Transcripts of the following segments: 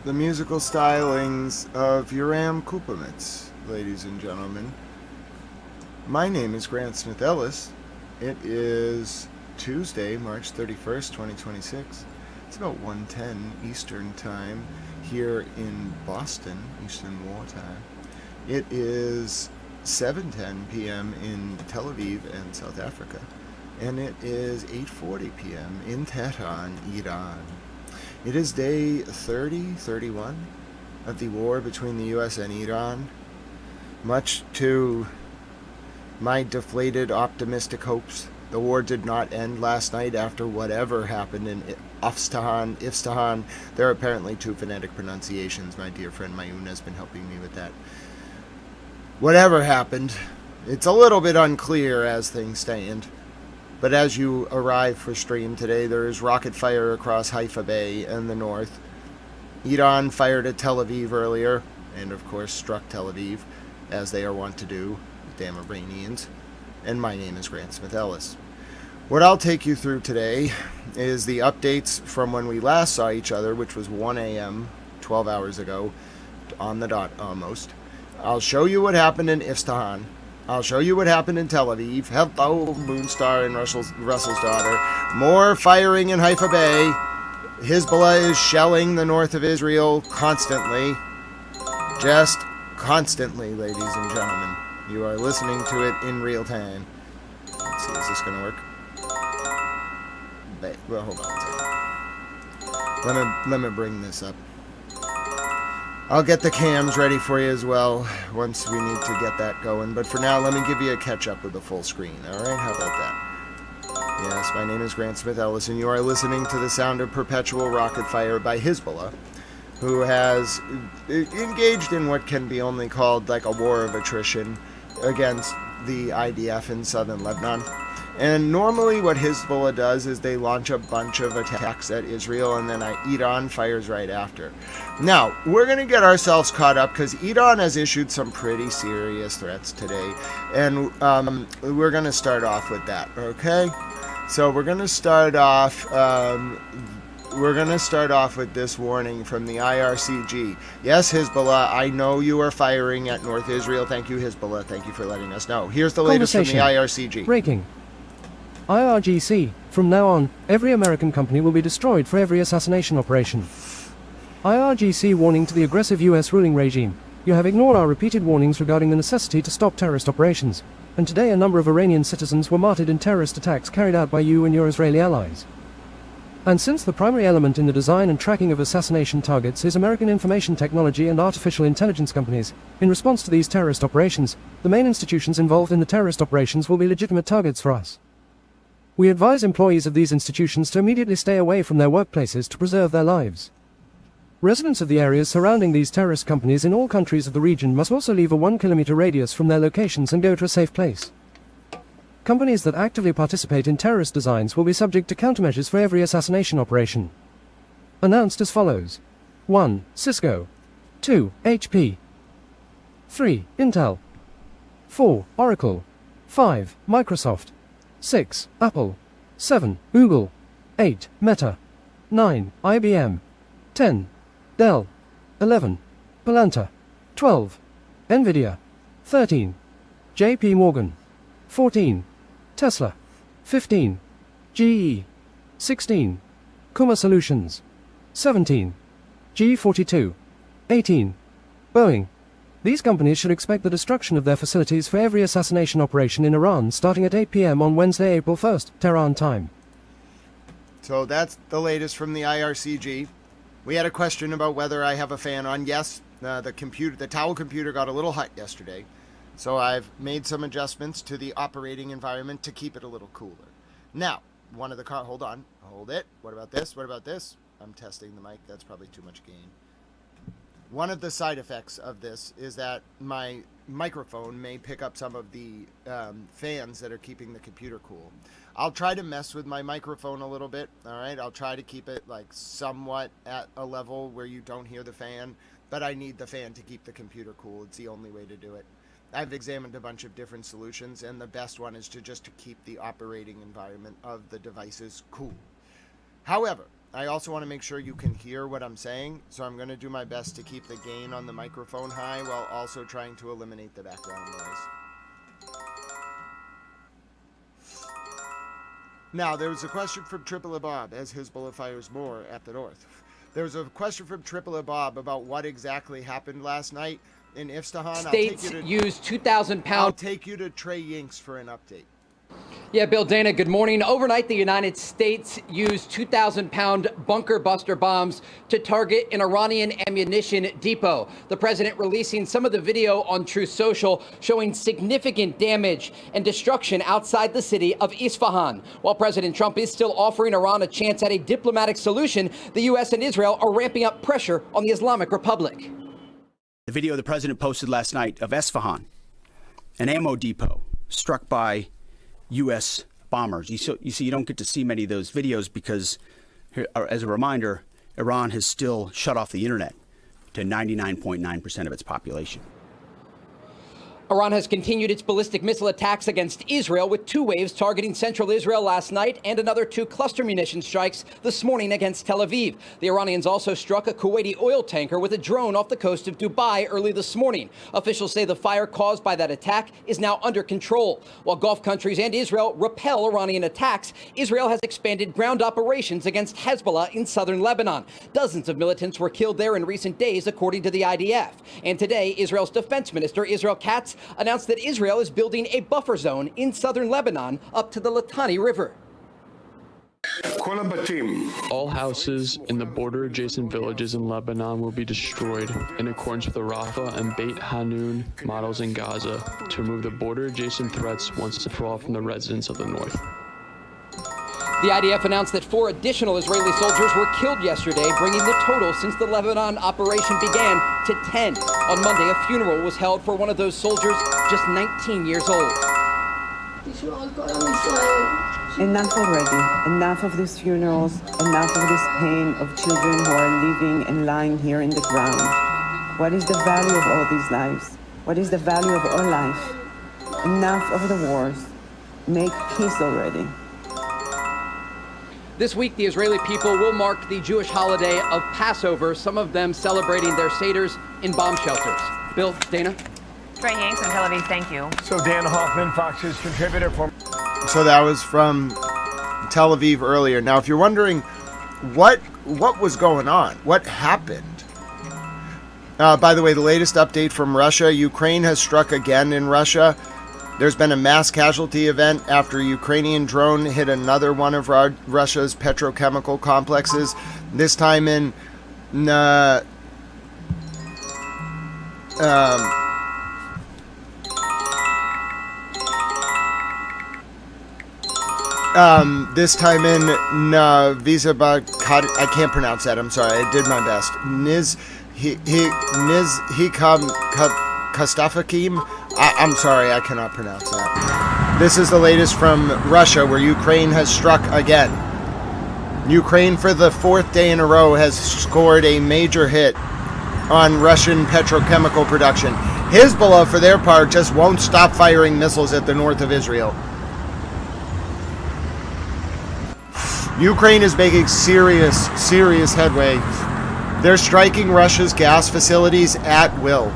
the musical stylings of Uram Kupomets, ladies and gentlemen. My name is Grant Smith Ellis. It is Tuesday, March 31st, 2026. It's about 1:10 Eastern Time here in Boston, Eastern Wartime. It is 7:10 p.m. in Tel Aviv and South Africa, and it is 8:40 p.m. in Tehran, Iran. It is day 31 of the war between the U.S. and Iran. Much to my deflated, optimistic hopes, the war did not end last night after whatever happened in Ifstahan. There are apparently two phonetic pronunciations. My dear friend Mayun has been helping me with that. Whatever happened, it's a little bit unclear as things stand. But as you arrive for stream today, there is rocket fire across Haifa Bay and the north. Iran fired at Tel Aviv earlier, and of course struck Tel Aviv, as they are wont to do, damn Iranians. And my name is Grant Smith Ellis. What I'll take you through today is the updates from when we last saw each other, which was 1 a.m., 12 hours ago, on the dot almost. I'll show you what happened in Isfahan. I'll show you what happened in Tel Aviv. Hello, Moonstar and Russell's daughter. More firing in Haifa Bay. Hezbollah is shelling the north of Israel constantly. Just constantly, ladies and gentlemen. You are listening to it in real time. Let's see, is this going to work? Well, hold on a second. Let me bring this up. I'll get the cams ready for you as well once we need to get that going. But for now, let me give you a catch-up with the full screen. All right? How about that? Yes, my name is Grant Smith Ellis, and you are listening to the sound of perpetual rocket fire by Hezbollah, who has engaged in what can be only called like a war of attrition against the IDF in southern Lebanon. And normally what Hezbollah does is they launch a bunch of attacks at Israel, and then Iran fires right after. Now, we're going to get ourselves caught up because Iran has issued some pretty serious threats today, and we're going to start off with that, okay? So we're going to start off with this warning from the IRCG. Yes, Hezbollah, I know you are firing at North Israel. Thank you, Hezbollah. Thank you for letting us know. Here's the latest from the IRCG. Breaking. IRGC. From now on, every American company will be destroyed for every assassination operation. IRGC warning to the aggressive US ruling regime. You have ignored our repeated warnings regarding the necessity to stop terrorist operations, and today a number of Iranian citizens were martyred in terrorist attacks carried out by you and your Israeli allies. And since the primary element in the design and tracking of assassination targets is American information technology and artificial intelligence companies, in response to these terrorist operations, the main institutions involved in the terrorist operations will be legitimate targets for us. We advise employees of these institutions to immediately stay away from their workplaces to preserve their lives. Residents of the areas surrounding these terrorist companies in all countries of the region must also leave a 1-kilometer radius from their locations and go to a safe place. Companies that actively participate in terrorist designs will be subject to countermeasures for every assassination operation. Announced as follows. 1. Cisco. 2. HP. 3. Intel. 4. Oracle. 5. Microsoft. 6. Apple. 7. Google. 8. Meta. 9. IBM. 10. Dell. 11. Palanta. 12. Nvidia. 13. JP Morgan. 14. Tesla. 15. GE. 16. Kuma Solutions. 17. G42. 18. Boeing. These companies should expect the destruction of their facilities for every assassination operation in Iran starting at 8 p.m. on Wednesday, April 1st, Tehran time. So that's the latest from the IRCG. We had a question about whether I have a fan on. Yes, the towel computer got a little hot yesterday, so I've made some adjustments to the operating environment to keep it a little cooler. Now, hold on, hold it. What about this? What about this? I'm testing the mic. That's probably too much gain. One of the side effects of this is that my microphone may pick up some of the fans that are keeping the computer cool. I'll try to mess with my microphone a little bit, all right? I'll try to keep it like somewhat at a level where you don't hear the fan, but I need the fan to keep the computer cool. It's the only way to do it. I've examined a bunch of different solutions, and the best one is to keep the operating environment of the devices cool. However, I also want to make sure you can hear what I'm saying, so I'm going to do my best to keep the gain on the microphone high while also trying to eliminate the background noise. Now, there was a question from Triple Bob as Hezbollah fires more at the north. There was a question from Triple Bob about what exactly happened last night in Isfahan. States used 2,000 pounds. I'll take you to Trey Yinks for an update. Yeah, Bill, Dana, good morning. Overnight, the United States used 2,000-pound bunker buster bombs to target an Iranian ammunition depot. The president releasing some of the video on Truth Social showing significant damage and destruction outside the city of Isfahan. While President Trump is still offering Iran a chance at a diplomatic solution, the U.S. and Israel are ramping up pressure on the Islamic Republic. The video the president posted last night of Isfahan, an ammo depot struck by U.S. bombers. You see, you don't get to see many of those videos because, as a reminder, Iran has still shut off the internet to 99.9% of its population. Iran has continued its ballistic missile attacks against Israel, with 2 waves targeting central Israel last night and another 2 cluster munition strikes this morning against Tel Aviv. The Iranians also struck a Kuwaiti oil tanker with a drone off the coast of Dubai early this morning. Officials say the fire caused by that attack is now under control. While Gulf countries and Israel repel Iranian attacks, Israel has expanded ground operations against Hezbollah in southern Lebanon. Dozens of militants were killed there in recent days, according to the IDF. And today, Israel's defense minister, Israel Katz, announced that Israel is building a buffer zone in southern Lebanon up to the Litani River. All houses in the border-adjacent villages in Lebanon will be destroyed in accordance with the Rafah and Beit Hanun models in Gaza to remove the border-adjacent threats once and for all from the residents of the north. The IDF announced that 4 additional Israeli soldiers were killed yesterday, bringing the total since the Lebanon operation began to 10. On Monday, a funeral was held for one of those soldiers, just 19 years old. Enough already. Enough of these funerals. Enough of this pain of children who are living and lying here in the ground. What is the value of all these lives? What is the value of our life? Enough of the wars. Make peace already. This week, the Israeli people will mark the Jewish holiday of Passover, some of them celebrating their Seders in bomb shelters. Bill, Dana? Trey Yinks in Tel Aviv, thank you. So Dan Hoffman, Fox News contributor for... So that was from Tel Aviv earlier. Now, if you're wondering what was going on, what happened? By the way, the latest update from Russia, Ukraine has struck again in Russia. There's been a mass casualty event after a Ukrainian drone hit another one of Russia's petrochemical complexes, this time in Vizabak. I can't pronounce that. I'm sorry. I did my best. Kastafakim. I'm sorry, I cannot pronounce that. This is the latest from Russia, where Ukraine has struck again. Ukraine, for the 4th day in a row, has scored a major hit on Russian petrochemical production. Hezbollah, for their part, just won't stop firing missiles at the north of Israel. Ukraine is making serious headway. They're striking Russia's gas facilities at will.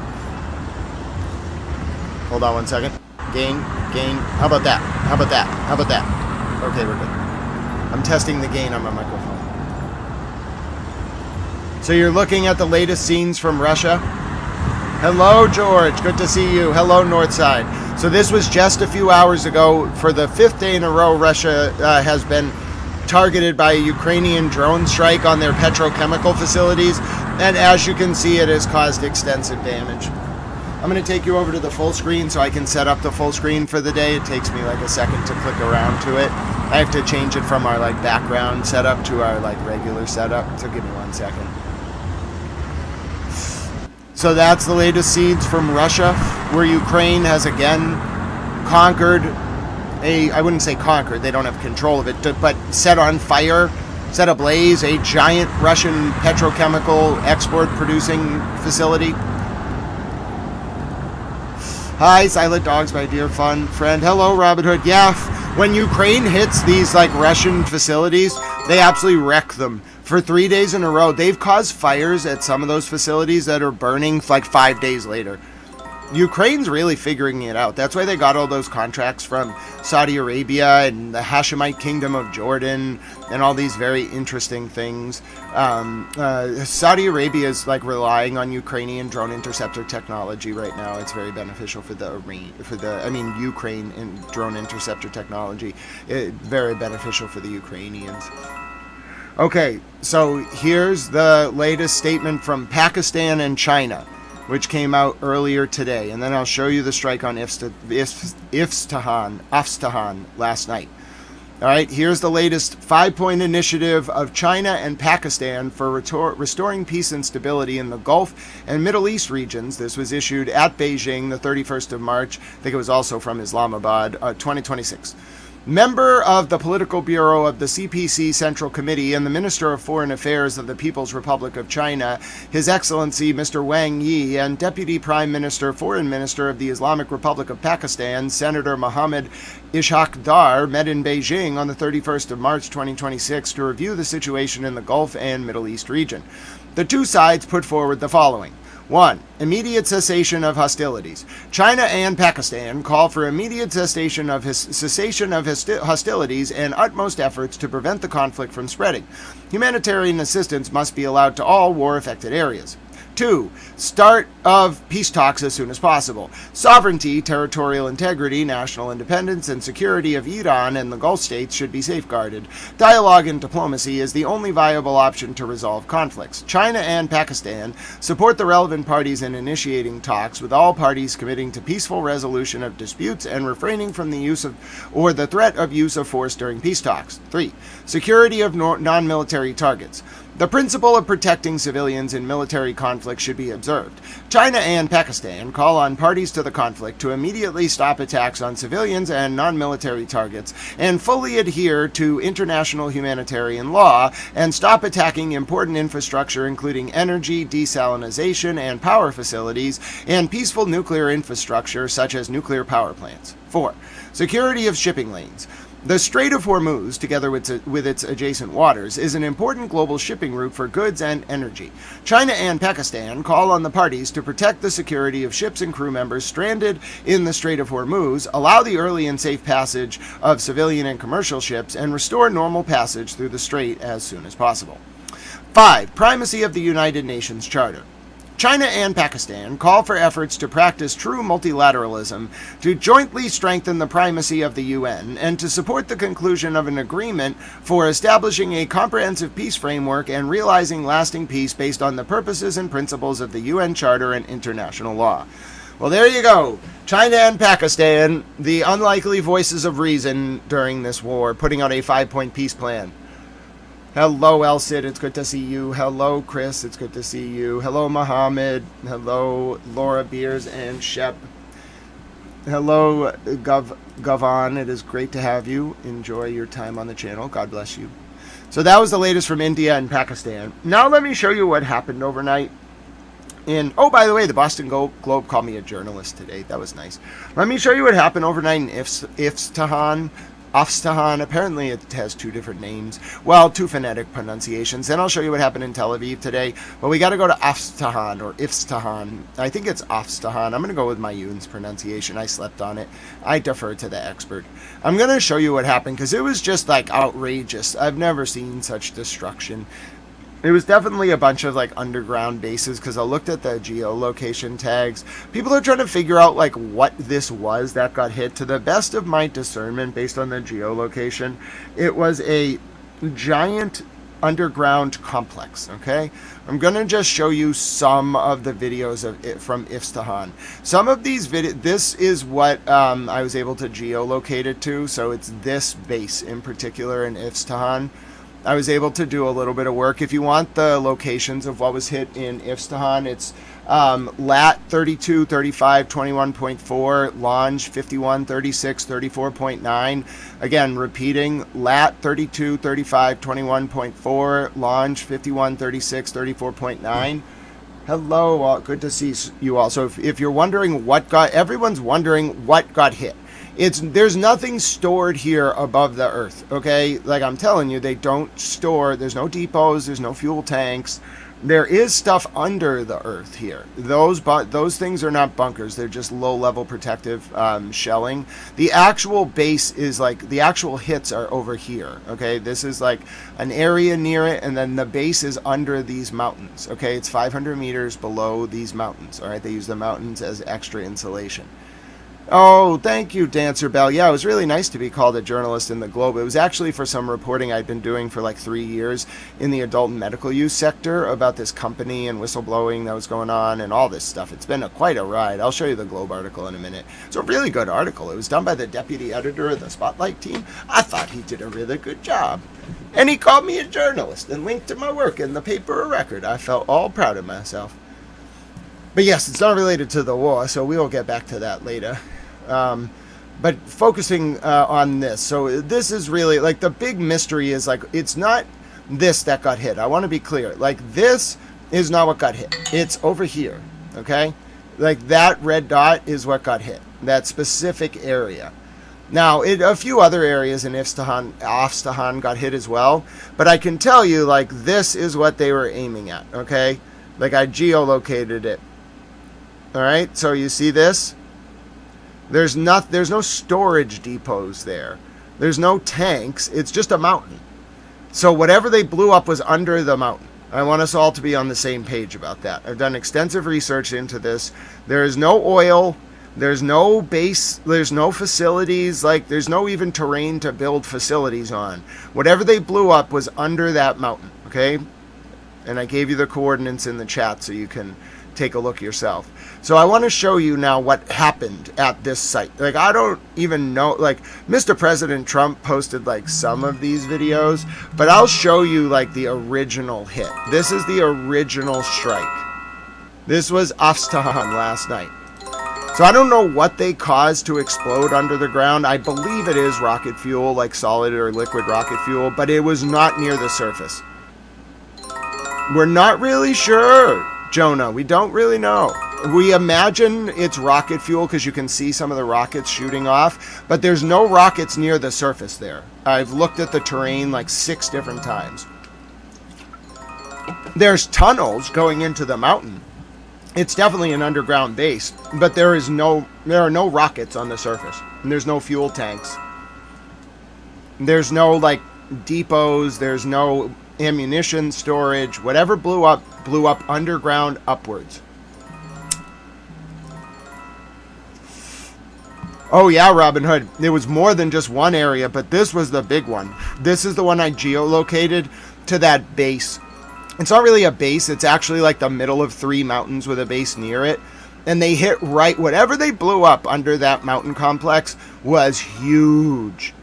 Hold on one second. Gain. How about that? Okay, we're good. I'm testing the gain on my microphone. So you're looking at the latest scenes from Russia. Hello, George. Good to see you. Hello, Northside. So this was just a few hours ago. For the 5th day in a row, Russia has been targeted by a Ukrainian drone strike on their petrochemical facilities. And as you can see, it has caused extensive damage. I'm going to take you over to the full screen so I can set up the full screen for the day. It takes me like a second to click around to it. I have to change it from our background setup to our regular setup. So give me one second. So that's the latest scenes from Russia, where Ukraine has again conquered I wouldn't say conquered, they don't have control of it, but set on fire, set ablaze a giant Russian petrochemical export producing facility. Hi, Silent Dogs, my dear fun friend. Hello, Robin Hood. Yeah, when Ukraine hits these Russian facilities, they absolutely wreck them for 3 days in a row. They've caused fires at some of those facilities that are burning like 5 days later. Ukraine's really figuring it out. That's why they got all those contracts from Saudi Arabia and the Hashemite Kingdom of Jordan and all these very interesting things. Saudi Arabia is like relying on Ukrainian drone interceptor technology right now. It's very beneficial for Ukraine and drone interceptor technology. Very beneficial for the Ukrainians. Okay, so here's the latest statement from Pakistan and China, which came out earlier today, and then I'll show you the strike on Isfahan last night. All right, here's the latest 5-point initiative of China and Pakistan for restoring peace and stability in the Gulf and Middle East regions. This was issued at Beijing the 31st of March. I think it was also from Islamabad, 2026. Member of the Political Bureau of the CPC Central Committee and the Minister of Foreign Affairs of the People's Republic of China, His Excellency Mr. Wang Yi, and Deputy Prime Minister, Foreign Minister of the Islamic Republic of Pakistan, Senator Mohammad Ishaq Dar, met in Beijing on the 31st of March 2026 to review the situation in the Gulf and Middle East region. The two sides put forward the following. 1. Immediate cessation of hostilities. China and Pakistan call for immediate cessation of hostilities and utmost efforts to prevent the conflict from spreading. Humanitarian assistance must be allowed to all war-affected areas. 2. Start of peace talks as soon as possible. Sovereignty, territorial integrity, national independence, and security of Iran and the Gulf states should be safeguarded. Dialogue and diplomacy is the only viable option to resolve conflicts. China and Pakistan support the relevant parties in initiating talks, with all parties committing to peaceful resolution of disputes and refraining from the use of or the threat of use of force during peace talks. 3. Security of non-military targets. The principle of protecting civilians in military conflict should be observed. China and Pakistan call on parties to the conflict to immediately stop attacks on civilians and non-military targets and fully adhere to international humanitarian law and stop attacking important infrastructure including energy, desalination, and power facilities and peaceful nuclear infrastructure such as nuclear power plants. 4. Security of shipping lanes. The Strait of Hormuz, together with its adjacent waters, is an important global shipping route for goods and energy. China and Pakistan call on the parties to protect the security of ships and crew members stranded in the Strait of Hormuz, allow the early and safe passage of civilian and commercial ships, and restore normal passage through the strait as soon as possible. 5. Primacy of the United Nations Charter. China and Pakistan call for efforts to practice true multilateralism, to jointly strengthen the primacy of the UN, and to support the conclusion of an agreement for establishing a comprehensive peace framework and realizing lasting peace based on the purposes and principles of the UN Charter and international law. Well, there you go. China and Pakistan, the unlikely voices of reason during this war, putting out a 5-point peace plan. Hello, Elsid. It's good to see you. Hello, Chris. It's good to see you. Hello, Mohammed. Hello, Laura Beers and Shep. Hello, Gavan. It is great to have you. Enjoy your time on the channel. God bless you. So that was the latest from India and Pakistan. Now let me show you what happened overnight. Oh, by the way, the Boston Globe called me a journalist today. That was nice. Let me show you what happened overnight in Isfahan. Apparently it has 2 different names. Well, 2 phonetic pronunciations. Then I'll show you what happened in Tel Aviv today. But we got to go to Isfahan or Ifstahan. I think it's Ifstahan. I'm going to go with my Yoon's pronunciation. I slept on it. I defer to the expert. I'm going to show you what happened because it was just like outrageous. I've never seen such destruction. It was definitely a bunch of like underground bases because I looked at the geolocation tags. People are trying to figure out like what this was that got hit. To the best of my discernment based on the geolocation, it was a giant underground complex. Okay, I'm gonna just show you some of the videos of it from Isfahan. Some of these this is what I was able to geolocate it to. So it's this base in particular in Isfahan. I was able to do a little bit of work. If you want the locations of what was hit in Isfahan, it's Lat 32, 35, 21.4, Lange 51, 36, 34.9. Again, repeating, Lat 32, 35, 21.4, Lange 51, 36, 34.9. Hello, all. Good to see you all. So if you're wondering everyone's wondering what got hit. There's nothing stored here above the earth, okay? Like I'm telling you, they don't store, there's no depots, there's no fuel tanks. There is stuff under the earth here. Those things are not bunkers. They're just low-level protective shelling. The actual base is like, the actual hits are over here, okay? This is like an area near it, and then the base is under these mountains, okay? It's 500 meters below these mountains, all right? They use the mountains as extra insulation. Oh, thank you, Dancer Bell. Yeah, it was really nice to be called a journalist in the Globe. It was actually for some reporting I'd been doing for like 3 years in the adult and medical use sector about this company and whistleblowing that was going on and all this stuff. It's been quite a ride. I'll show you the Globe article in a minute. It's a really good article. It was done by the deputy editor of the Spotlight team. I thought he did a really good job. And he called me a journalist and linked to my work in the paper or record. I felt all proud of myself. But yes, it's not related to the war, so we will get back to that later. But focusing on this, so this is really like the big mystery is like it's not this that got hit. I want to be clear. Like this is not what got hit. It's over here, okay? Like that red dot is what got hit. That specific area. Now, a few other areas in Isfahan got hit as well, but I can tell you like this is what they were aiming at, okay? Like I geolocated it. All right? So you see this? There's no storage depots there. There's no tanks. It's just a mountain. So whatever they blew up was under the mountain. I want us all to be on the same page about that. I've done extensive research into this. There is no oil. There's no base. There's no facilities. Like there's no even terrain to build facilities on. Whatever they blew up was under that mountain. Okay? And I gave you the coordinates in the chat so you can take a look yourself. So I want to show you now what happened at this site. Like I don't even know, like Mr. President Trump posted like some of these videos, but I'll show you like the original hit. This is the original strike. This was Isfahan last night. So I don't know what they caused to explode under the ground. I believe it is rocket fuel, like solid or liquid rocket fuel, but it was not near the surface. We're not really sure, Jonah. We don't really know. We imagine it's rocket fuel because you can see some of the rockets shooting off, but there's no rockets near the surface there. I've looked at the terrain like 6 different times. There's tunnels going into the mountain. It's definitely an underground base, but there are no rockets on the surface. And there's no fuel tanks. There's no like depots. There's no ammunition storage. Whatever blew up underground upwards. Oh yeah, Robin Hood. It was more than just one area, but this was the big one. This is the one I geolocated to that base. It's not really a base. It's actually like the middle of 3 mountains with a base near it. And they hit right, whatever they blew up under that mountain complex was huge.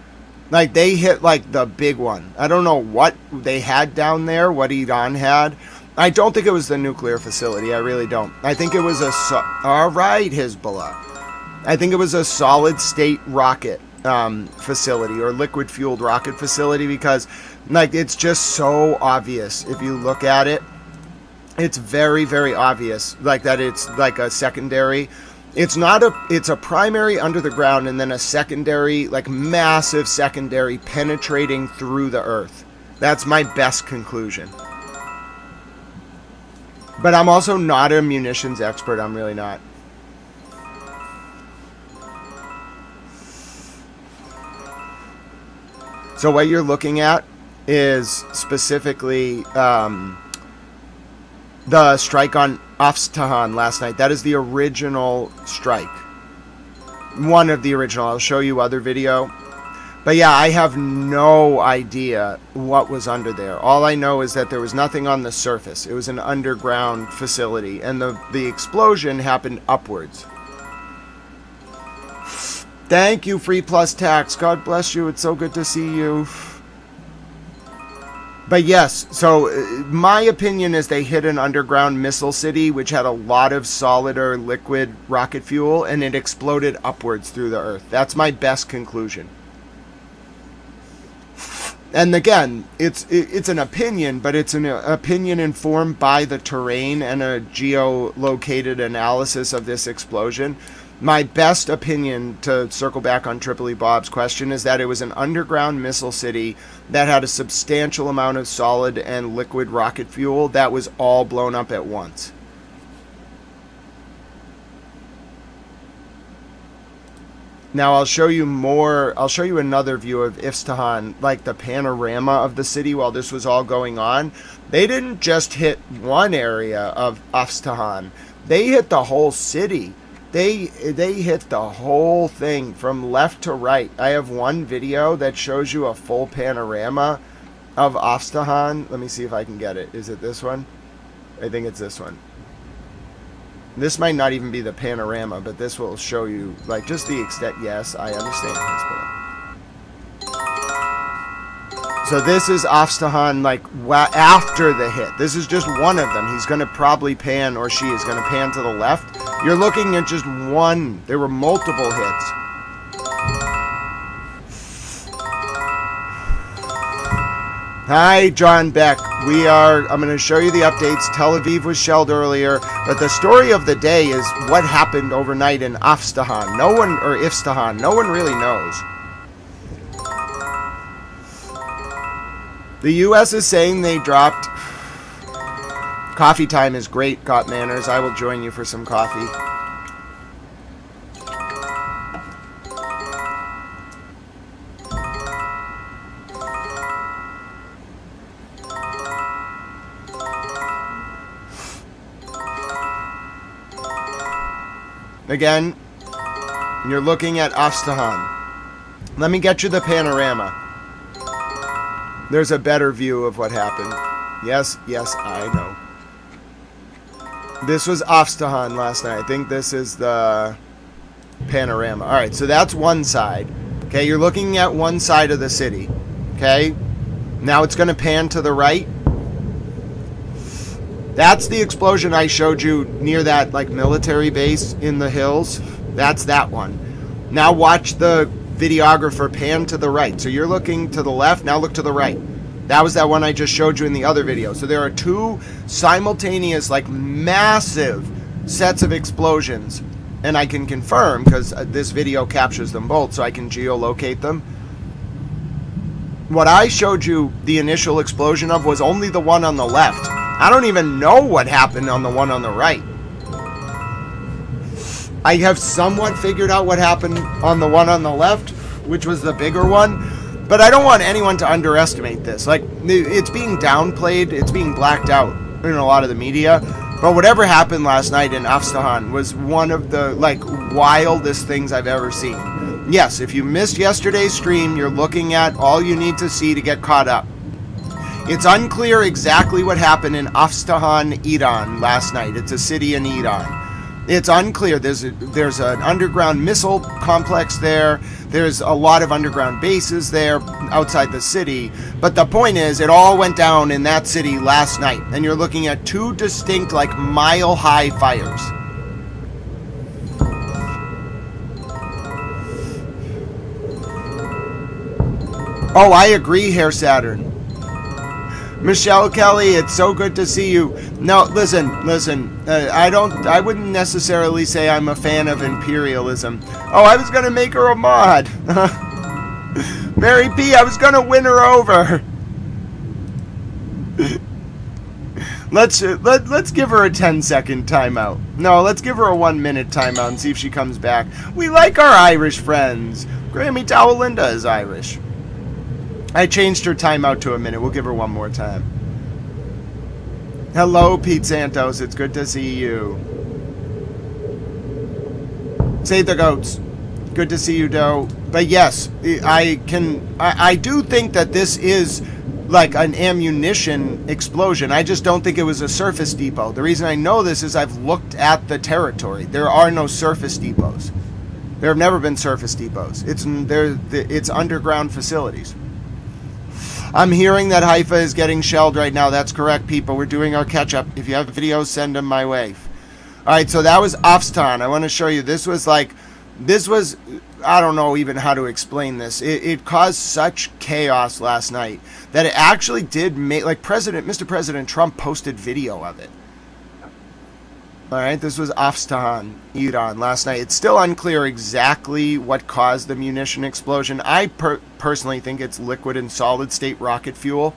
Like they hit like the big one. I don't know what they had down there, what Iran had. I don't think it was the nuclear facility. I really don't. I think it was all right, Hezbollah. I think it was a solid state rocket facility or liquid fueled rocket facility because like it's just so obvious if you look at it. It's very, very obvious like that it's like a secondary. It's a primary under the ground and then a secondary, like massive secondary penetrating through the earth. That's my best conclusion. But I'm also not a munitions expert. I'm really not. So what you're looking at is specifically the strike on Isfahan last night. That is the original strike. One of the original. I'll show you other video. But yeah, I have no idea what was under there. All I know is that there was nothing on the surface. It was an underground facility. And the explosion happened upwards. Thank you, Free Plus Tax. God bless you. It's so good to see you. But yes, so my opinion is they hit an underground missile city which had a lot of solid or liquid rocket fuel and it exploded upwards through the earth. That's my best conclusion. And again, it's an opinion, but it's an opinion informed by the terrain and a geolocated analysis of this explosion. My best opinion, to circle back on Tripoli Bob's question, is that it was an underground missile city that had a substantial amount of solid and liquid rocket fuel that was all blown up at once. Now I'll show you another view of Isfahan, like the panorama of the city while this was all going on. They didn't just hit one area of Isfahan. They hit the whole city. They hit the whole thing from left to right. I have one video that shows you a full panorama of Isfahan. Let me see if I can get it. Is it this one? I think it's this one. This might not even be the panorama, but this will show you, like, just the extent. Yes, I understand, Hezbollah. So this is Isfahan, like, after the hit. This is just one of them. He's going to probably pan, or she is going to pan to the left. You're looking at just one. There were multiple hits. Hi, John Beck. I'm going to show you the updates. Tel Aviv was shelled earlier, but the story of the day is what happened overnight in Isfahan. No one really knows. The U.S. is saying they dropped. Coffee time is great, Got Manners. I will join you for some coffee. Again, you're looking at Isfahan. Let me get you the panorama. There's a better view of what happened. Yes, I know. This was Isfahan last night. I think this is the panorama. All right, so that's one side. Okay, you're looking at one side of the city. Okay, now it's going to pan to the right. That's the explosion I showed you near that, like, military base in the hills. That's that one. Now watch the videographer pan to the right. So you're looking to the left, now look to the right. That was that one I just showed you in the other video. So there are two simultaneous, like, massive sets of explosions. And I can confirm, because this video captures them both, so I can geolocate them. What I showed you the initial explosion of was only the one on the left. I don't even know what happened on the one on the right. I have somewhat figured out what happened on the one on the left, which was the bigger one. But I don't want anyone to underestimate this. Like, it's being downplayed, it's being blacked out in a lot of the media. But whatever happened last night in Isfahan was one of the, like, wildest things I've ever seen. Yes, if you missed yesterday's stream, you're looking at all you need to see to get caught up. It's unclear exactly what happened in Isfahan, Iran last night. It's a city in Iran. It's unclear. There's an underground missile complex there. There's a lot of underground bases there outside the city. But the point is, it all went down in that city last night. And you're looking at two distinct, like, mile-high fires. Oh, I agree, Hair Saturn. Michelle Kelly, it's so good to see you. No, listen. I wouldn't necessarily say I'm a fan of imperialism. Oh, I was going to make her a mod. Mary P, I was going to win her over. Let's give her a 10-second timeout. No, let's give her a 1-minute timeout and see if she comes back. We like our Irish friends. Grammy Tawalinda is Irish. I changed her timeout to a minute. We'll give her one more time. Hello, Pete Santos. It's good to see you. Save the goats. Good to see you, Doe. But yes, I do think that this is like an ammunition explosion. I just don't think it was a surface depot. The reason I know this is I've looked at the territory. There are no surface depots. There have never been surface depots. It's underground facilities. I'm hearing that Haifa is getting shelled right now. That's correct, people. We're doing our catch-up. If you have videos, send them my way. All right, so that was Isfahan. I want to show you. This was I don't know even how to explain this. It caused such chaos last night that it actually did make, like, Mr. President Trump posted video of it. All right, this was Isfahan, Iran, last night. It's still unclear exactly what caused the munition explosion. I personally think it's liquid and solid state rocket fuel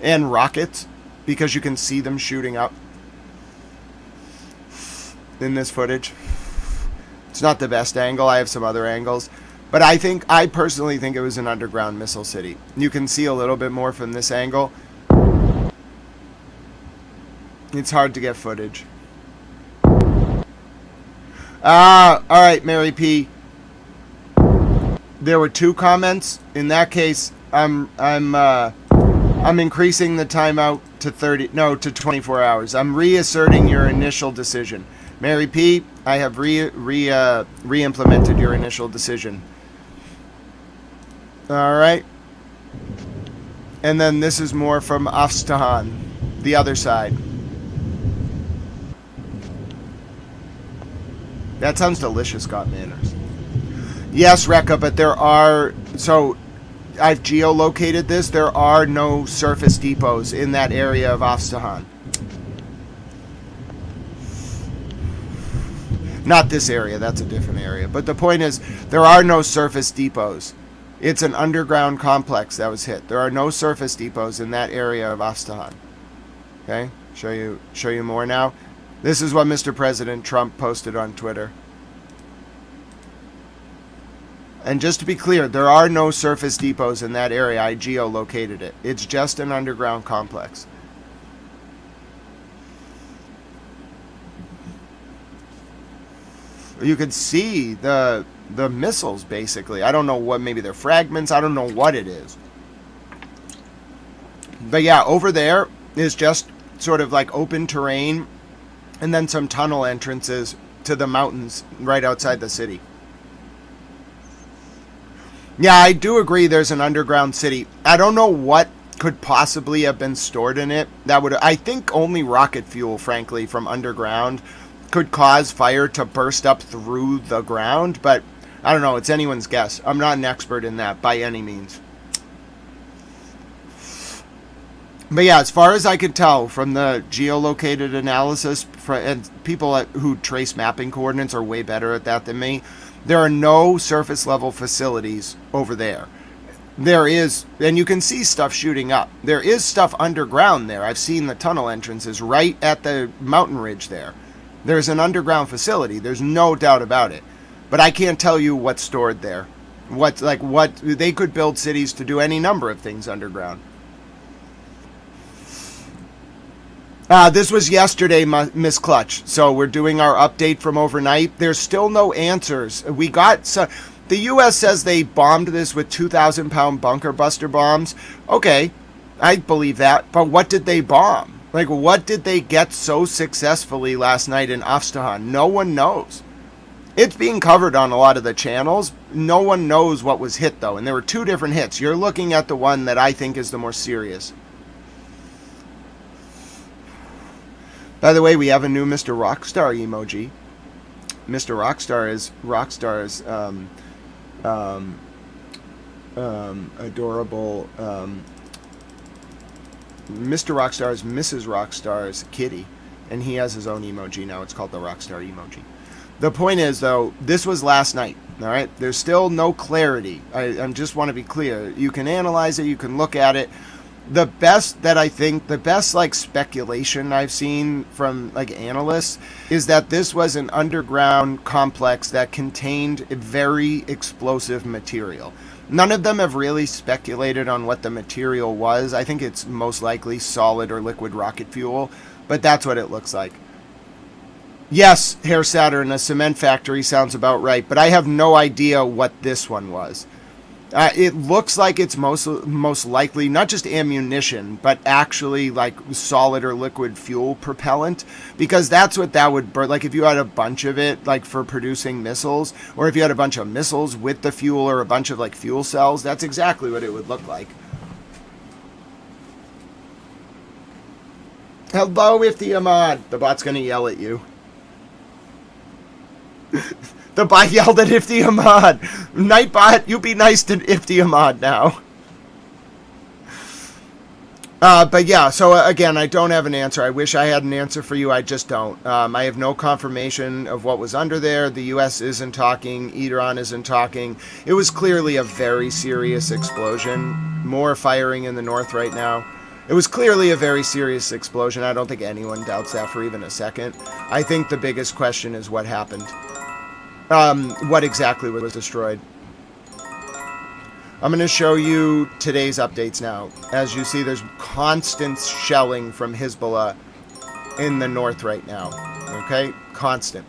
and rockets, because you can see them shooting up in this footage. It's not the best angle. I have some other angles. But I personally think it was an underground missile city. You can see a little bit more from this angle. It's hard to get footage. All right, Mary P. There were 2 comments. In that case, I'm increasing the timeout to 24 hours. I'm reasserting your initial decision. Mary P., I have re-implemented your initial decision. All right. And then this is more from Isfahan, the other side. That sounds delicious, Scott Manners. Yes, Rekka, but there are... So, I've geolocated this. There are no surface depots in that area of Isfahan. Not this area. That's a different area. But the point is, there are no surface depots. It's an underground complex that was hit. There are no surface depots in that area of Isfahan. Okay? Show you more now. This is what Mr. President Trump posted on Twitter. And just to be clear, there are no surface depots in that area. I geolocated it. It's just an underground complex. You could see the missiles, basically. I don't know what, maybe they're fragments. I don't know what it is. But yeah, over there is just sort of like open terrain, and then some tunnel entrances to the mountains right outside the city. Yeah, I do agree there's an underground city. I don't know what could possibly have been stored in it. I think only rocket fuel, frankly, from underground could cause fire to burst up through the ground, but I don't know, it's anyone's guess. I'm not an expert in that by any means. But yeah, as far as I could tell from the geolocated analysis, and people who trace mapping coordinates are way better at that than me, there are no surface level facilities over there. There is, and you can see stuff shooting up. There is stuff underground there. I've seen the tunnel entrances right at the mountain ridge there. There's an underground facility. There's no doubt about it. But I can't tell you what's stored there. What they could build cities to do any number of things underground. This was yesterday, Miss Clutch. So we're doing our update from overnight. There's still no answers. The U.S. says they bombed this with 2,000-pound bunker buster bombs. Okay, I believe that. But what did they bomb? Like, what did they get so successfully last night in Isfahan? No one knows. It's being covered on a lot of the channels. No one knows what was hit, though. And there were 2 different hits. You're looking at the one that I think is the more serious. By the way, we have a new Mr. Rockstar emoji. Mr. Rockstar is Rockstar's adorable... Mr. Rockstar is Mrs. Rockstar's kitty, and he has his own emoji now. It's called the Rockstar emoji. The point is, though, this was last night, all right? There's still no clarity. I just want to be clear. You can analyze it. You can look at it. The best like speculation I've seen from like analysts is that this was an underground complex that contained a very explosive material. None of them have really speculated on what the material was. I think it's most likely solid or liquid rocket fuel, but that's what it looks like. Yes, Hair Saturn, a cement factory sounds about right, but I have no idea what this one was. It looks like it's most likely not just ammunition, but actually like solid or liquid fuel propellant, because that's what that would burn. Like if you had a bunch of it, like for producing missiles, or if you had a bunch of missiles with the fuel or a bunch of like fuel cells, that's exactly what it would look like. Hello, Ifti Ahmad. The bot's going to yell at you. The bot yelled at Ifti Ahmad. Nightbot, you be nice to Ifti Ahmad now. But yeah, so again, I don't have an answer. I wish I had an answer for you. I just don't. I have no confirmation of what was under there. The U.S. isn't talking. Iran isn't talking. It was clearly a very serious explosion. More firing in the north right now. It was clearly a very serious explosion. I don't think anyone doubts that for even a second. I think the biggest question is what happened. What exactly was destroyed. I'm going to show you today's updates now. As you see, there's constant shelling from Hezbollah in the north right now. Okay? Constant.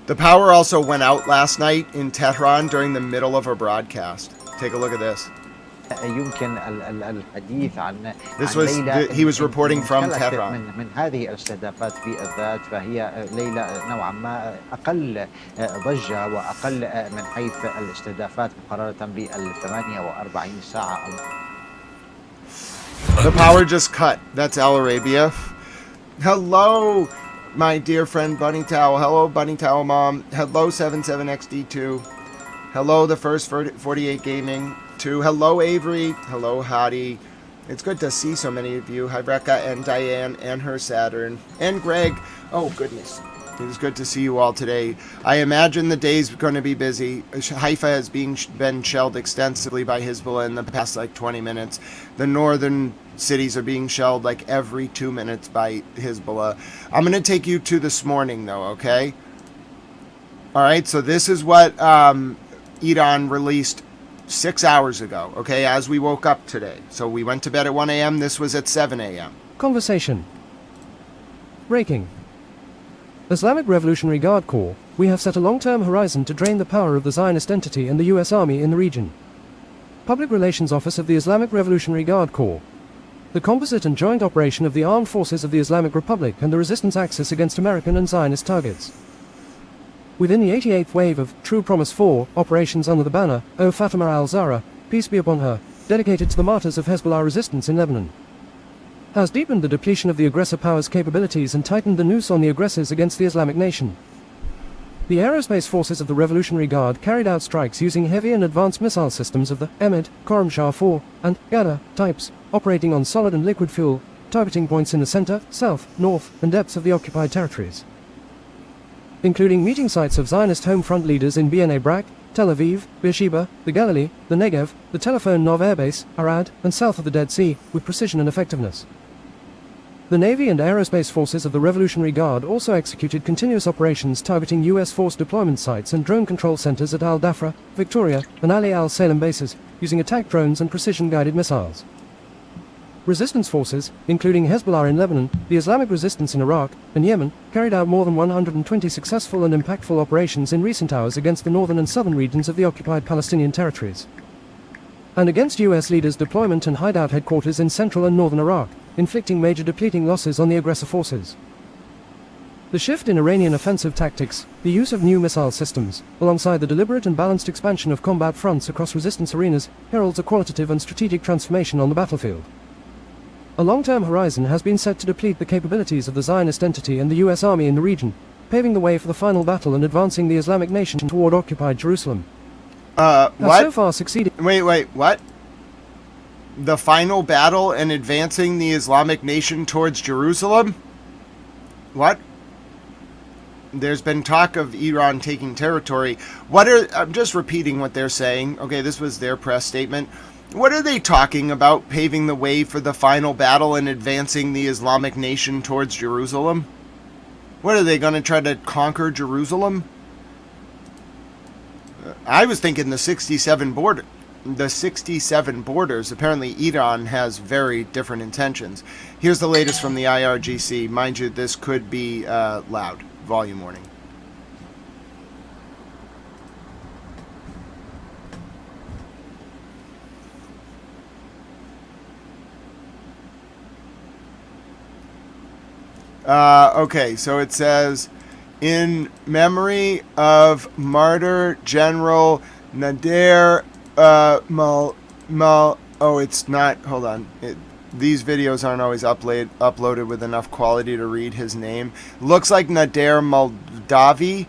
The power also went out last night in Tehran during the middle of a broadcast. Take a look at this. يمكن الحديث عن This was he was reporting from Tehran. من هذه الاستهدافات بالذات فهي ليلة نوعا ما أقل ضجة وأقل من حيث الاستهدافات مقارنة بال48 ساعة. The power just cut. That's Al Arabia. Hello, my dear friend Bunny Towel. Hello, Bunny Towel Mom. Hello, 77XD2. Hello, the first 48 Gaming. Hello, Avery. Hello, Hottie. It's good to see so many of you. Hi, Brecca and Diane and her Saturn. And Greg. Oh, goodness. It is good to see you all today. I imagine the day's going to be busy. Haifa has been shelled extensively by Hezbollah in the past, 20 minutes. The northern cities are being shelled, every 2 minutes by Hezbollah. I'm going to take you to this morning, though, okay? All right, so this is what Iran released 6 hours ago, okay, as we woke up today. So we went to bed at 1 a.m. This was at 7 a.m. Conversation. Breaking. Islamic Revolutionary Guard Corps, we have set a long-term horizon to drain the power of the Zionist entity and the U.S. Army in the region. Public Relations Office of the Islamic Revolutionary Guard Corps. The composite and joint operation of the armed forces of the Islamic Republic and the resistance axis against American and Zionist targets. Within the 88th wave of True Promise 4 operations under the banner, O Fatima al-Zahra, peace be upon her, dedicated to the martyrs of Hezbollah resistance in Lebanon, has deepened the depletion of the aggressor power's capabilities and tightened the noose on the aggressors against the Islamic nation. The aerospace forces of the Revolutionary Guard carried out strikes using heavy and advanced missile systems of the Emid, Khorramshahr 4, and Ghada types, operating on solid and liquid fuel, targeting points in the center, south, north, and depths of the occupied territories, including meeting sites of Zionist home front leaders in Bnei Brak, Tel Aviv, Beersheba, the Galilee, the Negev, the Telephone Nov airbase, Arad, and south of the Dead Sea, with precision and effectiveness. The Navy and aerospace forces of the Revolutionary Guard also executed continuous operations targeting U.S. force deployment sites and drone control centers at Al-Dafra, Victoria, and Ali al-Salem bases, using attack drones and precision-guided missiles. Resistance forces, including Hezbollah in Lebanon, the Islamic resistance in Iraq, and Yemen, carried out more than 120 successful and impactful operations in recent hours against the northern and southern regions of the occupied Palestinian territories, and against U.S. leaders' deployment and hideout headquarters in central and northern Iraq, inflicting major depleting losses on the aggressor forces. The shift in Iranian offensive tactics, the use of new missile systems, alongside the deliberate and balanced expansion of combat fronts across resistance arenas, heralds a qualitative and strategic transformation on the battlefield. A long-term horizon has been set to deplete the capabilities of the Zionist entity and the U.S. Army in the region, paving the way for the final battle and advancing the Islamic nation toward occupied Jerusalem. What? So far succeeded. Wait, what? The final battle and advancing the Islamic nation towards Jerusalem? What? There's been talk of Iran taking territory. I'm just repeating what they're saying. Okay, this was their press statement. What are they talking about, paving the way for the final battle and advancing the Islamic nation towards Jerusalem? What are they going to try to conquer Jerusalem? I was thinking the 67 borders. Apparently Iran has very different intentions. Here's the latest from the IRGC. Mind you, this could be loud. Volume warning. Okay, so it says, in memory of Martyr General Nader it's not, hold on. these videos aren't always uploaded with enough quality to read his name. Looks like Nader Moldavi.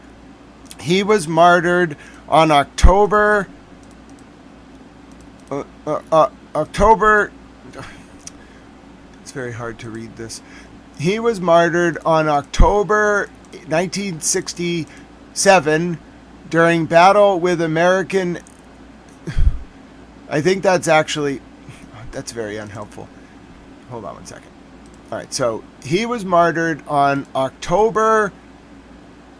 He was martyred on October. It's very hard to read this. He was martyred on October 1967 during battle with American. I think that's actually. That's very unhelpful. Hold on one second. All right, so he was martyred on October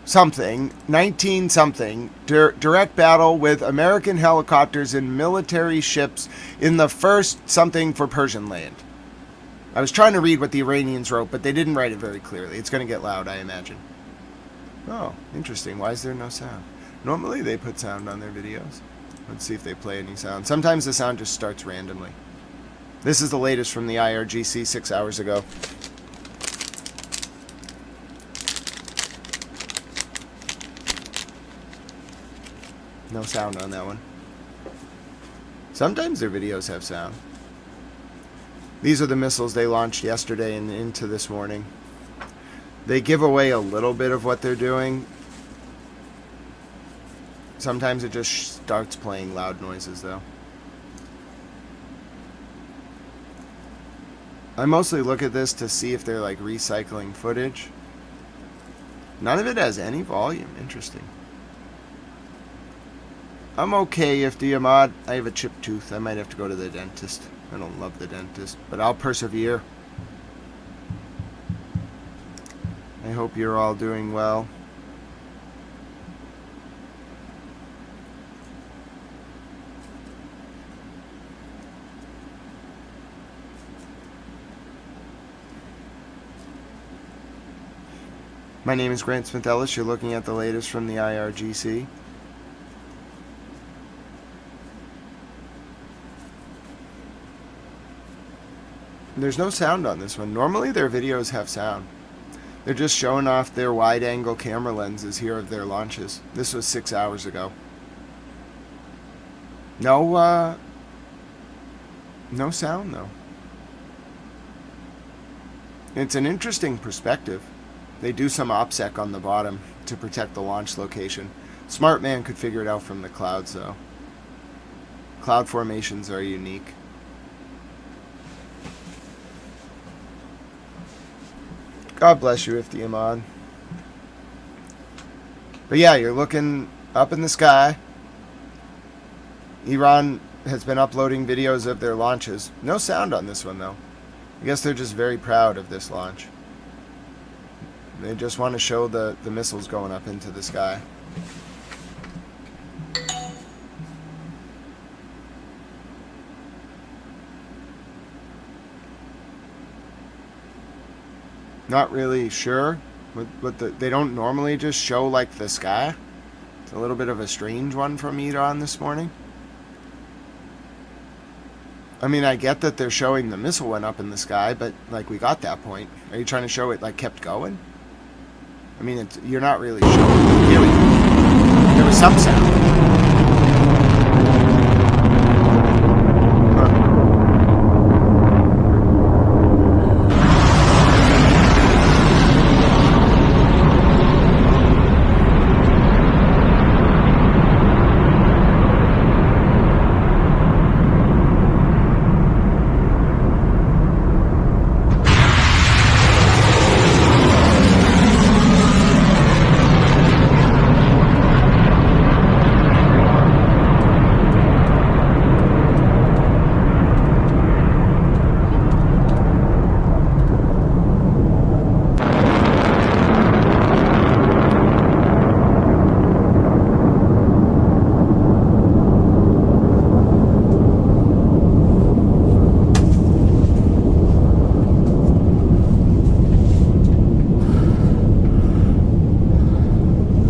something, 19 something, direct battle with American helicopters and military ships in the first something for Persian land. I was trying to read what the Iranians wrote, but they didn't write it very clearly. It's going to get loud, I imagine. Oh, interesting. Why is there no sound? Normally they put sound on their videos. Let's see if they play any sound. Sometimes the sound just starts randomly. This is the latest from the IRGC 6 hours ago. No sound on that one. Sometimes their videos have sound. These are the missiles they launched yesterday and into this morning. They give away a little bit of what they're doing. Sometimes it just starts playing loud noises, though. I mostly look at this to see if they're like recycling footage. None of it has any volume. Interesting. I'm okay if Ahmad. I have a chipped tooth. I might have to go to the dentist. I don't love the dentist, but I'll persevere. I hope you're all doing well. My name is Grant Smith Ellis. You're looking at the latest from the IRGC. There's no sound on this one. Normally their videos have sound. They're just showing off their wide-angle camera lenses here of their launches. This was 6 hours ago. No sound though. It's an interesting perspective. They do some OPSEC on the bottom to protect the launch location. Smart man could figure it out from the clouds, though. Cloud formations are unique. God bless you, Ifti Ahmad. But yeah, you're looking up in the sky. Iran has been uploading videos of their launches. No sound on this one, though. I guess they're just very proud of this launch. They just want to show the missiles going up into the sky. Not really sure. But they don't normally just show like the sky. It's a little bit of a strange one from Iran this morning. I mean, I get that they're showing the missile went up in the sky, but like we got that point. Are you trying to show it like kept going? I mean, you're not really showing. Here we go. There was some sound.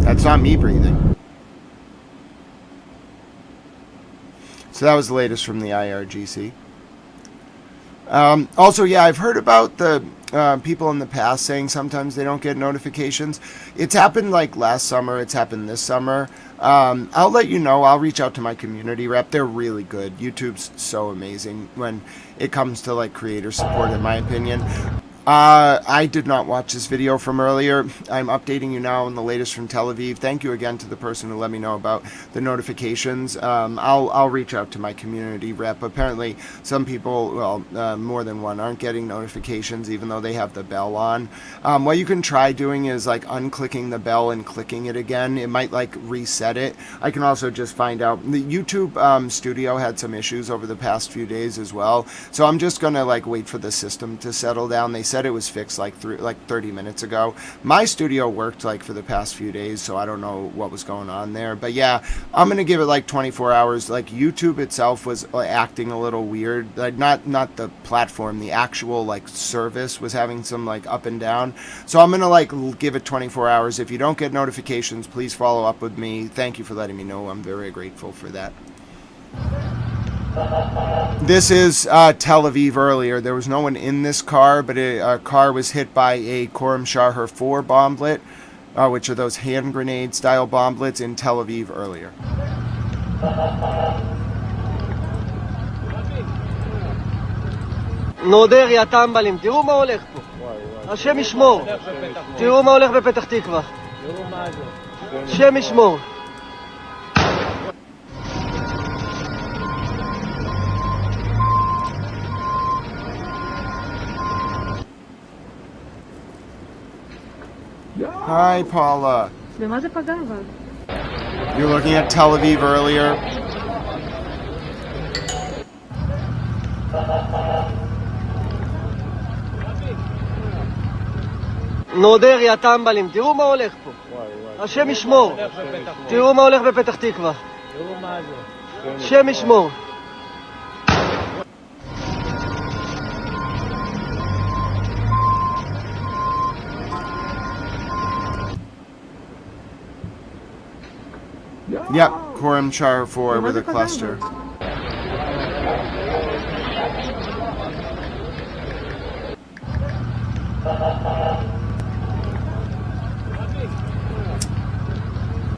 It's not me breathing. So that was the latest from the IRGC. Also, yeah, I've heard about the people in the past saying sometimes they don't get notifications. It's happened like last summer. It's happened this summer. I'll let you know. I'll reach out to my community rep. They're really good. YouTube's so amazing when it comes to like creator support, in my opinion. I did not watch this video from earlier. I'm updating you now on the latest from Tel Aviv. Thank you again to the person who let me know about the notifications. I'll reach out to my community rep. Apparently, some people, well, more than one, aren't getting notifications even though they have the bell on. What you can try doing is like unclicking the bell and clicking it again. It might like reset it. I can also just find out. The YouTube Studio had some issues over the past few days as well. So I'm just gonna like wait for the system to settle down. They said it was fixed like 30 minutes ago. My studio worked like for the past few days, so I don't know what was going on there. But yeah, I'm gonna give it like 24 hours. Like YouTube itself was acting a little weird. Like not the platform, the actual like service was having some like up and down. So I'm gonna like give it 24 hours. If you don't get notifications, please follow up with me. Thank you for letting me know. I'm very grateful for that. This is Tel Aviv earlier. There was no one in this car, but a car was hit by a Khorram Shahar 4 bomblet, which are those hand grenade style bomblets in Tel Aviv earlier. נודר יא טמבלים, תראו מה הולך פה. השם ישמור. תראו מה הולך בפתח תקווה. השם ישמור. Hi, Paula. במה זה פגע אבל? You're looking at Tel Aviv earlier. נודר יא טמבלים, תראו מה הולך פה. השם ישמור. תראו מה הולך בפתח תקווה. השם ישמור. Yep, Khorram Shahar 4 with a cluster.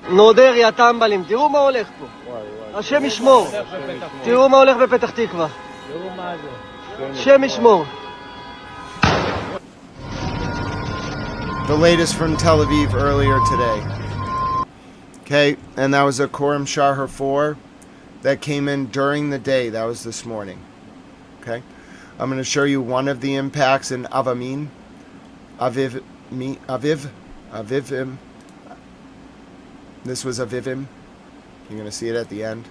נודר יא טמבלים, תראו מה הולך פה. השם ישמור. תראו מה הולך בפתח תקווה. השם ישמור. The latest from Tel Aviv earlier today. Okay, and that was a Khorram Shahar 4 that came in during the day. That was this morning. Okay, I'm going to show you one of the impacts in Avivim. This was Avivim. You're going to see it at the end.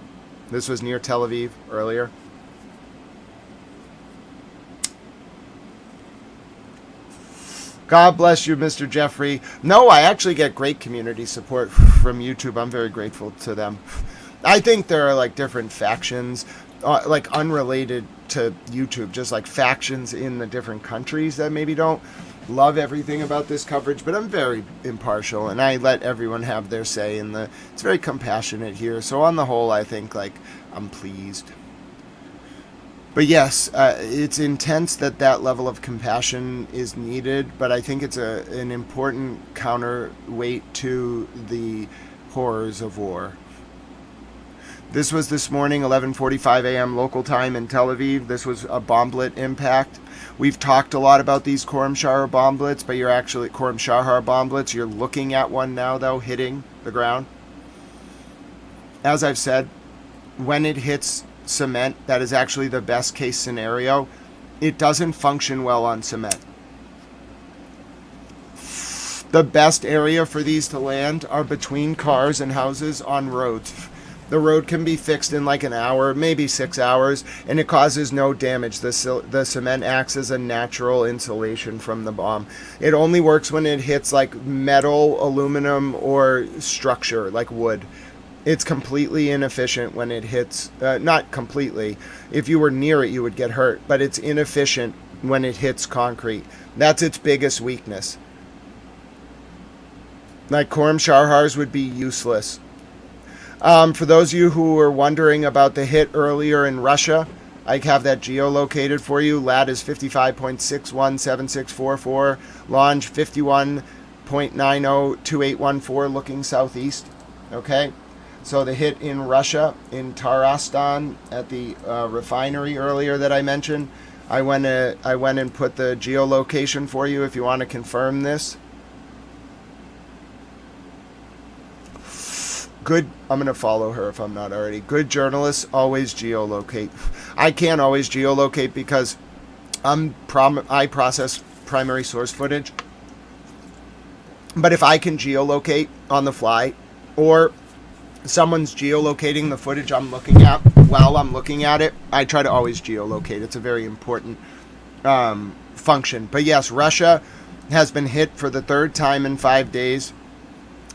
This was near Tel Aviv earlier. God bless you, Mr. Jeffrey. No, I actually get great community support from YouTube. I'm very grateful to them. I think there are like different factions, like unrelated to YouTube, just like factions in the different countries that maybe don't love everything about this coverage, but I'm very impartial and I let everyone have their say it's very compassionate here. So on the whole, I think like I'm pleased. But yes, it's intense that level of compassion is needed, but I think it's an important counterweight to the horrors of war. This was this morning, 11:45 a.m. local time in Tel Aviv. This was a bomblet impact. We've talked a lot about these Khorram Shahar bomblets, but you're actually Khorram Shahar bomblets. You're looking at one now, though, hitting the ground. As I've said, when it hits cement, that is actually the best case scenario. It doesn't function well on cement. The best area for these to land are between cars and houses on roads. The road can be fixed in like an hour, maybe 6 hours, and it causes no damage. The cement acts as a natural insulation from the bomb. It only works when it hits like metal, aluminum, or structure like wood. It's completely inefficient when it hits, not completely. If you were near it, you would get hurt, but it's inefficient when it hits concrete. That's its biggest weakness. Like Khorram Shahars would be useless. For those of you who were wondering about the hit earlier in Russia, I have that geolocated for you. Lat is 55.617644. Longe 51.902814 looking southeast. Okay? So the hit in Russia, in Tarastan, at the refinery earlier that I mentioned, I went and put the geolocation for you if you want to confirm this. Good, I'm going to follow her if I'm not already. Good journalists always geolocate. I can't always geolocate because I process primary source footage. But if I can geolocate on the fly, or someone's geolocating the footage I'm looking at while I'm looking at it, I try to always geolocate. It's a very important function. But yes, Russia has been hit for the third time in 5 days.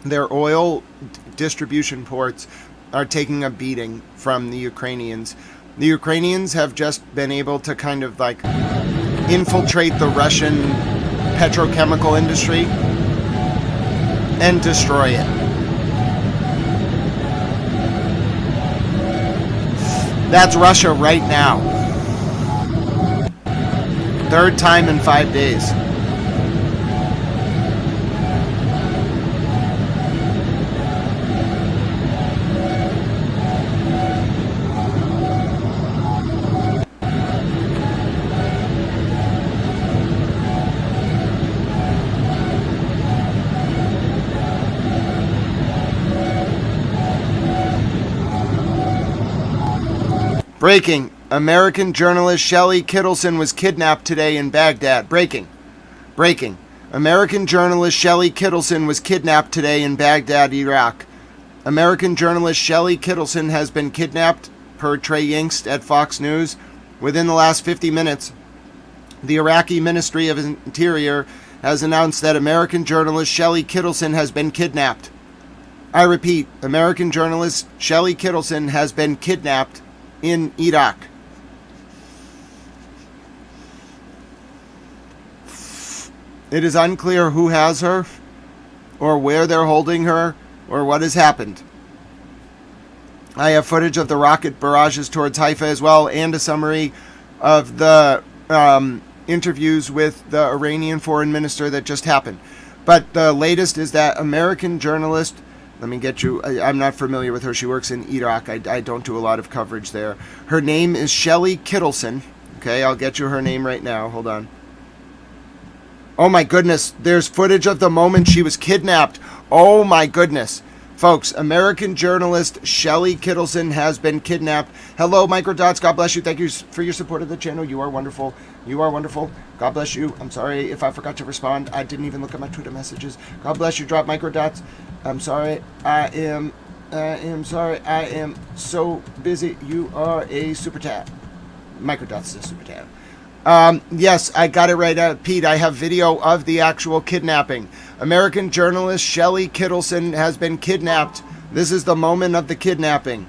Their oil distribution ports are taking a beating from the Ukrainians. The Ukrainians have just been able to kind of like infiltrate the Russian petrochemical industry and destroy it. That's Russia right now. Third time in 5 days. Breaking. American journalist Shelley Kittleson was kidnapped today in Baghdad. Breaking. American journalist Shelley Kittleson was kidnapped today in Baghdad, Iraq. American journalist Shelley Kittleson has been kidnapped, per Trey Yingst at Fox News, within the last 50 minutes. The Iraqi Ministry of Interior has announced that American journalist Shelley Kittleson has been kidnapped. I repeat, American journalist Shelley Kittleson has been kidnapped in Iraq. It is unclear who has her, or where they're holding her, or what has happened. I have footage of the rocket barrages towards Haifa as well, and a summary of the interviews with the Iranian foreign minister that just happened. But the latest is that American journalist, let me get you, I'm not familiar with her. She works in Iraq. I don't do a lot of coverage there. Her name is Shelley Kittleson. Okay, I'll get you her name right now. Hold on. Oh my goodness, there's footage of the moment she was kidnapped. Oh my goodness. Folks, American journalist Shelley Kittleson has been kidnapped. Hello, Microdots. God bless you. Thank you for your support of the channel. You are wonderful. You are wonderful. God bless you. I'm sorry if I forgot to respond. I didn't even look at my Twitter messages. God bless you. Drop Microdots. I'm sorry. I am sorry. I am so busy. You are a super tat. Microdots is a super tat. Yes, I got it right, Pete. I have video of the actual kidnapping. American journalist Shelley Kittleson has been kidnapped. This is the moment of the kidnapping.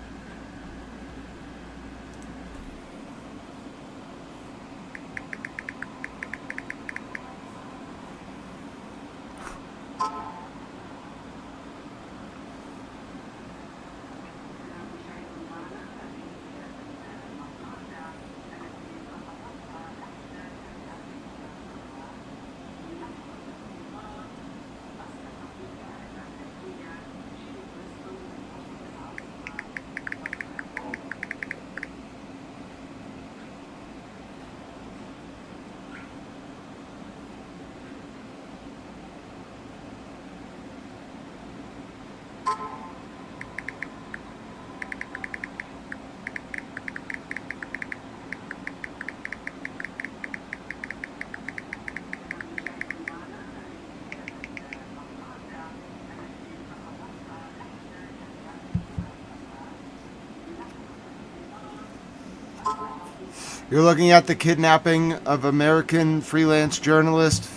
You're looking at the kidnapping of American freelance journalist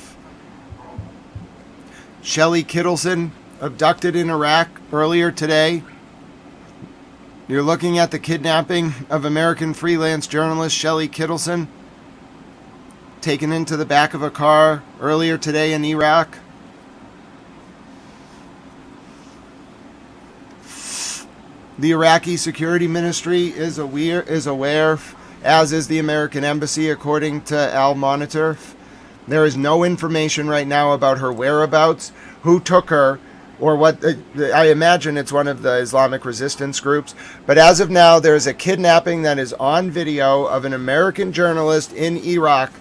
Shelley Kittleson, abducted in Iraq earlier today. You're looking at the kidnapping of American freelance journalist Shelley Kittleson, taken into the back of a car earlier today in Iraq. The Iraqi Security Ministry is aware as is the American Embassy, according to Al Monitor. There is no information right now about her whereabouts, who took her, or what. I imagine it's one of the Islamic resistance groups. But as of now, there is a kidnapping that is on video of an American journalist in Iraq.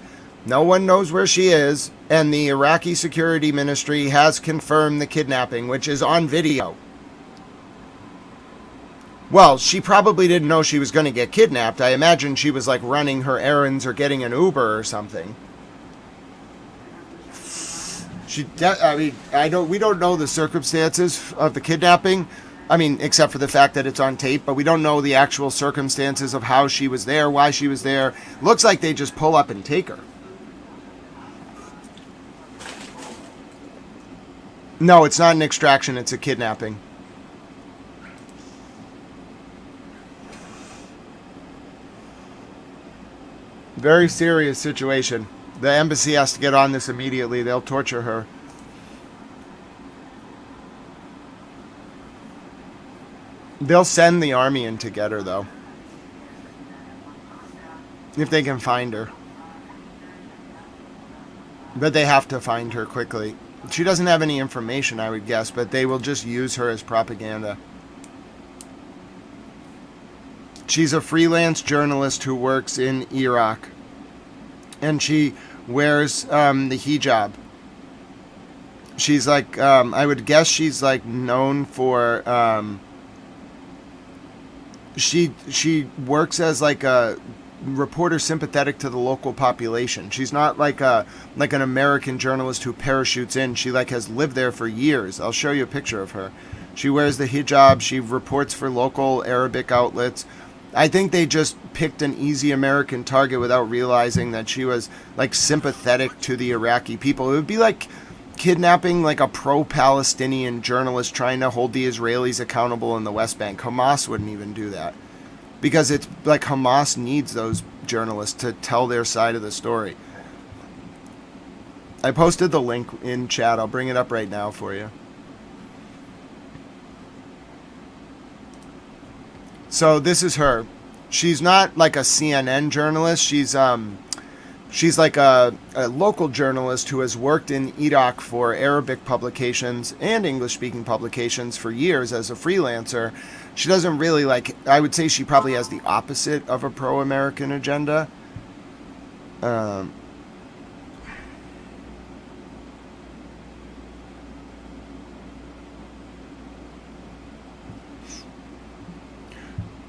No one knows where she is, and the Iraqi Security Ministry has confirmed the kidnapping, which is on video. Well, she probably didn't know she was going to get kidnapped. I imagine she was like running her errands or getting an Uber or something. We don't know the circumstances of the kidnapping. I mean, except for the fact that it's on tape, but we don't know the actual circumstances of how she was there, why she was there. Looks like they just pull up and take her. No, it's not an extraction, it's a kidnapping. Very serious situation. The embassy has to get on this immediately. They'll torture her. They'll send the army in to get her, though. If they can find her. But they have to find her quickly. She doesn't have any information, I would guess, but they will just use her as propaganda. She's a freelance journalist who works in Iraq. And she wears the hijab. She's like, I would guess she's like known for, she works as like a reporter sympathetic to the local population. She's not like an American journalist who parachutes in. She like has lived there for years. I'll show you a picture of her. She wears the hijab. She reports for local Arabic outlets. I think they just picked an easy American target without realizing that she was like sympathetic to the Iraqi people. It would be like kidnapping like a pro-Palestinian journalist trying to hold the Israelis accountable in the West Bank. Hamas wouldn't even do that. Because it's like Hamas needs those journalists to tell their side of the story. I posted the link in chat. I'll bring it up right now for you. So this is her. She's not like a CNN journalist. She's like a local journalist who has worked in Iraq for Arabic publications and English-speaking publications for years as a freelancer. She doesn't really like, I would say she probably has the opposite of a pro-American agenda.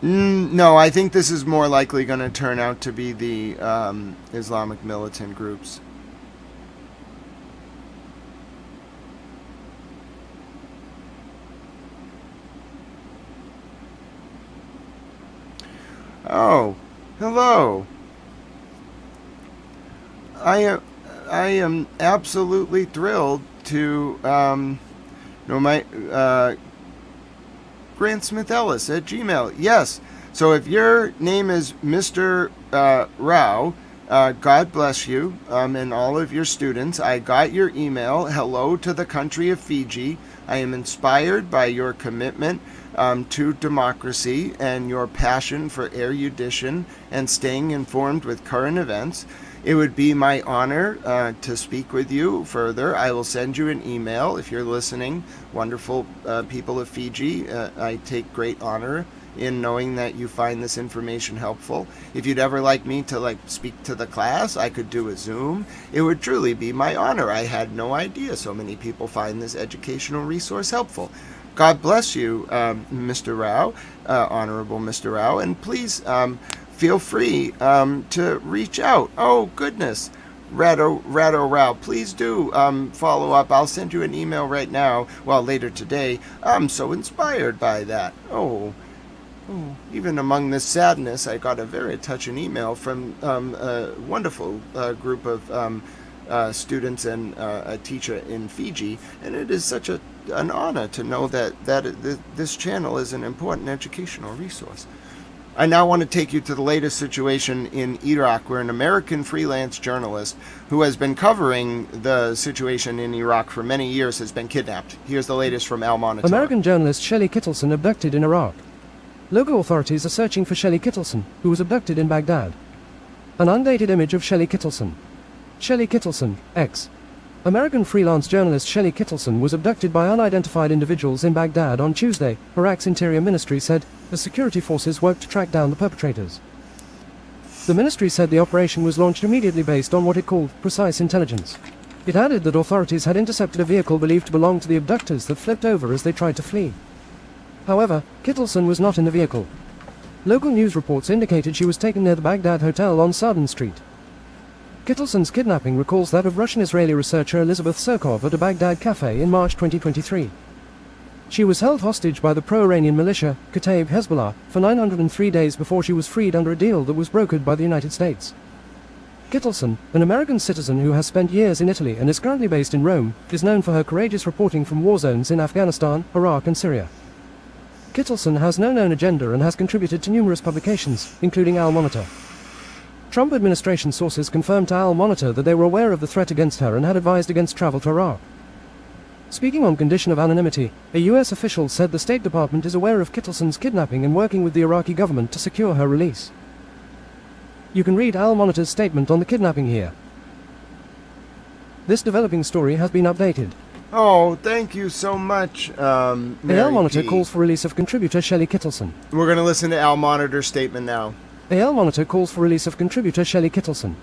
No, I think this is more likely going to turn out to be the Islamic militant groups. Oh, hello. I am absolutely thrilled to know my Grant Smith Ellis at Gmail. Yes. So if your name is Mr. Rao, God bless you and all of your students. I got your email. Hello to the country of Fiji. I am inspired by your commitment to democracy and your passion for erudition and staying informed with current events. It would be my honor to speak with you further. I will send you an email if you're listening. Wonderful people of Fiji. I take great honor in knowing that you find this information helpful. If you'd ever like me to speak to the class, I could do a Zoom. It would truly be my honor. I had no idea so many people find this educational resource helpful. God bless you, Mr. Rao, Honorable Mr. Rao, and please feel free to reach out. Oh, goodness. Rado Rao, please do follow up. I'll send you an email right now, well, later today. I'm so inspired by that. Oh, even among this sadness, I got a very touching email from a wonderful group of students and a teacher in Fiji, and it is such an honor to know that this channel is an important educational resource. I now want to take you to the latest situation in Iraq, where an American freelance journalist who has been covering the situation in Iraq for many years has been kidnapped. Here's the latest from Al Monitor. American journalist Shelley Kittleson abducted in Iraq. Local authorities are searching for Shelley Kittleson, who was abducted in Baghdad. An undated image of Shelley Kittleson. Shelley Kittleson, ex. American freelance journalist Shelley Kittleson was abducted by unidentified individuals in Baghdad on Tuesday, Iraq's Interior Ministry said, as security forces worked to track down the perpetrators. The ministry said the operation was launched immediately based on what it called precise intelligence. It added that authorities had intercepted a vehicle believed to belong to the abductors that flipped over as they tried to flee. However, Kittleson was not in the vehicle. Local news reports indicated she was taken near the Baghdad Hotel on Sardin Street. Kittleson's kidnapping recalls that of Russian-Israeli researcher Elizabeth Surkov at a Baghdad cafe in March 2023. She was held hostage by the pro-Iranian militia, Kataib Hezbollah, for 903 days before she was freed under a deal that was brokered by the United States. Kittleson, an American citizen who has spent years in Italy and is currently based in Rome, is known for her courageous reporting from war zones in Afghanistan, Iraq and Syria. Kittleson has no known agenda and has contributed to numerous publications, including Al Monitor. Trump administration sources confirmed to Al Monitor that they were aware of the threat against her and had advised against travel to Iraq. Speaking on condition of anonymity, a U.S. official said the State Department is aware of Kittleson's kidnapping and working with the Iraqi government to secure her release. You can read Al Monitor's statement on the kidnapping here. This developing story has been updated. Oh, thank you so much, Mary Al Monitor P. calls for release of contributor Shelley Kittleson. We're going to listen to Al Monitor's statement now. Al Monitor calls for release of contributor Shelley Kittleson.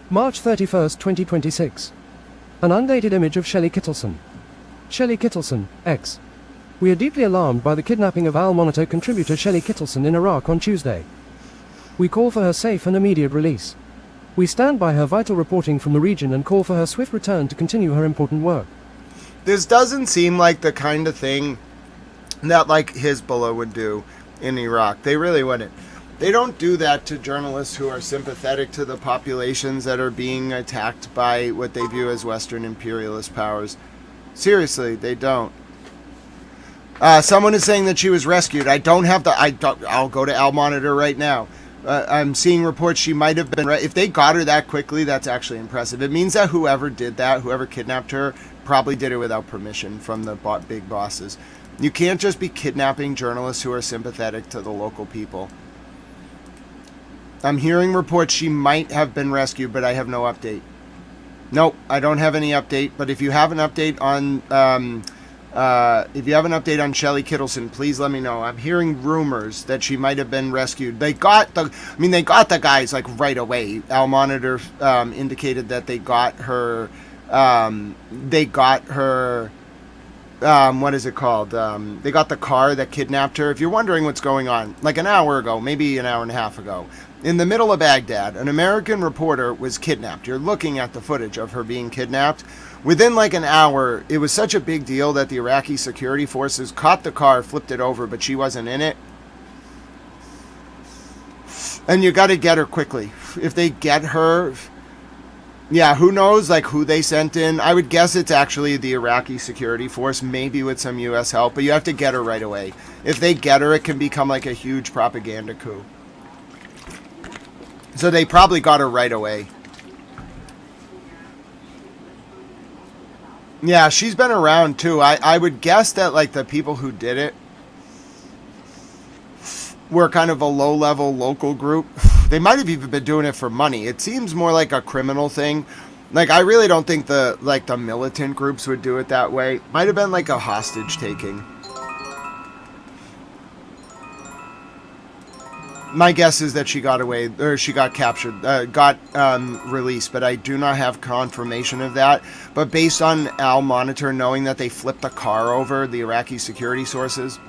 March 31, 2026. An undated image of Shelley Kittleson. Shelley Kittleson, ex. We are deeply alarmed by the kidnapping of Al Monitor contributor Shelley Kittleson in Iraq on Tuesday. We call for her safe and immediate release. We stand by her vital reporting from the region and call for her swift return to continue her important work. This doesn't seem like the kind of thing that, like, Hezbollah would do in Iraq. They really wouldn't. They don't do that to journalists who are sympathetic to the populations that are being attacked by what they view as Western imperialist powers. Seriously, they don't. Someone is saying that she was rescued. I'll go to Al Monitor right now. I'm seeing reports she might have been... If they got her that quickly, that's actually impressive. It means that whoever did that, whoever kidnapped her, probably did it without permission from the big bosses. You can't just be kidnapping journalists who are sympathetic to the local people. I'm hearing reports she might have been rescued, but I have no update. Nope, I don't have any update. But if you have an update on, Shelley Kittleson, please let me know. I'm hearing rumors that she might have been rescued. They got the guys like right away. Al Monitor indicated that they got her. What is it called? They got the car that kidnapped her. If you're wondering what's going on, like an hour ago, maybe an hour and a half ago, in the middle of Baghdad, an American reporter was kidnapped. You're looking at the footage of her being kidnapped. Within like an hour, it was such a big deal that the Iraqi security forces caught the car, flipped it over, but she wasn't in it. And you got to get her quickly. If they get her... Yeah, who knows, like, who they sent in. I would guess it's actually the Iraqi security force, maybe with some U.S. help, but you have to get her right away. If they get her, it can become like a huge propaganda coup. So they probably got her right away. Yeah, she's been around, too. I would guess that, like, the people who did it were kind of a low-level local group. They might have even been doing it for money. It seems more like a criminal thing. Like, I really don't think the militant groups would do it that way. Might have been like a hostage taking. My guess is that she got away, or she got captured, got released, but I do not have confirmation of that. But based on Al Monitor knowing that they flipped the car over, the Iraqi security sources.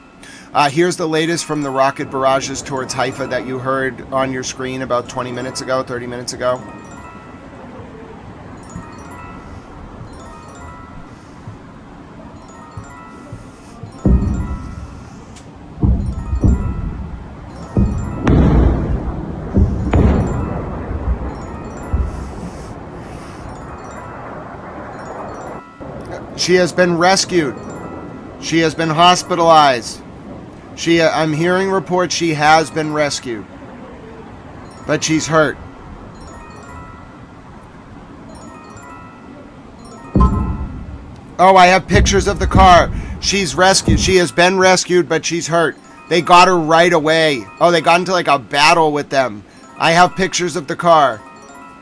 Here's the latest from the rocket barrages towards Haifa that you heard on your screen about 20 minutes ago, 30 minutes ago. She has been rescued. She has been hospitalized. I'm hearing reports she has been rescued. But she's hurt. Oh, I have pictures of the car. She's rescued. She has been rescued, but she's hurt. They got her right away. Oh, they got into like a battle with them. I have pictures of the car.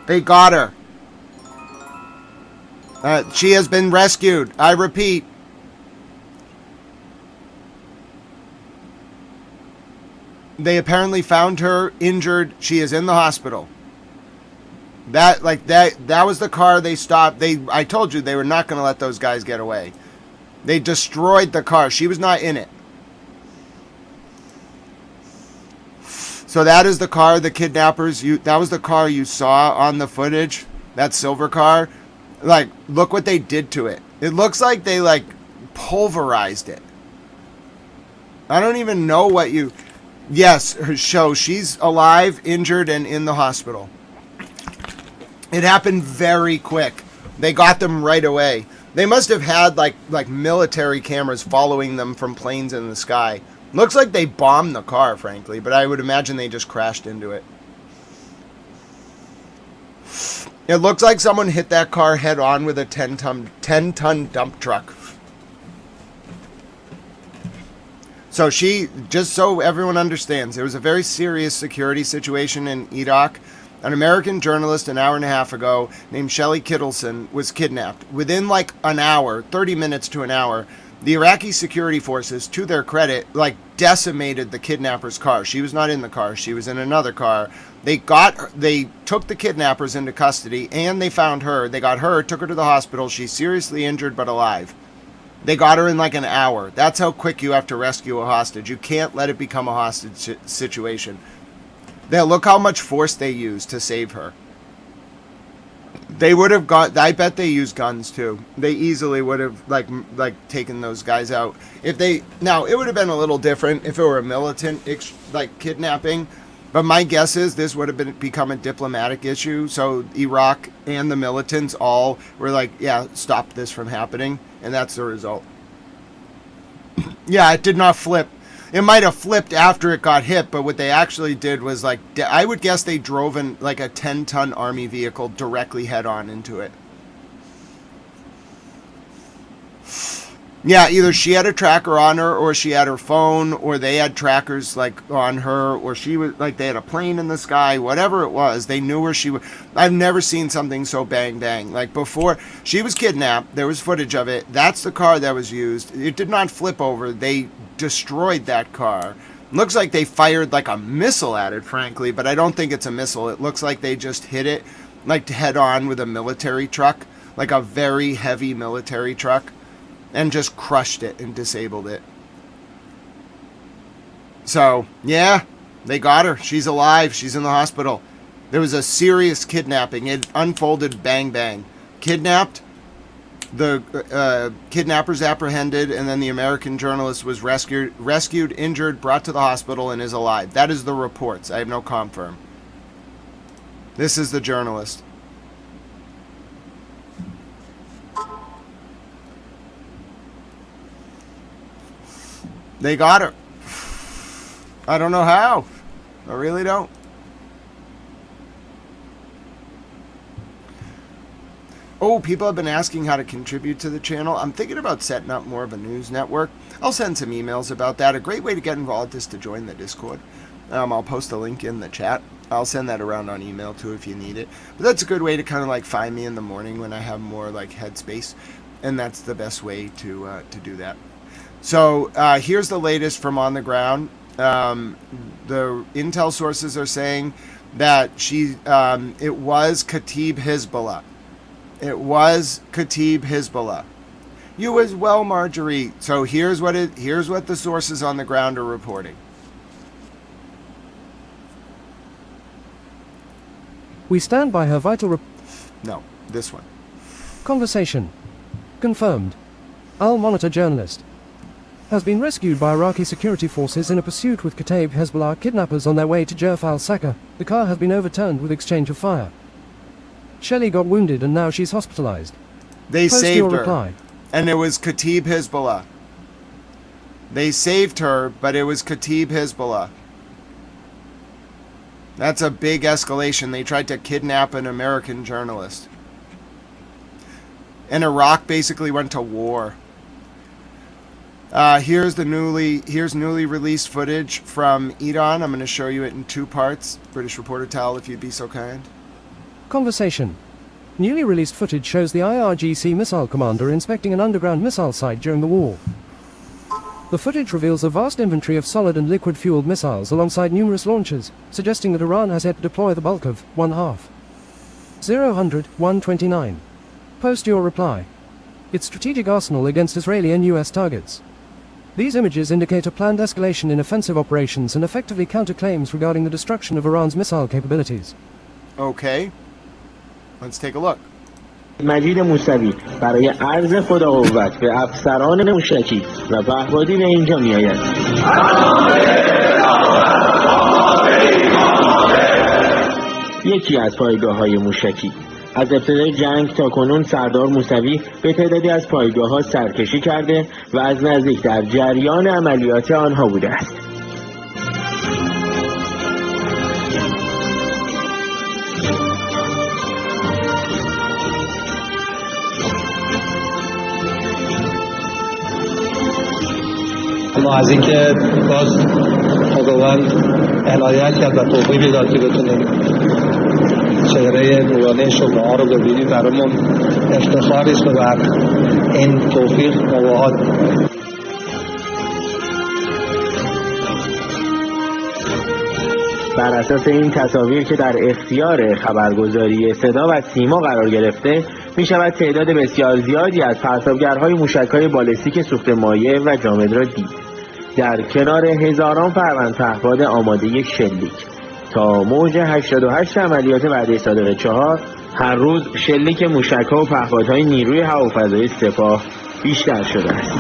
They got her. She has been rescued. I repeat. They apparently found her injured. She is in the hospital. That was the car they stopped. I told you they were not going to let those guys get away. They destroyed the car. She was not in it. So that is the car the kidnappers, that was the car you saw on the footage, that silver car. Like, look what they did to it. It looks like they, like, pulverized it. I don't even know what you... Yes, she's alive, injured, and in the hospital. It happened very quick. They got them right away. They must have had, like military cameras following them from planes in the sky. Looks like they bombed the car, frankly, but I would imagine they just crashed into it. It looks like someone hit that car head on with a 10-ton dump truck. So just so everyone understands, there was a very serious security situation in Iraq. An American journalist an hour and a half ago named Shelley Kittleson was kidnapped. Within like an hour, 30 minutes to an hour, the Iraqi security forces, to their credit, decimated the kidnapper's car. She was not in the car. She was in another car. They took the kidnappers into custody, and they found her. They got her, took her to the hospital. She's seriously injured but alive. They got her in like an hour. That's how quick you have to rescue a hostage. You can't let it become a hostage situation. Look how much force they used to save her. They would have I bet they used guns too. They easily would have taken those guys out. Now it would have been a little different if it were a militant kidnapping, but my guess is this would have become a diplomatic issue. So Iraq and the militants all were like, yeah, stop this from happening, and that's the result. Yeah, it did not flip. It might have flipped after it got hit, but what they actually did was I would guess they drove in a 10-ton army vehicle directly head on into it. Yeah, either she had a tracker on her, or she had her phone, or they had trackers on her, or she was they had a plane in the sky, whatever it was. They knew where she was. I've never seen something so bang bang. Before she was kidnapped, there was footage of it. That's the car that was used. It did not flip over. They destroyed that car. Looks like they fired a missile at it, frankly, but I don't think it's a missile. It looks like they just hit it head on with a military truck, a very heavy military truck, and just crushed it and disabled it. So, yeah, they got her. She's alive. She's in the hospital. There was a serious kidnapping. It unfolded bang bang. Kidnapped, the kidnappers apprehended, and then the American journalist was rescued, injured, brought to the hospital, and is alive. That is the reports. I have no confirm. This is the journalist. They got her. I don't know how. I really don't. Oh, people have been asking how to contribute to the channel. I'm thinking about setting up more of a news network. I'll send some emails about that. A great way to get involved is to join the Discord. I'll post a link in the chat. I'll send that around on email too if you need it. But that's a good way to kind of find me in the morning when I have more headspace. And that's the best way to do that. So here's the latest from on the ground. The intel sources are saying that it was Kataib Hezbollah. It was Kataib Hezbollah. You as well, Marjorie. So here's what the sources on the ground are reporting. We stand by her vital No, this one. Conversation. Confirmed. Al Monitor journalist has been rescued by Iraqi security forces in a pursuit with Kataib Hezbollah kidnappers on their way to Jerf al-Saka. The car has been overturned with exchange of fire. Shelley got wounded and now she's hospitalized. They Post saved your her. reply. And it was Kataib Hezbollah. They saved her, but it was Kataib Hezbollah. That's a big escalation. They tried to kidnap an American journalist. And Iraq basically went to war. Here's newly released footage from Iran. I'm going to show you it in 2 parts. British reporter Tal, if you'd be so kind. Conversation. Newly released footage shows the IRGC missile commander inspecting an underground missile site during the war. The footage reveals a vast inventory of solid and liquid-fueled missiles alongside numerous launchers, suggesting that Iran has yet to deploy the bulk of 1/2. Post your reply. Its strategic arsenal against Israeli and US targets. These images indicate a planned escalation in offensive operations and effectively counter claims regarding the destruction of Iran's missile capabilities. Okay. Let's take a look. مجید موسوی برای عرض خدا قوت به افسران موشکی و پهپادی به اینجا می آید. یکی از پایگاه‌های موشکی. از ابتدای جنگ تا کنون سردار موسوی به تعدادی از پایگاه‌ها سرکشی کرده و از نزدیک در جریان عملیات آنها بوده است. اما از اینکه باز خداوند عنایت کرد و توفیقی داد که بتونیم چهره نورانی شما رو ببینیم برامون افتخاری است و بر این توفیق مباهات. بر اساس این تصاویر که در اختیار خبرگزاری صدا و سیما قرار گرفته می شود تعداد بسیار زیادی از پرتابگرهای موشک‌های بالستیک سوخت مایع و جامد را دید. در کنار هزاران فروند پهپاد آماده شلیک تا موج 88 عملیات وعده صادق 4 هر روز شلیک موشک‌ها و پهپادهای نیروی هوافضای سپاه بیشتر شده است.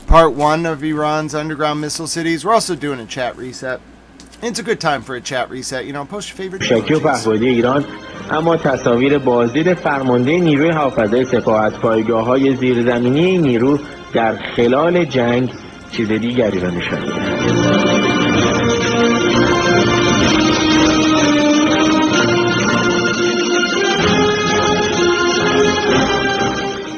Part 1 of Iran's underground missile cities. We're also doing a chat reset. It's a good time for a chat reset. You know, post your favorite موشکی و پهپادی ایران. اما تصاویر بازدید فرمانده نیروی هوافضای سپاه از پایگاه‌های زیرزمینی این نیرو در خلال جنگ چیز دیگری را نشان می‌دهد.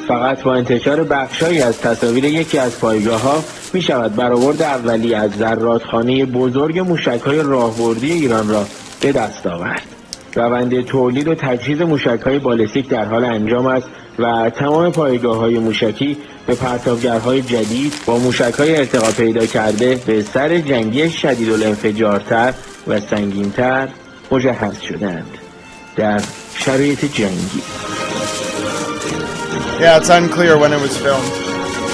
فقط با انتشار بخشایی از تصاویر یکی از پایگاه‌ها می شود برآورد اولیه از ذراتخانه بزرگ موشک‌های راهبردی ایران را به دست آورد. روند تولید و تجهیز موشک‌های بالستیک در حال انجام است و تمام پایگاه‌های موشکی به پرتابگرهای جدید با موشک‌های ارتقا پیدا کرده به سر جنگی شدیدالانفجارتر و سنگین‌تر مجهز شدند در شرایط جنگی. Yeah, it's unclear when it was filmed.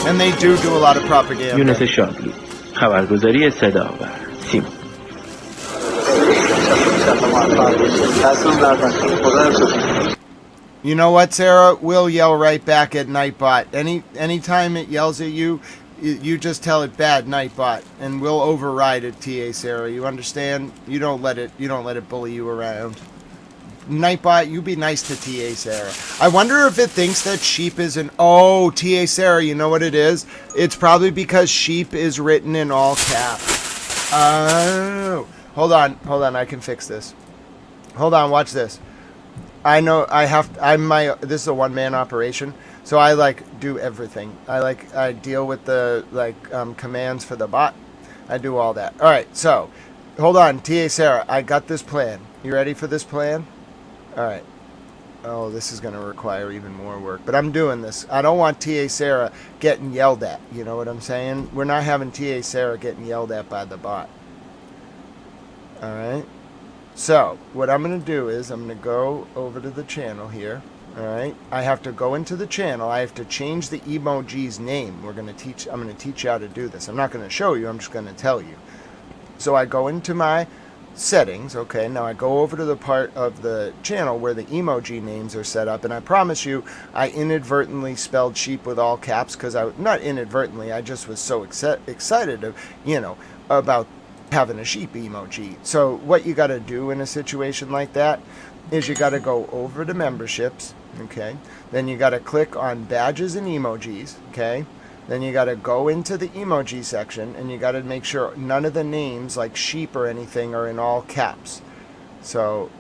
And they do a lot of propaganda. یونس شادلی، خبرگزاری صدا و سیما. You know what, Sarah? We'll yell right back at Nightbot. Anytime it yells at you, you just tell it bad Nightbot, and we'll override it, TA Sarah. You understand? You don't let it bully you around. Nightbot, you be nice to TA Sarah. I wonder if it thinks that sheep is an... Oh, TA Sarah, you know what it is? It's probably because sheep is written in all caps. Oh. Hold on, I can fix this. Hold on, watch this. I know this is a one-man operation, so I do everything. I deal with the commands for the bot. I do all that. All right, so hold on, TA Sarah, I got this plan. You ready for this plan? All right. Oh, this is going to require even more work, but I'm doing this. I don't want TA Sarah getting yelled at. You know what I'm saying? We're not having TA Sarah getting yelled at by the bot. All right. So what I'm going to do is I'm going to go over to the channel here. All right. I have to go into the channel. I have to change the emoji's name. I'm going to teach you how to do this. I'm not going to show you. I'm just going to tell you. So I go into my settings. Okay. Now I go over to the part of the channel where the emoji names are set up. And I promise you, I inadvertently spelled sheep with all caps because not inadvertently. I just was so excited about having a sheep emoji. So what you got to do in a situation like that is you got to go over to memberships, okay? Then you got to click on badges and emojis, okay? then you got to go into the emoji section and you got to make sure none of the names like sheep or anything are in all caps. So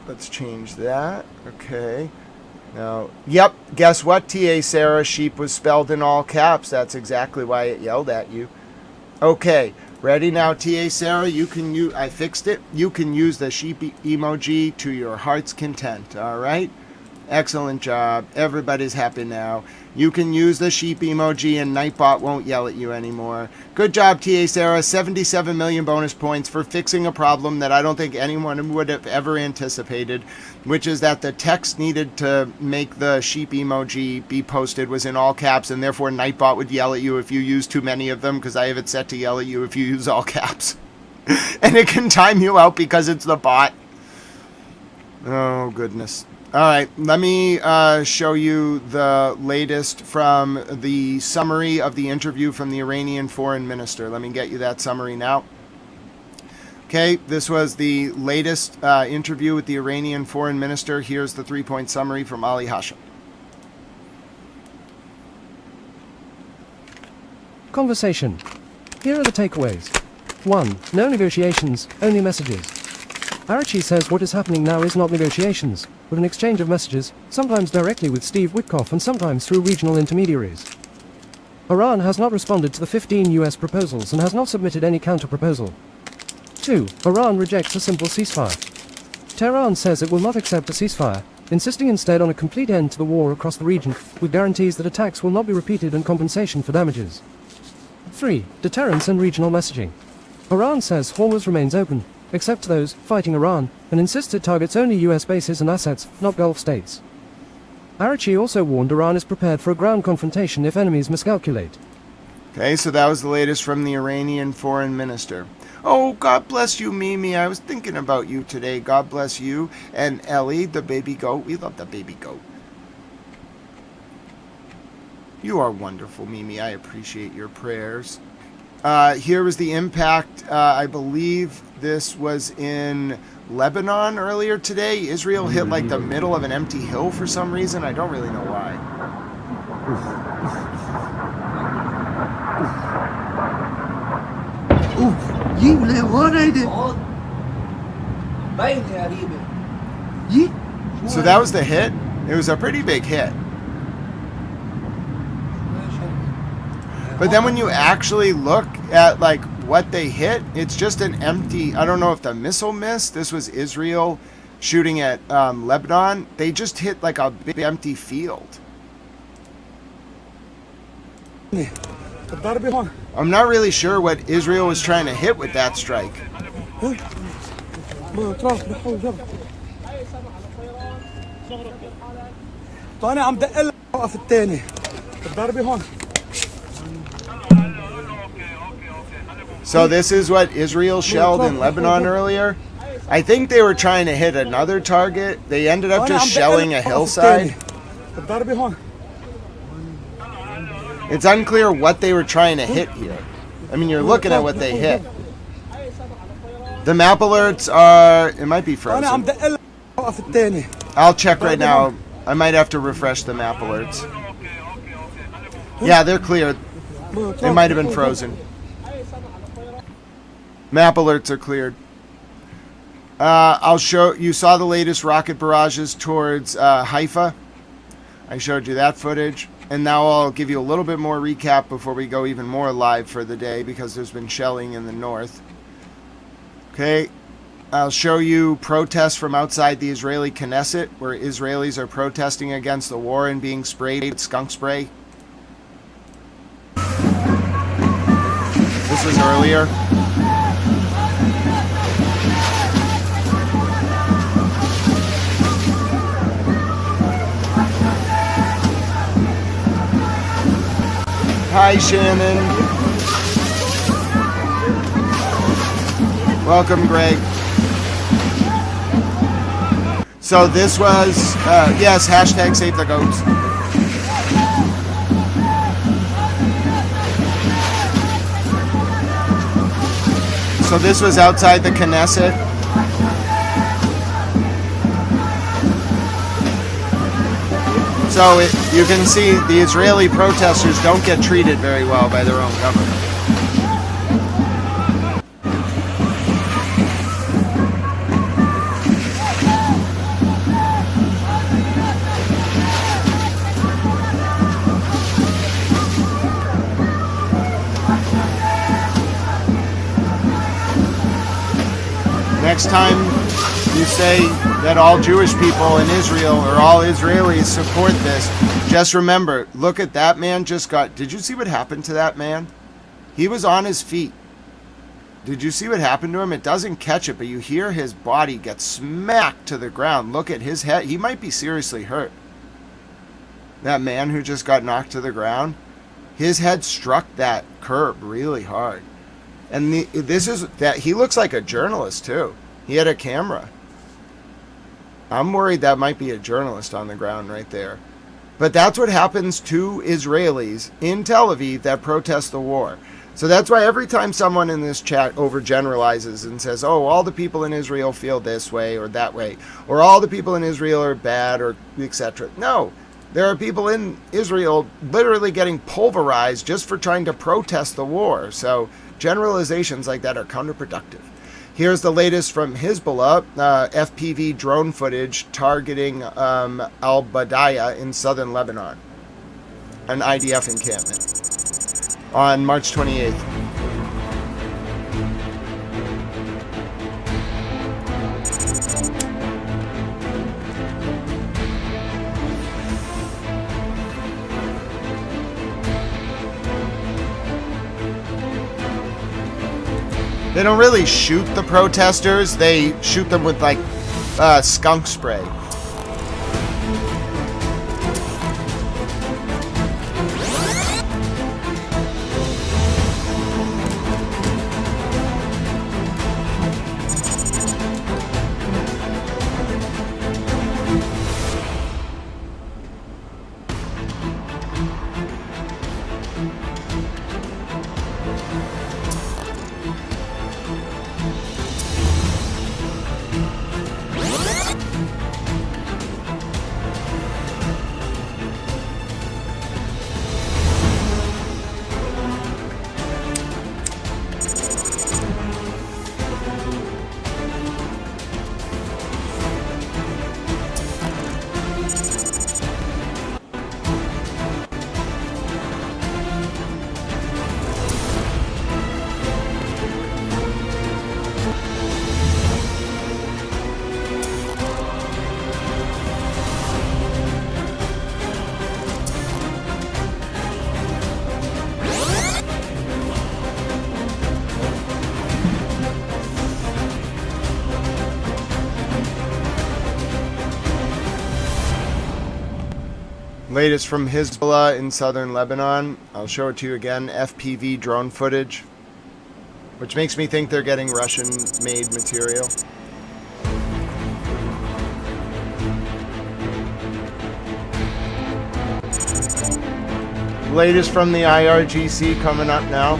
let's change that. Okay. Now, yep, guess what, TA Sarah? Sheep was spelled in all caps. That's exactly why it yelled at you. Okay, ready now, TA Sarah? You can use, I fixed it. You can use the sheep emoji to your heart's content, all right? Excellent job. Everybody's happy now. You can use the sheep emoji and Nightbot won't yell at you anymore. Good job, TA Sarah. 77 million bonus points for fixing a problem that I don't think anyone would have ever anticipated, which is that the text needed to make the sheep emoji be posted was in all caps, and therefore Nightbot would yell at you if you use too many of them, because I have it set to yell at you if you use all caps. And it can time you out because it's the bot. Oh, goodness. All right, let me show you the latest from the summary of the interview from the Iranian foreign minister. Let me get you that summary now. Okay, this was the latest interview with the Iranian foreign minister. Here's the 3-point summary from Ali Hashim. Conversation. Here are the takeaways. 1. No negotiations, only messages. Arachi says what is happening now is not negotiations, but an exchange of messages, sometimes directly with Steve Witkoff and sometimes through regional intermediaries. Iran has not responded to the 15 US proposals and has not submitted any counter-proposal. 2. Iran rejects a simple ceasefire. Tehran says it will not accept a ceasefire, insisting instead on a complete end to the war across the region, with guarantees that attacks will not be repeated and compensation for damages. 3. Deterrence and regional messaging. Iran says Hormuz remains open, except to those fighting Iran, and insists it targets only US bases and assets, not Gulf states. Arachi also warned Iran is prepared for a ground confrontation if enemies miscalculate. Okay, so that was the latest from the Iranian foreign minister. Oh, God bless you, Mimi. I was thinking about you today. God bless you. And Ellie, the baby goat. We love the baby goat. You are wonderful, Mimi. I appreciate your prayers. Here was the impact. I believe this was in Lebanon earlier today. Israel hit like the middle of an empty hill for some reason. I don't really know why. So that was the hit. It was a pretty big hit. But then when you actually look at like what they hit, it's just an empty, I don't know if the missile missed. This was Israel shooting at Lebanon. They just hit like a big empty field. I'm not really sure what Israel was trying to hit with that strike. So this is what Israel shelled in Lebanon earlier. I think they were trying to hit another target. They ended up just shelling a hillside. It's unclear what they were trying to hit here. I mean, you're looking at what they hit. The map alerts are... It might be frozen. I'll check right now. I might have to refresh the map alerts. Yeah, they're clear. They might have been frozen. Map alerts are cleared. I'll show... You saw the latest rocket barrages towards Haifa. I showed you that footage. And now I'll give you a little bit more recap before we go even more live for the day, because there's been shelling in the north. Okay. I'll show you protests from outside the Israeli Knesset, where Israelis are protesting against the war and being sprayed with skunk spray. This was earlier. Hi, Shannon. Welcome, Greg. So this was, yes, hashtag save the goats. So this was outside the Knesset. So you can see the Israeli protesters don't get treated very well by their own government. Next time you say that all Jewish people in Israel or all Israelis support this, just remember, look at that man did you see what happened to that man? He was on his feet. Did you see what happened to him? It doesn't catch it, but you hear his body get smacked to the ground. Look at his head. He might be seriously hurt. That man who just got knocked to the ground, his head struck that curb really hard. And he looks like a journalist too. He had a camera. I'm worried that might be a journalist on the ground right there. But that's what happens to Israelis in Tel Aviv that protest the war. So that's why every time someone in this chat overgeneralizes and says, oh, all the people in Israel feel this way or that way, or all the people in Israel are bad, or etc. No, there are people in Israel literally getting pulverized just for trying to protest the war. So generalizations like that are counterproductive. Here's the latest from Hezbollah, FPV drone footage targeting al-Badaya in southern Lebanon, an IDF encampment, on March 28th. They don't really shoot the protesters, they shoot them with like skunk spray. Latest from Hezbollah in southern Lebanon. I'll show it to you again. FPV drone footage, which makes me think they're getting Russian-made material. Latest from the IRGC coming up now.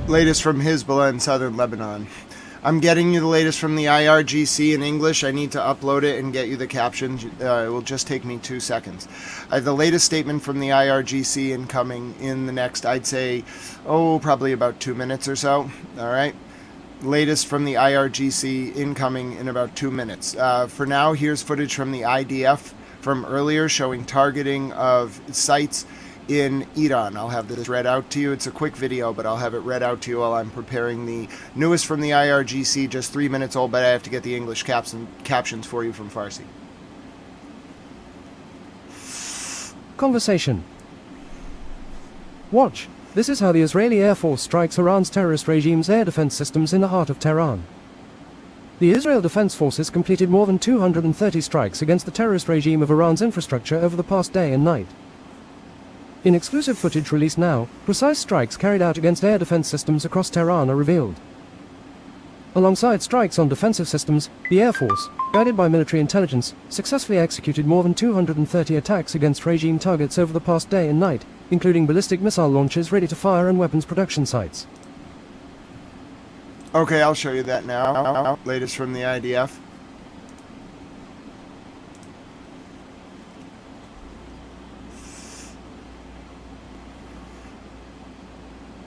latest from Hezbollah in southern Lebanon. I'm getting you the latest from the IRGC in English. I need to upload it and get you the captions. It will just take me 2 seconds. I have the latest statement from the IRGC incoming in the next, I'd say, probably about 2 minutes or so. All right. Latest from the IRGC incoming in about 2 minutes. For now, here's footage from the IDF from earlier showing targeting of sites in Iran. I'll have this read out to you. It's a quick video, but I'll have it read out to you while I'm preparing the newest from the IRGC, just 3 minutes old, but I have to get the English captions for you from Farsi. Conversation. Watch. This is how the Israeli Air Force strikes Iran's terrorist regime's air defense systems in the heart of Tehran. The Israel Defense Forces completed more than 230 strikes against the terrorist regime of Iran's infrastructure over the past day and night. In exclusive footage released now, precise strikes carried out against air defense systems across Tehran are revealed. Alongside strikes on defensive systems, the Air Force, guided by military intelligence, successfully executed more than 230 attacks against regime targets over the past day and night, including ballistic missile launches ready to fire and weapons production sites. Okay, I'll show you that now. Latest from the IDF.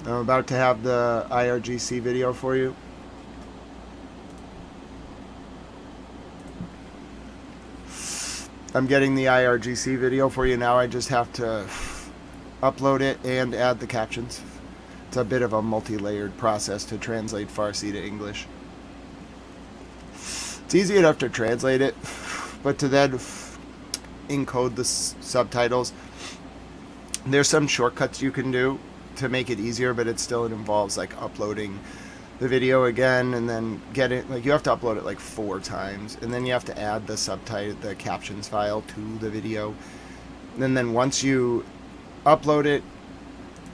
I'm about to have the IRGC video for you. I'm getting the IRGC video for you now. I just have to upload it and add the captions. It's a bit of a multi-layered process to translate Farsi to English. It's easy enough to translate it, but to then encode the subtitles, there's some shortcuts you can do to make it easier, but it involves like uploading the video again and then get it, like you have to upload it like 4 times, and then you have to add the captions file to the video, and then once you upload it,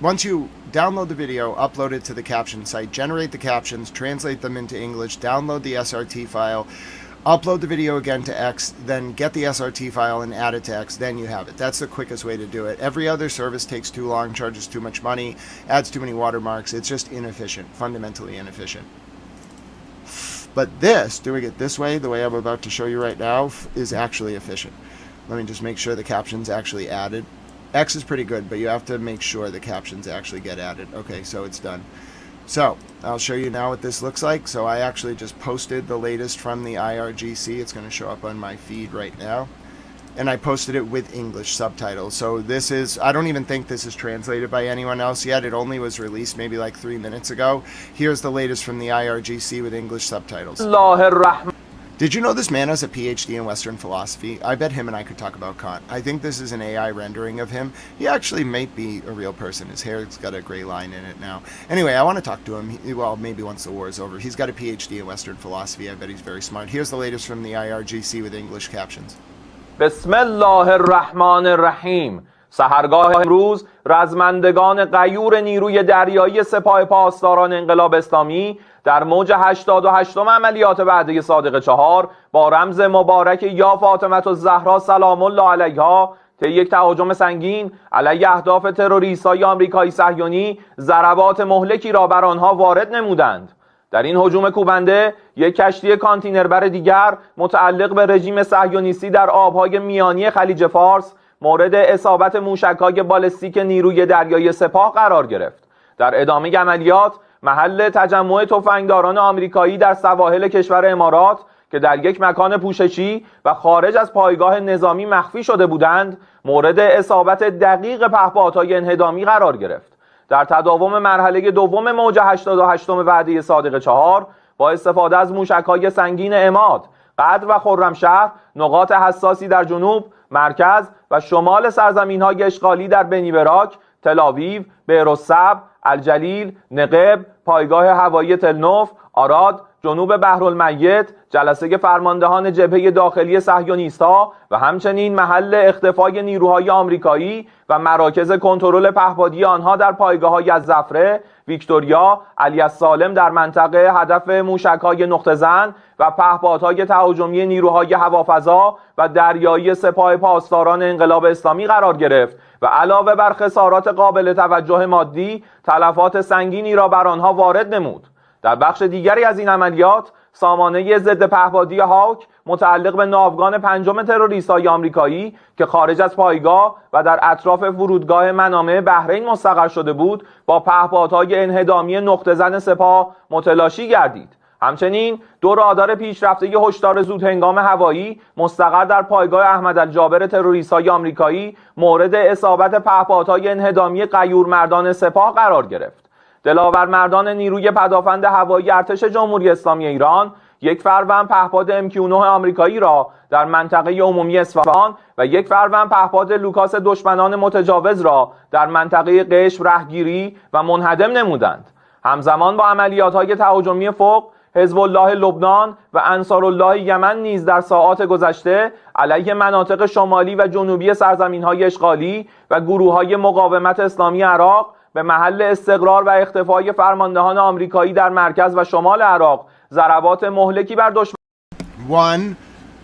once you download the video, upload it to the caption site, generate the captions, translate them into English, download the SRT file, upload the video again to X, then get the SRT file and add it to X, then you have it. That's the quickest way to do it. Every other service takes too long, charges too much money, adds too many watermarks. It's just inefficient, fundamentally inefficient. But this, doing it this way, the way I'm about to show you right now, is actually efficient. Let me just make sure the caption's actually added. X is pretty good, but you have to make sure the captions actually get added. Okay, so it's done. So I'll show you now what this looks like. So I actually just posted the latest from the IRGC. It's going to show up on my feed right now. And I posted it with English subtitles. So this is, I don't even think this is translated by anyone else yet. It only was released maybe like 3 minutes ago. Here's the latest from the IRGC with English subtitles. Did you know this man has a PhD in Western philosophy? I bet him and I could talk about Kant. I think this is an AI rendering of him. He actually might be a real person. His hair's got a gray line in it now. Anyway, I want to talk to him. Well, maybe once the war is over. He's got a PhD in Western philosophy. I bet he's very smart. Here's the latest from the IRGC with English captions. بسم الله الرحمن الرحیم. سحرگاه امروز رزمندگان غیور نیروی دریایی سپاه پاسداران انقلاب اسلامی در موج 88م عملیات وعده صادق 4 با رمز مبارک یا فاطمه الزهرا سلام الله علیها طی یک تهاجم سنگین علیه اهداف تروریست‌های آمریکایی صهیونی ضربات مهلکی را بر آنها وارد نمودند. در این هجوم کوبنده یک کشتی کانتینربر دیگر متعلق به رژیم صهیونیستی در آبهای میانی خلیج فارس مورد اصابت موشک‌های بالستیک نیروی دریایی سپاه قرار گرفت. در ادامه عملیات محل تجمع تفنگداران آمریکایی در سواحل کشور امارات که در یک مکان پوششی و خارج از پایگاه نظامی مخفی شده بودند مورد اصابت دقیق پهپادهای انهدامی قرار گرفت. در تداوم مرحله دوم موج 88م وعده صادق 4 با استفاده از موشک‌های سنگین عماد، قدر و خرمشهر نقاط حساسی در جنوب، مرکز و شمال سرزمین‌های اشغالی در بنی براک، تل‌آویو، بئرالصبر، الجلیل، نقب، پایگاه هوایی تلنوف، آراد جنوب بحرالمیت، جلسه فرماندهان جبهه داخلی صهیونیست‌ها و همچنین محل اختفای نیروهای آمریکایی و مراکز کنترل پهپادی آنها در پایگاه‌های الزفره، ویکتوریا، علی السالم در منطقه هدف موشک‌های نقطه‌زن و پهپادهای تهاجمی نیروهای هوافضا و دریایی سپاه پاسداران انقلاب اسلامی قرار گرفت و علاوه بر خسارات قابل توجه مادی، تلفات سنگینی را بر آنها وارد نمود. در بخش دیگری از این عملیات، سامانه ضد پهپادی هاوک متعلق به ناوگان پنجم تروریست‌های آمریکایی که خارج از پایگاه و در اطراف فرودگاه منامه بحرین مستقر شده بود، با پهپادهای انهدامی نقطه‌زن سپاه متلاشی گردید. همچنین دو رادار پیشرفته هشدار زودهنگام هوایی مستقر در پایگاه احمد الجابر تروریست‌های آمریکایی مورد اصابت پهپادهای انهدامی غیورمردان سپاه قرار گرفت. دلاورمردان نیروی پدافند هوایی ارتش جمهوری اسلامی ایران یک فروند پهپاد MQ-9 آمریکایی را در منطقه عمومی اصفهان و یک فروند پهپاد لوکاس دشمنان متجاوز را در منطقه قشم رهگیری و منهدم نمودند. همزمان با عملیات‌های تهاجمی فوق، حزب الله لبنان و انصارالله یمن نیز در ساعات گذشته علیه مناطق شمالی و جنوبی سرزمین‌های اشغالی و گروه‌های مقاومت اسلامی عراق به محل استقرار و اختفای فرماندهان آمریکایی در مرکز و شمال عراق ضربات مهلکی بر دشمن.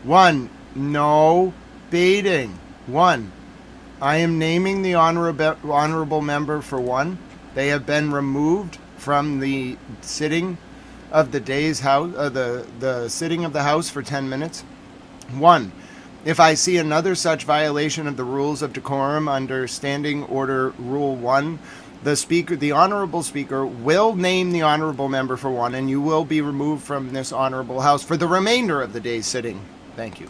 One. No baiting. One. I am naming the honorable member for one. They have been removed from the sitting of the day's house, the sitting of the House for 10 minutes. One. If I see another such violation of the rules of decorum under Standing Order Rule 1, the honorable speaker will name the honorable member for one, and you will be removed from this honorable house for the remainder of the day's sitting. Thank you.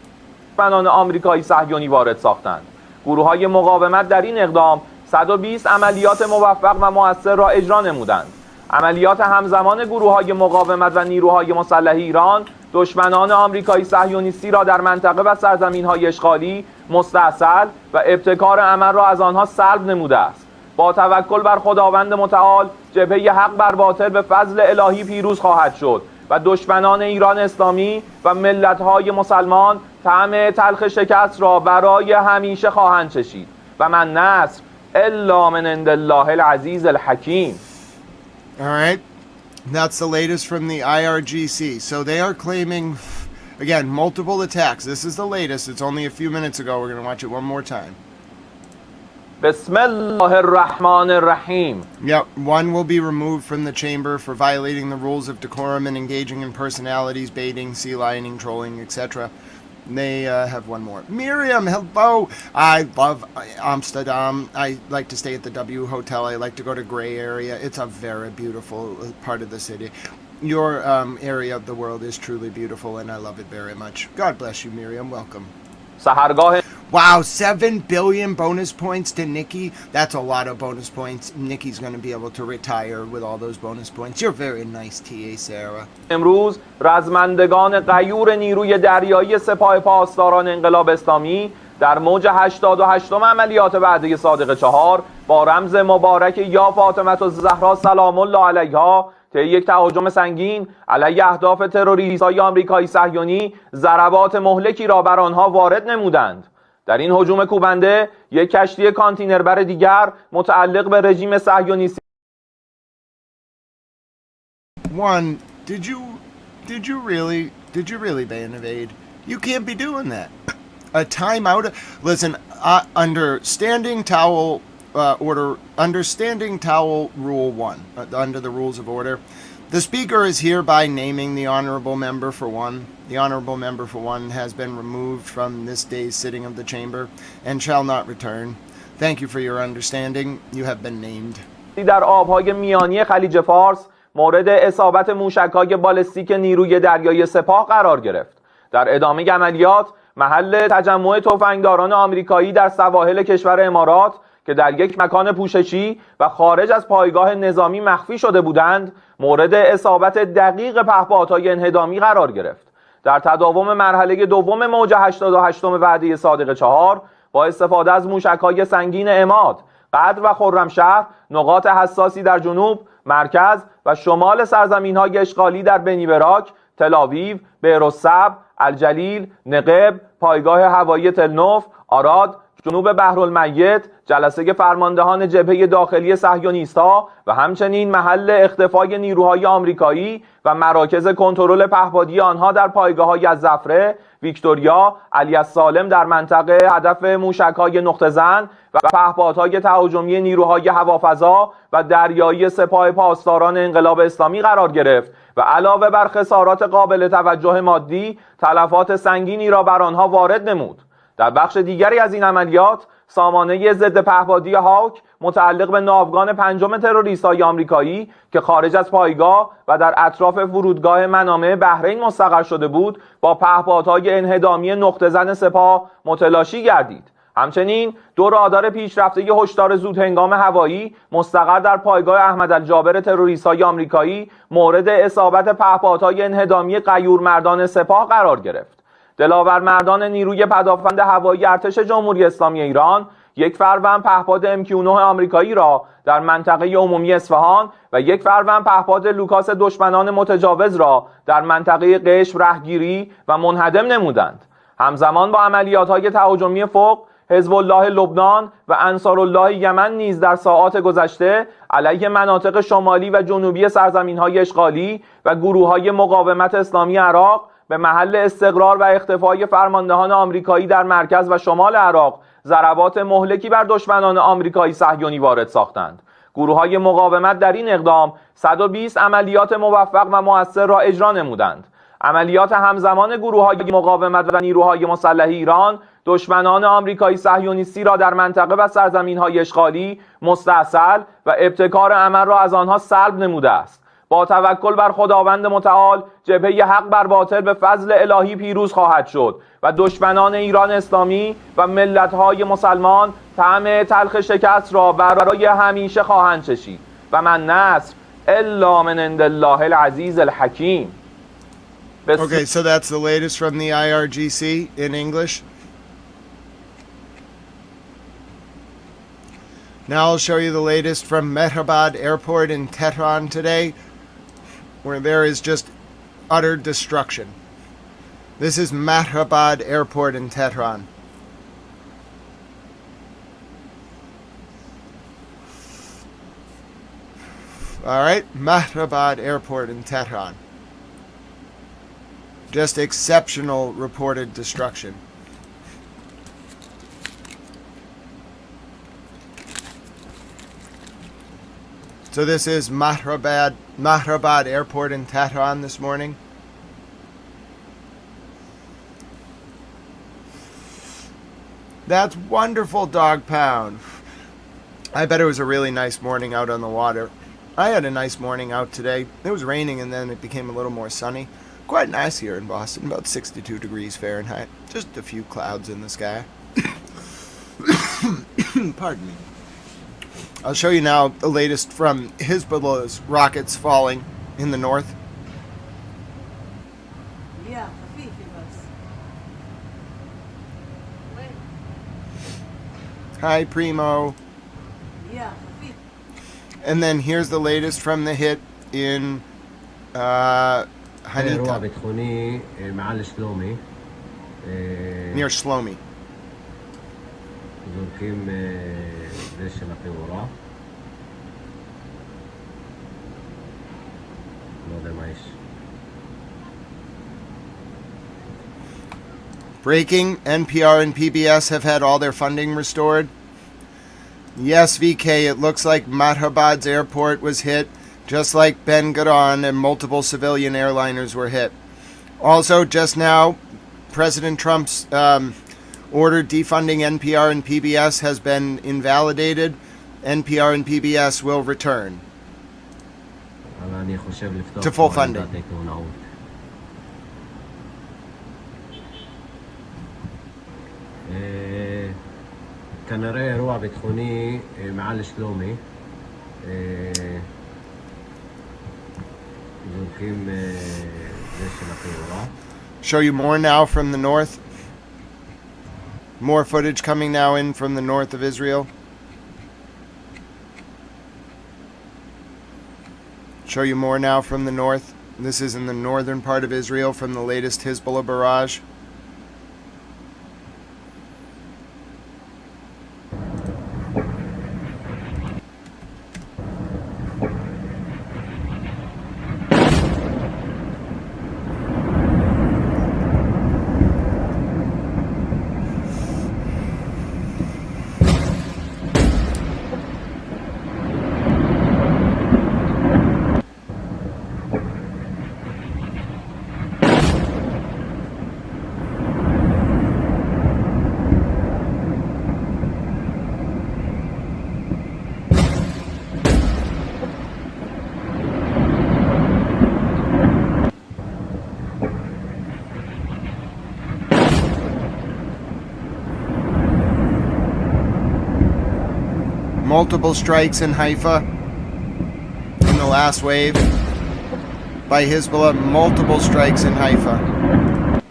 دشمنان آمریکایی صهیونی وارد ساختند. گروه‌های مقاومت در این اقدام 120 عملیات موفق و مؤثر را اجرا نمودند. عملیات همزمان گروه‌های مقاومت و نیروهای مسلح ایران دشمنان آمریکایی صهیونیستی را در منطقه و سرزمین‌های اشغالی مستاصل و ابتکار عمل را از آنها سلب نموده است. با توکل بر خداوند متعال، جبهه حق بر باطل به فضل الهی پیروز خواهد شد و دشمنان ایران اسلامی و ملت‌های مسلمان طعم تلخ شکست را برای همیشه خواهند چشید و من نصر الا من عند الله العزیز الحکیم. All right. That's the latest from the IRGC. So they are claiming, again, multiple attacks. This is the latest. It's only a few minutes ago. We're going to watch it one more time. بسم الله الرحمن الرحیم. Yep, one will be removed from the chamber for violating the rules of decorum and engaging in personalities, baiting, sea lining, trolling, etc. They have one more. Miriam, hello. I love Amsterdam. I like to stay at the W Hotel. I like to go to Grey Area. It's a very beautiful part of the city. Your area of the world is truly beautiful, and I love it very much. God bless you, Miriam. Welcome. سحرگاه Wow, 7 billion bonus points to Nikki. That's a lot of bonus points. Nikki's going to be able to retire with all those bonus points. You're very nice, T.A. Sarah. امروز رزمندگان غیور نیروی دریایی سپاه پاسداران انقلاب اسلامی در موج 88م عملیات وعده صادق 4 با رمز مبارک یا فاطمه الزهرا سلام الله علیها طی یک تهاجم سنگین علیه اهداف تروریست‌های آمریکایی صهیونی ضربات مهلکی را بر آنها وارد نمودند. در این هجوم کوبنده یک کشتی کانتینربر دیگر متعلق به رژیم صهیونیستی. One, did you really ban evade? You can't be doing that. A timeout. Listen, understanding towel rule 1 under the rules of order. The speaker is hereby naming the honorable member for one. The honorable member for one has been removed from this day's sitting of the chamber and shall not return. Thank you for your understanding. You have been named. در آبهای میانی خلیج فارس مورد اصابت موشک‌های بالستیک نیروی دریایی سپاه قرار گرفت. در ادامه عملیات محل تجمع تفنگداران آمریکایی در سواحل کشور امارات که در یک مکان پوششی و خارج از پایگاه نظامی مخفی شده بودند مورد اصابت دقیق پهپادهای انهدامی قرار گرفت. در تداوم مرحله دوم موج 88م وعده صادق 4 با استفاده از موشک‌های سنگین عماد، قدر و خرمشهر نقاط حساسی در جنوب، مرکز و شمال سرزمین‌های اشغالی در بنی براک، تل آویو، بئر الصبر، الجلیل، نقب، پایگاه هوایی تلنوف، آراد، جنوب بحرالمیت، جلسه فرماندهان جبهه داخلی صهیونیست‌ها و همچنین محل اختفای نیروهای آمریکایی و مراکز کنترل پهپادی آنها در پایگاه‌های الزفره، ویکتوریا، علی السالم در منطقه هدف موشک‌های نقطه زن و پهپادهای تهاجمی نیروهای هوافضا و دریایی سپاه پاسداران انقلاب اسلامی قرار گرفت و علاوه بر خسارات قابل توجه مادی، تلفات سنگینی را بر آنها وارد نمود. در بخش دیگری از این عملیات، سامانه ضد پهپادی هاک متعلق به ناوگان پنجم تروریست‌های آمریکایی که خارج از پایگاه و در اطراف فرودگاه منامه بحرین مستقر شده بود، با پهپادهای انهدامی نقطه زن سپاه متلاشی گردید. همچنین دو رادار پیشرفته هشدار زودهنگام هوایی مستقر در پایگاه احمد الجابر تروریست‌های آمریکایی مورد اصابت پهپادهای انهدامی غیورمردان سپاه قرار گرفت. دلاورمردان نیروی پدافند هوایی ارتش جمهوری اسلامی ایران یک فروند پهپاد MQ-9 آمریکایی را در منطقه عمومی اصفهان و یک فروند پهپاد لوکاس دشمنان متجاوز را در منطقه قشم رهگیری و منهدم نمودند. همزمان با عملیات‌های تهاجمی فوق، حزب الله لبنان و انصارالله یمن نیز در ساعات گذشته علیه مناطق شمالی و جنوبی سرزمین‌های اشغالی و گروه‌های مقاومت اسلامی عراق به محل استقرار و اختفای فرماندهان آمریکایی در مرکز و شمال عراق ضربات مهلکی بر دشمنان آمریکایی صهیونی وارد ساختند. گروه‌های مقاومت در این اقدام 120 عملیات موفق و مؤثر را اجرا نمودند. عملیات همزمان گروه‌های مقاومت و نیروهای مسلح ایران دشمنان آمریکایی صهیونیستی را در منطقه و سرزمین‌های اشغالی مستأصل و ابتکار عمل را از آنها سلب نموده است. با توکل بر خداوند متعال، جبهه حق بر باطل به فضل الهی پیروز خواهد شد و دشمنان ایران اسلامی و ملت‌های مسلمان طعم تلخ شکست را برای همیشه خواهند چشید و من نصر الا من عند الله العزیز الحکیم. Okay, so that's the latest from the IRGC in English. Now I'll show you the latest from Mehrabad Airport in Tehran today, where there is just utter destruction. This is Mehrabad Airport in Tehran. Alright, Mehrabad Airport in Tehran. Just exceptional reported destruction. So this is Mehrabad Airport in Tehran this morning. That's wonderful, Dog Pound. I bet it was a really nice morning out on the water. I had a nice morning out today. It was raining and then it became a little more sunny. Quite nice here in Boston, about 62 degrees Fahrenheit. Just a few clouds in the sky. Pardon me. I'll show you now the latest from Hezbollah's rockets falling in the north. Hi, Primo. And then here's the latest from the hit in Hanita, near Shlomi. Breaking, NPR and PBS have had all their funding restored. Yes, VK, it looks like Mehrabad's airport was hit, just like Ben Gurion, and multiple civilian airliners were hit. Also, just now, President Trump's order defunding NPR and PBS has been invalidated. NPR and PBS will return to full funding. כנראה אירוע ביטחוני מעל שלומי זורקים זה של התאורה. Show you more now from the north. More footage coming now in from the north of Israel. Show you more now from the north. This is in the northern part of Israel from the latest Hezbollah barrage. Multiple strikes in Haifa in the last wave by Hezbollah. Multiple strikes in Haifa.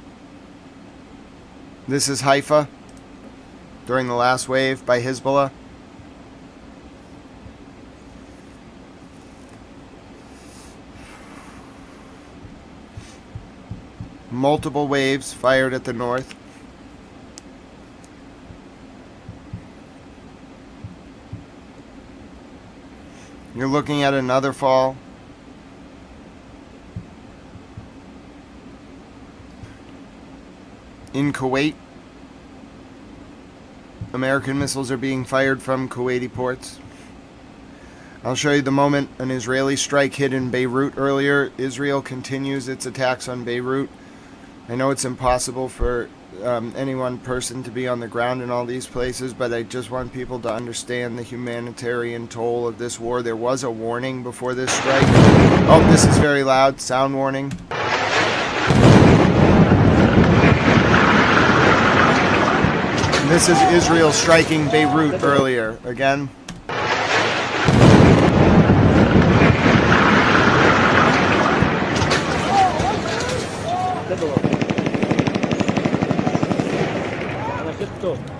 This is Haifa during the last wave by Hezbollah. Multiple waves fired at the north. You're looking at another fall. In Kuwait, American missiles are being fired from Kuwaiti ports. I'll show you the moment an Israeli strike hit in Beirut earlier. Israel continues its attacks on Beirut. I know it's impossible for any one person to be on the ground in all these places, but I just want people to understand the humanitarian toll of this war. There was a warning before this strike. Oh, this is very loud. Sound warning. And this is Israel striking Beirut earlier. Again.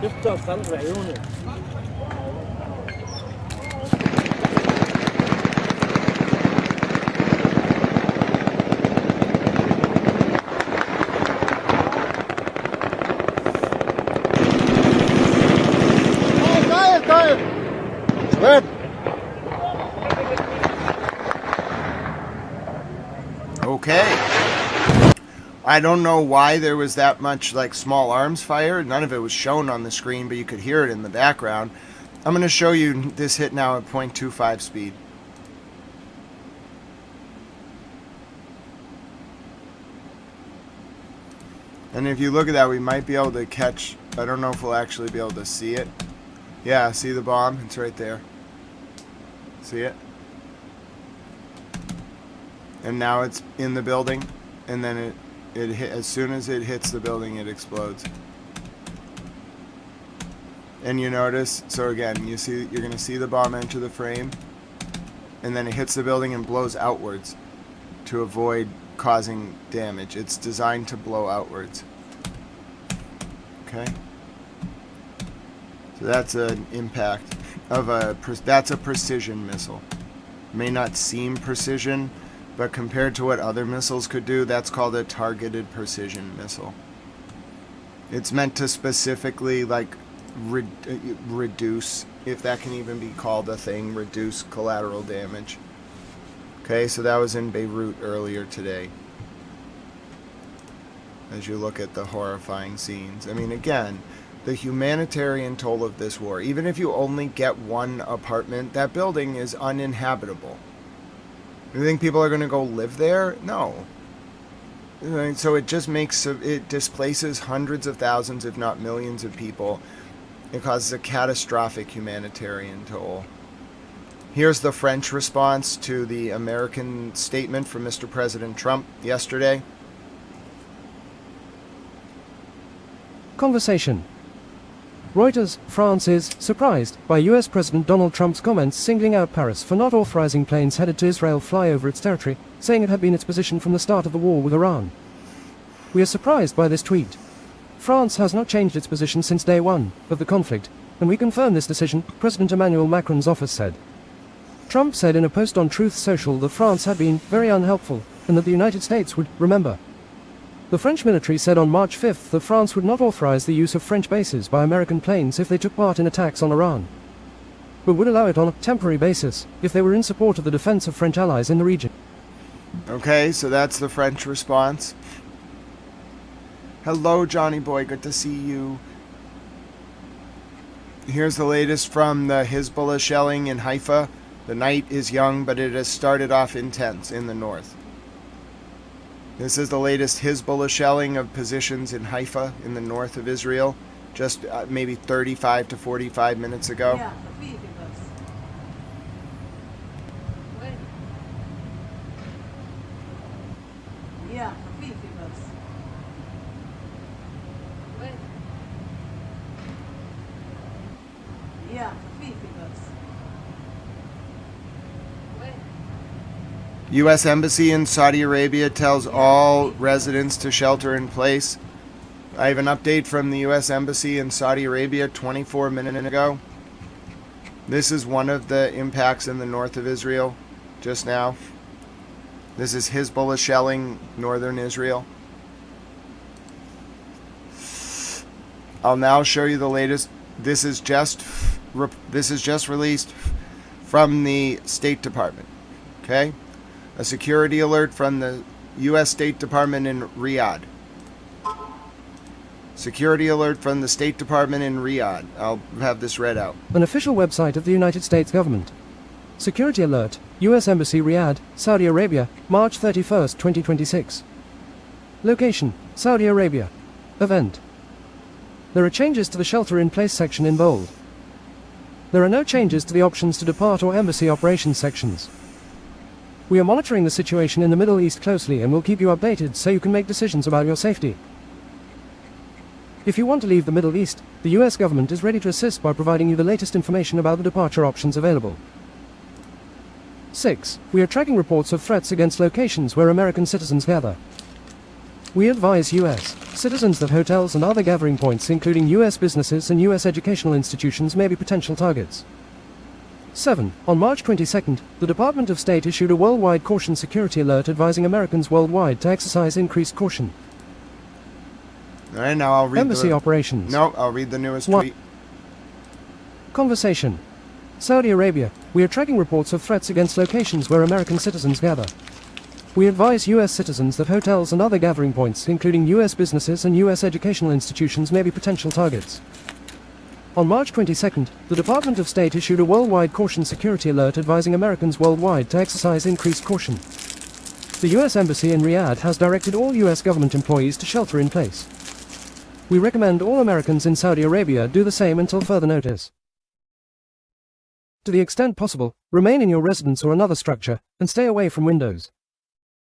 شفته صارت بعيوني Okay. I don't know why there was that much like small arms fire. None of it was shown on the screen, but you could hear it in the background. I'm going to show you this hit now at 0.25 speed. And if you look at that, we might be able to catch, I don't know if we'll actually be able to see it. Yeah, see the bomb? It's right there. See it? And now it's in the building, and then it hit, as soon as it hits the building, it explodes. And you notice, so again, you see, you're going to see the bomb enter the frame, and then it hits the building and blows outwards to avoid causing damage. It's designed to blow outwards. Okay? So that's an impact of that's a precision missile. May not seem precision, but compared to what other missiles could do, that's called a targeted precision missile. It's meant to specifically like reduce, if that can even be called a thing, reduce collateral damage. Okay, so that was in Beirut earlier today. As you look at the horrifying scenes. I mean, again, the humanitarian toll of this war, even if you only get one apartment, that building is uninhabitable. You think people are going to go live there? No. So it just makes, it displaces hundreds of thousands, if not millions of people. It causes a catastrophic humanitarian toll. Here's the French response to the American statement from Mr. President Trump yesterday. Conversation. Reuters, France is surprised by US President Donald Trump's comments singling out Paris for not authorizing planes headed to Israel fly over its territory, saying it had been its position from the start of the war with Iran. We are surprised by this tweet. France has not changed its position since day one of the conflict, and we confirm this decision, President Emmanuel Macron's office said. Trump said in a post on Truth Social that France had been very unhelpful and that the United States would remember. The French military said on March 5th that France would not authorize the use of French bases by American planes if they took part in attacks on Iran, but would allow it on a temporary basis if they were in support of the defense of French allies in the region. Okay, so that's the French response. Hello, Johnny boy, good to see you. Here's the latest from the Hezbollah shelling in Haifa. The night is young, but it has started off intense in the north. This is the latest Hezbollah shelling of positions in Haifa in the north of Israel, just maybe 35 to 45 minutes ago. U.S. Embassy in Saudi Arabia tells all residents to shelter in place. I have an update from the U.S. Embassy in Saudi Arabia 24 minutes ago. This is one of the impacts in the north of Israel just now. This is Hezbollah shelling northern Israel. I'll now show you the latest. This is just released from the State Department. Okay? A security alert from the U.S. State Department in Riyadh. Security alert from the State Department in Riyadh. I'll have this read out. An official website of the United States government. Security alert, U.S. Embassy Riyadh, Saudi Arabia, March 31st, 2026. Location, Saudi Arabia. Event. There are changes to the shelter-in-place section in bold. There are no changes to the options to depart or embassy operations sections. We are monitoring the situation in the Middle East closely and will keep you updated so you can make decisions about your safety. If you want to leave the Middle East, the US government is ready to assist by providing you the latest information about the departure options available. 6. We are tracking reports of threats against locations where American citizens gather. We advise US citizens that hotels and other gathering points, including US businesses and US educational institutions, may be potential targets. 7. On March 22nd, the Department of State issued a worldwide caution security alert advising Americans worldwide to exercise increased caution. All right, now I'll read Embassy operations. No, I'll read the newest tweet. Conversation. Saudi Arabia. We are tracking reports of threats against locations where American citizens gather. We advise US citizens that hotels and other gathering points, including US businesses and US educational institutions, may be potential targets. On March 22nd, the Department of State issued a worldwide caution security alert advising Americans worldwide to exercise increased caution. The U.S. Embassy in Riyadh has directed all U.S. government employees to shelter in place. We recommend all Americans in Saudi Arabia do the same until further notice. To the extent possible, remain in your residence or another structure, and stay away from windows.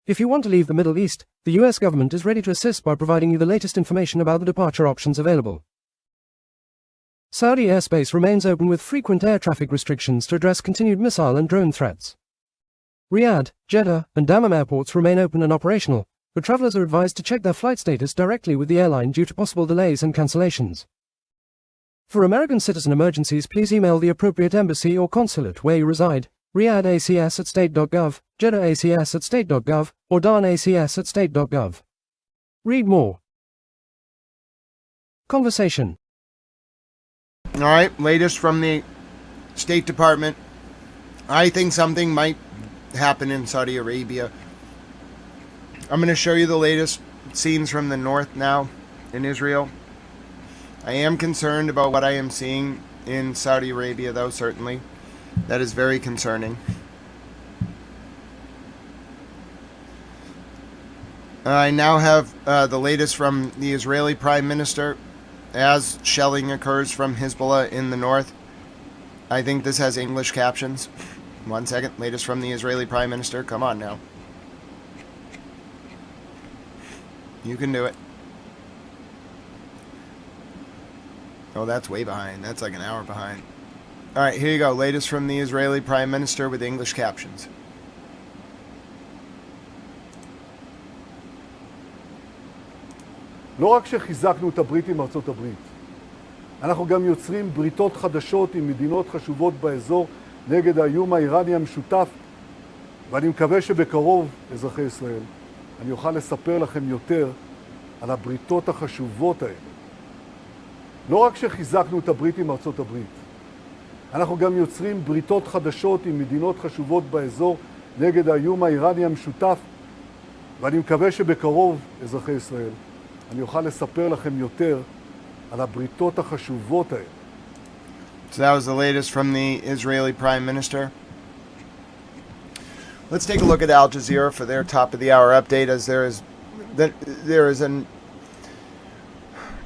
If you want to leave the Middle East, the U.S. government is ready to assist by providing you the latest information about the departure options available. Saudi airspace remains open with frequent air traffic restrictions to address continued missile and drone threats. Riyadh, Jeddah, and Dammam airports remain open and operational, but travelers are advised to check their flight status directly with the airline due to possible delays and cancellations. For American citizen emergencies, please email the appropriate embassy or consulate where you reside, Riyadh ACS at state.gov, Jeddah ACS at state.gov, or Dan ACS at state.gov. Read more. Conversation. All right, latest from the State Department. I think something might happen in Saudi Arabia. I'm going to show you the latest scenes from the north now in Israel. I am concerned about what I am seeing in Saudi Arabia, though, certainly. That is very concerning. I now have the latest from the Israeli Prime Minister as shelling occurs from Hezbollah in the north. I think this has English captions. 1 second. Latest from the Israeli Prime Minister. Come on now. You can do it. Oh, that's way behind. That's like an hour behind. Alright, here you go. Latest from the Israeli Prime Minister with English captions. לא רק שחיזקנו את הברית עם ארצות הברית, אנחנו גם יוצרים בריתות חדשות עם מדינות חשובות באזור נגד האיום האיראני המשותף, ואני מקווה שבקרוב, אזרחי ישראל, אני אוכל לספר לכם יותר על הבריתות החשובות האלה. לא רק שחיזקנו את הברית עם ארצות הברית, אנחנו גם יוצרים בריתות חדשות עם מדינות חשובות באזור נגד האיום האיראני המשותף, ואני מקווה שבקרוב, אזרחי ישראל, אני אוכל לספר לכם יותר על הבריתות החשובות האלה. So that was the latest from the Israeli Prime Minister. Let's take a look at Al Jazeera for their top of the hour update, as there is an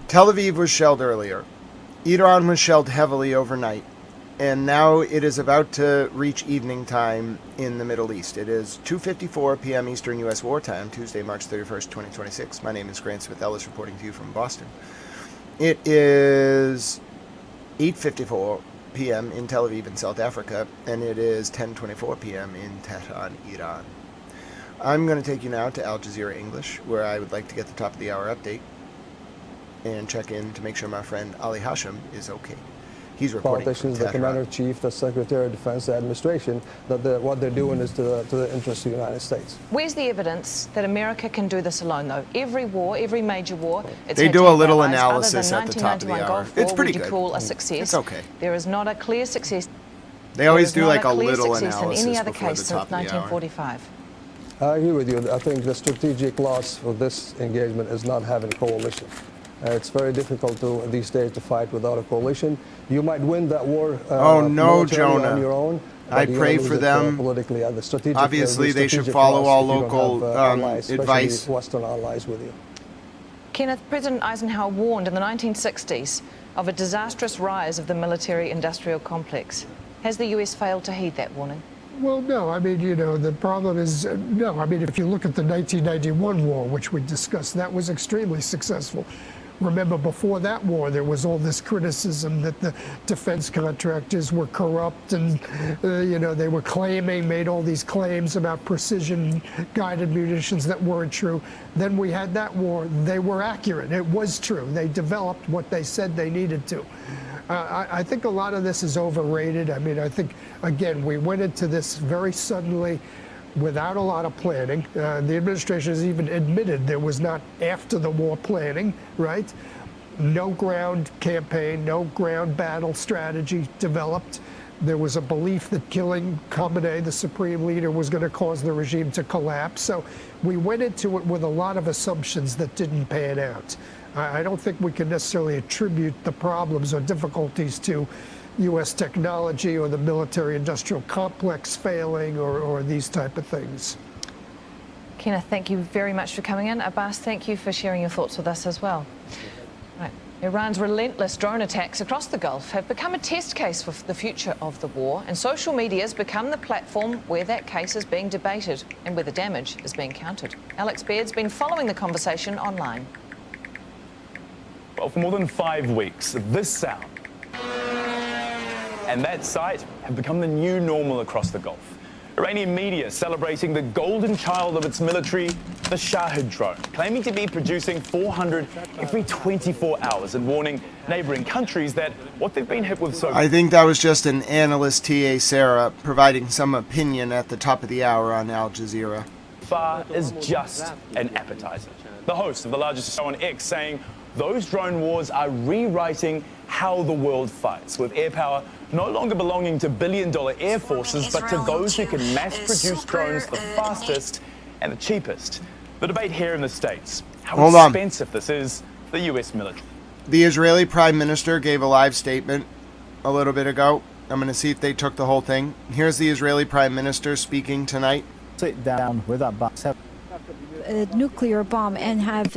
Tel Aviv was shelled earlier. Iran was shelled heavily overnight, and now it is about to reach evening time in the Middle East. It is 2:54 p.m. Eastern U.S. Wartime, Tuesday, March 31st, 2026. My name is Grant Smith Ellis, reporting to you from Boston. It is 8:54 p.m. in Tel Aviv in South Africa, and it is 10:24 p.m. in Tehran, Iran. I'm going to take you now to Al Jazeera English, where I would like to get the top of the hour update and check in to make sure my friend Ali Hashem is okay. He's reporting politicians, from the Commander-in-Chief, the Secretary of Defense, the administration, that what they're doing is to the interest of the United States. Where's the evidence that America can do this alone, though? Every war, every major war, it's They had do to a have little allies. analysis Other at the than top of the 1991 hour. Gulf War, It's pretty would you good. call a success? It's okay. There is not a clear success. They always There do is like not a clear little success analysis in any other before case the top since of the hour. 1945. I agree with you. I think the strategic loss for this engagement is not having a coalition. It's very difficult these days to fight without a coalition. You might win that war Oh no, militarily Jonah. on your own. I but you're pray gonna for lose it, them. politically. The strategic, Obviously, they should strategic follow loss all if you don't local have, allies, especially advice. Western allies with you. Kenneth, President Eisenhower warned in the 1960s of a disastrous rise of the military-industrial complex. Has the U.S. failed to heed that warning? Well, no. I mean, you know, the problem is, no. I mean, if you look at the 1991 war, which we discussed, that was extremely successful. Remember, before that war, there was all this criticism that the defense contractors were corrupt and, you know, they were made all these claims about precision-guided munitions that weren't true. Then we had that war. They were accurate. It was true. They developed what they said they needed to. I think a lot of this is overrated. I mean, I think, again, we went into this very suddenly without a lot of planning. The administration has even admitted there was not after the war planning, right? No ground campaign, no ground battle strategy developed. There was a belief that killing Khamenei, the supreme leader, was going to cause the regime to collapse. So we went into it with a lot of assumptions that didn't pan out. I don't think we can necessarily attribute the problems or difficulties to U.S. technology or the military-industrial complex failing or these type of things. Kenneth, thank you very much for coming in. Abbas, thank you for sharing your thoughts with us as well. Right. Iran's relentless drone attacks across the Gulf have become a test case for the future of the war, and social media has become the platform where that case is being debated and where the damage is being counted. Alex Baird's been following the conversation online. Well, for more than 5 weeks, this sound and that sight have become the new normal across the Gulf. Iranian media celebrating the golden child of its military, the Shahid drone, claiming to be producing 400 every 24 hours and warning neighboring countries that what they've been hit with so I think that was just an analyst, T.A. Sarah, providing some opinion at the top of the hour on Al Jazeera. far is just an appetizer. The host of the largest show on X saying those drone wars are rewriting how the world fights, with air power no longer belonging to billion-dollar air forces, but to those who can mass-produce drones the fastest and the cheapest. The debate here in the States, how expensive this is for the U.S. military. The Israeli Prime Minister gave a live statement a little bit ago. I'm going to see if they took the whole thing. Here's the Israeli Prime Minister speaking tonight. Sit down with Abbas. A nuclear bomb and have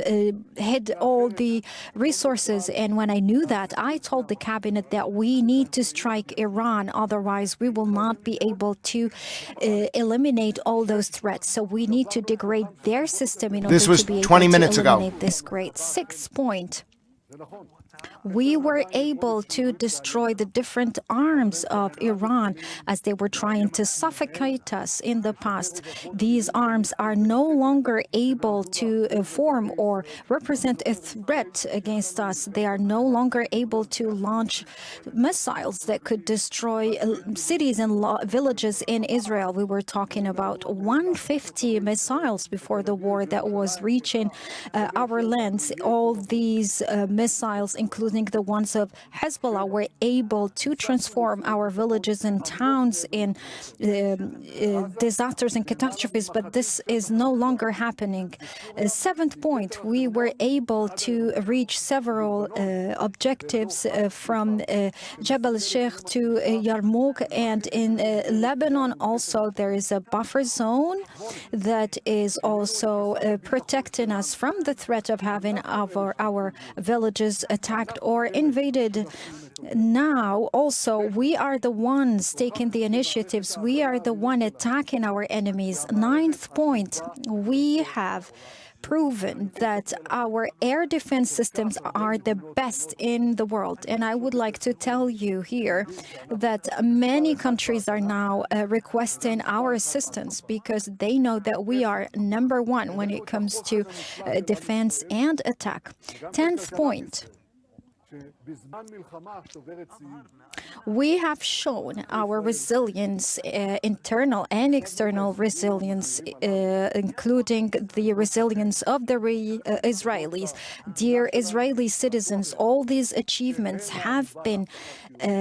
hid all the resources. And when I knew that, I told the cabinet that we need to strike Iran, otherwise we will not be able to eliminate all those threats. So we need to degrade their system in order to be able to eliminate this great. 6th point. We were able to destroy the different arms of Iran as they were trying to suffocate us in the past. These arms are no longer able to form or represent a threat against us. They are no longer able to launch missiles that could destroy cities and villages in Israel. We were talking about 150 missiles before the war that was reaching our lands. All these missiles, including the ones of Hezbollah, were able to transform our villages and towns in disasters and catastrophes, but this is no longer happening. Seventh point, we were able to reach several objectives from Jebel Sheikh to Yarmouk, and in Lebanon also there is a buffer zone that is also protecting us from the threat of having our villages attacked or invaded. Now, also, we are the ones taking the initiatives. We are the one attacking our enemies. Ninth point, we have proven that our air defense systems are the best in the world. And I would like to tell you here that many countries are now requesting our assistance because they know that we are number one when it comes to defense and attack. 10th point. We have shown our resilience, internal and external resilience, including the resilience of the Israelis. Dear Israeli citizens, all these achievements have been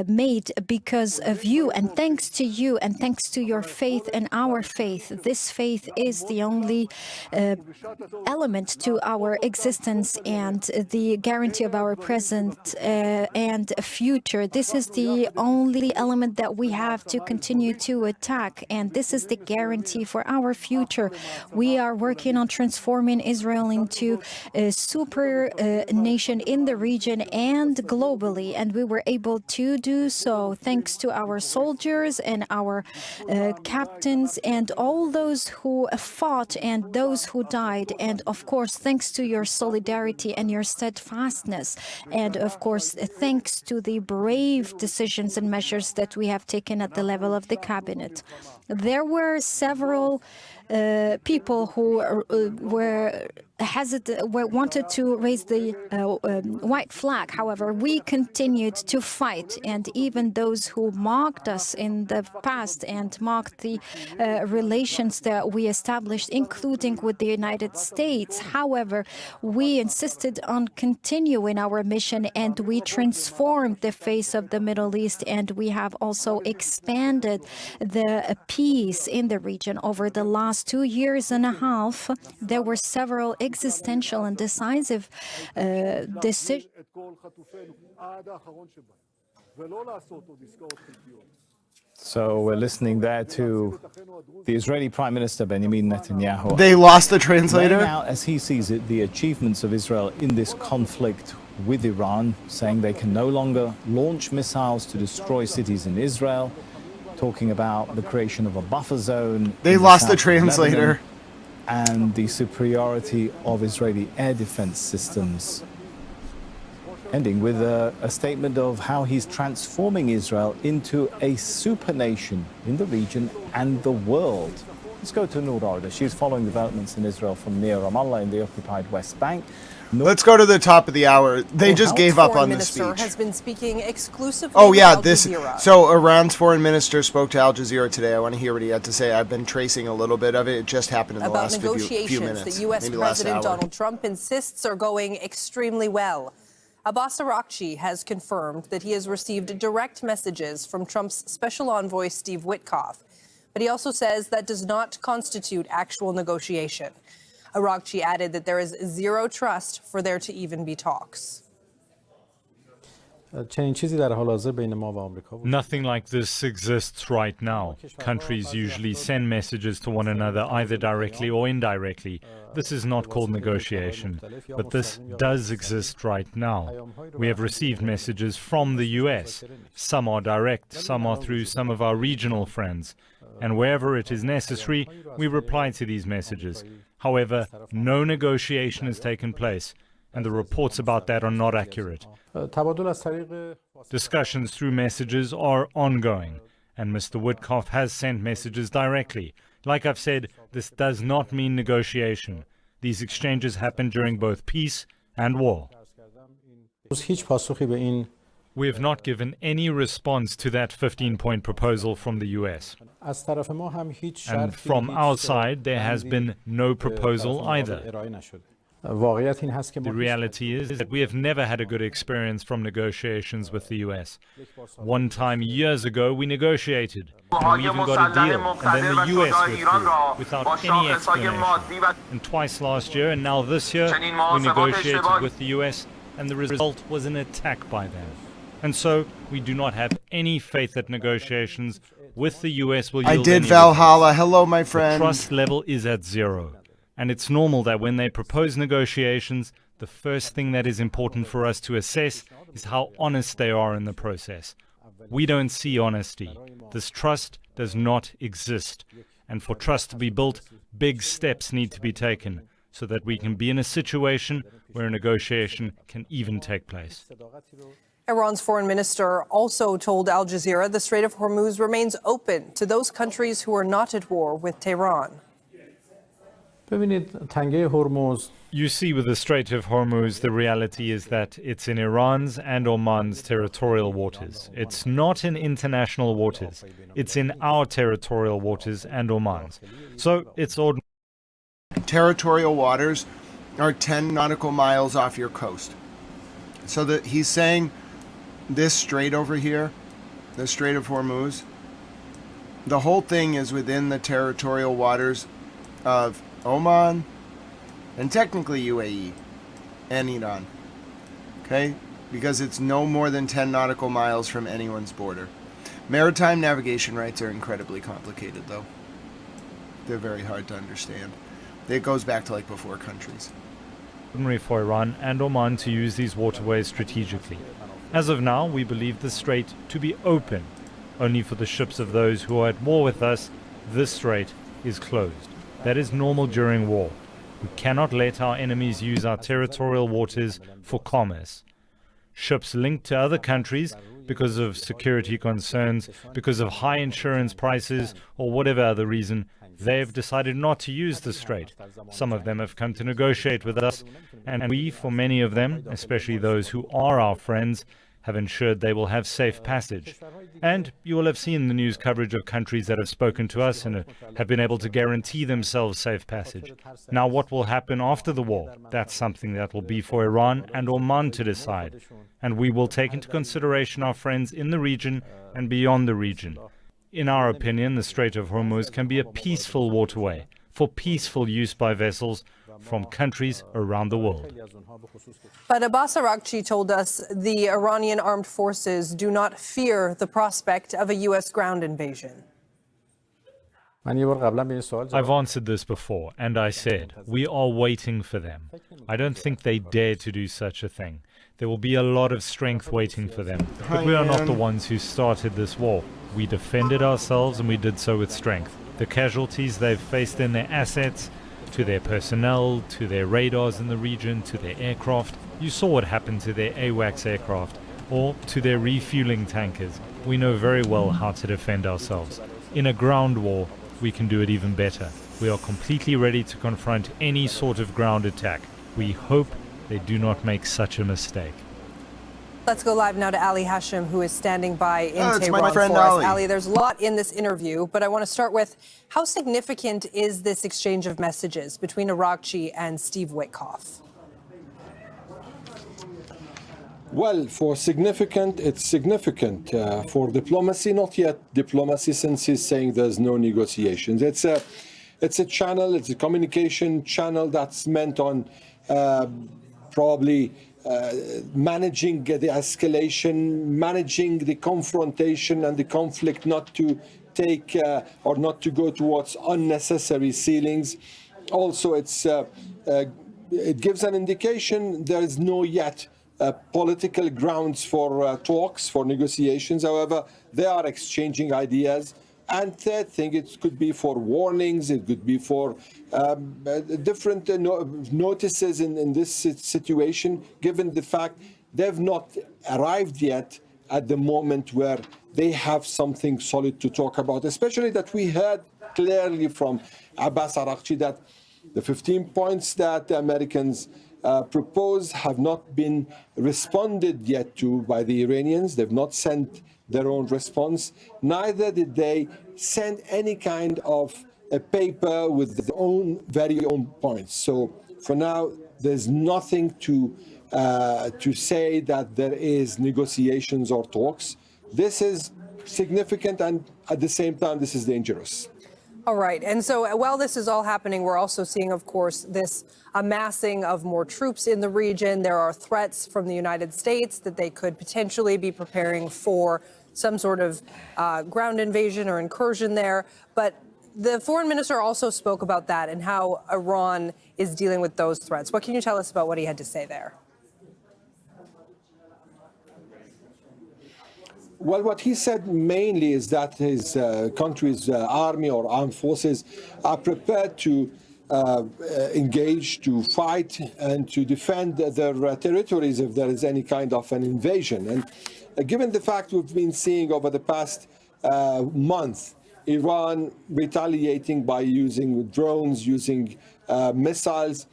made because of you, and thanks to you, and thanks to your faith and our faith. This faith is the only element to our existence and the guarantee of our present and future. This is the only element that we have to continue to attack, and this is the guarantee for our future. We are working on transforming Israel into a super nation in the region and globally, and we were able to do so thanks to our soldiers and our captains and all those who fought and those who died, and of course thanks to your solidarity and your steadfastness, and of course thanks to the brave decisions and measures that we have taken at the level of the cabinet. There were several people who wanted to raise the white flag. However, we continued to fight, and even those who mocked us in the past and mocked the relations that we established, including with the United States. However, we insisted on continuing our mission, and we transformed the face of the Middle East, and we have also expanded the peace in the region. Over the last 2 years and a half, there were several existential and decisive decisions. So we're listening there to the Israeli Prime Minister Benjamin Netanyahu. They lost the translator? Laying out, as he sees it, the achievements of Israel in this conflict with Iran, saying they can no longer launch missiles to destroy cities in Israel, talking about the creation of a buffer zone. They lost the translator. And the superiority of Israeli air defense systems. Ending with a statement of how he's transforming Israel into a super nation in the region and the world. Let's go to Noor Arda. She's following developments in Israel from near Ramallah in the occupied West Bank. Let's go to the top of the hour. They just gave up on the speech. Has been speaking exclusively Oh yeah, with Al Jazeera. So Iran's foreign minister spoke to Al Jazeera today. I want to hear what he had to say. I've been tracing a little bit of it. It just happened in the last few minutes. About negotiations that U.S. President Donald Trump insists are going extremely well. Abbas Araghchi has confirmed that he has received direct messages from Trump's special envoy Steve Witkoff, but he also says that does not constitute actual negotiation. Araghchi added that there is zero trust for there to even be talks. Nothing like this exists right now. Countries usually send messages to one another either directly or indirectly. This is not called negotiation, but this does exist right now. We have received messages from the US. Some are direct, some are through some of our regional friends. And wherever it is necessary, we reply to these messages. However, no negotiation has taken place. and the reports about that are not accurate. Discussions through messages are ongoing, and Mr. Witkoff has sent messages directly. Like I've said, this does not mean negotiation. These exchanges happen during both peace and war. We have not given any response to that 15-point proposal from the US. And from our side, there has been no proposal either. The reality is that we have never had a good experience from negotiations with the US. One time years ago, we negotiated, and we even got a deal, and then the US withdrew without any explanation. And twice last year, and now this year, we negotiated with the US, and the result was an attack by them. And so, we do not have any faith that negotiations with the US will yield I did any Valhalla. results. Hello, my friend. The trust level is at zero. And it's normal that when they propose negotiations, the first thing that is important for us to assess is how honest they are in the process. We don't see honesty. This trust does not exist. And for trust to be built, big steps need to be taken so that we can be in a situation where a negotiation can even take place. Iran's foreign minister also told Al Jazeera the Strait of Hormuz remains open to those countries who are not at war with Tehran. You see, with the Strait of Hormuz, the reality is that it's in Iran's and Oman's territorial waters. It's not in international waters. It's in our territorial waters and Oman's. So it's ordinary. Territorial waters are 10 nautical miles off your coast. So that he's saying this strait over here, the Strait of Hormuz, the whole thing is within the territorial waters of Oman and technically UAE and Iran. Okay? Because it's no more than 10 nautical miles from anyone's border. Maritime navigation rights are incredibly complicated, though. They're very hard to understand. It goes back to like before countries. For Iran and Oman to use these waterways strategically. As of now, we believe the strait to be open. Only for the ships of those who are at war with us, this strait is closed. That is normal during war. We cannot let our enemies use our territorial waters for commerce. Ships linked to other countries because of security concerns, because of high insurance prices, or whatever other reason, they have decided not to use the strait. Some of them have come to negotiate with us, and we, for many of them, especially those who are our friends, have ensured they will have safe passage. And you will have seen the news coverage of countries that have spoken to us and have been able to guarantee themselves safe passage. Now, what will happen after the war? That's something that will be for Iran and Oman to decide. And we will take into consideration our friends in the region and beyond the region. In our opinion, the Strait of Hormuz can be a peaceful waterway for peaceful use by vessels from countries around the world. But Abbas Araghchi told us the Iranian armed forces do not fear the prospect of a U.S. ground invasion. I've answered this before, and I said, we are waiting for them. I don't think they dare to do such a thing. There will be a lot of strength waiting for them. But we are not the ones who started this war. We defended ourselves, and we did so with strength. The casualties they've faced in their assets, to their personnel, to their radars in the region, to their aircraft. You saw what happened to their AWACS aircraft, or to their refueling tankers. We know very well how to defend ourselves. In a ground war, we can do it even better. We are completely ready to confront any sort of ground attack. We hope they do not make such a mistake. Let's go live now to Ali Hashim, who is standing by in it's Tehran my friend for us. Ali. Ali, there's a lot in this interview, but I want to start with how significant is this exchange of messages between Araghchi and Steve Witkoff? Well, for significant, it's significant. For diplomacy, not yet diplomacy, since he's saying there's no negotiations. It's a channel, it's a communication channel that's meant on probably managing the escalation, managing the confrontation and the conflict, not to take or not to go towards unnecessary ceilings. Also, it gives an indication there is no yet political grounds for talks, for negotiations. However, they are exchanging ideas. And third thing, it could be for warnings, it could be for different notices in this situation, given the fact they've not arrived yet at the moment where they have something solid to talk about, especially that we heard clearly from Abbas Araghchi that the 15 points that the Americans proposed have not been responded yet to by the Iranians. They've not sent their own response. Neither did they send any kind of a paper with their own very own points. So for now, there's nothing to say that there is negotiations or talks. This is significant, and at the same time, this is dangerous. All right. And so while this is all happening, we're also seeing, of course, this amassing of more troops in the region. There are threats from the United States that they could potentially be preparing for some sort of ground invasion or incursion there. But the foreign minister also spoke about that and how Iran is dealing with those threats. What can you tell us about what he had to say there? Well, what he said mainly is that his country's army or armed forces are prepared to engage, to fight, and to defend their territories if there is any kind of an invasion. And given the fact we've been seeing over the past month, Iran retaliating by using drones, using missiles,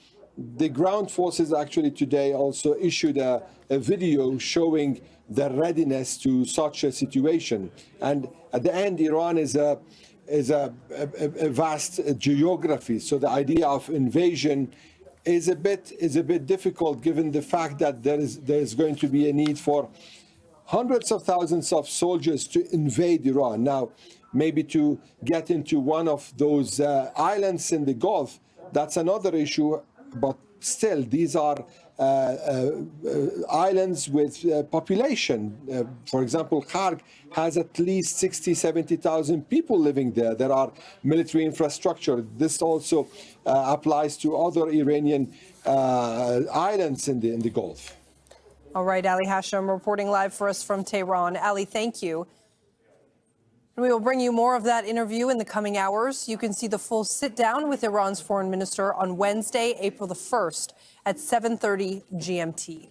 the ground forces actually today also issued a video showing their readiness to such a situation. And at the end, Iran is a vast geography. So the idea of invasion is a bit difficult, given the fact that there is going to be a need for hundreds of thousands of soldiers to invade Iran. Now, maybe to get into one of those islands in the Gulf, that's another issue. But still, these are islands with population. For example, Kharg has at least 60, 70,000 people living there. There are military infrastructure. This also applies to other Iranian islands in the Gulf. All right, Ali Hashim reporting live for us from Tehran. Ali, thank you. We will bring you more of that interview in the coming hours. You can see the full sit-down with Iran's foreign minister on Wednesday, April the 1st at 7:30 GMT.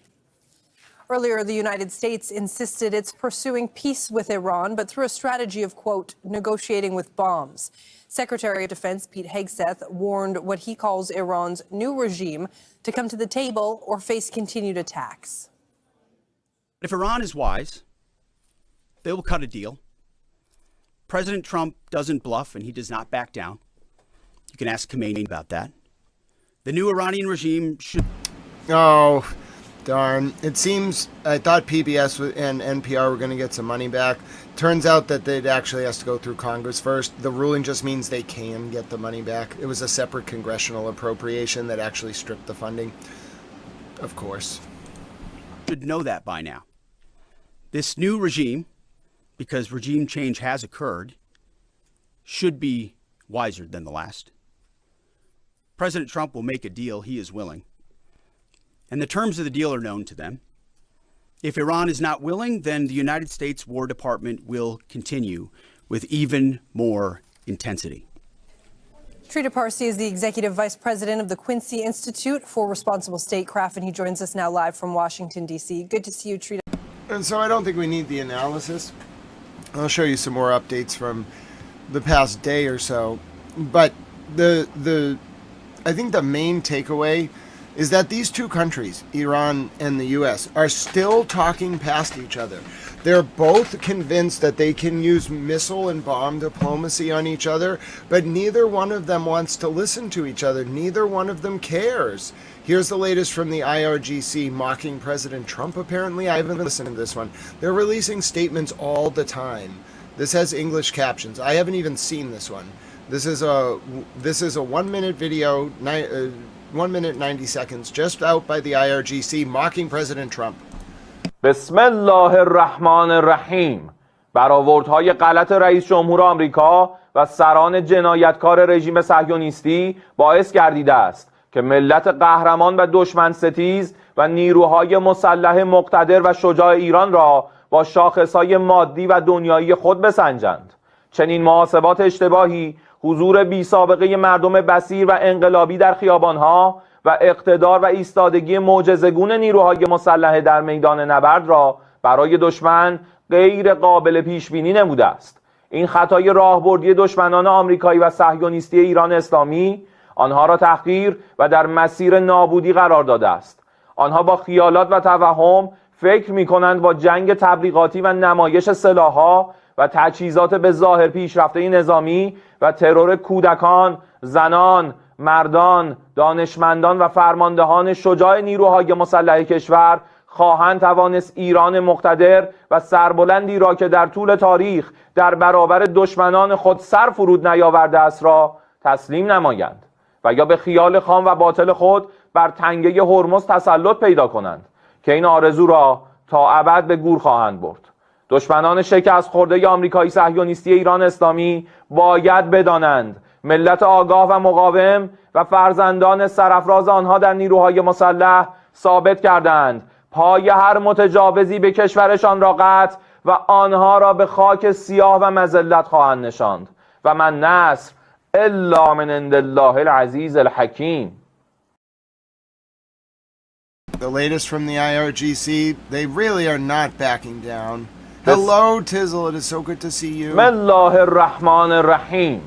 Earlier, the United States insisted it's pursuing peace with Iran, but through a strategy of, quote, negotiating with bombs. Secretary of Defense Pete Hegseth warned what he calls Iran's new regime to come to the table or face continued attacks. If Iran is wise, they will cut a deal. President Trump doesn't bluff and he does not back down. You can ask Khamenei about that. The new Iranian regime should... Oh, darn. It seems, I thought PBS and NPR were going to get some money back. Turns out that it actually has to go through Congress first. The ruling just means they can get the money back. It was a separate congressional appropriation that actually stripped the funding. Of course. Should know that by now. This new regime, because regime change has occurred, should be wiser than the last. President Trump will make a deal, he is willing. And the terms of the deal are known to them. If Iran is not willing, then the United States War Department will continue with even more intensity. Trita Parsi is the executive vice president of the Quincy Institute for Responsible Statecraft, and he joins us now live from Washington, D.C. Good to see you, Trita. And so I don't think we need the analysis. I'll show you some more updates from the past day or so. But I think the main takeaway is that these two countries, Iran and the U.S., are still talking past each other. They're both convinced that they can use missile and bomb diplomacy on each other, but neither one of them wants to listen to each other. Neither one of them cares. Here's the latest from the IRGC mocking President Trump, apparently. I haven't listened to this one. They're releasing statements all the time. This has English captions. I haven't even seen this one. This is a 1 minute video, 1 minute 90 seconds, just out by the IRGC mocking President Trump. بسم الله الرحمن الرحیم. برآوردهای غلط رئیس جمهور آمریکا و سران جنایتکار رژیم صهیونیستی باعث گردیده است که ملت قهرمان و دشمن ستیز و نیروهای مسلح مقتدر و شجاع ایران را با شاخصهای مادی و دنیایی خود بسنجند. چنین محاسبات اشتباهی حضور بی سابقه مردم بصیر و انقلابی در خیابانها و اقتدار و ایستادگی معجزه‌گون نیروهای مسلح در میدان نبرد را برای دشمن غیر قابل پیش بینی نموده است. این خطای راهبردی دشمنان آمریکایی و صهیونیستی ایران اسلامی آنها را تحقیر و در مسیر نابودی قرار داده است. آنها با خیالات و توهم فکر می‌کنند با جنگ تبلیغاتی و نمایش سلاح‌ها و تجهیزات به ظاهر پیشرفته نظامی و ترور کودکان، زنان، مردان، دانشمندان و فرماندهان شجاع نیروهای مسلح کشور خواهند توانست ایران مقتدر و سربلندی را که در طول تاریخ در برابر دشمنان خود سر فرود نیاورده است را تسلیم نمایند و یا به خیال خام و باطل خود بر تنگه هرمز تسلط پیدا کنند که این آرزو را تا ابد به گور خواهند برد. دشمنان شکست خورده آمریکایی صهیونیستی ایران اسلامی باید بدانند ملت آگاه و مقاوم و فرزندان سرافراز آنها در نیروهای مسلح ثابت کردند پای هر متجاوزی به کشورشان را قطع و آنها را به خاک سیاه و مذلت خواهند نشاند و من نصر الا من عند الله العزیز الحکیم. The latest from the IRGC, they really are not backing down. Hello, Tizzle, it is so good to see you. بسم الله الرحمن الرحیم.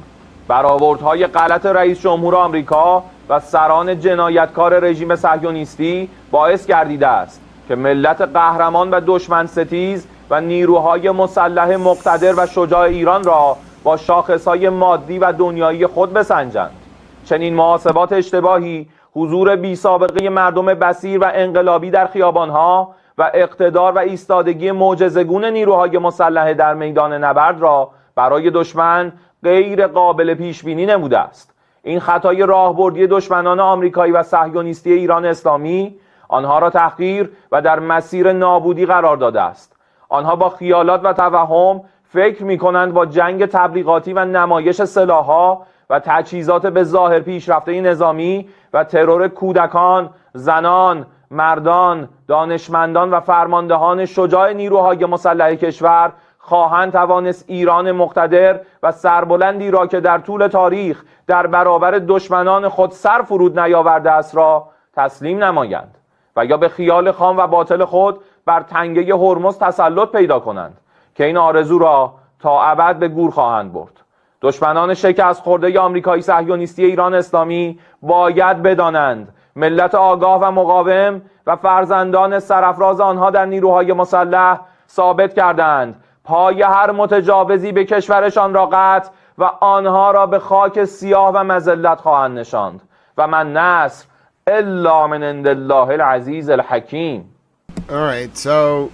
برآوردهای غلط رئیس جمهور آمریکا و سران جنایتکار رژیم صهیونیستی باعث گردیده است که ملت قهرمان و دشمن ستیز و نیروهای مسلح مقتدر و شجاع ایران را با شاخصهای مادی و دنیایی خود بسنجند. چنین محاسبات اشتباهی حضور بی سابقه مردم بصیر و انقلابی در خیابانها و اقتدار و ایستادگی معجزه‌گون نیروهای مسلح در میدان نبرد را برای دشمن غیر قابل پیش بینی نموده است. این خطای راهبردی دشمنان آمریکایی و صهیونیستی ایران اسلامی آنها را تحقیر و در مسیر نابودی قرار داده است. آنها با خیالات و توهم فکر می‌کنند با جنگ تبلیغاتی و نمایش سلاح‌ها و تجهیزات به ظاهر پیشرفته نظامی و ترور کودکان، زنان، مردان، دانشمندان و فرماندهان شجاع نیروهای مسلح کشور خواهند توانست ایران مقتدر و سربلندی را که در طول تاریخ در برابر دشمنان خود سر فرود نیاورده است را تسلیم نمایند و یا به خیال خام و باطل خود بر تنگه هرمز تسلط پیدا کنند که این آرزو را تا ابد به گور خواهند برد. دشمنان شکست خورده آمریکایی صهیونیستی ایران اسلامی باید بدانند ملت آگاه و مقاوم و فرزندان سرافراز آنها در نیروهای مسلح ثابت کردند پای هر متجاوزی به کشورشان را قطع و آنها را به خاک سیاه و مذلت خواهند نشاند و من نصر الا من عند الله العزیز الحکیم. All right, so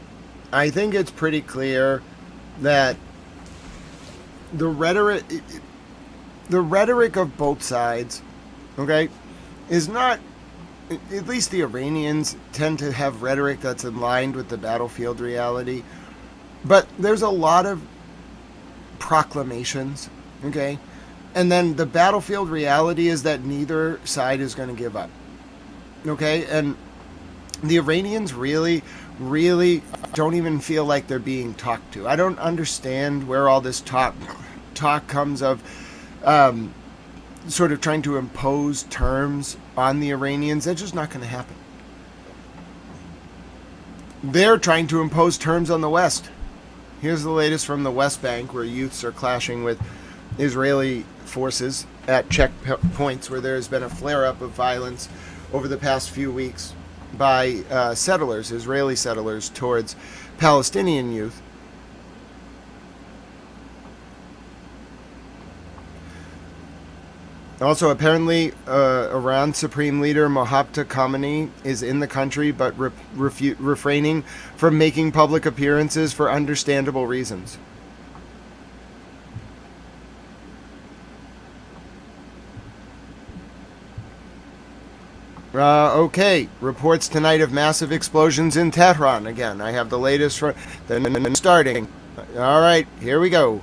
I think it's pretty clear that the rhetoric of both sides, okay, is not, at least the Iranians tend to have rhetoric that's aligned with the battlefield reality, but there's a lot of proclamations, okay, and then the battlefield reality is that neither side is going to give up, okay, and the Iranians really don't even feel like they're being talked to. I don't understand where all this talk comes of, sort of trying to impose terms on the Iranians. That's just not going to happen. They're trying to impose terms on the West. Here's the latest from the West Bank, where youths are clashing with Israeli forces at checkpoints where there has been a flare-up of violence over the past few weeks by settlers, Israeli settlers, towards Palestinian youth. Also, apparently, Iran's Supreme Leader Mohammad Khamenei is in the country, but refraining from making public appearances for understandable reasons. Okay, reports tonight of massive explosions in Tehran. Again, I have the latest from starting. All right, here we go.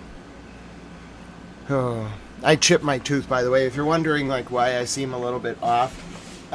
Oh, I chipped my tooth, by the way. If you're wondering like why I seem a little bit off,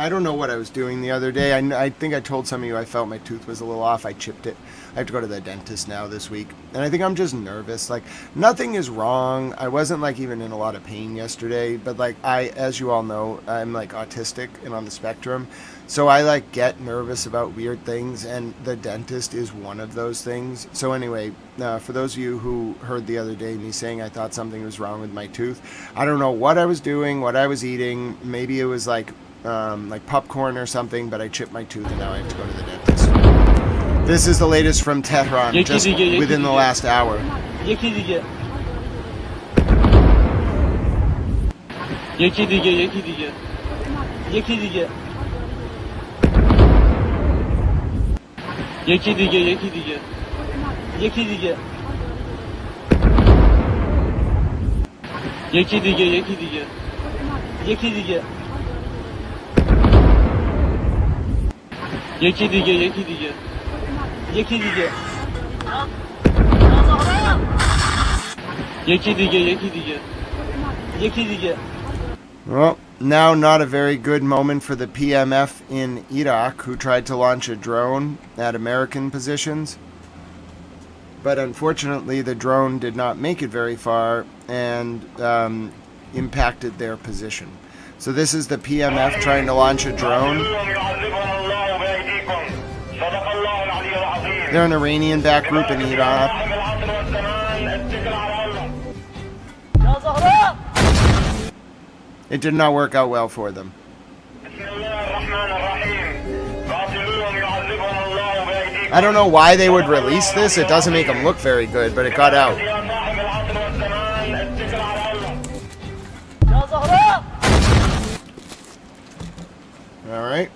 I don't know what I was doing the other day. I think I told some of you I felt my tooth was a little off. I chipped it. I have to go to the dentist now this week. And I think I'm just nervous. Like, nothing is wrong. I wasn't, like, even in a lot of pain yesterday. But, like, as you all know, I'm, like, autistic and on the spectrum. So I, like, get nervous about weird things. And the dentist is one of those things. So anyway, for those of you who heard the other day me saying I thought something was wrong with my tooth, I don't know what I was doing, what I was eating. Maybe it was, like popcorn or something, but I chipped my tooth and now I have to go to the dentist. This is the latest from Tehran, just within the last hour. یکی دیگه Well, now not a very good moment for the PMF in Iraq, who tried to launch a drone at American positions. But unfortunately, the drone did not make it very far and impacted their position. So this is the PMF trying to launch a drone. They're an Iranian-backed group in Iraq. It did not work out well for them. I don't know why they would release this. It doesn't make them look very good, but it got out. All right.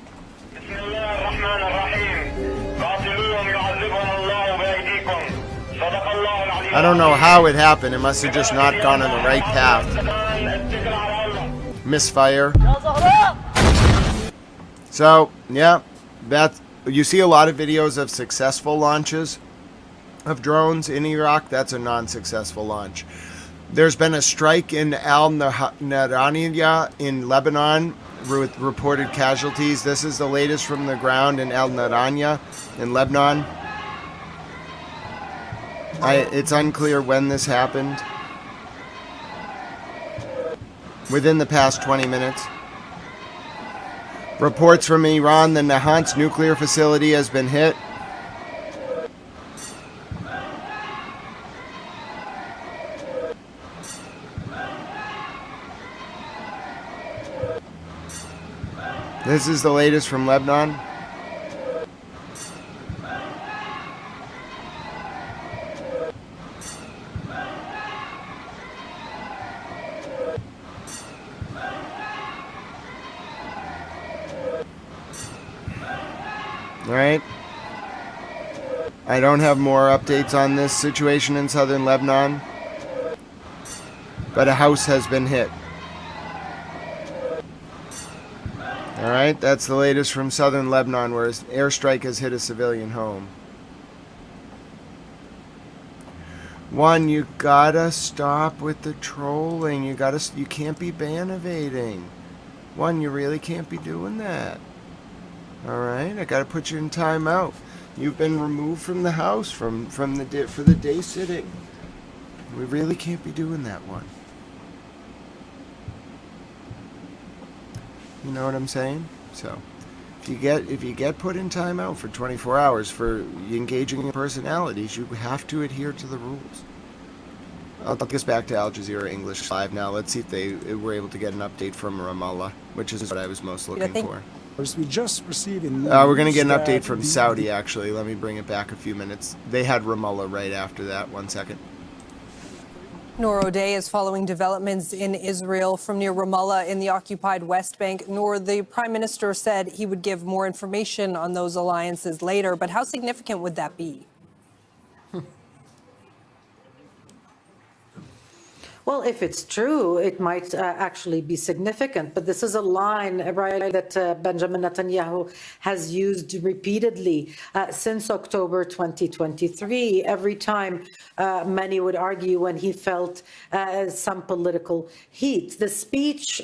I don't know how it happened. It must have just not gone on the right path. Misfire. So, yeah, you see a lot of videos of successful launches of drones in Iraq. That's a non-successful launch. There's been a strike in Al-Naraniya in Lebanon with reported casualties. This is the latest from the ground in Al-Naraniya in Lebanon. It's unclear when this happened. Within the past 20 minutes. Reports from Iran, the Nahanz nuclear facility has been hit. This is the latest from Lebanon. Right? I don't have more updates on this situation in southern Lebanon, but a house has been hit. Alright, that's the latest from southern Lebanon, where an airstrike has hit a civilian home. One, you gotta stop with the trolling. You can't be ban evading. One, you really can't be doing that. Alright, I gotta put you in timeout. You've been removed from the house for the day sitting. We really can't be doing that one. You know what I'm saying? So, if you get put in timeout for 24 hours for engaging in personalities, you have to adhere to the rules. I'll take us back to Al Jazeera English Live now. Let's see if they were able to get an update from Ramallah, which is what I was most looking for. We just received we're going to get an update from Saudi, actually. Let me bring it back a few minutes. They had Ramallah right after that. 1 second. Noor O'Day is following developments in Israel from near Ramallah in the occupied West Bank. Noor, the Prime Minister said he would give more information on those alliances later, but how significant would that be? Well, if it's true, it might actually be significant. But this is a line, right, that Benjamin Netanyahu has used repeatedly since October 2023. Every time many would argue when he felt some political heat. The speech,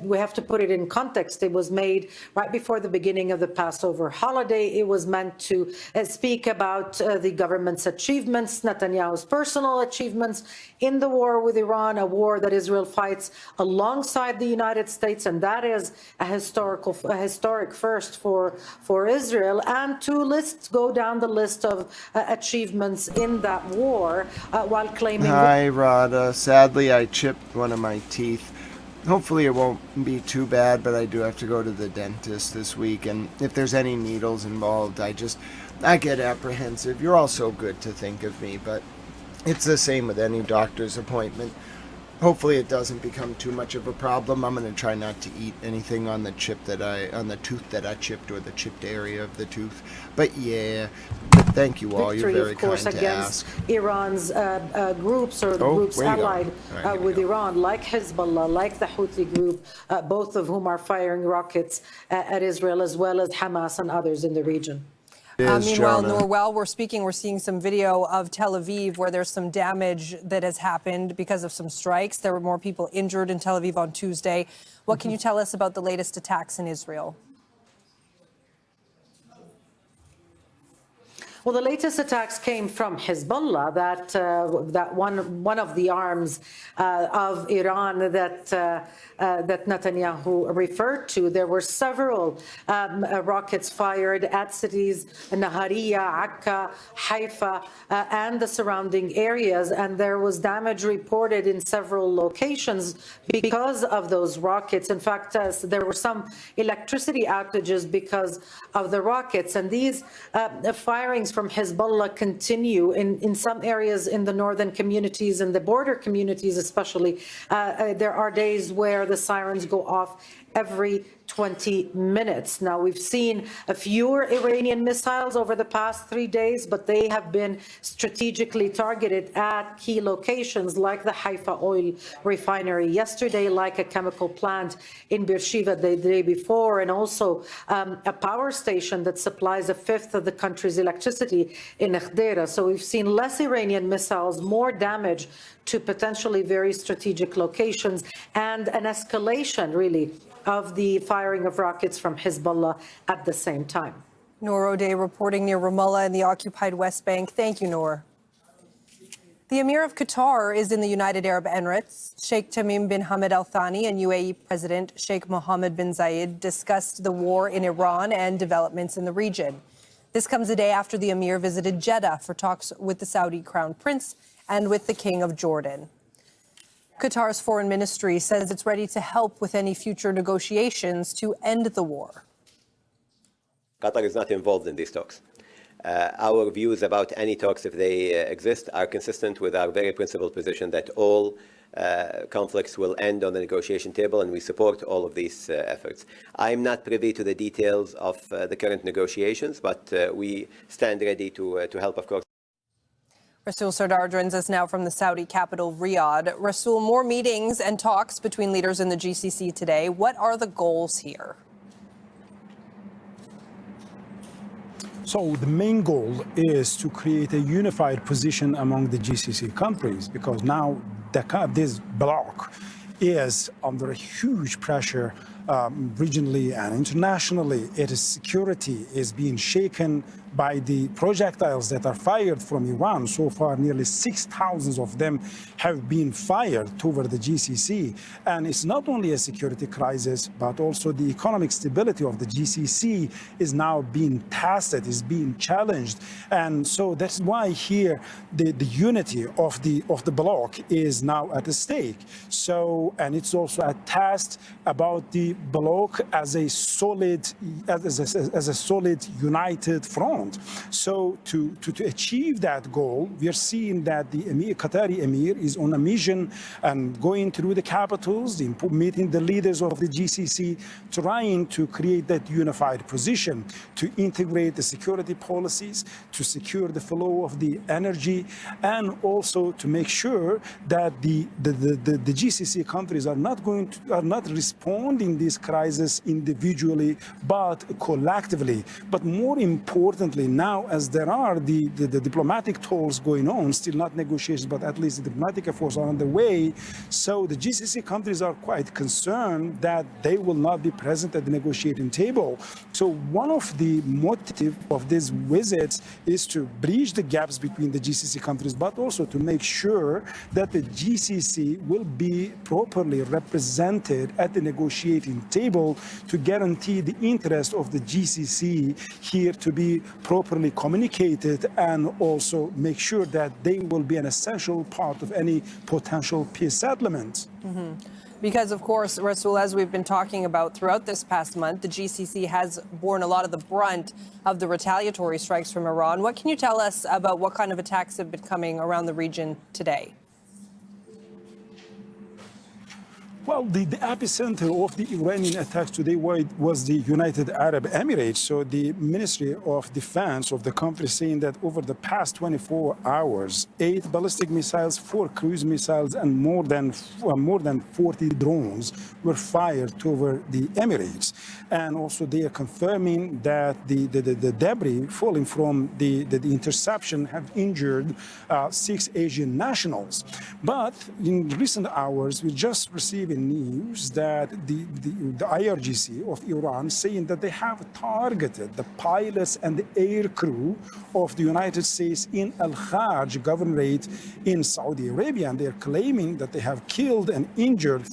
we have to put it in context. It was made right before the beginning of the Passover holiday. It was meant to speak about the government's achievements, Netanyahu's personal achievements in the war with Iran, a war that Israel fights alongside the United States, and that is a historic first for Israel. And to go down the list of achievements in that war, while claiming. Hi, Rada. Sadly, I chipped one of my teeth. Hopefully it won't be too bad, but I do have to go to the dentist this week, and if there's any needles involved, I get apprehensive. You're all so good to think of me, but it's the same with any doctor's appointment. Hopefully it doesn't become too much of a problem. I'm going to try not to eat anything on the tooth that I chipped, or the chipped area of the tooth. But yeah, thank you all. Victory, You're very of course, kind to against ask. Iran's groups, or the groups where you allied going? Right, with Iran, like Hezbollah, like the Houthi group, both of whom are firing rockets at Israel, as well as Hamas and others in the region. Meanwhile, Noor, while we're speaking, we're seeing some video of Tel Aviv where there's some damage that has happened because of some strikes. There were more people injured in Tel Aviv on Tuesday. What can you tell us about the latest attacks in Israel? Well, the latest attacks came from Hezbollah, that one of the arms of Iran that Netanyahu referred to. There were several rockets fired at cities Nahariya, Akka, Haifa, and the surrounding areas, and there was damage reported in several locations because of those rockets. In fact, there were some electricity outages because of the rockets, and these firings from Hezbollah continue in some areas in the northern communities and the border communities especially. There are days where the sirens go off every 20 minutes. Now, we've seen fewer Iranian missiles over the past 3 days, but they have been strategically targeted at key locations like the Haifa oil refinery yesterday, like a chemical plant in Beersheba the day before, and also a power station that supplies a fifth of the country's electricity in Khdera. So we've seen less Iranian missiles, more damage to potentially very strategic locations, and an escalation, really, of the firing of rockets from Hezbollah at the same time. Noor O'Day reporting near Ramallah in the occupied West Bank. Thank you, Noor. The Emir of Qatar is in the United Arab Emirates. Sheikh Tamim bin Hamad Al Thani and UAE President Sheikh Mohammed bin Zayed discussed the war in Iran and developments in the region. This comes a day after the Emir visited Jeddah for talks with the Saudi Crown Prince and with the King of Jordan. Qatar's foreign ministry says it's ready to help with any future negotiations to end the war. Qatar is not involved in these talks. Our views about any talks, if they exist, are consistent with our very principled position that all conflicts will end on the negotiation table, and we support all of these efforts. I'm not privy to the details of the current negotiations, but we stand ready to help, of course. Rasul Sardar joins us now from the Saudi capital, Riyadh. Rasul, more meetings and talks between leaders in the GCC today. What are the goals here? So the main goal is to create a unified position among the GCC countries, because now this bloc is under a huge pressure regionally and internationally. Its security is being shaken by the projectiles that are fired from Iran. So far, nearly 6,000 of them have been fired toward the GCC. And it's not only a security crisis, but also the economic stability of the GCC is now being tested, is being challenged. And so that's why here the unity of the bloc is now at stake. So, and it's also a test about the bloc as a solid, as a solid united front. So to achieve that goal, we are seeing that the Qatari Emir is on a mission and going through the capitals, meeting the leaders of the GCC, trying to create that unified position to integrate the security policies, to secure the flow of the energy, and also to make sure that the GCC countries are not responding this crisis individually but collectively. But more importantly, now as there are the diplomatic talks going on, still not negotiations, but at least the diplomatic efforts are on the way, so the GCC countries are quite concerned that they will not be present at the negotiating table. So one of the motives of this visit is to bridge the gaps between the GCC countries, but also to make sure that the GCC will be properly represented at the negotiating table to guarantee the interest of the GCC here to be properly communicated, and also make sure that they will be an essential part of any potential peace settlement. Because, of course, Rasool, as we've been talking about throughout this past month, the GCC has borne a lot of the brunt of the retaliatory strikes from Iran. What can you tell us about what kind of attacks have been coming around the region today? Well, the epicenter of the Iranian attacks today was the United Arab Emirates. So the Ministry of Defense of the country saying that over the past 24 hours, 8 ballistic missiles, 4 cruise missiles, and more than 40 drones were fired over the Emirates. And also they are confirming that the debris falling from the interception have injured 6 Asian nationals. But in recent hours, we just received news that the IRGC of Iran saying that they have targeted the pilots and the air crew of the United States in Al-Khaj governorate in Saudi Arabia, and they're claiming that they have killed and injured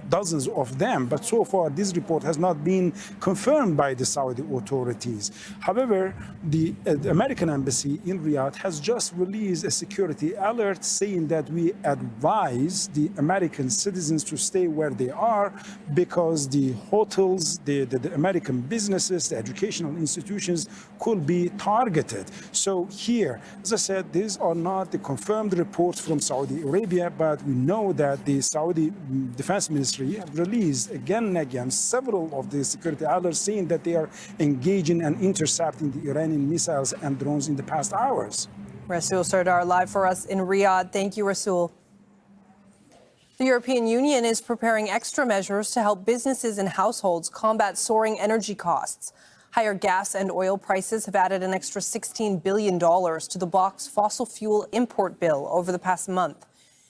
dozens of them, but so far this report has not been confirmed by the Saudi authorities. However, the American embassy in Riyadh has just released a security alert saying that we advise the American citizens to stay where they are because the hotels, the American businesses, the educational institutions could be targeted. So here, as I said, these are not the confirmed reports from Saudi Arabia, but we know that the Saudi Defense Ministry have released again and again several of the security alerts saying that they are engaging and intercepting the Iranian missiles and drones in the past hours. Rasool Sardar live for us in Riyadh. Thank you, Rasool. The European Union is preparing extra measures to help businesses and households combat soaring energy costs. Higher gas and oil prices have added an extra $16 billion to the bloc's fossil fuel import bill over the past month.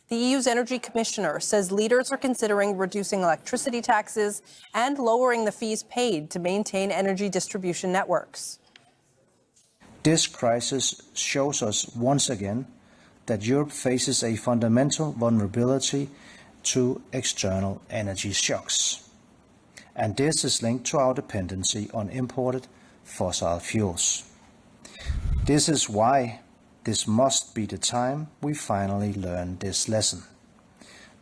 The EU's Energy Commissioner says leaders are considering reducing electricity taxes and lowering the fees paid to maintain energy distribution networks. This crisis shows us once again that Europe faces a fundamental vulnerability to external energy shocks. And this is linked to our dependency on imported fossil fuels. This is why this must be the time we finally learn this lesson.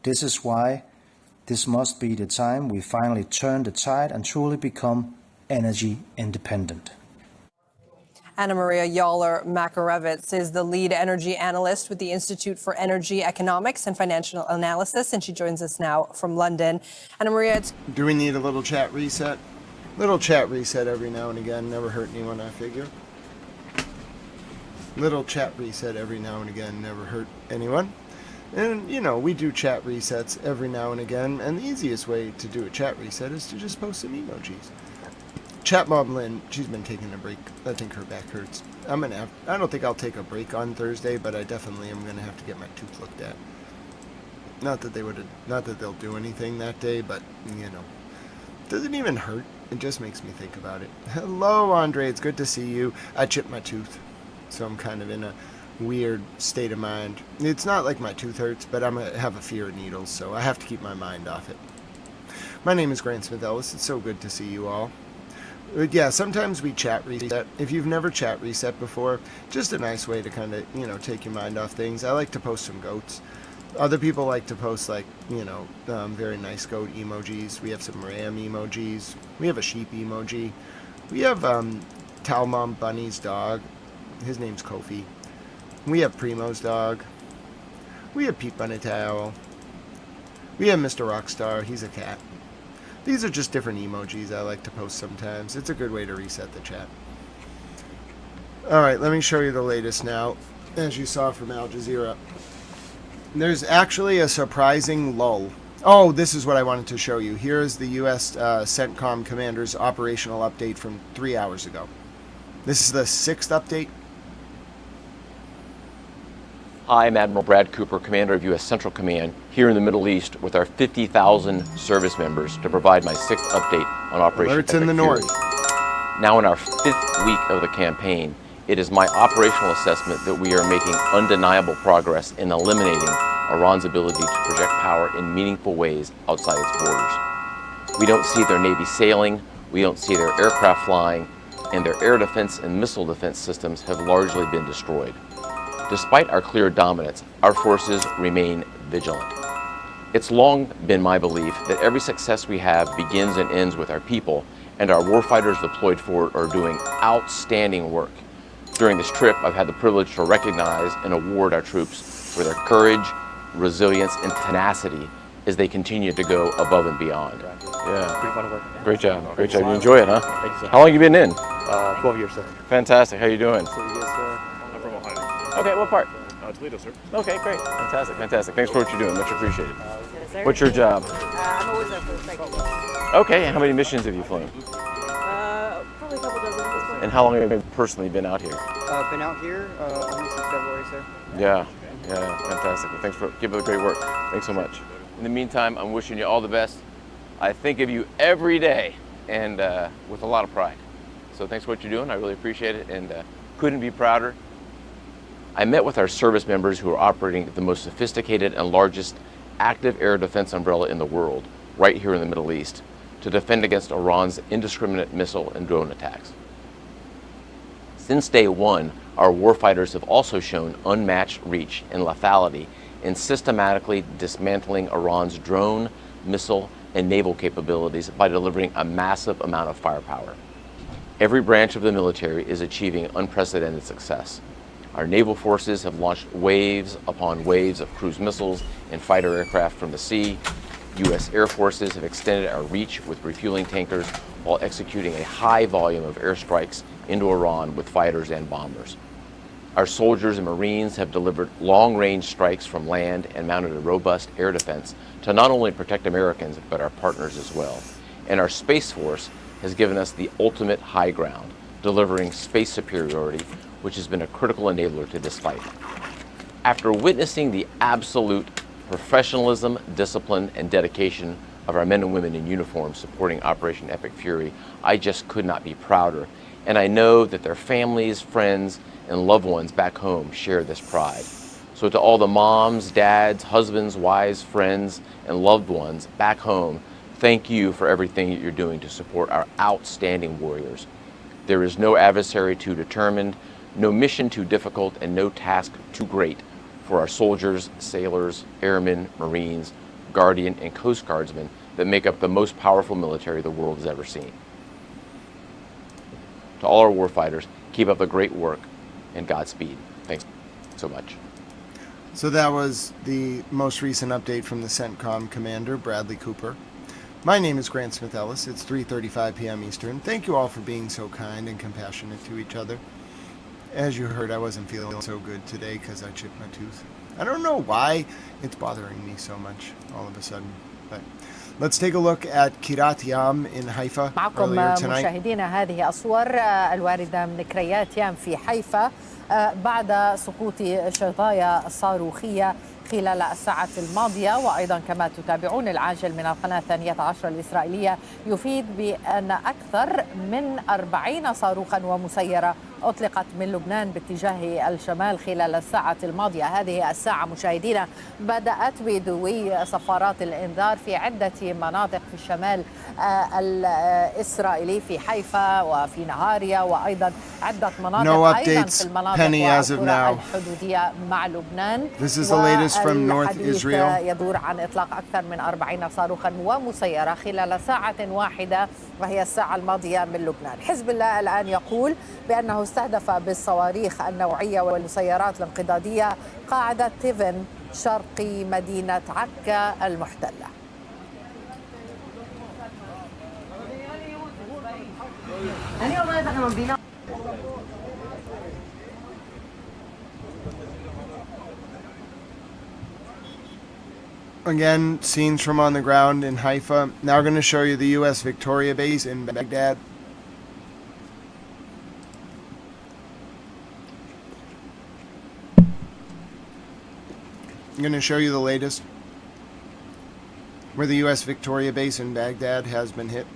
This is why this must be the time we finally turn the tide and truly become energy independent. Anna Maria Yaller-Makarevitz is the lead energy analyst with the Institute for Energy Economics and Financial Analysis, and she joins us now from London. Anna Maria, do we need a little chat reset? Little chat reset every now and again, never hurt anyone, I figure. Little chat reset every now and again, never hurt anyone. And, you know, we do chat resets every now and again, and the easiest way to do a chat reset is to just post some emojis. Chat Mom Lynn, she's been taking a break. I think her back hurts. I don't think I'll take a break on Thursday, but I definitely am going to have to get my tooth looked at. Not that they'll do anything that day, but, you know. Doesn't even hurt. It just makes me think about it. Hello, Andre. It's good to see you. I chipped my tooth, so I'm kind of in a weird state of mind. It's not like my tooth hurts, but I have a fear of needles, so I have to keep my mind off it. My name is Grant Smith Ellis. It's so good to see you all. Yeah, sometimes we chat reset. If you've never chat reset before, just a nice way to kind of, you know, take your mind off things. I like to post some goats. Other people like to post like, very nice goat emojis. We have some ram emojis. We have a sheep emoji. We have Talmom Bunny's dog. His name's Kofi. We have Primo's dog. We have Pete Bunnytail. We have Mr. Rockstar. He's a cat. These are just different emojis I like to post sometimes. It's a good way to reset the chat. Alright, let me show you the latest now. As you saw from Al Jazeera. There's actually a surprising lull. Oh, this is what I wanted to show you. Here's the U.S. CENTCOM commander's operational update from 3 hours ago. This is the 6th update. Hi, I'm Admiral Brad Cooper, Commander of U.S. Central Command, here in the Middle East with our 50,000 service members to provide my 6th update on Operation Alerts in the north. Now in our 5th week of the campaign, it is my operational assessment that we are making undeniable progress in eliminating Iran's ability to project power in meaningful ways outside its borders. We don't see their Navy sailing, we don't see their aircraft flying, and their air defense and missile defense systems have largely been destroyed. Despite our clear dominance, our forces remain vigilant. It's long been my belief that every success we have begins and ends with our people, and our warfighters deployed for it are doing outstanding work. During this trip, I've had the privilege to recognize and award our troops for their courage, resilience, and tenacity as they continue to go above and beyond. Yeah. Pretty fun work. Great job. Great job. You enjoy it, huh? Thank you, sir. How long have you been in? 12 years, sir. Fantastic. How you doing? So you guys, I'm from Ohio. Okay, what part? Toledo, sir. Okay, great. Fantastic, fantastic. Thanks for what you're doing. Much appreciated. Yes, sir. What's your job? I'm a wizard for cycling. Okay, how many missions have you flown? Probably a couple dozen at this point. And how long have you personally been out here? Been out here only since February, sir. Yeah, fantastic. Well, thanks for keep up the great work. Thanks so much. In the meantime, I'm wishing you all the best. I think of you every day and with a lot of pride. So thanks for what you're doing. I really appreciate it and couldn't be prouder. I met with our service members who are operating the most sophisticated and largest active air defense umbrella in the world, right here in the Middle East, to defend against Iran's indiscriminate missile and drone attacks. Since day one, our warfighters have also shown unmatched reach and lethality in systematically dismantling Iran's drone, missile, and naval capabilities by delivering a massive amount of firepower. Every branch of the military is achieving unprecedented success. Our naval forces have launched waves upon waves of cruise missiles and fighter aircraft from the sea. U.S. Air Forces have extended our reach with refueling tankers while executing a high volume of airstrikes into Iran with fighters and bombers. Our soldiers and Marines have delivered long-range strikes from land and mounted a robust air defense to not only protect Americans, but our partners as well. And our Space Force has given us the ultimate high ground, delivering space superiority, which has been a critical enabler to this fight. After witnessing the absolute professionalism, discipline, and dedication of our men and women in uniform supporting Operation Epic Fury, I just could not be prouder. And I know that their families, friends, and loved ones back home share this pride. So to all the moms, dads, husbands, wives, friends, and loved ones back home, thank you for everything that you're doing to support our outstanding warriors. There is no adversary too determined, no mission too difficult, and no task too great for our soldiers, sailors, airmen, Marines, Guardian, and Coast Guardsmen that make up the most powerful military the world has ever seen. To all our warfighters, keep up the great work and Godspeed. Thanks so much. So that was the most recent update from the CENTCOM commander, Bradley Cooper. My name is Grant Smith Ellis. It's 3:35 p.m. Eastern. Thank you all for being so kind and compassionate to each other. As you heard, I wasn't feeling so good today because I chipped my tooth. I don't know why it's bothering me so much all of a sudden. But let's take a look at Kiryat Yam in Haifa معكم earlier tonight. مشاهدينا هذه الصور الواردة من كريات يام في حيفا بعد سقوط شظايا صاروخية خلال الساعات الماضية. وأيضا كما تتابعون العاجل من القناة 12 الإسرائيلية يفيد بأن أكثر من 40 صاروخا ومسيرة أطلقت من لبنان باتجاه الشمال خلال الساعة الماضية. هذه الساعة مشاهدينا بدأت بدوي صفارات الإنذار في عدة مناطق في الشمال الإسرائيلي، في حيفا وفي نهاريا وأيضا عدة مناطق أيضا في المناطق والقرى الحدودية مع لبنان. This is the latest from North Israel. يدور عن إطلاق أكثر من 40 صاروخا ومسيرة خلال ساعة واحدة وهي الساعة الماضية من لبنان. حزب الله الآن يقول بأنه استهدف بالصواريخ النوعية والمسيرات الانقضاضية قاعدة تيفن شرقي مدينة عكا المحتلة. Again, scenes from on the ground in Haifa. Now we're going to show you the U.S. Victoria base in Baghdad. I'm going to show you the latest where the U.S. Victoria base in Baghdad has been hit.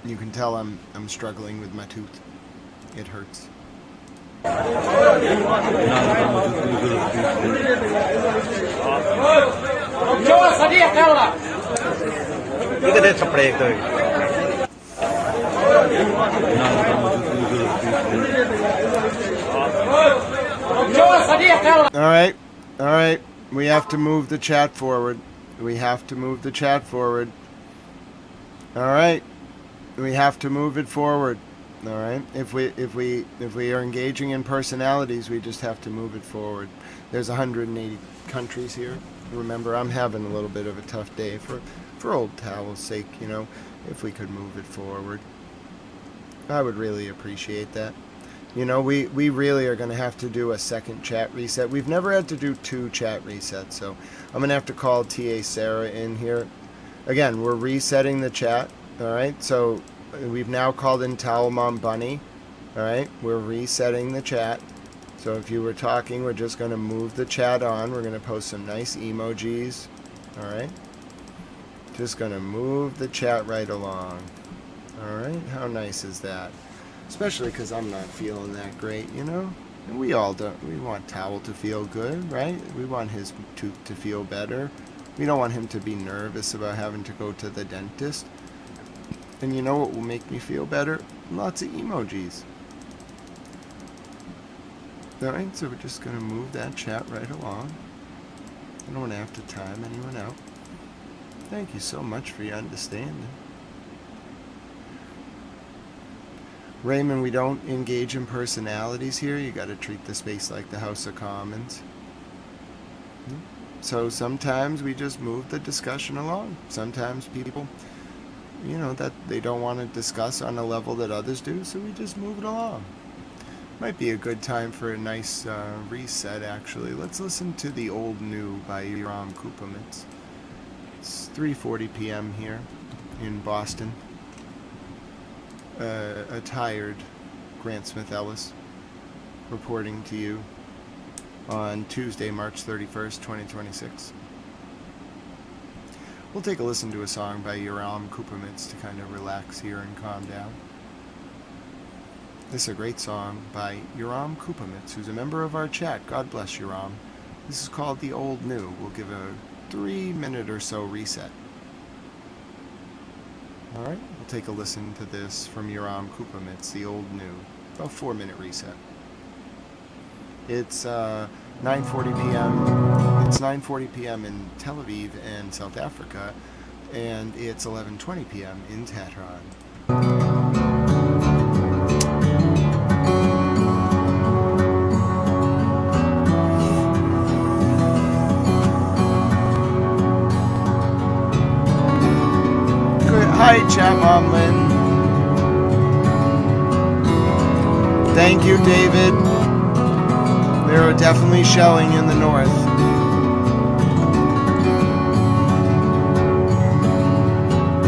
You can tell I'm struggling with my tooth. It hurts. All right. We have to move the chat forward. We have to move the chat forward. All right. We have to move it forward. All right. If we are engaging in personalities, we just have to move it forward. There's 180 countries here. Remember, I'm having a little bit of a tough day for old towel's sake, you know, if we could move it forward. I would really appreciate that. You know, we really are going to have to do a second chat reset. We've never had to do 2 chat resets, so I'm going to have to call TA Sarah in here. Again, we're resetting the chat, all right? So we've now called in Towel Mom Bunny, all right? We're resetting the chat. So if you were talking, we're just going to move the chat on. We're going to post some nice emojis, all right? Just going to move the chat right along. All right, how nice is that? Especially because I'm not feeling that great, you know? And we all don't. We want Towel to feel good, right? We want his tooth to feel better. We don't want him to be nervous about having to go to the dentist. And you know what will make me feel better? Lots of emojis. All right, so we're just going to move that chat right along. I don't want to have to time anyone out. Thank you so much for your understanding. Raymond, we don't engage in personalities here. You got to treat the space like the House of Commons. So sometimes we just move the discussion along. Sometimes people, you know, that they don't want to discuss on a level that others do, so we just move it along. Might be a good time for a nice reset, actually. Let's listen to The Old New by Yoram Kupomets. It's 3:40 p.m. here in Boston. A tired Grant Smith Ellis reporting to you on Tuesday, March 31st, 2026. We'll take a listen to a song by Yoram Kupomets to kind of relax here and calm down. This is a great song by Yoram Kupomets, who's a member of our chat. God bless Yoram. This is called The Old New. We'll give a 3-minute or so reset. All right, we'll take a listen to this from Yoram Kupomets, The Old New. About 4-minute reset. It's 9:40 p.m. It's 9:40 p.m. in Tel Aviv and South Africa, and it's 11:20 p.m. in Tehran. Hi, Chat Mom Lynn. Thank you, David. There are definitely shelling in the north.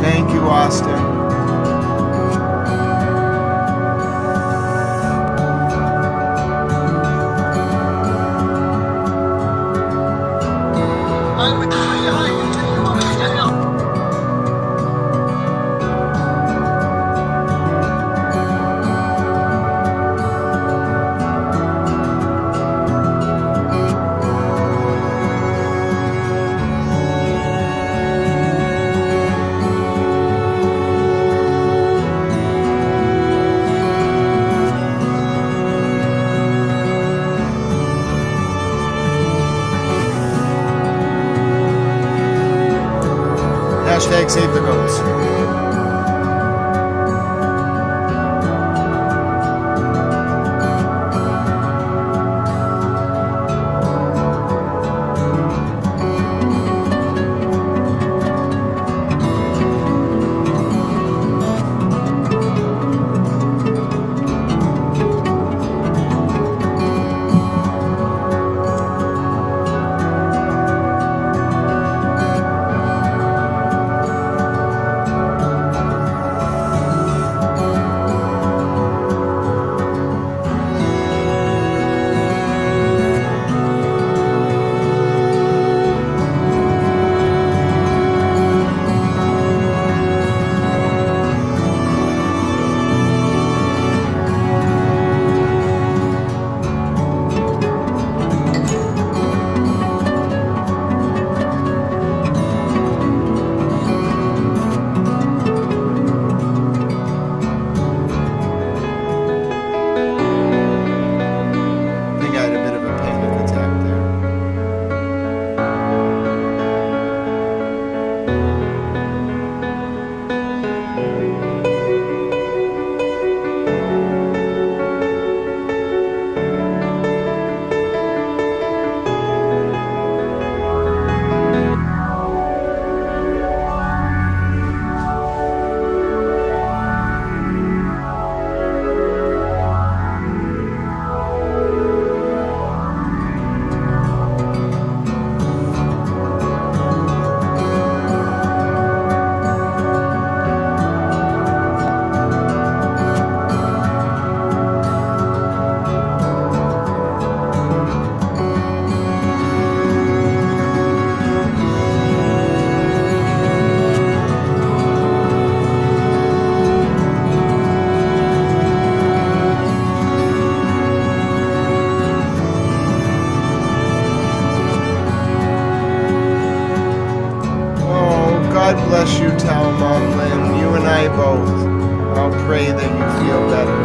Thank you, Austin. Save the goats. God bless you, Tal Momlin. You and I both. I'll pray that you feel better.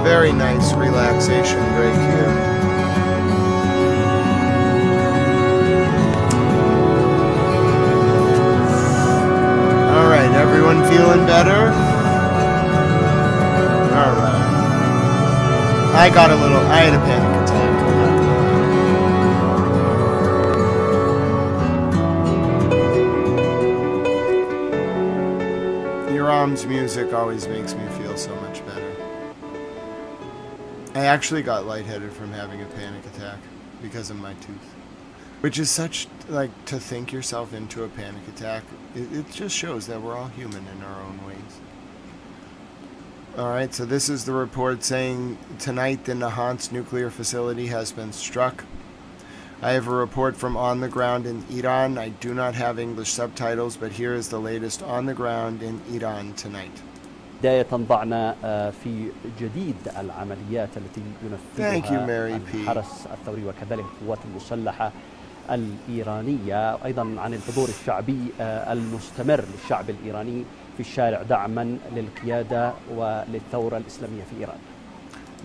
Very nice relaxation break here. All right, everyone feeling better? All right. I had a panic attack. Yoram's music always makes me feel so much better. I actually got lightheaded from having a panic attack because of my tooth. Which is such, like, to think yourself into a panic attack, it just shows that we're all human in our own ways. Alright, so this is the report saying tonight the Nahanz nuclear facility has been struck. I have a report from on the ground in Iran. I do not have English subtitles, but here is the latest on the ground in Iran tonight. بداية ضعنا في جديد العمليات التي ينفذها الحرس الثوري وكذلك القوات المسلحة الإيرانية، أيضا عن الحضور الشعبي المستمر للشعب الإيراني في الشارع دعما للقيادة وللثورة الإسلامية في إيران.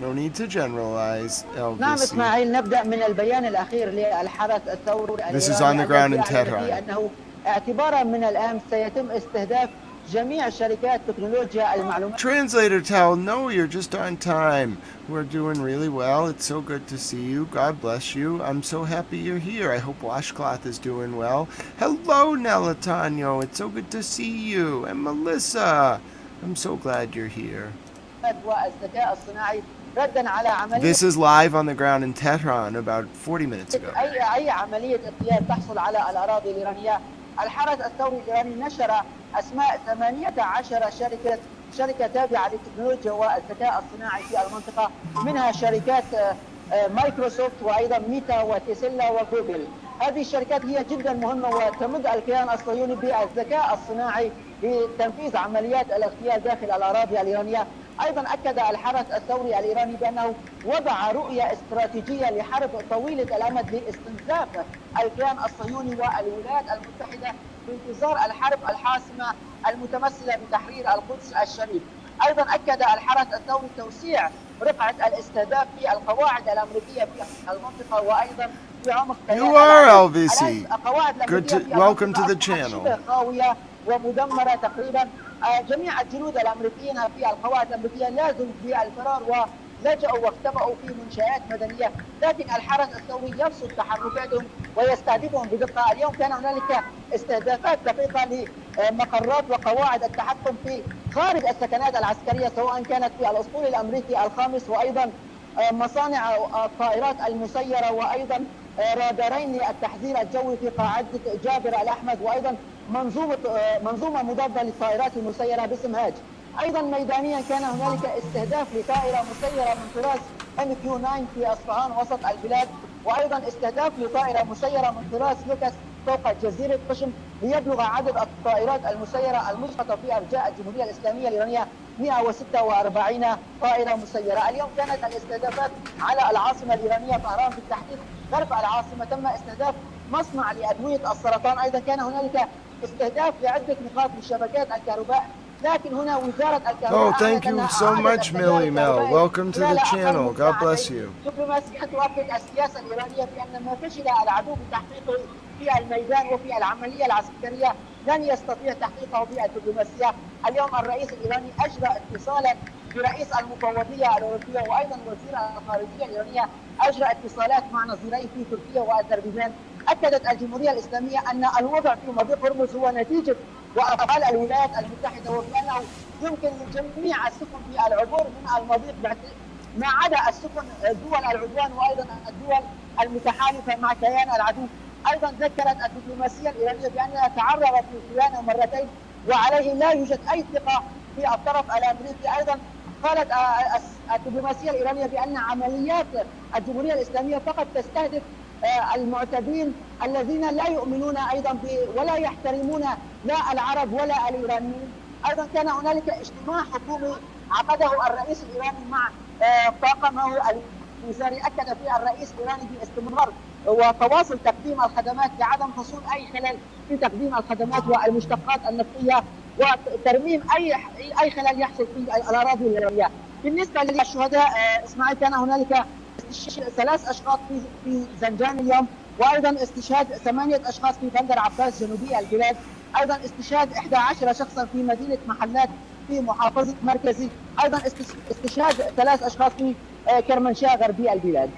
No need to generalize, LBC. نعم إسماعيل، نبدأ من البيان الأخير للحرس الثوري الإيراني. This is on the ground in Tehran. أنه اعتبارا من الآن سيتم استهداف جميع شركات تكنولوجيا المعلومات. Translator Tal, no, you're just on time. We're doing really well. It's so good to see you. God bless you. I'm so happy you're here. I hope Washcloth is doing well. Hello, Nelatanyo. It's so good to see you. And Melissa. I'm so glad you're here. This is live on the ground in Tehran about 40 minutes ago. أي عملية اغتيال تحصل على الأراضي الإيرانية. الحرس الثوري الإيراني نشر أسماء 18 شركة تابعة للتكنولوجيا والذكاء الصناعي في المنطقة، منها شركات مايكروسوفت وأيضا ميتا وتسلا وجوجل. هذه الشركات هي جدا مهمة وتمد الكيان الصهيوني بالذكاء الصناعي لتنفيذ عمليات الاغتيال داخل الأراضي الإيرانية. أيضا أكد الحرس الثوري الإيراني بأنه وضع رؤية استراتيجية لحرب طويلة الأمد لاستنزاف الكيان الصهيوني والولايات المتحدة في انتظار الحرب الحاسمة المتمثلة بتحرير القدس الشريف. أيضا أكد الحرس الثوري توسيع رقعة الاستهداف في القواعد الأمريكية في المنطقة وأيضا في عمق You are LVC. Good to welcome to the channel. خاوية ومدمرة تقريبا. جميع الجنود الأمريكيين في القواعد الأمريكية لازم بالفرار ولجأوا واختبأوا في منشآت مدنية، لكن الحرس الثوري يرصد تحركاتهم ويستهدفهم بدقة. اليوم كان هنالك استهدافات دقيقة لمقرات وقواعد التحكم في خارج السكنات العسكرية، سواء كانت في الأسطول الأمريكي الخامس وأيضا مصانع الطائرات المسيرة وأيضا رادارين التحذير الجوي في قاعدة جابر الأحمد وأيضا منظومة مضادة للطائرات المسيرة باسم هاج. أيضا ميدانيا كان هنالك استهداف لطائرة مسيرة من طراز MQ-9 في أصفهان وسط البلاد، وأيضا استهداف لطائرة مسيرة من طراز لوكاس فوق جزيرة قشم، ليبلغ عدد الطائرات المسيرة المسقطة في أرجاء الجمهورية الإسلامية الإيرانية 146 طائرة مسيرة. اليوم كانت الاستهدافات على العاصمة الإيرانية طهران، بالتحديد غرب العاصمة تم استهداف مصنع لأدوية السرطان. أيضا كان هنالك استهداف لعدة نقاط لشبكات الكهرباء، لكن هنا وزارة الكهرباء. Oh, thank you so much, Millie Mel. Welcome to the channel. God bless you. دبلوماسية تؤكد السياسة الإيرانية بأن ما فشل العدو بتحقيقه في الميدان وفي العملية العسكرية لن يستطيع تحقيقه بالدبلوماسية. اليوم الرئيس الإيراني أجرى اتصالا برئيس المفوضية الأوروبية وأيضا وزير الخارجية الإيرانية أجرى اتصالات مع نظيريه في تركيا وأذربيجان. أكدت الجمهورية الإسلامية أن الوضع في مضيق هرمز هو نتيجة وأفعال الولايات المتحدة، وبأنه يمكن لجميع السفن في العبور من المضيق ما عدا السفن دول العدوان وأيضا الدول المتحالفة مع كيان العدو. أيضا ذكرت الدبلوماسية الإيرانية بأنها تعرضت للخيانة مرتين وعليه لا يوجد أي ثقة في الطرف الأمريكي. أيضا قالت الدبلوماسية الإيرانية بأن عمليات الجمهورية الإسلامية فقط تستهدف المعتدين الذين لا يؤمنون أيضا ولا يحترمون لا العرب ولا الإيرانيين. أيضا كان هنالك اجتماع حكومي عقده الرئيس الإيراني مع طاقمه الوزاري. أكد فيه الرئيس الإيراني باستمرار وتواصل تقديم الخدمات لعدم حصول أي خلل في تقديم الخدمات والمشتقات النفطية وترميم أي خلل يحصل في الأراضي الإيرانية. بالنسبة للشهداء إسماعيل، كان هنالك 3 أشخاص في زنجان اليوم، وأيضا استشهاد 8 أشخاص في بندر عباس جنوبي البلاد، أيضا استشهاد 11 شخصا في مدينة محلات في محافظة مركزي، أيضا استشهاد 3 أشخاص في كرمانشاه غربي البلاد.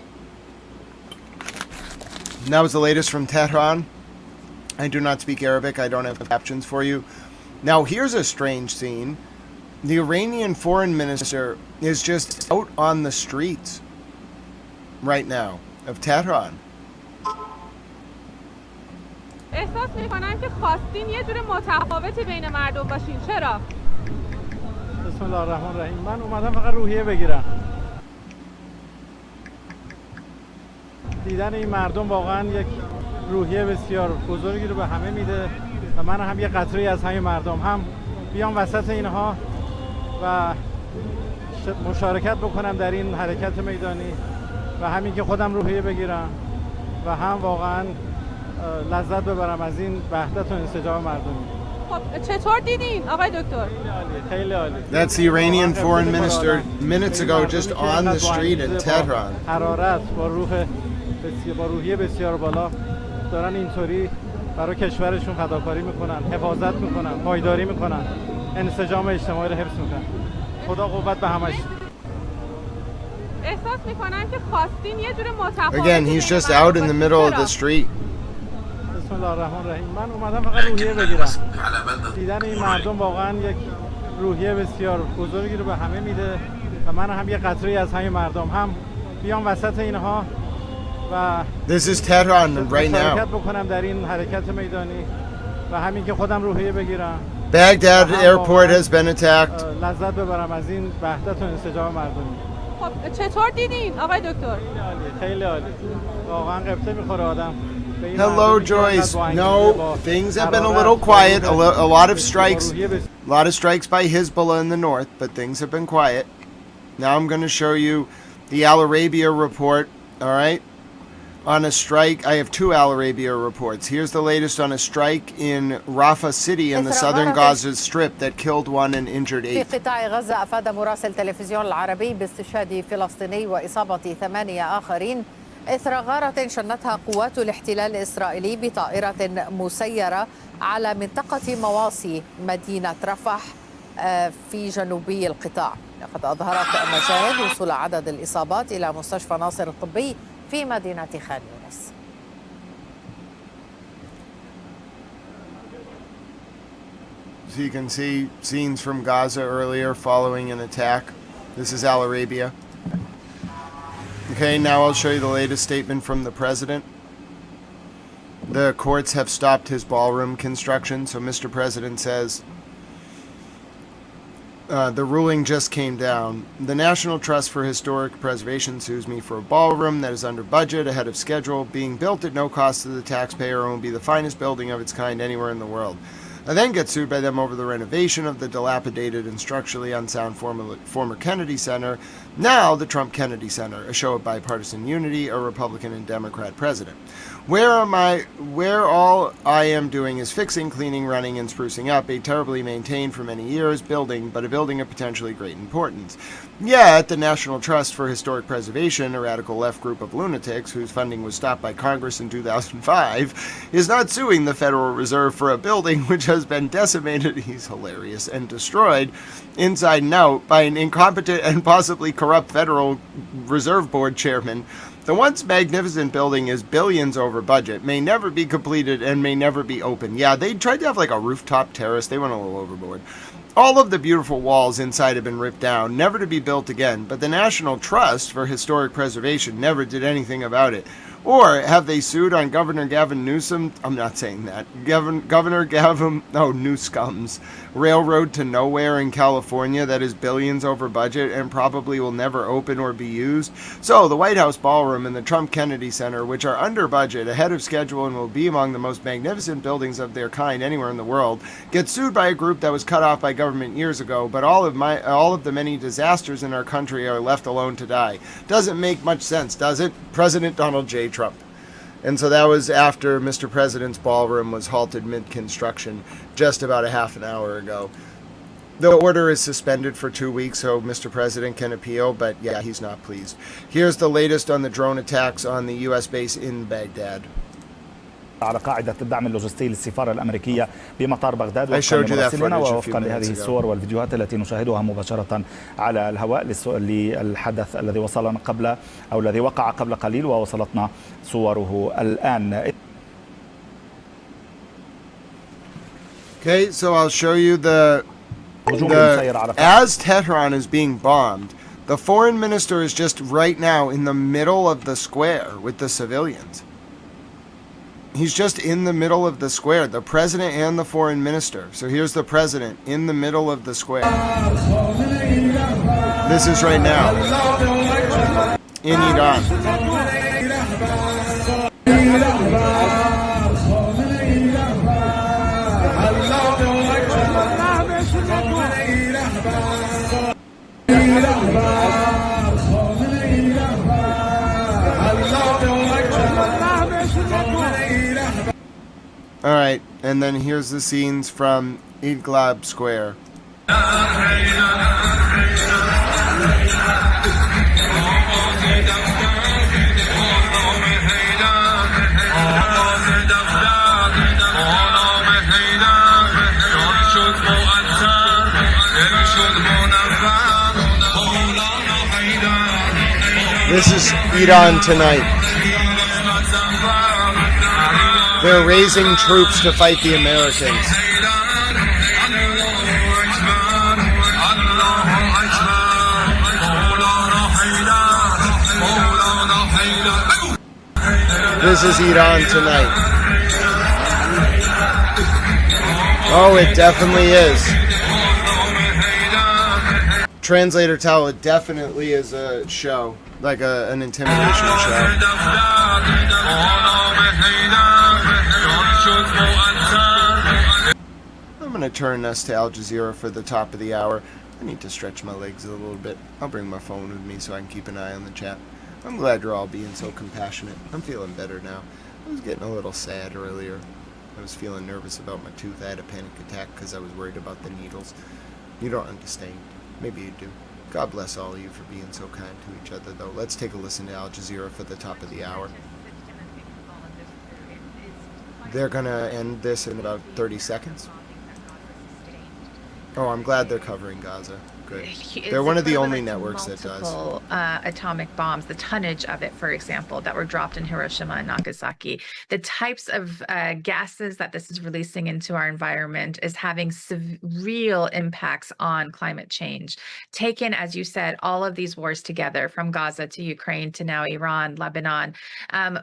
And that was the latest from Tehran. I do not speak Arabic. I don't have captions for you. Now, here's a strange scene. The Iranian foreign minister is just out on the streets right now of Tehran. احساس میکنم که خواستین یه جور متفاوتی بین مردم باشین. چرا؟ بسم الله الرحمن الرحیم. من اومدم فقط روحیه بگیرم. دیدن این مردم واقعا یک روحیه بسیار بزرگی رو به همه میده و من هم یه قطره‌ای از همین مردم هم بیام وسط اینها و مشارکت بکنم در این حرکت میدانی و همین که خودم روحیه بگیرم و هم واقعا لذت ببرم از این وحدت و انسجام مردمی. خب چطور دیدین آقای دکتر؟ خیلی عالی. That's the Iranian foreign minister minutes ago just on the street in Tehran. حرارت با روحیه بسیار بالا دارن اینطوری برای کشورشون فداکاری میکنن، حفاظت میکنن، پایداری میکنن، انسجام اجتماعی رو حفظ میکنن. خدا قوت به همش. احساس میکنم که خواستین یه جور متفاوتی. Again, he's just out in the middle of the street. بسم الله الرحمن الرحیم. من اومدم فقط روحیه بگیرم. دیدن این مردم واقعا یک روحیه بسیار بزرگی رو به همه میده و من هم یه قطره‌ای از همین مردم هم بیام وسط اینها و This is Tehran right مشارکت now. بکنم در این حرکت میدانی و همین که خودم روحیه بگیرم. Baghdad airport has been attacked. لذت ببرم از این وحدت و انسجام مردمی. خب چطور دیدین آقای دکتر؟ خیلی عالی. واقعا قبطه میخوره آدم. Hello, Joyce. No, things have been a little quiet. A lot of strikes by Hezbollah in the north, but things have been quiet. Now I'm going to show you the Al Arabia report. All right. on a strike. I have two Al Arabia reports. Here's the latest on a strike in Rafah City in the southern Gaza Strip that killed one and injured 8. في قطاع غزة أفاد مراسل تلفزيون العربي باستشهاد فلسطيني وإصابة 8 آخرين إثر غارة شنتها قوات الاحتلال الإسرائيلي بطائرة مسيرة على منطقة مواصي مدينة رفح في جنوبي القطاع. لقد أظهرت مشاهد وصول عدد الإصابات إلى مستشفى ناصر الطبي في مدينة خان يونس. So you can see scenes from Gaza earlier following an attack. This is Al Arabia. Okay, now I'll show you the latest statement from the president. The courts have stopped his ballroom construction, so Mr. President says, the ruling just came down. The National Trust for Historic Preservation sues me for a ballroom that is under budget, ahead of schedule, being built at no cost to the taxpayer, and will be the finest building of its kind anywhere in the world. I then get sued by them over the renovation of the dilapidated and structurally unsound former Kennedy Center, now the Trump Kennedy Center, a show of bipartisan unity, a Republican and Democrat president. Where all I am doing is fixing, cleaning, running, and sprucing up a terribly maintained for many years building, but a building of potentially great importance. Yet, the National Trust for Historic Preservation, a radical left group of lunatics whose funding was stopped by Congress in 2005, is not suing the Federal Reserve for a building which has been decimated, he's hilarious, and destroyed inside and out by an incompetent and possibly corrupt Federal Reserve Board chairman. The once magnificent building is billions over budget, may never be completed, and may never be open. Yeah, they tried to have like a rooftop terrace. They went a little overboard. All of the beautiful walls inside have been ripped down, never to be built again, but the National Trust for Historic Preservation never did anything about it. Or have they sued on Governor Gavin Newsom? I'm not saying that. Governor Gavin Newsom's railroad to nowhere in California that is billions over budget and probably will never open or be used. So the White House Ballroom and the Trump Kennedy Center, which are under budget, ahead of schedule, and will be among the most magnificent buildings of their kind anywhere in the world, get sued by a group that was cut off by government years ago, but all of the many disasters in our country are left alone to die. Doesn't make much sense, does it? President Donald J. Trump. And so that was after Mr. President's ballroom was halted mid-construction just about a half an hour ago. The order is suspended for 2 weeks so Mr. President can appeal, but yeah, he's not pleased. Here's the latest on the drone attacks on the U.S. base in Baghdad. على قاعدة الدعم اللوجستي للسفارة الأمريكية بمطار بغداد وفقا لهذه الصور والفيديوهات التي نشاهدها مباشرة على الهواء للحدث الذي وصلنا قبل أو الذي وقع قبل قليل ووصلتنا صوره الآن. Okay, so I'll show you as Tehran is being bombed, the foreign minister is just right now in the middle of the square with the civilians. He's just in the middle of the square, the president and the foreign minister. So here's the president in the middle of the square. This is right now in Iran. All right, and then here's the scenes from Idlib Square. This is Iran tonight. They're raising troops to fight the Americans. This is Iran tonight. Oh, it definitely is. Translator tell it definitely is a show, like an intimidation show. I'm going to turn us to Al Jazeera for the top of the hour. I need to stretch my legs a little bit. I'll bring my phone with me so I can keep an eye on the chat. I'm glad you're all being so compassionate. I'm feeling better now. I was getting a little sad earlier. I was feeling nervous about my tooth. I had a panic attack because I was worried about the needles. You don't understand. Maybe you do. God bless all of you for being so kind to each other, though. Let's take a listen to Al Jazeera for the top of the hour. They're going to end this in about 30 seconds. Oh, I'm glad they're covering Gaza. Good. They're one of the only networks that does. Atomic bombs, the tonnage of it, for example, that were dropped in Hiroshima and Nagasaki, the types of gases that this is releasing into our environment is having real impacts on climate change. Taken, as you said, all of these wars together, from Gaza to Ukraine to now Iran, Lebanon,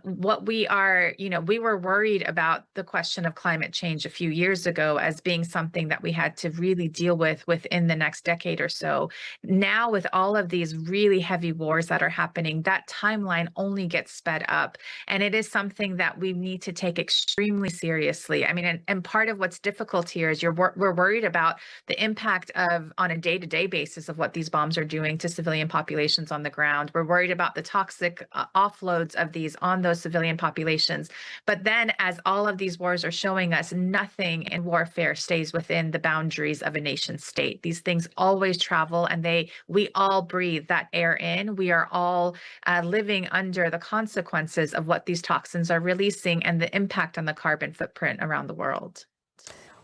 what we are, we were worried about the question of climate change a few years ago as being something that we had to really deal with within the next decade or so. Now, with all of these really heavy wars that are happening, that timeline only gets sped up. And it is something that we need to take extremely seriously. I mean, and part of what's difficult here is we're worried about the impact of, on a day-to-day basis, of what these bombs are doing to civilian populations on the ground. We're worried about the toxic offloads of these on those civilian populations. But then, as all of these wars are showing us, nothing in warfare stays within the boundaries of a nation state. These things always travel, and we all breathe that air in. We are all living under the consequences of what these toxins are releasing and the impact on the carbon footprint around the world.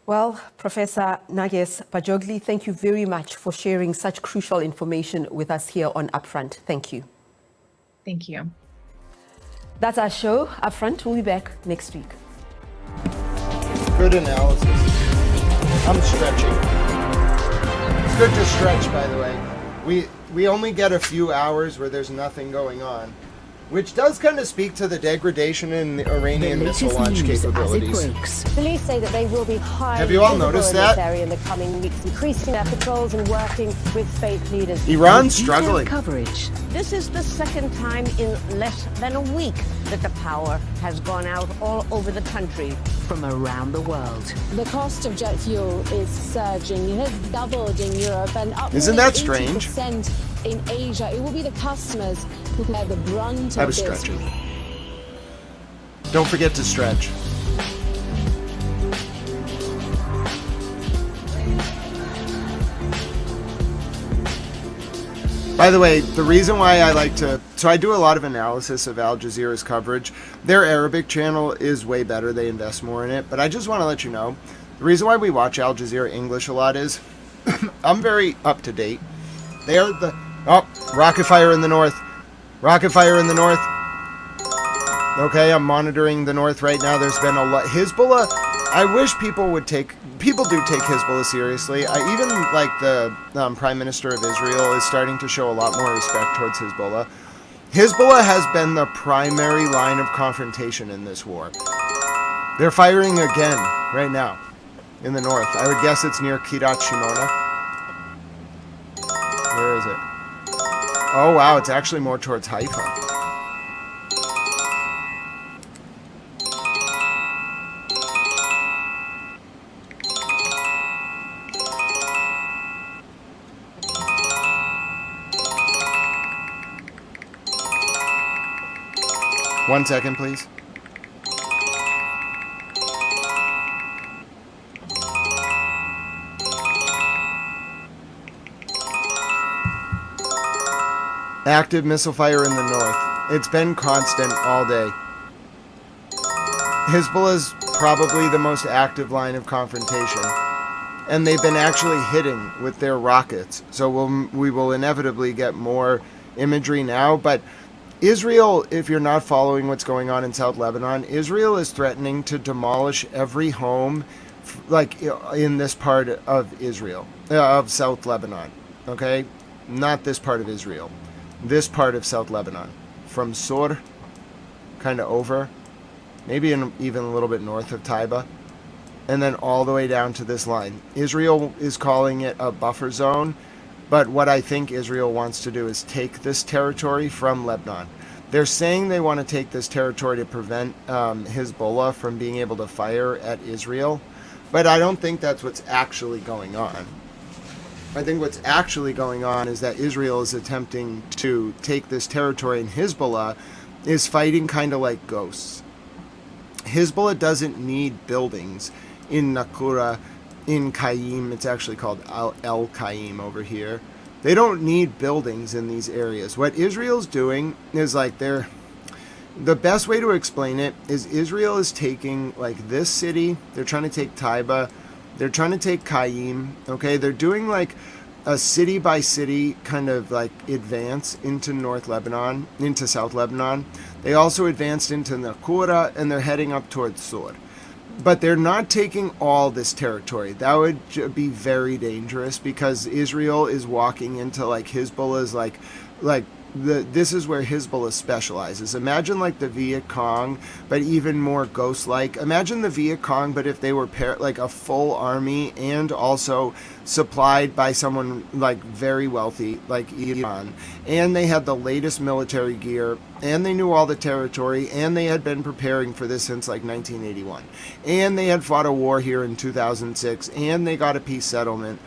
Well, Professor Narges Pajogli, thank you very much for sharing such crucial information with us here on Upfront. Thank you. Thank you. That's our show. Upfront, we'll be back next week. Good analysis. I'm stretching. It's good to stretch, by the way. We only get a few hours where there's nothing going on, which does kind of speak to the degradation in the Iranian missile launch capabilities. Police say that they will be highly Have you all noticed in that? This area in the coming weeks, increasing their patrols and working with faith leaders. Iran's struggling. Coverage. This is the second time in less than a week that the power has gone out all over the country. From around the world. The cost of jet fuel is surging. It has doubled in Europe and up Isn't that strange? 80% in Asia. It will be the customers who bear the brunt I of was this. stretching. Don't forget to stretch. By the way, the reason why I like to... So I do a lot of analysis of Al Jazeera's coverage. Their Arabic channel is way better. They invest more in it. But I just want to let you know, the reason why we watch Al Jazeera English a lot is I'm very up to date. They are the... Oh, rocket fire in the north. Rocket fire in the north. Okay, I'm monitoring the north right now. There's been a lot... Hezbollah... I wish people would take... People do take Hezbollah seriously. Even like the Prime Minister of Israel is starting to show a lot more respect towards Hezbollah. Hezbollah has been the primary line of confrontation in this war. They're firing again right now in the north. I would guess it's near Kiryat Shimona. Where is it? Oh wow, it's actually more towards Haifa. One second, please. Active missile fire in the north. It's been constant all day. Hezbollah is probably the most active line of confrontation. And they've been actually hitting with their rockets. So we will inevitably get more imagery now, but Israel, if you're not following what's going on in South Lebanon, Israel is threatening to demolish every home, like in this part of Israel, of South Lebanon, okay? Not this part of Israel, this part of South Lebanon, from Sur, kind of over, maybe even a little bit north of Taiba, and then all the way down to this line. Israel is calling it a buffer zone, but what I think Israel wants to do is take this territory from Lebanon. They're saying they want to take this territory to prevent Hezbollah from being able to fire at Israel, but I don't think that's what's actually going on. I think what's actually going on is that Israel is attempting to take this territory, and Hezbollah is fighting kind of like ghosts. Hezbollah doesn't need buildings in Naqoura, in Qaim. It's actually called El Qaim over here. They don't need buildings in these areas. What Israel's doing is like the best way to explain it is Israel is taking like this city. They're trying to take Taiba. They're trying to take Qaim. Okay, they're doing like a city by city kind of like advance into North Lebanon, into South Lebanon. They also advanced into Naqoura, and they're heading up towards Sur. But they're not taking all this territory. That would be very dangerous, because Israel is walking into like Hezbollah's this is where Hezbollah specializes. Imagine like the Viet Cong, but even more ghost-like. Imagine the Viet Cong, but if they were like a full army and also supplied by someone like very wealthy, like Iran, and they had the latest military gear, and they knew all the territory, and they had been preparing for this since like 1981, and they had fought a war here in 2006, and they got a peace settlement.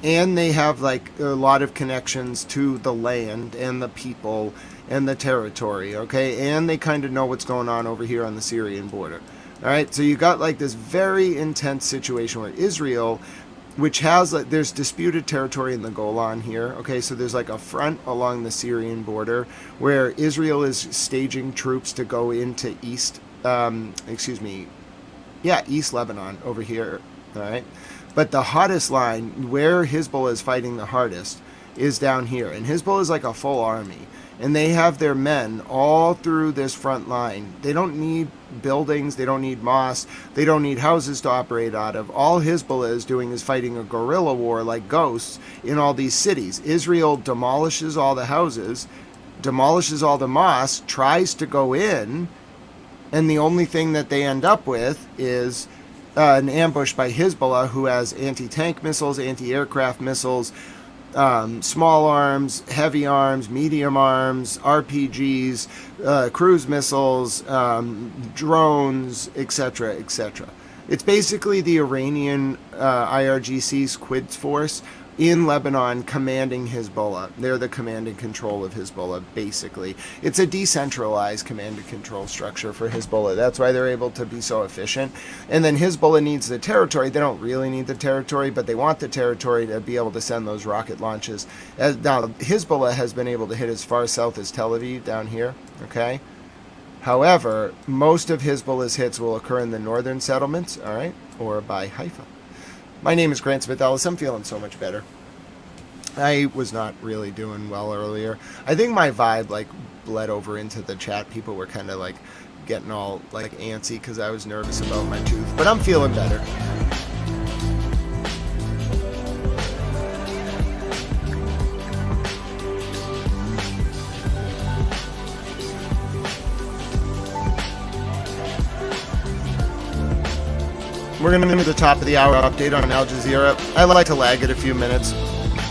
And they have like a lot of connections to the land and the people and the territory, okay? And they kind of know what's going on over here on the Syrian border. All right, so you got like this very intense situation where Israel, which has like, there's disputed territory in the Golan here, okay? So there's like a front along the Syrian border where Israel is staging troops to go into East Lebanon over here, all right? But the hottest line, where Hezbollah is fighting the hardest, is down here. And Hezbollah is like a full army. And they have their men all through this front line. They don't need buildings. They don't need mosques. They don't need houses to operate out of. All Hezbollah is doing is fighting a guerrilla war like ghosts in all these cities. Israel demolishes all the houses, demolishes all the mosques, tries to go in, and the only thing that they end up with is an ambush by Hezbollah, who has anti-tank missiles, anti-aircraft missiles, small arms, heavy arms, medium arms, RPGs, cruise missiles, drones, etc., etc. It's basically the Iranian IRGC's Quds Force in Lebanon commanding Hezbollah. They're the command and control of Hezbollah, basically. It's a decentralized command and control structure for Hezbollah. That's why they're able to be so efficient. And then Hezbollah needs the territory. They don't really need the territory, but they want the territory to be able to send those rocket launches. Now, Hezbollah has been able to hit as far south as Tel Aviv down here, okay? However, most of Hezbollah's hits will occur in the northern settlements, all right, or by Haifa. My name is Grant Smith Ellis. I'm feeling so much better. I was not really doing well earlier. I think my vibe like bled over into the chat. People were kind of like getting all like antsy because I was nervous about my tooth, but I'm feeling better. We're going to do the top of the hour update on Al Jazeera. I like to lag it a few minutes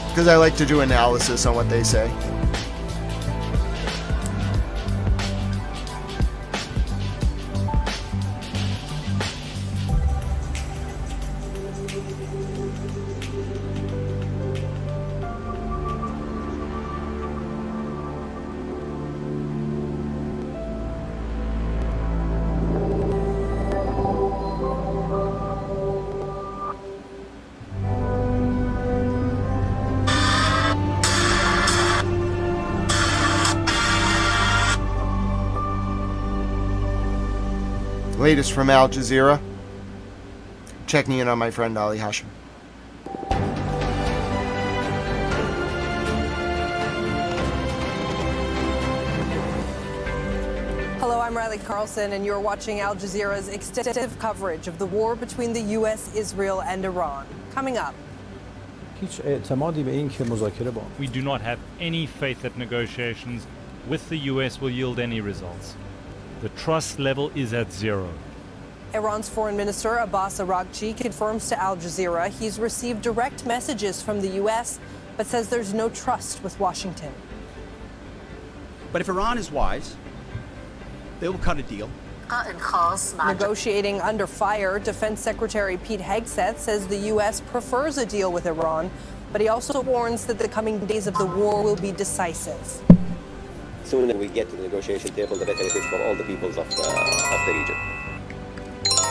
because I like to do analysis on what they say. Latest from Al Jazeera. Checking in on my friend Ali Hashim. Hello, I'm Riley Carlson, and you're watching Al Jazeera's extensive coverage of the war between the U.S., Israel, and Iran. Coming up. We do not have any faith that negotiations with the U.S. will yield any results. The trust level is at zero. Iran's Foreign Minister Abbas Araghchi confirms to Al Jazeera he's received direct messages from the U.S., but says there's no trust with Washington. But if Iran is wise, they will cut a deal. Negotiating under fire, Defense Secretary Pete Hegseth says the U.S. prefers a deal with Iran, But he also warns that the coming days of the war will be decisive. Sooner we get to the negotiation table, the better it is for all the peoples of the region.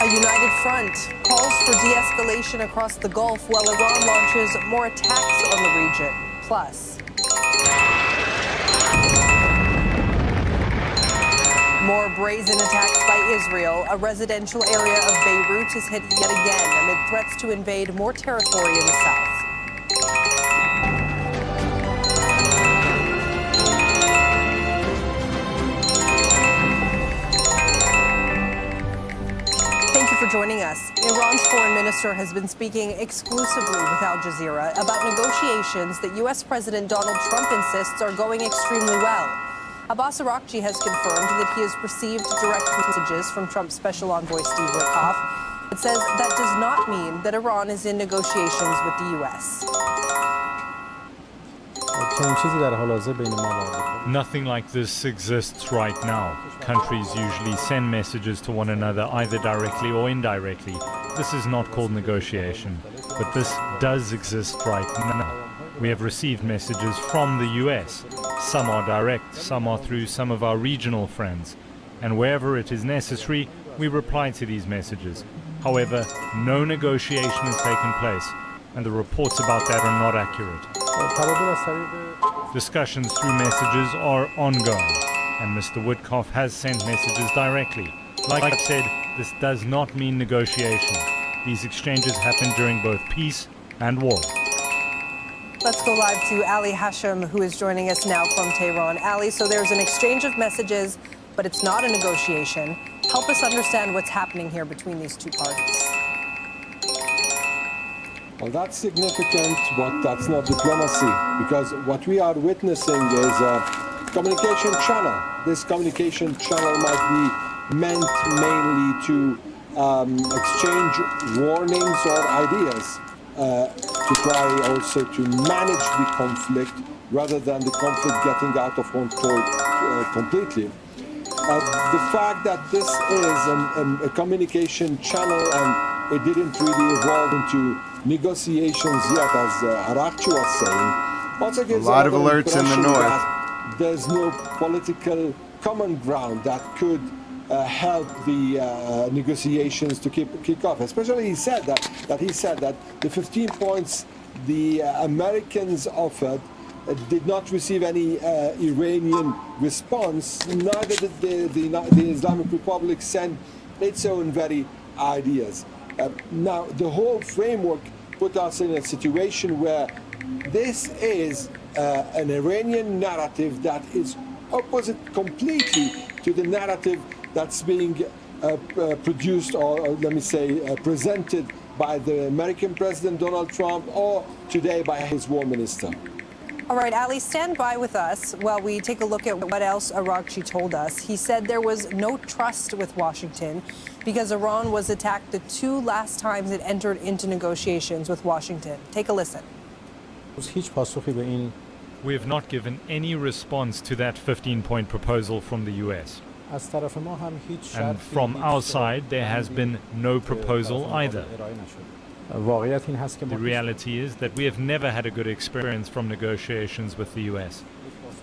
A united front calls for de-escalation across the Gulf while Iran launches more attacks on the region. Plus, more brazen attacks by Israel. A residential area of Beirut is hit yet again amid threats to invade more territory in the south. Joining us, Iran's foreign minister has been speaking exclusively with Al Jazeera about negotiations that U.S. President Donald Trump insists are going extremely well. Abbas Araghchi has confirmed that he has received direct messages from Trump's special envoy Steve Witkoff. It says that does not mean that Iran is in negotiations with the U.S. Nothing like this exists right now. Countries usually send messages to one another either directly or indirectly. This is not called negotiation, but this does exist right now. We have received messages from the US. Some are direct, some are through some of our regional friends. And wherever it is necessary, we reply to these messages. However, no negotiation has taken place, and the reports about that are not accurate. Discussions through messages are ongoing, and Mr. Witkoff has sent messages directly. Like I said, this does not mean negotiation. These exchanges happen during both peace and war. Let's go live to Ali Hashim, who is joining us now from Tehran. Ali, so there's an exchange of messages, but it's not a negotiation. Help us understand what's happening here between these two parties. Well, that's significant, but that's not diplomacy, because what we are witnessing is a communication channel. This communication channel might be meant mainly to exchange warnings or ideas to try also to manage the conflict rather than the conflict getting out of control completely. The fact that this is a communication channel and it didn't really evolve into negotiations yet, as Araghchi was saying, also gives a lot of alerts in the north. There's no political common ground that could help the negotiations to kick off. Especially he said that the 15 points the Americans offered did not receive any Iranian response. Neither did the Islamic Republic send its own very ideas. Now, the whole framework put us in a situation where this is an Iranian narrative that is opposite completely to the narrative that's being produced, or let me say, presented by the American President Donald Trump, or today by his war minister. All right, Ali, stand by with us while we take a look at what else Araghchi told us. He said there was no trust with Washington because Iran was attacked the two last times it entered into negotiations with Washington. Take a listen. We have not given any response to that 15-point proposal from the US. And from our side, there has been no proposal either. The reality is that we have never had a good experience from negotiations with the US.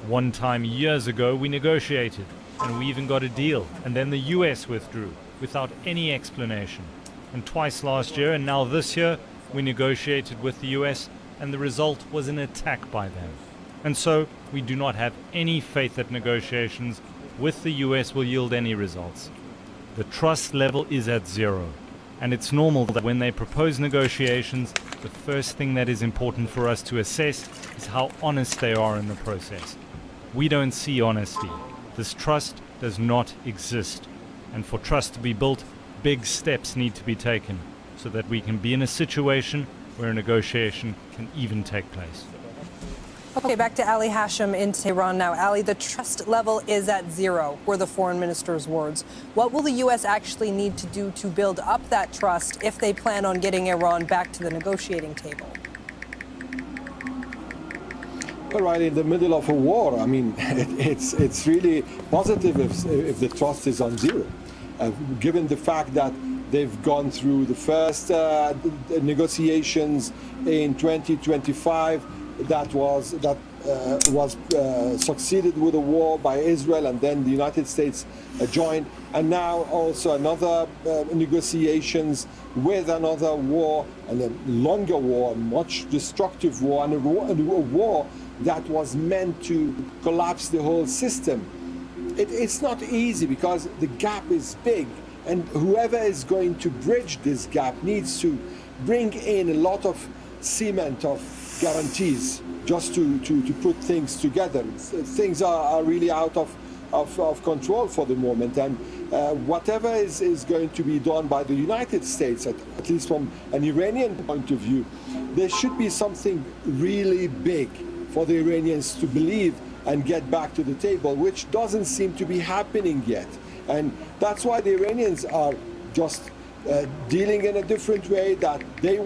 One time years ago we negotiated and we even got a deal, and then the US withdrew without any explanation. And twice last year and now this year we negotiated with the US and the result was an attack by them. And so we do not have any faith that negotiations with the US will yield any results. The trust level is at zero. And it's normal that when they propose negotiations, the first thing that is important for us to assess is how honest they are in the process. We don't see honesty. This trust does not exist. And for trust to be built, big steps need to be taken so that we can be in a situation where a negotiation can even take place. Okay, back to Ali Hashim in Tehran now. Ali, the trust level is at zero, were the foreign minister's words. What will the U.S. actually need to do to build up that trust if they plan on getting Iran back to the negotiating table? Well, right in the middle of a war, I mean, it's really positive if the trust is on zero, given the fact that They've gone through the first negotiations in 2025 that was succeeded with a war by Israel, and then the United States joined, and now also another negotiations with another war, and a longer war, much destructive war, and a war that was meant to collapse the whole system. It's not easy because the gap is big, and whoever is going to bridge this gap needs to bring in a lot of cement of guarantees just to put things together. Things are really out of control for the moment, and whatever is going to be done by the United States, at least from an Iranian point of view, there should be something really big for the Iranians to believe and get back to the table, which doesn't seem to be happening yet. And that's why the Iranians are just dealing in a different way, that they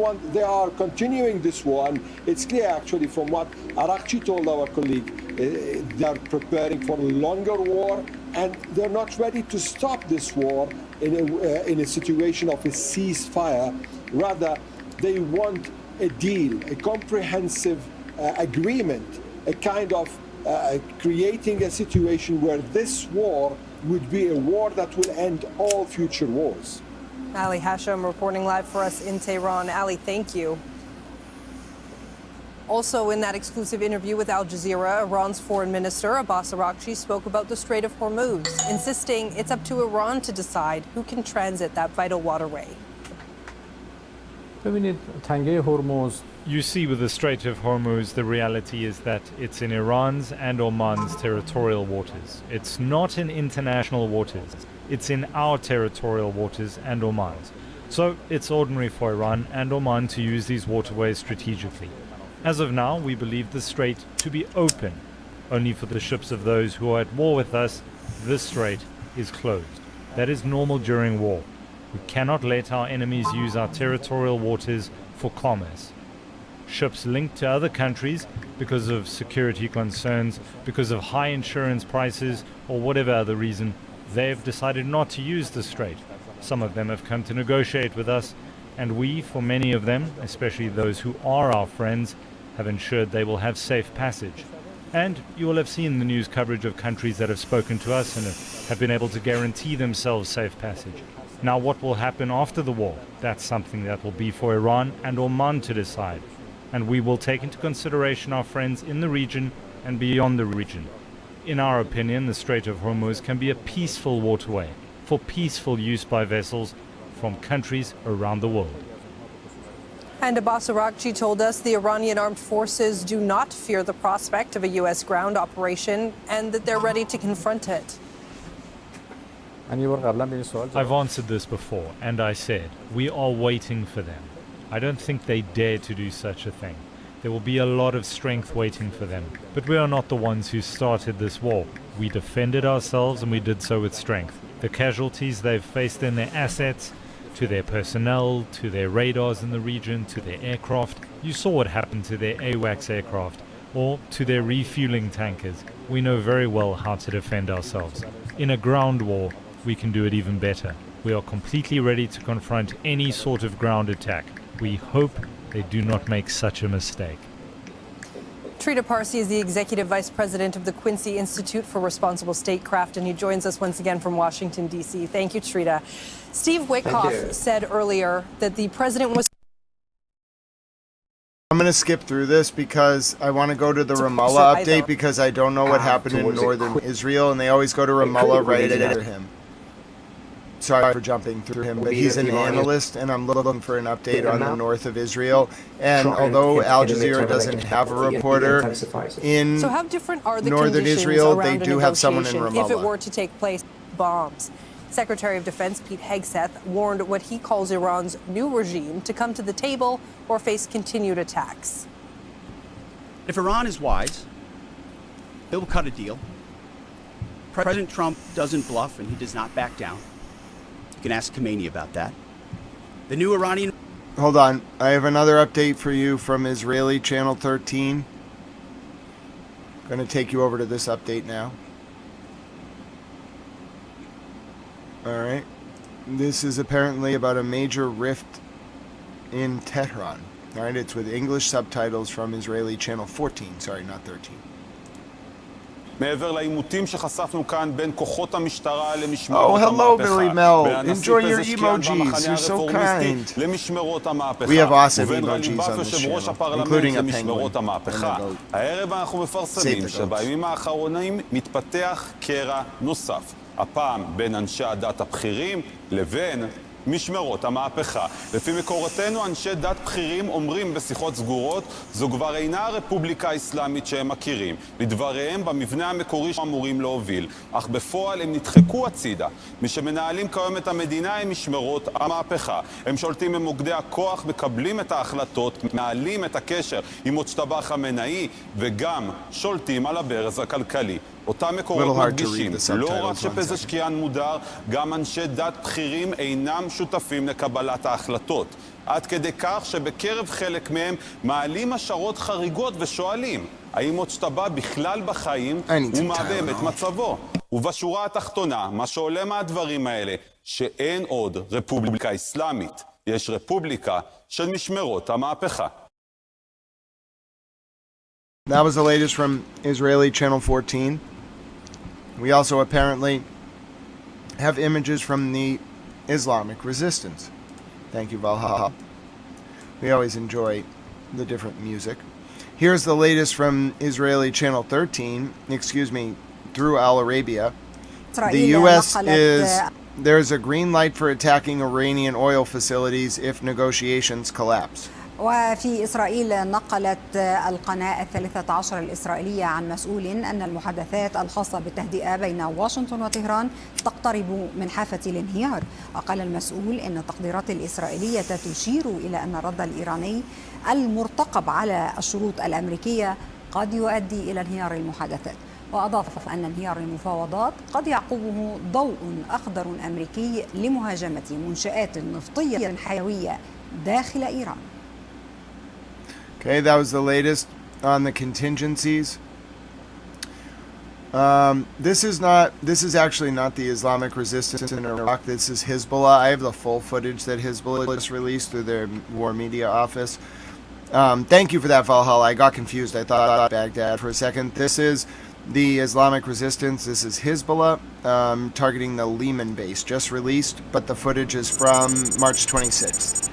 are continuing this war. And it's clear actually from what Araghchi told our colleague, they are preparing for a longer war, and they're not ready to stop this war in a situation of a ceasefire. Rather, they want a deal, a comprehensive agreement, a kind of creating a situation where this war would be a war that will end all future wars. Ali Hashem reporting live for us in Tehran. Ali, thank you. Also in that exclusive interview with Al Jazeera, Iran's foreign minister Abbas Araghchi spoke about the Strait of Hormuz, insisting it's up to Iran to decide who can transit that vital waterway. You see with the Strait of Hormuz, the reality is that it's in Iran's and Oman's territorial waters. It's not in international waters. It's in our territorial waters and Oman's. So it's ordinary for Iran and Oman to use these waterways strategically. As of now, we believe the strait to be open. Only for the ships of those who are at war with us, this strait is closed. That is normal during war. We cannot let our enemies use our territorial waters for commerce. Ships linked to other countries because of security concerns, because of high insurance prices, or whatever other reason, they've decided not to use the strait. Some of them have come to negotiate with us, and we, for many of them, especially those who are our friends, have ensured they will have safe passage. And you will have seen the news coverage of countries that have spoken to us and have been able to guarantee themselves safe passage. Now, what will happen after the war? That's something that will be for Iran and Oman to decide. And we will take into consideration our friends in the region and beyond the region. In our opinion, the Strait of Hormuz can be a peaceful waterway for peaceful use by vessels from countries around the world. And Abbas Araghchi told us the Iranian armed forces do not fear the prospect of a U.S. ground operation and that they're ready to confront it. I've answered this before, and I said, we are waiting for them. I don't think they dare to do such a thing. There will be a lot of strength waiting for them. But we are not the ones who started this war. We defended ourselves, and we did so with strength. The casualties they've faced in their assets, to their personnel, to their radars in the region, to their aircraft. You saw what happened to their AWACS aircraft, or to their refueling tankers. We know very well how to defend ourselves. In a ground war, we can do it even better. We are completely ready to confront any sort of ground attack. We hope they do not make such a mistake. Trita Parsi is the Executive Vice President of the Quincy Institute for Responsible Statecraft, and he joins us once again from Washington, D.C. Thank you, Trita. Steve Witkoff said earlier that the president was... I'm going to skip through this because I want to go to the Ramallah update because I don't know what happened in northern Israel, and they always go to Ramallah right after him. Sorry for jumping through him, but he's an analyst, and I'm looking for an update on the north of Israel. And although Al Jazeera doesn't have a reporter in so how different are the northern Israel, they do have someone in Ramallah. If it were to take place, bombs. Secretary of Defense Pete Hegseth warned what he calls Iran's new regime to come to the table or face continued attacks. If Iran is wise, it will cut a deal. President Trump doesn't bluff, and he does not back down. You can ask Khamenei about that. The new Iranian... Hold on. I have another update for you from Israeli Channel 13. Going to take you over to this update now. All right. This is apparently about a major rift in Tehran. All right, it's with English subtitles from Israeli channel 14. Sorry, not 13. מעבר לעימותים שחשפנו כאן בין כוחות המשטרה Oh, למשמרות hello, Billy Mel. המהפכה, Enjoy your emojis. You're so kind. למשמרות המהפכה, We have awesome ובין emojis גליבאף on this יושב ראש channel, הפרלמנט including a למשמרות penguin. המהפכה. הערב אנחנו מפרסמים שבימים האחרונים מתפתח קרע נוסף, הפעם בין אנשי הדת הבכירים לבין משמרות המהפכה. לפי מקורותינו, אנשי דת בכירים אומרים בשיחות סגורות, זו כבר אינה הרפובליקה האסלאמית שהם מכירים. לדבריהם, במבנה המקורי שאמורים להוביל, אך בפועל הם נדחקו הצידה. מי שמנהלים כיום את המדינה הם משמרות המהפכה. הם שולטים במוקדי הכוח, מקבלים את ההחלטות, מעלים את הקשר עם מוצ'טבה חמינאי, וגם שולטים על הברז הכלכלי. אותם מקורות מדגישים, לא רק שפזשקיאן מודר, גם אנשי דת בכירים אינם שותפים לקבלת ההחלטות. עד כדי כך שבקרב חלק מהם מעלים השערות חריגות ושואלים, האם מוצ'טבה בכלל בחיים ומה באמת מצבו? ובשורה התחתונה, מה שעולה מהדברים האלה, שאין עוד רפובליקה אסלאמית, יש רפובליקה של משמרות המהפכה. That was the latest from Israeli channel 14. We also apparently have images from the Islamic resistance. Thank you, Valhalla. We always enjoy the different music. Here's the latest from Israeli channel 13, through Al Arabia. The U.S. there's a green light for attacking Iranian oil facilities if negotiations collapse. وفي إسرائيل نقلت القناة 13 الإسرائيلية عن مسؤول أن المحادثات الخاصة بالتهدئة بين واشنطن وطهران تقترب من حافة الانهيار. وقال المسؤول أن التقديرات الإسرائيلية تشير إلى أن الرد الإيراني المرتقب على الشروط الأمريكية قد يؤدي إلى انهيار المحادثات. وأضاف أن انهيار المفاوضات قد يعقبه ضوء أخضر أمريكي لمهاجمة منشآت نفطية حيوية داخل إيران. Okay, that was the latest on the contingencies. This is actually not the Islamic resistance in Iraq. This is Hezbollah. I have the full footage that Hezbollah just released through their war media office. Thank you for that, Valhalla. I got confused. I thought Baghdad for a second. This is the Islamic resistance. This is Hezbollah targeting the Lehman base, just released, but the footage is from March 26th.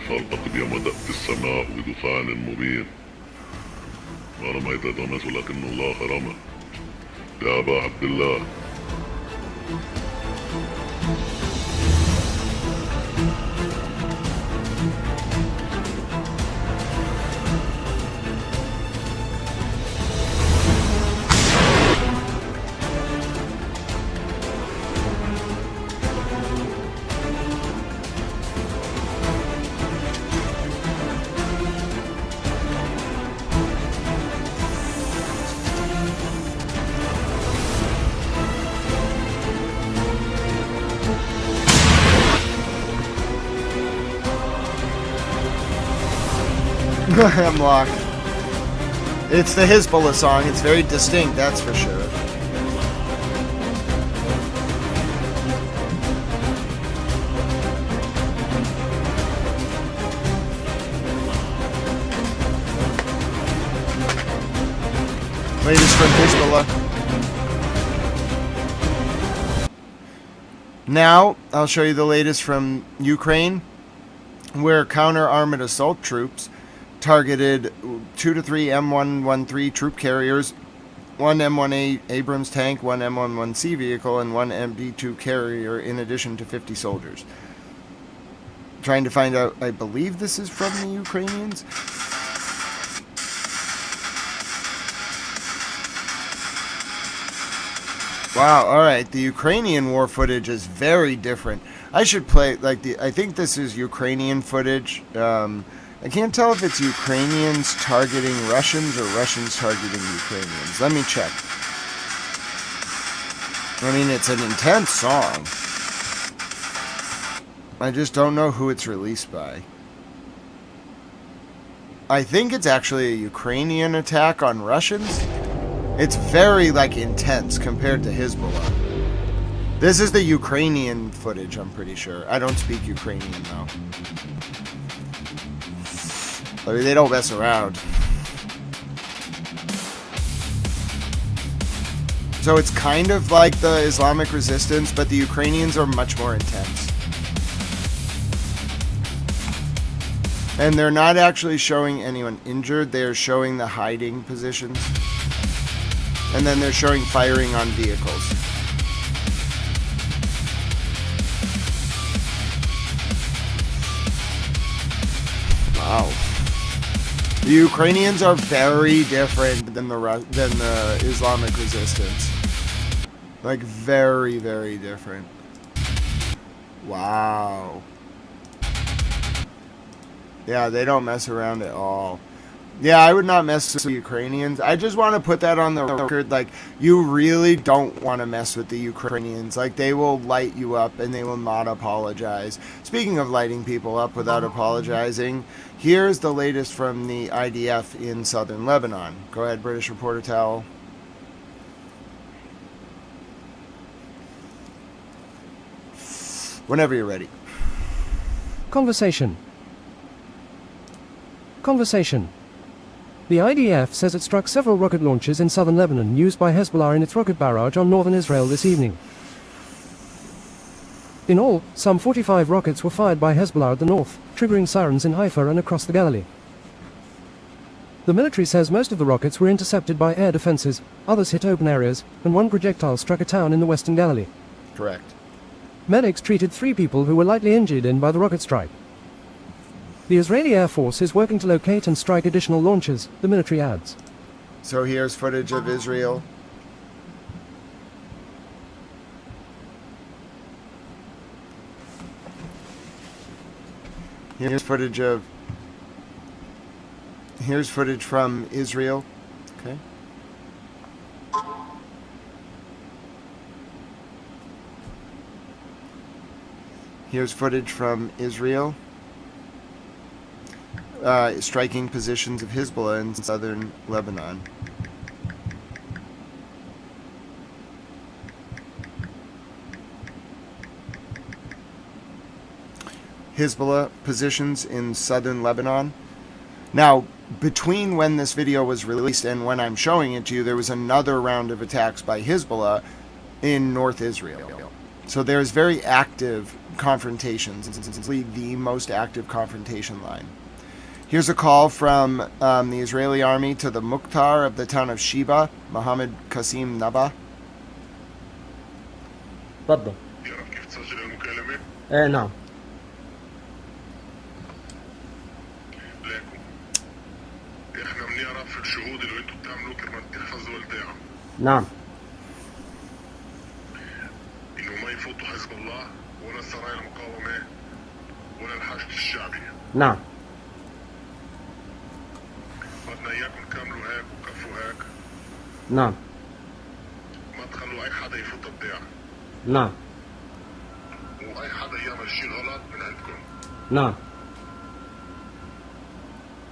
فارتقب يا مدأت السماء بدخان مبين ما رميت رمز ولكن الله رمى يا أبا عبد الله. Hemlock. It's the Hezbollah song. It's very distinct, that's for sure. Latest from Hezbollah. Now, I'll show you the latest from Ukraine, where counter-armored assault troops targeted 2 to 3 M113 troop carriers, 1 M1A Abrams tank, 1 M11C vehicle, and 1 MD2 carrier, in addition to 50 soldiers. Trying to find out, I believe this is from the Ukrainians. Wow, all right. The Ukrainian war footage is very different. I should play, I think this is Ukrainian footage. I can't tell if it's Ukrainians targeting Russians or Russians targeting Ukrainians. Let me check. I mean, it's an intense song. I just don't know who it's released by. I think it's actually a Ukrainian attack on Russians. It's very, intense compared to Hezbollah. This is the Ukrainian footage, I'm pretty sure. I don't speak Ukrainian, though. I mean, they don't mess around. So it's kind of like the Islamic resistance, but the Ukrainians are much more intense. And they're not actually showing anyone injured, they're showing the hiding positions. And then they're showing firing on vehicles. Wow. The Ukrainians are very different than the Islamic resistance. Very, very different. Wow. Yeah, they don't mess around at all. Yeah, I would not mess with the Ukrainians. I just want to put that on the record. You really don't want to mess with the Ukrainians. They will light you up and they will not apologize. Speaking of lighting people up without apologizing, here's the latest from the IDF in southern Lebanon. Go ahead, British reporter Towell. Whenever you're ready. Conversation. The IDF says it struck several rocket launches in southern Lebanon used by Hezbollah in its rocket barrage on northern Israel this evening. In all, some 45 rockets were fired by Hezbollah at the north, triggering sirens in Haifa and across the Galilee. The military says most of the rockets were intercepted by air defenses, others hit open areas, and one projectile struck a town in the western Galilee. Correct. Medics treated 3 people who were lightly injured by the rocket strike. The Israeli Air Force is working to locate and strike additional launches, the military adds. So here's footage of Israel. Here's footage from Israel. Okay. Here's footage from Israel. Striking positions of Hezbollah in southern Lebanon. Hezbollah positions in southern Lebanon. Now, between when this video was released and when I'm showing it to you, there was another round of attacks by Hezbollah in North Israel. So there's very active confrontations. It's the most active confrontation line. Here's a call from the Israeli army to the Mukhtar of the town of Sheba, Mohammed Qasim Naba. تفضل. ايه نعم. احنا بنعرف الشهود اللي انتم بتعملوا كمان تحفظوا الداعم. نعم. انه ما يفوتوا حزب الله ولا سرايا المقاومه ولا الحشد الشعبي. نعم. بدنا اياكم تكملوا هيك وكفوا هيك. نعم. ما تخلوا اي حدا يفوت الداع. نعم. واي حدا يعمل شيء غلط من عندكم. نعم.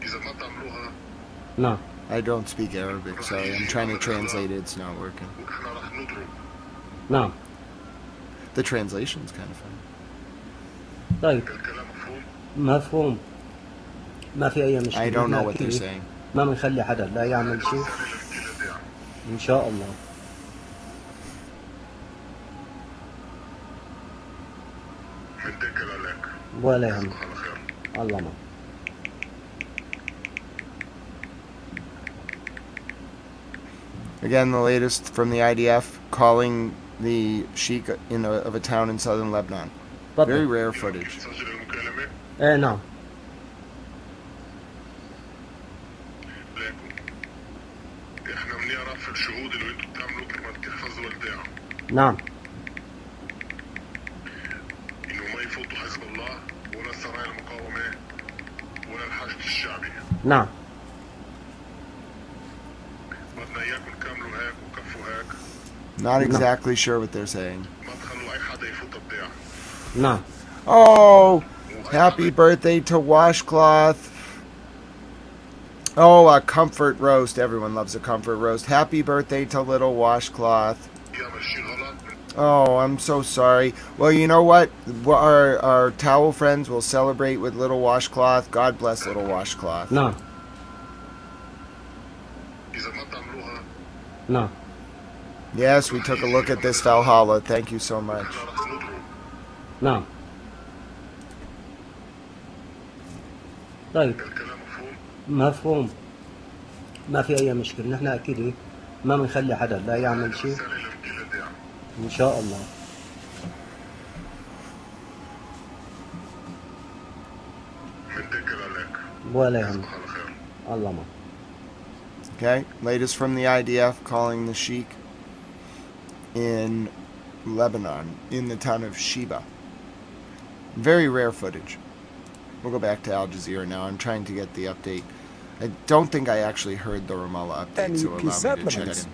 اذا ما تعملوها. نعم. I don't speak Arabic, sorry. I'm trying to translate it. It's not working. واحنا رح نضرب. نعم. The translation's kind of funny. طيب. مفهوم. ما في أي مشكلة. I don't know what they're saying. ما بنخلي حدا لا يعمل شيء. إن شاء الله. بنتكل عليك. ولا يهمك. الله معك. Again, the latest from the IDF calling the sheikh of a town in southern Lebanon. Very rare footage. ايه نعم. احنا بنعرف الشهود اللي انتم بتعملوا كمان تحفظوا الداعم. نعم. إنه ما يفوتوا حزب الله ولا سرايا المقاومة ولا الحشد الشعبي. نعم. بدنا إياكم كاملوا هيك وكفوا هيك. Not exactly sure what they're saying. ما تخلوا أي حدا يفوت الضياع. نعم. Oh, happy birthday to Washcloth. Oh, a comfort roast. Everyone loves a comfort roast. Happy birthday to little Washcloth. Oh, I'm so sorry. Well, you know what? Our towel friends will celebrate with little Washcloth. God bless little Washcloth. نعم. نعم. Yes, we took a look at this Valhalla. Thank you so much. نعم. طيب. مفهوم. ما في أي مشكلة. نحن أكيد ما بنخلي حدا لا يعمل شيء. إن شاء الله. ولا يهمك. الله ما. Okay, latest from the IDF calling the Sheikh in Lebanon, in the town of Sheba. Very rare footage. We'll go back to Al Jazeera now. I'm trying to get the update. I don't think I actually heard the Ramallah update, so allow me to check it.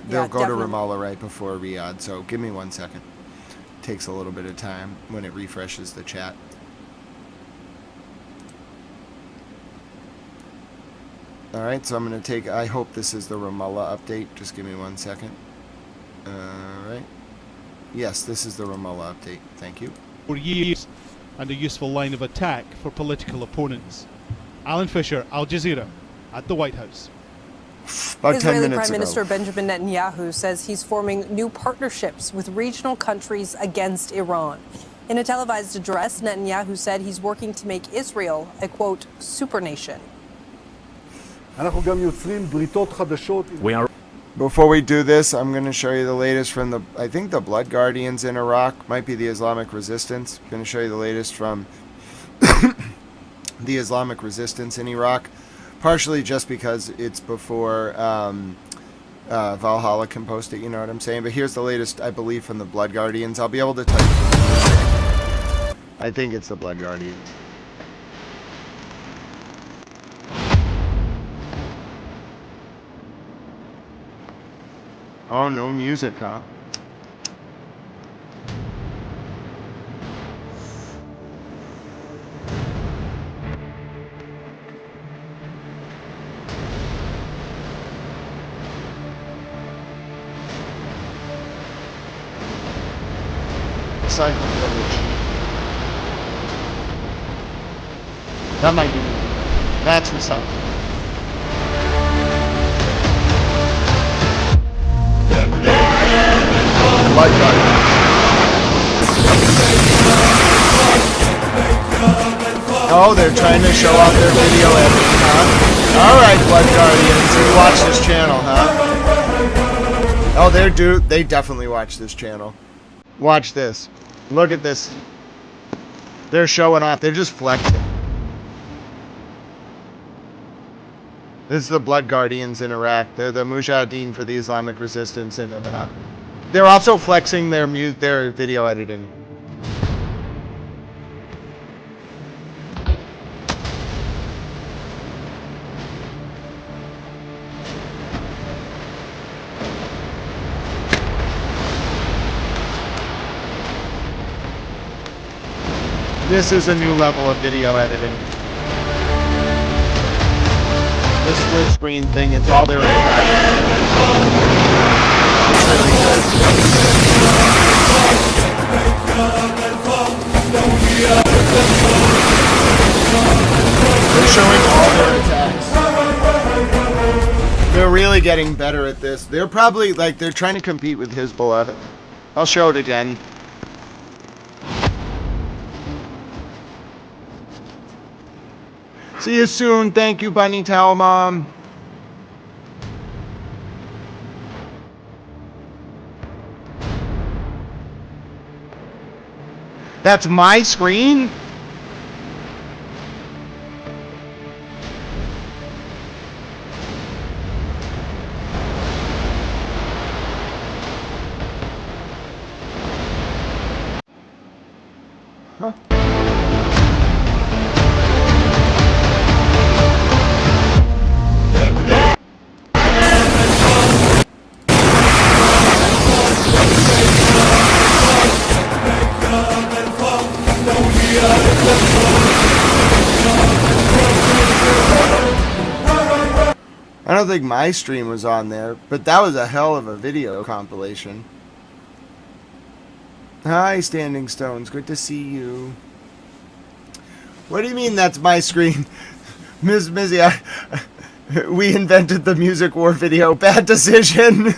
They'll go to Ramallah right before Riyadh, so give me 1 second. Takes a little bit of time when it refreshes the chat. Alright, so I'm going to take, I hope this is the Ramallah update. Just give me 1 second. Alright. Yes, this is the Ramallah update. Thank you. For years, and a useful line of attack for political opponents. Alan Fisher, Al Jazeera, at the White House. About 10 Israeli minutes Prime ago. Minister Benjamin Netanyahu says he's forming new partnerships with regional countries against Iran. In a televised address, Netanyahu said he's working to make Israel a, quote, supernation. Before we do this, I'm going to show you the latest from the, I think the Blood Guardians in Iraq, might be the Islamic Resistance. I'm going to show you the latest from the Islamic Resistance in Iraq, partially just because it's before Valhalla can post it, you know what I'm saying? But here's the latest, I believe, from the Blood Guardians. I'll be able to type. I think it's the Blood Guardians. Oh, no music, huh? Side footage. That might be. That's what's up. Blood Guardians. Oh, they're trying to show off their video editing, huh? Alright, Blood Guardians, you watch this channel, huh? Oh, they definitely watch this channel. Watch this. Look at this. They're showing off. They're just flexing. This is the Blood Guardians in Iraq. They're the Mujahideen for the Islamic Resistance in Iraq. They're also flexing their video editing. This is a new level of video editing. This split screen thing, it's all there is. It's really good. They're showing all their attacks. They're really getting better at this. They're probably, like, they're trying to compete with Hezbollah. I'll show it again. See you soon. Thank you, Bunny Towel Mom. That's my screen? don't think my stream was on there, but that was a hell of a video compilation. Hi, Standing Stones. Good to see you. What do you mean that's my screen? Ms. Mizzy, we invented the music war video. Bad decision.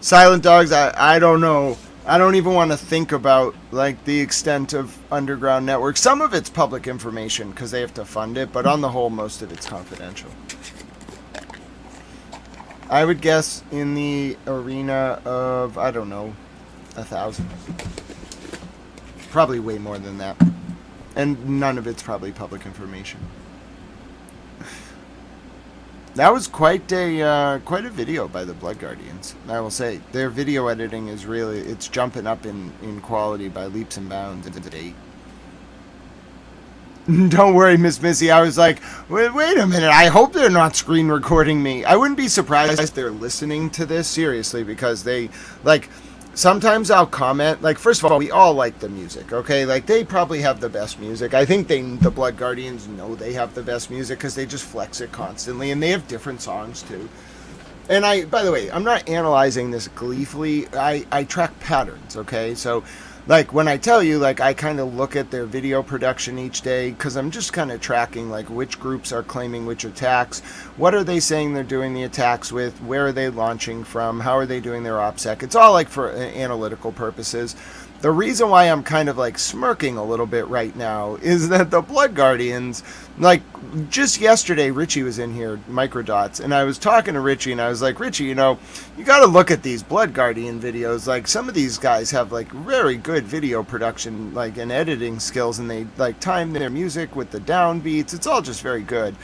Silent Dogs, I don't know. I don't even want to think about like the extent of underground network. Some of it's public information because they have to fund it, but on the whole, most of it's confidential. I would guess in the arena of, I don't know, 1,000. Probably way more than that. And none of it's probably public information. That was quite a video by the Blood Guardians, I will say. Their video editing is really, it's jumping up in quality by leaps and bounds today. Don't worry, Miss Missy. I was like, wait a minute. I hope they're not screen recording me. I wouldn't be surprised if they're listening to this, seriously, because they, like, sometimes I'll comment, like, first of all, we all like the music, okay? Like, they probably have the best music. I think the Blood Guardians know they have the best music because they just flex it constantly, and they have different songs, too. And by the way, I'm not analyzing this gleefully. I track patterns, okay? So, like, when I tell you, like, I kind of look at their video production each day because I'm just kind of tracking, like, which groups are claiming which attacks, what are they saying they're doing the attacks with, where are they launching from, how are they doing their OPSEC. It's all, like, for analytical purposes. The reason why I'm kind of, like, smirking a little bit right now is that the Blood Guardians, like, just yesterday, Richie was in here, Microdots, and I was talking to Richie, and I was like, Richie, you know, you got to look at these Blood Guardian videos. Like, some of these guys have, like, very good video production, like, and editing skills, and they, like, time their music with the downbeats. It's all just very good.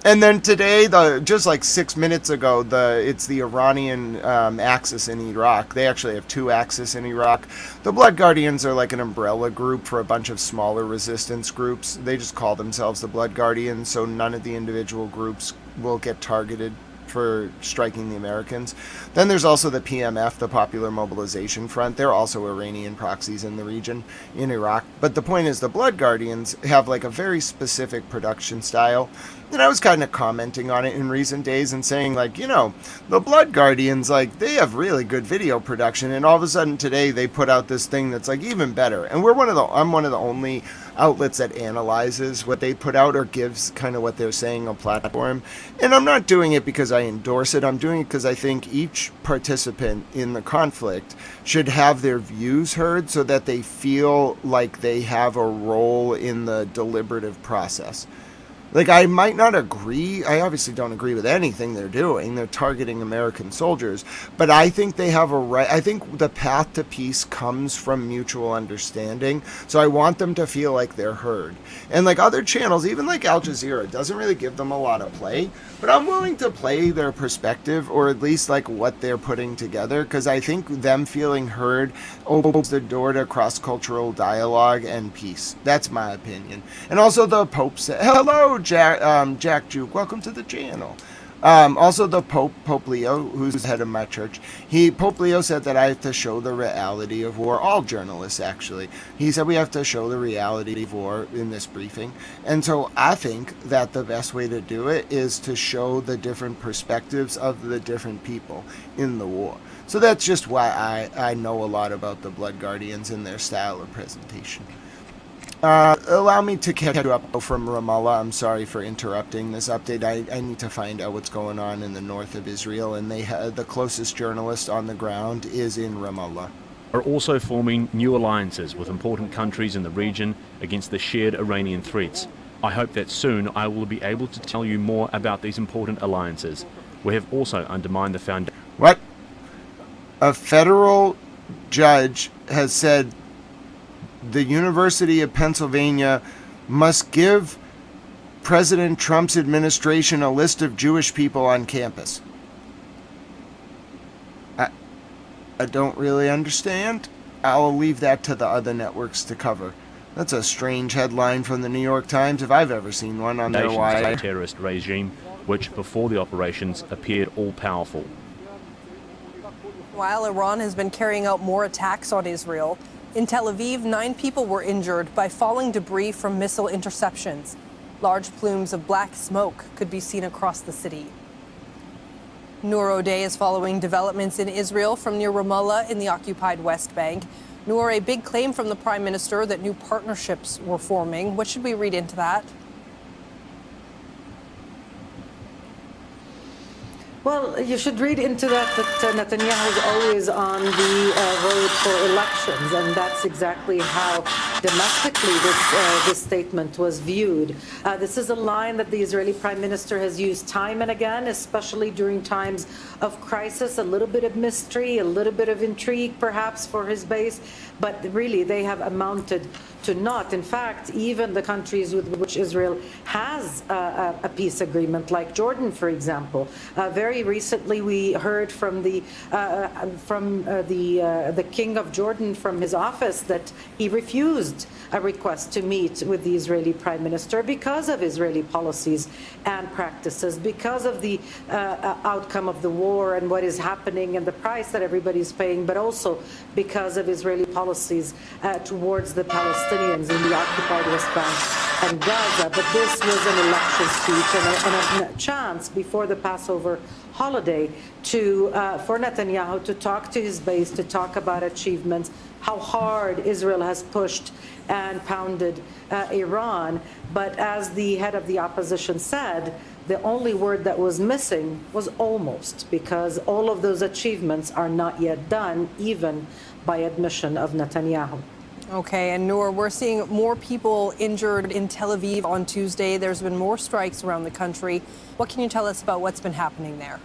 And then today, just like 6 minutes ago, it's the Iranian axis in Iraq. They actually have 2 axes in Iraq. The Blood Guardians are like an umbrella group for a bunch of smaller resistance groups. They just call themselves the Blood Guardians, so none of the individual groups will get targeted for striking the Americans. Then there's also the PMF, the Popular Mobilization Front. They're also Iranian proxies in the region, in Iraq. But the point is, the Blood Guardians have like a very specific production style. And I was kind of commenting on it in recent days and saying, like, you know, the Blood Guardians, like, they have really good video production, and all of a sudden today they put out this thing that's like even better. And I'm one of the only outlets that analyzes what they put out or gives kind of what they're saying on platform. And I'm not doing it because I endorse it. I'm doing it because I think each participant in the conflict should have their views heard so that they feel like they have a role in the deliberative process. Like, I might not agree. I obviously don't agree with anything they're doing. They're targeting American soldiers. But I think they have a right. I think the path to peace comes from mutual understanding. So I want them to feel like they're heard. And like other channels, even like Al Jazeera, doesn't really give them a lot of play. But I'm willing to play their perspective, or at least like what they're putting together, because I think them feeling heard opens the door to cross-cultural dialogue and peace. That's my opinion. And also the Pope said, hello, Jack Juke, welcome to the channel. Also the Pope Leo, who's the head of my church, Pope Leo said that I have to show the reality of war. All journalists, actually. He said we have to show the reality of war in this briefing. And so I think that the best way to do it is to show the different perspectives of the different people in the war. So that's just why I know a lot about the Blood Guardians and their style of presentation. Allow me to catch you up from Ramallah. I'm sorry for interrupting this update. I need to find out what's going on in the north of Israel, and the closest journalist on the ground is in Ramallah. Are also forming new alliances with important countries in the region against the shared Iranian threats. I hope that soon I will be able to tell you more about these important alliances. We have also undermined the foundation. What? A federal judge has said the University of Pennsylvania must give President Trump's administration a list of Jewish people on campus. I don't really understand. I'll leave that to the other networks to cover. That's a strange headline from the New York Times if I've ever seen one on their wire. Terrorist regime, which before the operations appeared all-powerful. While Iran has been carrying out more attacks on Israel, in Tel Aviv, 9 people were injured by falling debris from missile interceptions. Large plumes of black smoke could be seen across the city. Noor O'Day is following developments in Israel from near Ramallah in the occupied West Bank. Noor, a big claim from the Prime Minister that new partnerships were forming. What should we read into that? Well, you should read into that Netanyahu is always on the road for elections, and that's exactly how domestically this statement was viewed. This is a line that the Israeli Prime Minister has used time and again, especially during times of crisis, a little bit of mystery, a little bit of intrigue perhaps for his base, but really they have amounted to naught. In fact, even the countries with which Israel has a peace agreement, like Jordan, for example. Very recently, we heard from the King of Jordan from his office that he refused a request to meet with the Israeli Prime Minister because of Israeli policies and practices, because of the outcome of the war and what is happening and the price that everybody's paying, but also because of Israeli policies towards the Palestinians in the occupied West Bank and Gaza. But this was an election speech and a chance before the Passover holiday for Netanyahu to talk to his base, to talk about achievements, how hard Israel has pushed and pounded Iran. But as the head of the opposition said, the only word that was missing was almost, because all of those achievements are not yet done, even by admission of Netanyahu. Okay, and Noor, we're seeing more people injured in Tel Aviv on Tuesday. There's been more strikes around the country. What can you tell us about what's been happening there?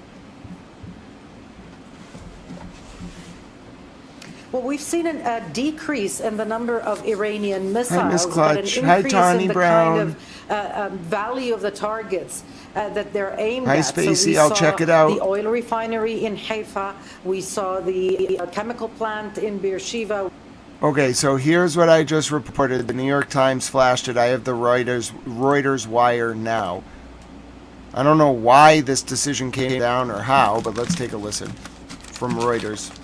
Well, we've seen a decrease in the number of Iranian missiles, but an increase in the kind of value of the targets that they're aimed at. Spacey, so we I'll saw check it out. The oil refinery in Haifa. We saw the chemical plant in Beersheba. Okay, so here's what I just reported. The New York Times flashed it. I have the Reuters wire now. I don't know why this decision came down or how, but let's take a listen from Reuters.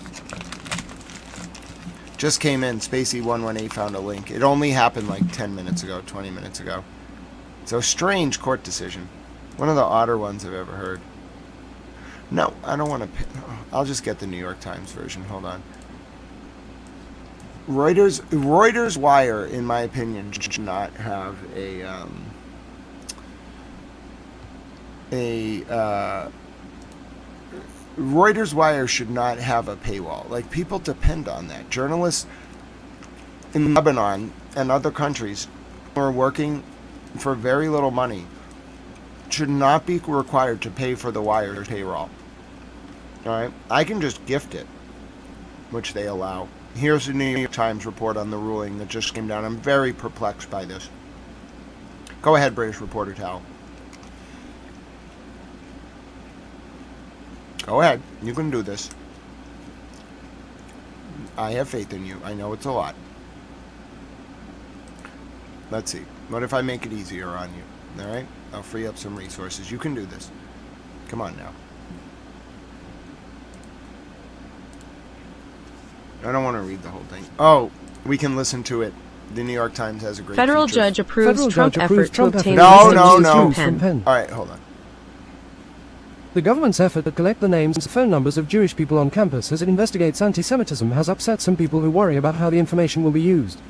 Just came in. Spacey118 found a link. It only happened like 10 minutes ago, 20 minutes ago. So strange court decision. One of the odder ones I've ever heard. No, I don't want to. I'll just get the New York Times version. Hold on. Reuters wire, in my opinion, should not have Reuters wire should not have a paywall. Like, people depend on that. Journalists in Lebanon and other countries who are working for very little money should not be required to pay for the wire payroll. All right? I can just gift it, which they allow. Here's the New York Times report on the ruling that just came down. I'm very perplexed by this. Go ahead, British reporter Tal. Go ahead. You can do this. I have faith in you. I know it's a lot. Let's see. What if I make it easier on you? All right? I'll free up some resources. You can do this. Come on now. I don't want to read the whole thing. Oh, we can listen to it. The New York Times has a great Federal feature. judge approves Trump effort to obtain No. from Penn. All right, hold on. The government's effort to collect the names and phone numbers of Jewish people on campus as it investigates anti-Semitism has upset some people who worry about how the information will be used.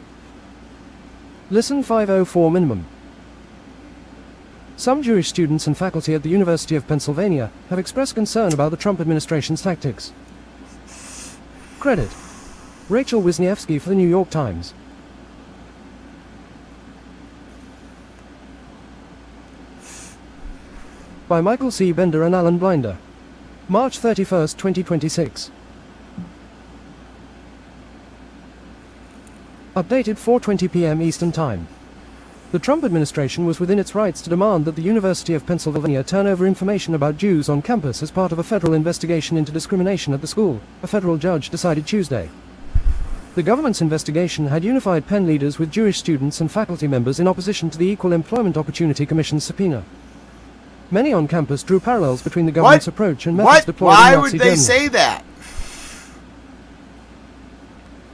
Listen 504 minimum. Some Jewish students and faculty at the University of Pennsylvania have expressed concern about the Trump administration's tactics. Credit: Rachel Wisniewski for the New York Times. By Michael C. Bender and Alan Blinder. March 31, 2026. Updated 4:20 p.m. Eastern Time. The Trump administration was within its rights to demand that the University of Pennsylvania turn over information about Jews on campus as part of a federal investigation into discrimination at the school, a federal judge decided Tuesday. The government's investigation had unified Penn leaders with Jewish students and faculty members in opposition to the Equal Employment Opportunity Commission's subpoena. Many on campus drew parallels between the government's approach and methods deployed in Nazi Germany. Why would they say that?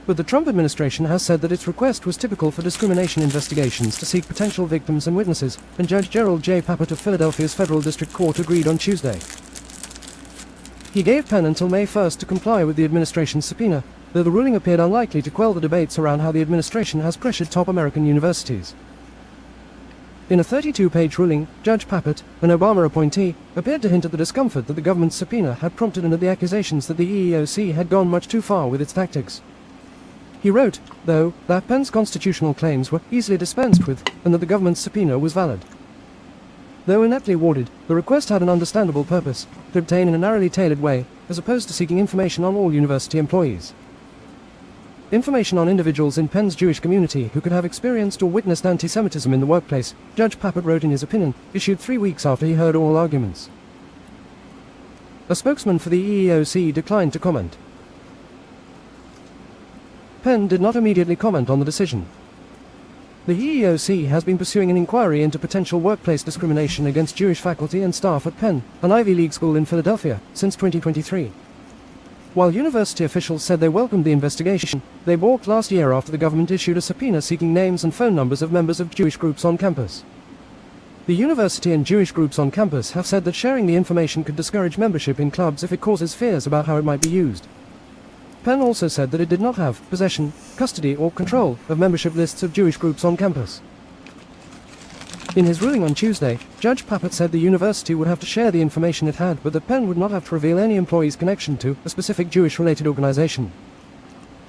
But the Trump administration has said that its request was typical for discrimination investigations to seek potential victims and witnesses, and Judge Gerald J. Papert of Philadelphia's Federal District Court agreed on Tuesday. He gave Penn until May 1st to comply with the administration's subpoena, though the ruling appeared unlikely to quell the debates around how the administration has pressured top American universities. In a 32-page ruling, Judge Papert, an Obama appointee, appeared to hint at the discomfort that the government's subpoena had prompted and at the accusations that the EEOC had gone much too far with its tactics. He wrote, though, that Penn's constitutional claims were easily dispensed with, and that the government's subpoena was valid. Though ineptly worded, the request had an understandable purpose, to obtain in a narrowly tailored way, as opposed to seeking information on all university employees. Information on individuals in Penn's Jewish community who could have experienced or witnessed anti-Semitism in the workplace, Judge Papert wrote in his opinion, issued 3 weeks after he heard all arguments. A spokesman for the EEOC declined to comment. Penn did not immediately comment on the decision. The EEOC has been pursuing an inquiry into potential workplace discrimination against Jewish faculty and staff at Penn, an Ivy League school in Philadelphia, since 2023. While university officials said they welcomed the investigation, they balked last year after the government issued a subpoena seeking names and phone numbers of members of Jewish groups on campus. The university and Jewish groups on campus have said that sharing the information could discourage membership in clubs if it causes fears about how it might be used. Penn also said that it did not have possession, custody, or control of membership lists of Jewish groups on campus. In his ruling on Tuesday, Judge Papert said the university would have to share the information it had, but that Penn would not have to reveal any employee's connection to a specific Jewish-related organization.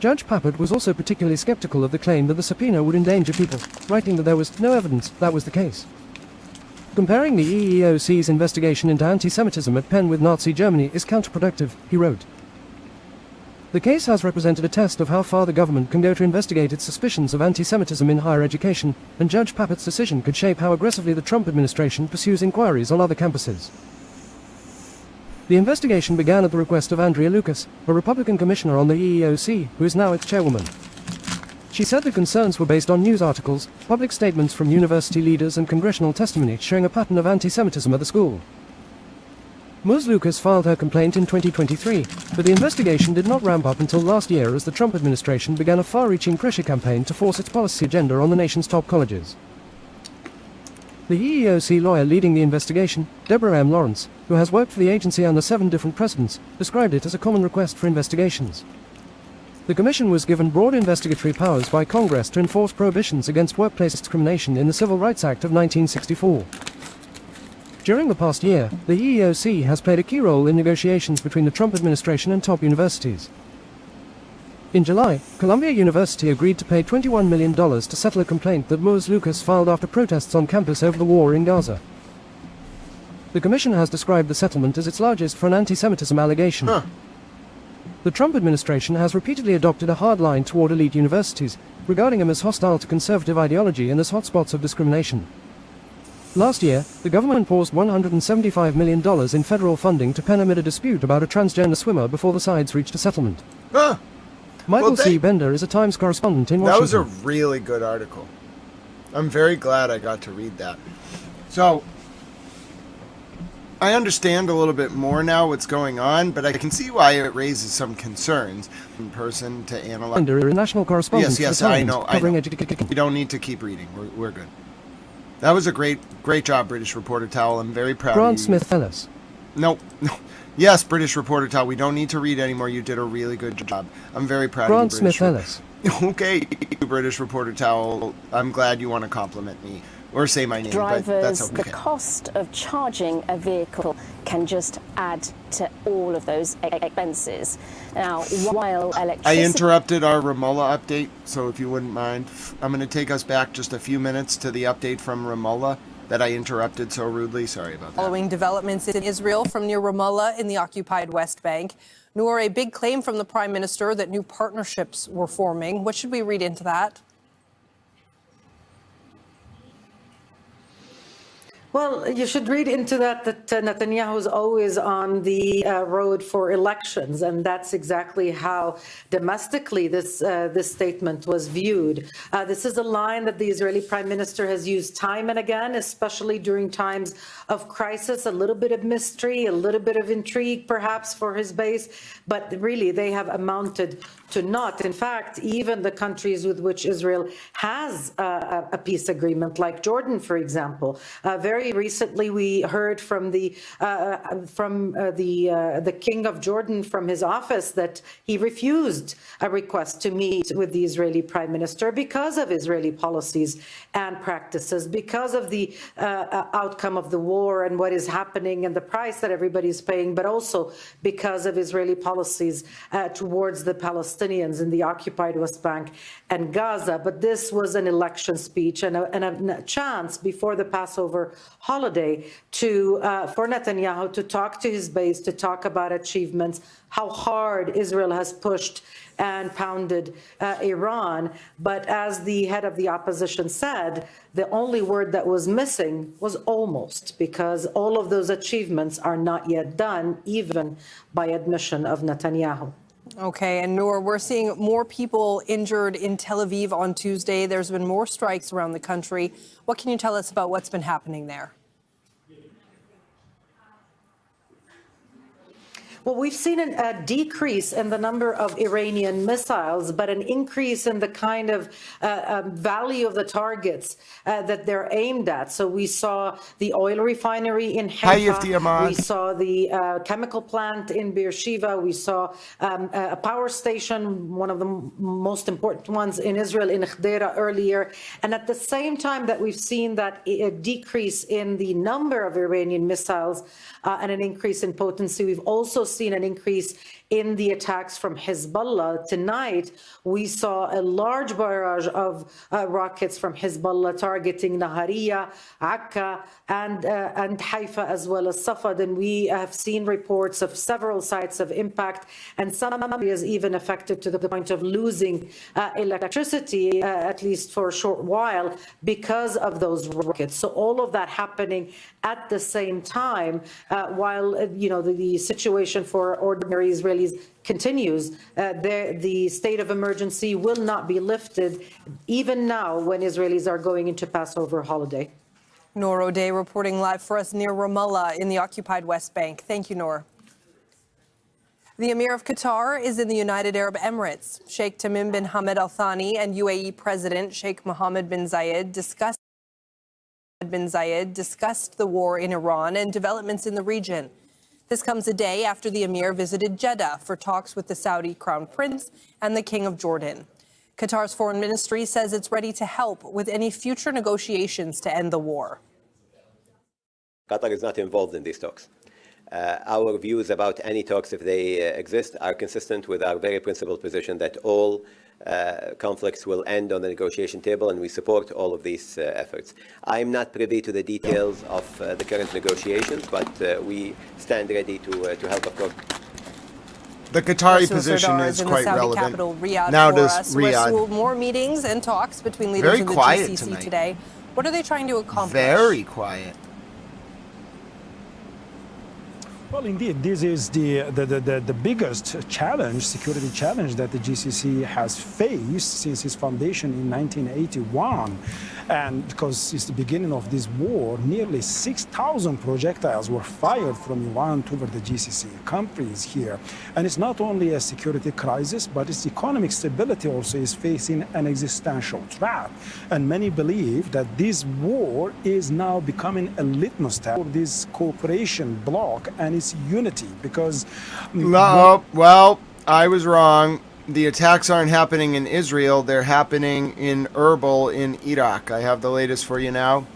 Judge Papert was also particularly skeptical of the claim that the subpoena would endanger people, writing that there was no evidence that was the case. Comparing the EEOC's investigation into anti-Semitism at Penn with Nazi Germany is counterproductive, he wrote. The case has represented a test of how far the government can go to investigate its suspicions of anti-Semitism in higher education, and Judge Papert's decision could shape how aggressively the Trump administration pursues inquiries on other campuses. The investigation began at the request of Andrea Lucas, a Republican commissioner on the EEOC, who is now its chairwoman. She said the concerns were based on news articles, public statements from university leaders and congressional testimony showing a pattern of anti-Semitism at the school. Ms. Lucas filed her complaint in 2023, but the investigation did not ramp up until last year as the Trump administration began a far-reaching pressure campaign to force its policy agenda on the nation's top colleges. The EEOC lawyer leading the investigation, Deborah M. Lawrence, who has worked for the agency under 7 different presidents, described it as a common request for investigations. The commission was given broad investigatory powers by Congress to enforce prohibitions against workplace discrimination in the Civil Rights Act of 1964. During the past year, the EEOC has played a key role in negotiations between the Trump administration and top universities. In July, Columbia University agreed to pay $21 million to settle a complaint that Ms. Lucas filed after protests on campus over the war in Gaza. The commission has described the settlement as its largest for an anti-Semitism allegation. The Trump administration has repeatedly adopted a hard line toward elite universities, regarding them as hostile to conservative ideology and as hotspots of discrimination. Last year, the government paused $175 million in federal funding to Penn amid a dispute about a transgender swimmer before the sides reached a settlement. Michael C. Bender is a Times correspondent in Washington. That was a really good article. I'm very glad I got to read that. So, I understand a little bit more now what's going on, but I can see why it raises some concerns in person to analyze. Bender, a national correspondent Yes, for the Times, I know. covering education. We don't need to keep reading. We're good. That was a great job, British Reporter Towel. I'm very proud of you. Grant Smith Ellis. No. Yes, British Reporter Towel. We don't need to read anymore. You did a really good job. I'm very proud Grant of you, Smith Ellis. Okay, British Reporter Towel. I'm glad you want to compliment me or say my name, Drivers, but that's okay. The cost of charging a vehicle can just add to all of those expenses. Now, while electricity... I interrupted our Ramallah update, so if you wouldn't mind, I'm going to take us back just a few minutes to the update from Ramallah that I interrupted so rudely. Sorry about that. Following developments in Israel from near Ramallah in the occupied West Bank, Noor, a big claim from the Prime Minister that new partnerships were forming. What should we read into that? Well, you should read into that Netanyahu is always on the road for elections, and that's exactly how domestically this statement was viewed. This is a line that the Israeli Prime Minister has used time and again, especially during times of crisis. A little bit of mystery, a little bit of intrigue, perhaps, for his base, but really they have amounted to naught. In fact, even the countries with which Israel has a peace agreement, like Jordan, for example, very recently we heard from the king of Jordan from his office that he refused a request to meet with the Israeli prime minister because of Israeli policies and practices, because of the outcome of the war and what is happening and the price that everybody is paying, but also because of Israeli policies towards the Palestinians in the occupied West Bank and Gaza. But this was an election speech and a chance before the Passover holiday for Netanyahu to talk to his base, to talk about achievements, how hard Israel has pushed and pounded Iran. But as the head of the opposition said, the only word that was missing was almost, because all of those achievements are not yet done, even by admission of Netanyahu. Okay, and Noor, we're seeing more people injured in Tel Aviv on Tuesday. There's been more strikes around the country. What can you tell us about what's been happening there? Well, we've seen a decrease in the number of Iranian missiles, but an increase in the kind of value of the targets that they're aimed at. So we saw the oil refinery in Haifa, we saw the chemical plant in Beersheba, we saw a power station, one of the most important ones in Israel, in Khdera earlier. And at the same time that we've seen that decrease in the number of Iranian missiles and an increase in potency, we've also seen an increase in the attacks from Hezbollah. Tonight, we saw a large barrage of rockets from Hezbollah targeting Nahariya, Akka, and Haifa, as well as Safad. And we have seen reports of several sites of impact, and some areas even affected to the point of losing electricity, at least for a short while, because of those rockets. So all of that happening at the same time, while the situation for ordinary Israelis continues. The state of emergency will not be lifted, even now when Israelis are going into Passover holiday. Noor O'Day reporting live for us near Ramallah in the occupied West Bank. Thank you, Noor. The Emir of Qatar is in the United Arab Emirates. Sheikh Tamim bin Hamad Al Thani and UAE President Sheikh Mohammed bin Zayed discussed the war in Iran and developments in the region. This comes a day after the Emir visited Jeddah for talks with the Saudi Crown Prince and the King of Jordan. Qatar's foreign ministry says it's ready to help with any future negotiations to end the war. Qatar is not involved in these talks. Our views about any talks, if they exist, are consistent with our very principled position that all conflicts will end on the negotiation table, and we support all of these efforts. I'm not privy to the details of the current negotiations, but we stand ready to help, of course. The Qatari position is quite relevant. Capital, Riyadh, now for does us. Riyadh. More meetings and talks between leaders of the GCC today. What are they trying to accomplish? Very quiet. Well, indeed, this is the biggest challenge, security challenge that the GCC has faced since its foundation in 1981. And because since the beginning of this war, nearly 6,000 projectiles were fired from Iran toward the GCC countries here. And it's not only a security crisis, but its economic stability also is facing an existential threat. And many believe that this war is now becoming a litmus test for this cooperation bloc and its unity, because... Well, I was wrong. The attacks aren't happening in Israel. They're happening in Erbil in Iraq. I have the latest for you now.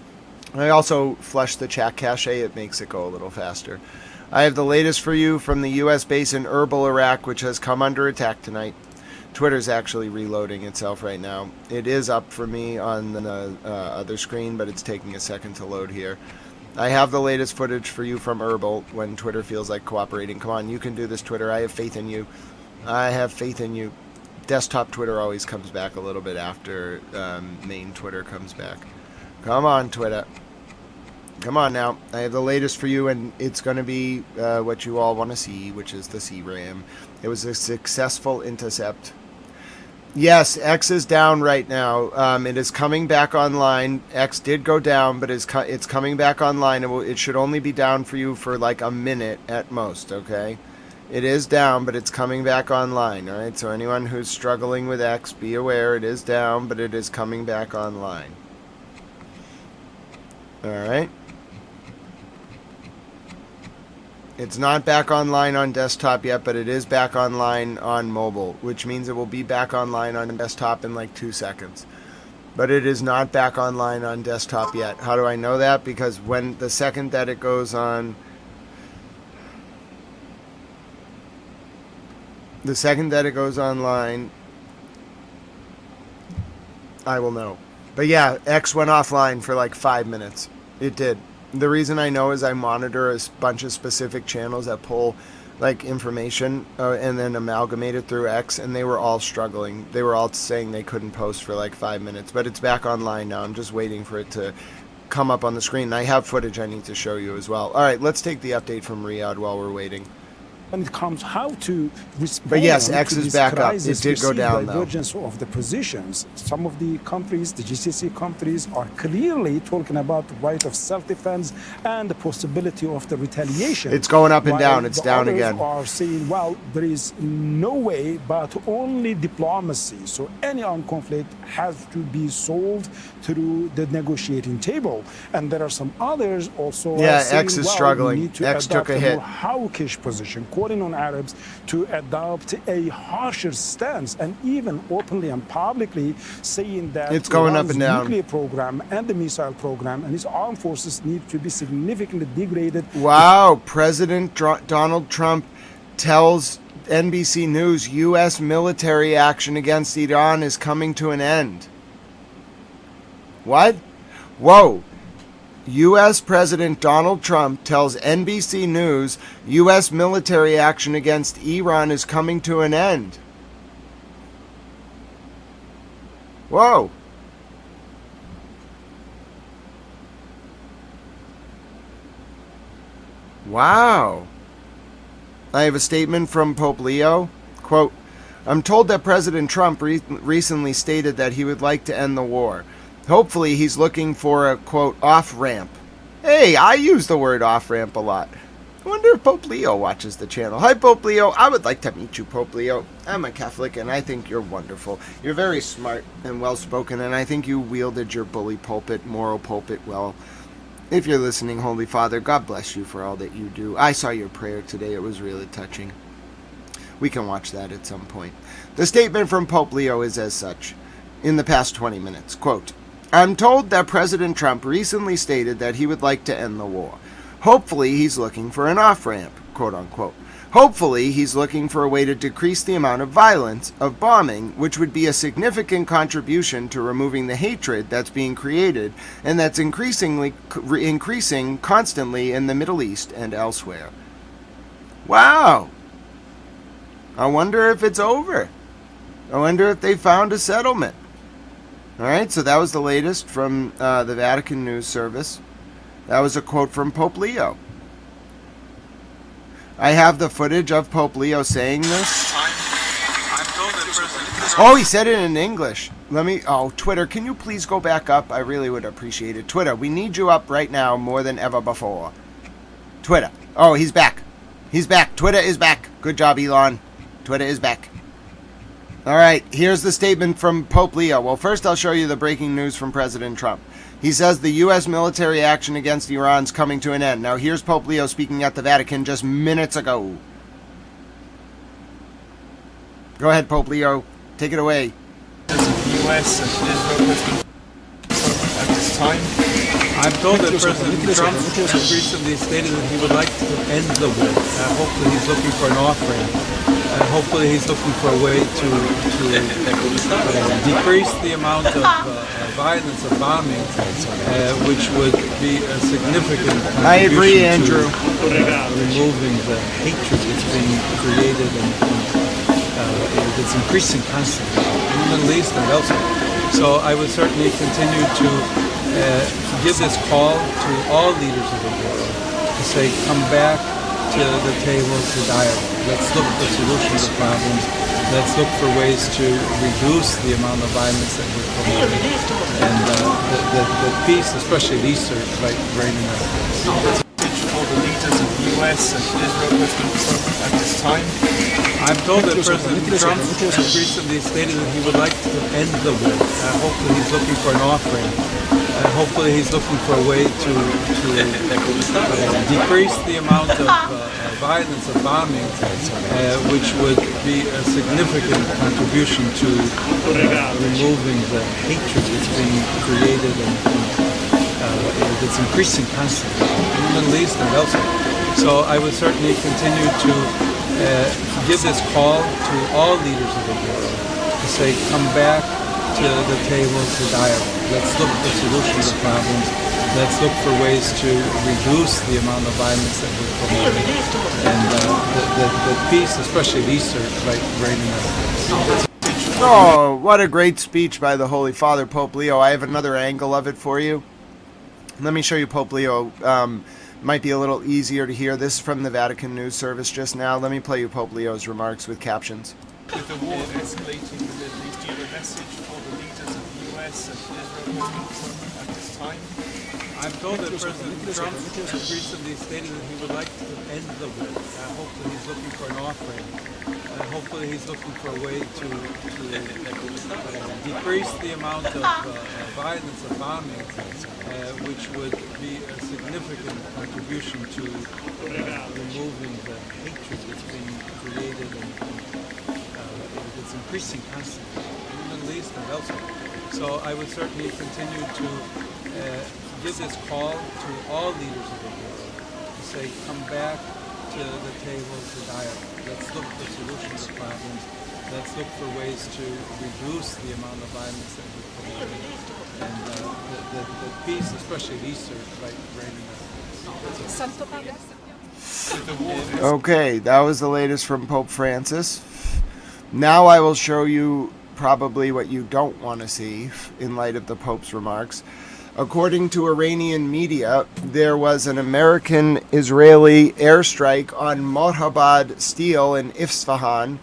I also flushed the chat cache. It makes it go a little faster. I have the latest for you from the U.S. base in Erbil, Iraq, which has come under attack tonight. Twitter's actually reloading itself right now. It is up for me on the other screen, but it's taking a second to load here. I have the latest footage for you from Erbil when Twitter feels like cooperating. Come on, you can do this, Twitter. I have faith in you. I have faith in you. Desktop Twitter always comes back a little bit after main Twitter comes back. Come on, Twitter. Come on now. I have the latest for you, and it's going to be what you all want to see, which is the CRAM. It was a successful intercept. Yes, X is down right now. It is coming back online. X did go down, but it's coming back online. It should only be down for you for like a minute at most, okay? It is down, but it's coming back online, all right? So anyone who's struggling with X, be aware it is down, but it is coming back online. All right? It's not back online on desktop yet, but it is back online on mobile, which means it will be back online on desktop in like 2 seconds. But it is not back online on desktop yet. How do I know that? Because when the second that it goes on, online, I will know. But yeah, X went offline for like 5 minutes. It did. The reason I know is I monitor a bunch of specific channels that pull like information and then amalgamate it through X, and they were all struggling. They were all saying they couldn't post for like 5 minutes, but it's back online now. I'm just waiting for it to come up on the screen. And I have footage I need to show you as well. All right, let's take the update from Riyadh while we're waiting. When it comes how to respond, but yes, X to is this back up. crisis, It did go down though. Divergence of the positions. Some of the countries, the GCC countries, are clearly talking about the right of self-defense and the possibility of the retaliation. It's going up and down. It's the down others again. Are saying, well, there is no way but only diplomacy. So any armed conflict has to be solved through the negotiating table. And there are some others also. Yeah, saying, X is well, struggling. We need to X took adopt a hit. more hawkish position, calling on Arabs to adopt a harsher stance, and even openly and publicly saying that it's going up Iran's and down. nuclear program and the missile program and its armed forces need to be significantly degraded. Wow, President Donald Trump tells NBC News U.S. military action against Iran is coming to an end. What? Whoa. U.S. President Donald Trump tells NBC News U.S. military action against Iran is coming to an end. Whoa. Wow. I have a statement from Pope Leo. Quote, I'm told that President Trump recently stated that he would like to end the war. Hopefully he's looking for a, quote, off-ramp. Hey, I use the word off-ramp a lot. I wonder if Pope Leo watches the channel. Hi, Pope Leo. I would like to meet you, Pope Leo. I'm a Catholic, and I think you're wonderful. You're very smart and well-spoken, and I think you wielded your bully pulpit, moral pulpit well. If you're listening, Holy Father, God bless you for all that you do. I saw your prayer today. It was really touching. We can watch that at some point. The statement from Pope Leo is as such. In the past 20 minutes, quote, I'm told that President Trump recently stated that he would like to end the war. Hopefully he's looking for an off-ramp, quote unquote. Hopefully he's looking for a way to decrease the amount of violence, of bombing, which would be a significant contribution to removing the hatred that's being created and that's increasing constantly in the Middle East and elsewhere. Wow. I wonder if it's over. I wonder if they found a settlement. All right, so that was the latest from the Vatican News Service. That was a quote from Pope Leo. I have the footage of Pope Leo saying this. Oh, he said it in English. Twitter, can you please go back up? I really would appreciate it. Twitter, we need you up right now more than ever before. Twitter. Oh, he's back. He's back. Twitter is back. Good job, Elon. Twitter is back. All right, here's the statement from Pope Leo. Well, first I'll show you the breaking news from President Trump. He says the U.S. military action against Iran's coming to an end. Now, here's Pope Leo speaking at the Vatican just minutes ago. Go ahead, Pope Leo. Take it away. The U.S. and Israel has been at this time. I'm told that President Trump has recently stated that he would like to end the war. Hopefully he's looking for an off-ramp. Hopefully he's looking for a way to decrease the amount of violence of bombing, which would be a significant contribution I agree, Andrew. to removing the hatred that's being created and it's increasing constantly in the Middle East and elsewhere. So I would certainly continue to give this call to all leaders of the world to say, come back to the table to dialogue. Let's look for solutions to problems. Let's look for ways to reduce the amount of violence that we're promoting. And the peace, especially at Easter, like reigning out. For the leaders of the US and Israel has confirmed at this time. I'm told that President Trump has recently stated that he would like to end the war. Hopefully he's looking for an offering. Hopefully he's looking for a way to decrease the amount of violence and bombing, which would be a significant contribution to removing the hatred that's being created and that's increasing constantly in the Middle East and elsewhere. So I would certainly continue to give this call to all leaders of the world to say, come back to the table to dialogue. Let's look for solutions to problems. Let's look for ways to reduce the amount of violence that we're promoting. And the peace, especially at Easter, like reigning out. Oh, what a great speech by the Holy Father, Pope Leo. I have another angle of it for you. Let me show you Pope Leo. Might be a little easier to hear. This is from the Vatican News Service just now. Let me play you Pope Leo's remarks with captions. With the war escalating in the Middle East, do you have a message for the leaders of the US and Israel has confirmed at this time? I'm told that President Trump has recently stated that he would like to end the war. Hopefully he's looking for an offering. Hopefully he's looking for a way to decrease the amount of violence and bombing, which would be a significant contribution to removing the hatred that's being created and it's increasing constantly in the Middle East and elsewhere. So I would certainly continue to give this call to all leaders of the world to say, come back to the table to dialogue. Let's look for solutions to problems. Let's look for ways to reduce the amount of violence that we're promoting. And the peace, especially at Easter, like reigning out. Okay, that was the latest from Pope Francis. Now I will show you probably what you don't want to see in light of the Pope's remarks. According to Iranian media, there was an American-Israeli airstrike on Mohabad Steel in Isfahan.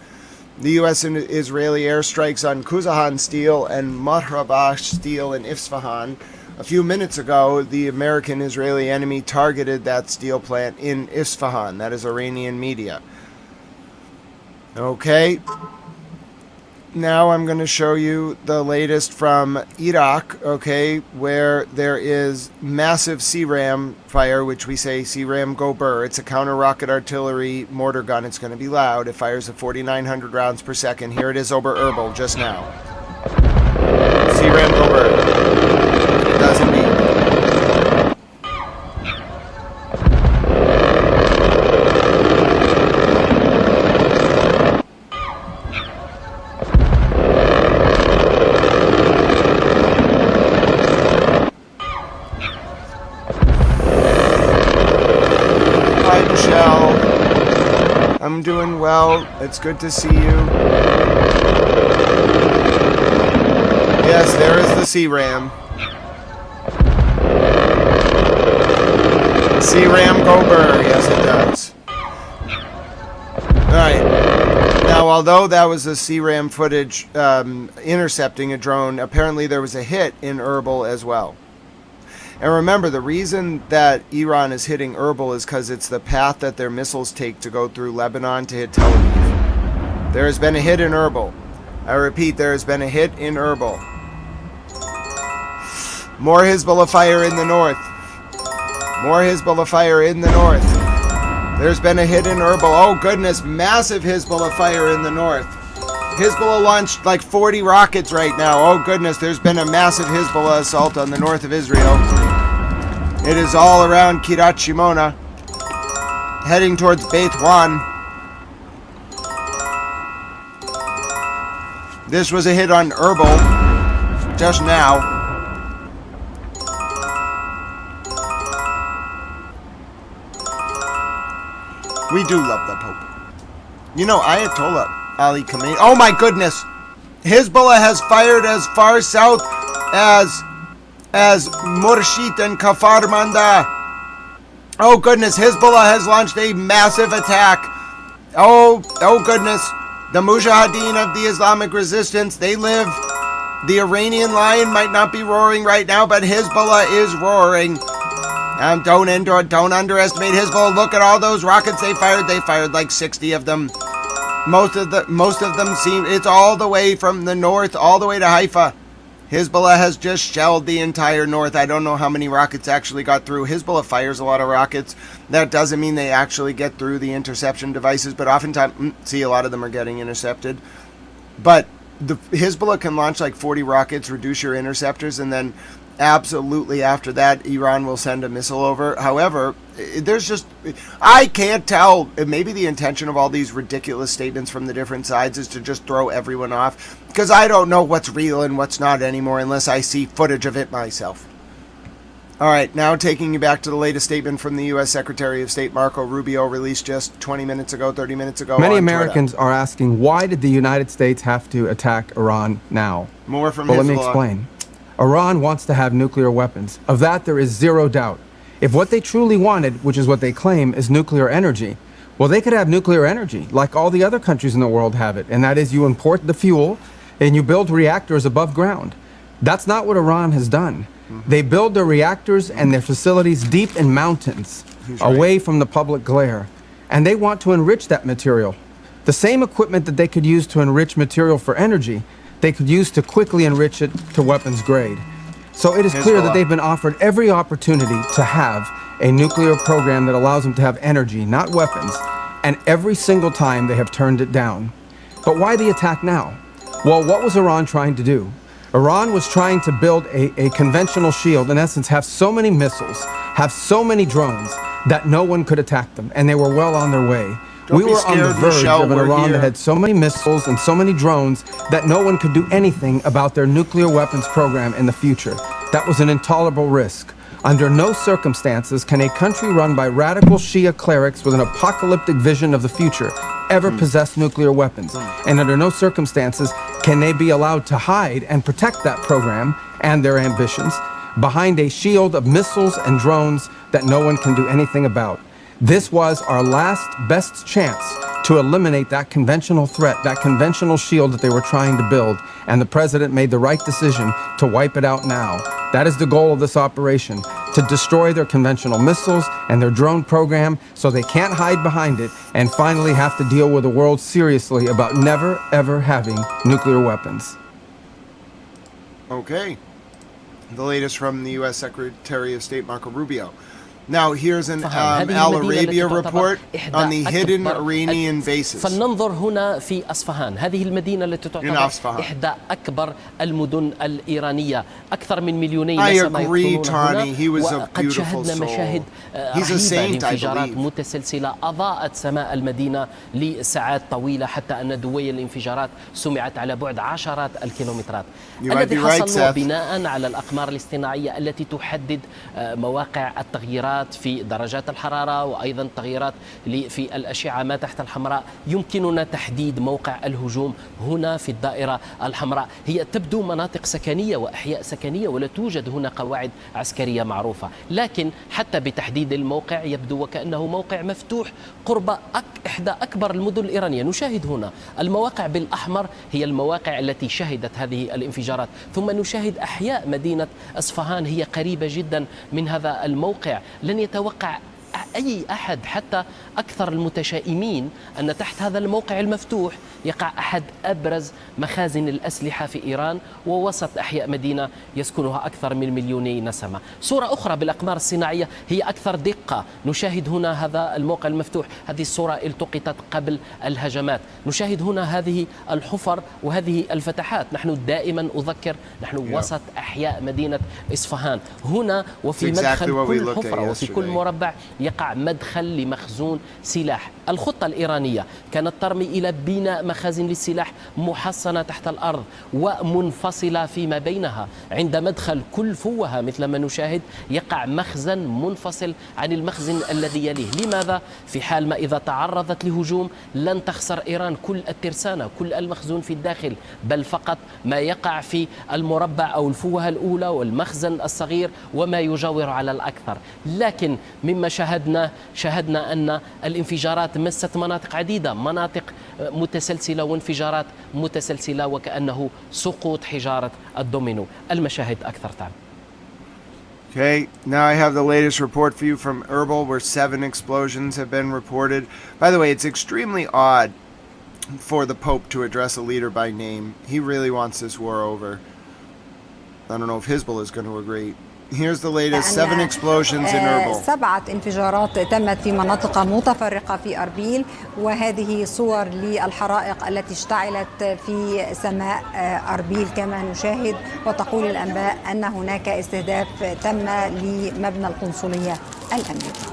The U.S. and Israeli airstrikes on Kuzahan Steel and Mohabad Steel in Isfahan. A few minutes ago, the American-Israeli enemy targeted that steel plant in Isfahan. That is Iranian media. Okay. Now I'm going to show you the latest from Iraq, okay, where there is massive CRAM fire, which we say CRAM Gobur. It's a counter-rocket artillery mortar gun. It's going to be loud. It fires at 4,900 rounds per second. Here it is over Erbil just now. CRAM Gobur. It does indeed. I'm doing well. It's good to see you. Yes, there is the CRAM. CRAM Gobur. Yes, it does. Alright. Now, although that was the CRAM footage intercepting a drone, apparently there was a hit in Erbil as well. And remember, the reason that Iran is hitting Erbil is because it's the path that their missiles take to go through Lebanon to hit Tel Aviv. There has been a hit in Erbil. I repeat, there has been a hit in Erbil. More Hezbollah fire in the north. More Hezbollah fire in the north. There's been a hit in Erbil. Oh goodness, massive Hezbollah fire in the north. Hezbollah launched like 40 rockets right now. Oh goodness, there's been a massive Hezbollah assault on the north of Israel. It is all around Kiryat Shimona, heading towards Beit Wan. This was a hit on Erbil just now. We do love the Pope. You know, Ayatollah Ali Khamenei. Oh my goodness! Hezbollah has fired as far south as as Murshid and Kafar Manda. Oh goodness, Hezbollah has launched a massive attack. Oh goodness. The Mujahideen of the Islamic Resistance, they live. The Iranian lion might not be roaring right now, but Hezbollah is roaring. Don't underestimate Hezbollah. Look at all those rockets they fired. They fired like 60 of them. Most of them seem, it's all the way from the north all the way to Haifa. Hezbollah has just shelled the entire north. I don't know how many rockets actually got through. Hezbollah fires a lot of rockets. That doesn't mean they actually get through the interception devices, but oftentimes, see, a lot of them are getting intercepted. But the Hezbollah can launch like 40 rockets, reduce your interceptors, and then absolutely after that, Iran will send a missile over. However, there's just, I can't tell. Maybe the intention of all these ridiculous statements from the different sides is to just throw everyone off, because I don't know what's real and what's not anymore unless I see footage of it myself. All right, now taking you back to the latest statement from the U.S. Secretary of State Marco Rubio, released just 20 minutes ago, 30 minutes ago. Many Americans are asking, why did the United States have to attack Iran now? More from Well, Hezbollah. let me explain. Iran wants to have nuclear weapons. Of that, there is zero doubt. If what they truly wanted, which is what they claim, is nuclear energy, well, they could have nuclear energy like all the other countries in the world have it. And that is, you import the fuel and you build reactors above ground. That's not what Iran has done. They build their reactors and their facilities deep in mountains, away from the public glare. And they want to enrich that material. The same equipment that they could use to enrich material for energy, they could use to quickly enrich it to weapons grade. So it is clear that they've been offered every opportunity to have a nuclear program that allows them to have energy, not weapons. And every single time they have turned it down. But why the attack now? Well, what was Iran trying to do? Iran was trying to build a conventional shield, in essence, have so many missiles, have so many drones that no one could attack them, and they were well on their way. We were on the verge of an Iran that had so many missiles and so many drones that no one could do anything about their nuclear weapons program in the future. That was an intolerable risk. Under no circumstances can a country run by radical Shia clerics with an apocalyptic vision of the future ever possess nuclear weapons. And under no circumstances can they be allowed to hide and protect that program and their ambitions behind a shield of missiles and drones that no one can do anything about. This was our last best chance to eliminate that conventional threat, that conventional shield that they were trying to build, and the president made the right decision to wipe it out now. That is the goal of this operation, to destroy their conventional missiles and their drone program so they can't hide behind it and finally have to deal with the world seriously about never, ever having nuclear weapons. Okay. The latest from the U.S. Secretary of State Marco Rubio. Now here's an Al Arabia report on the hidden Iranian bases. فلننظر هنا في أصفهان. هذه المدينة التي تعتبر إحدى أكبر المدن الإيرانية. أكثر من 2,000,000 نسمة يقتلون هنا. وقد شاهدنا مشاهد رهيبة لانفجارات متسلسلة أضاءت سماء المدينة لساعات طويلة حتى أن دوي الانفجارات سمعت على بعد عشرات الكيلومترات. الذي حصل بناء على الأقمار الاصطناعية التي تحدد مواقع التغييرات في درجات الحرارة وأيضا تغييرات في الأشعة ما تحت الحمراء. يمكننا تحديد موقع الهجوم هنا في الدائرة الحمراء. هي تبدو مناطق سكنية وأحياء سكنية ولا توجد هنا قواعد عسكرية معروفة، لكن حتى بتحديد الموقع يبدو وكأنه موقع مفتوح قرب إحدى أكبر المدن الإيرانية. نشاهد هنا المواقع بالأحمر هي المواقع التي شهدت هذه الانفجارات، ثم نشاهد أحياء مدينة أصفهان هي قريبة جدا من هذا الموقع. لن يتوقع أي أحد حتى أكثر المتشائمين أن تحت هذا الموقع المفتوح يقع أحد أبرز مخازن الأسلحة في إيران ووسط أحياء مدينة يسكنها أكثر من 2,000,000 نسمة. صورة أخرى بالأقمار الصناعية هي أكثر دقة. نشاهد هنا هذا الموقع المفتوح. هذه الصورة التقطت قبل الهجمات. نشاهد هنا هذه الحفر وهذه الفتحات. نحن دائما أذكر نحن وسط أحياء مدينة إصفهان. هنا وفي مدخل كل حفرة وفي كل مربع يقع مدخل لمخزون سلاح. الخطة الإيرانية كانت ترمي إلى بناء مخازن للسلاح محصنة تحت الأرض ومنفصلة فيما بينها. عند مدخل كل فوهة مثل ما نشاهد يقع مخزن منفصل عن المخزن الذي يليه. لماذا؟ في حال ما إذا تعرضت لهجوم لن تخسر إيران كل الترسانة كل المخزون في الداخل، بل فقط ما يقع في المربع أو الفوهة الأولى والمخزن الصغير وما يجاور على الأكثر. لكن مما شاهدنا أن الانفجارات مست مناطق عديدة، مناطق متسلسلة وانفجارات متسلسلة وكأنه سقوط حجارة الدومينو. المشاهد أكثر تعب. Okay, now I have the latest report for you from Erbil, where 7 explosions have been reported. By the way, it's extremely odd for the Pope to address a leader by name. He really wants this war over. I don't know if Hezbollah is going to agree. Here's the latest 7 explosions in Erbil. 7 انفجارات تمت في مناطق متفرقة في أربيل، وهذه صور للحرائق التي اشتعلت في سماء أربيل كما نشاهد. وتقول الأنباء أن هناك استهداف تم لمبنى القنصلية الأمريكية.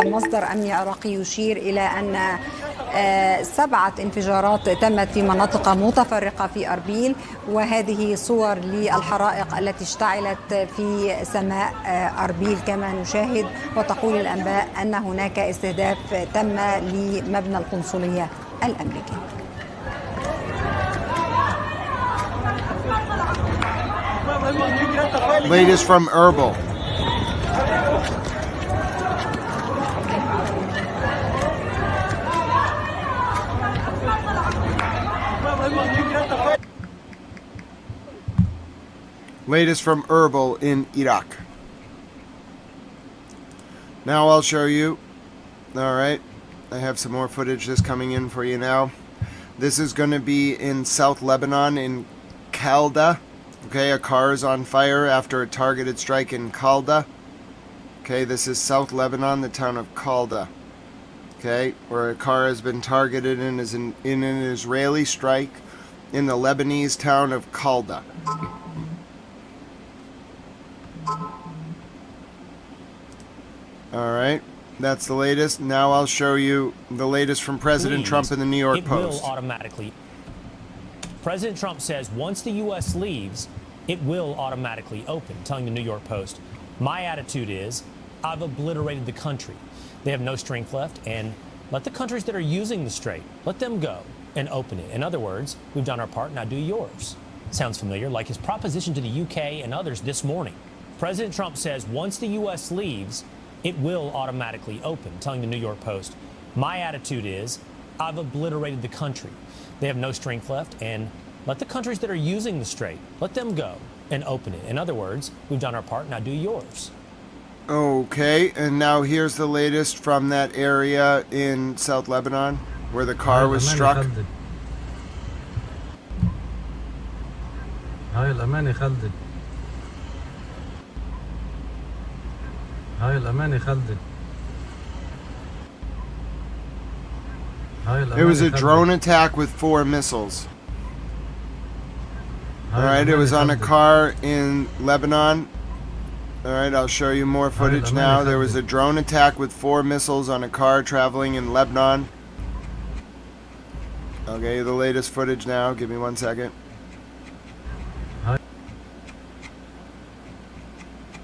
مصدر أمني عراقي يشير إلى أن 7 انفجارات تمت في مناطق متفرقة في أربيل، وهذه صور للحرائق التي اشتعلت في سماء أربيل كما نشاهد. وتقول الأنباء أن هناك استهداف تم لمبنى القنصلية الأمريكية. Latest from Erbil. Latest from Erbil in Iraq. Now I'll show you. Alright, I have some more footage just coming in for you now. This is going to be in South Lebanon in Kalda. Okay, a car is on fire after a targeted strike in Kalda. Okay, this is South Lebanon, the town of Kalda. Okay, where a car has been targeted in an Israeli strike in the Lebanese town of Kalda. Alright, that's the latest. Now I'll show you the latest from President Trump in the New York Post. It will automatically. President Trump says once the U.S. leaves, it will automatically open, telling the New York Post, my attitude is, I've obliterated the country. They have no strength left, and let the countries that are using the strait, let them go and open it. In other words, we've done our part, now do yours. Sounds familiar, like his proposition to the UK and others this morning. President Trump says once the U.S. leaves, it will automatically open, telling the New York Post, my attitude is, I've obliterated the country. They have no strength left, and let the countries that are using the strait, let them go and open it. In other words, we've done our part, now do yours. Okay, and now here's the latest from that area in South Lebanon where the car was struck. هاي الأمانة خلدت. هاي الأمانة خلدت. It was a drone attack with 4 missiles. Alright, it was on a car in Lebanon. Alright, I'll show you more footage now. There was a drone attack with 4 missiles on a car traveling in Lebanon. Okay, the latest footage now. Give me 1 second.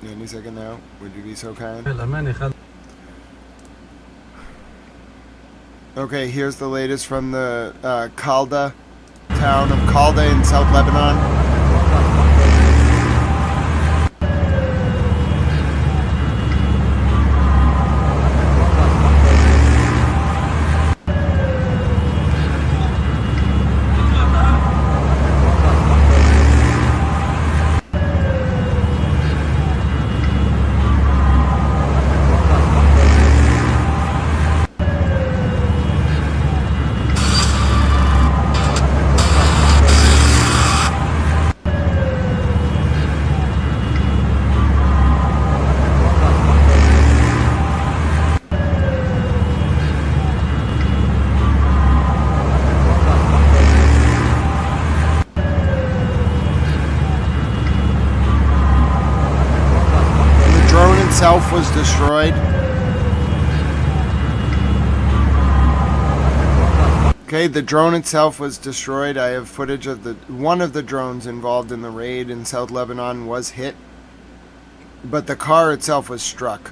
Any second now. Would you be so kind? Okay, here's the latest from the Kalda town of Kalda in South Lebanon. itself was destroyed. Okay, the drone itself was destroyed. I have footage of one of the drones involved in the raid in South Lebanon was hit, but the car itself was struck.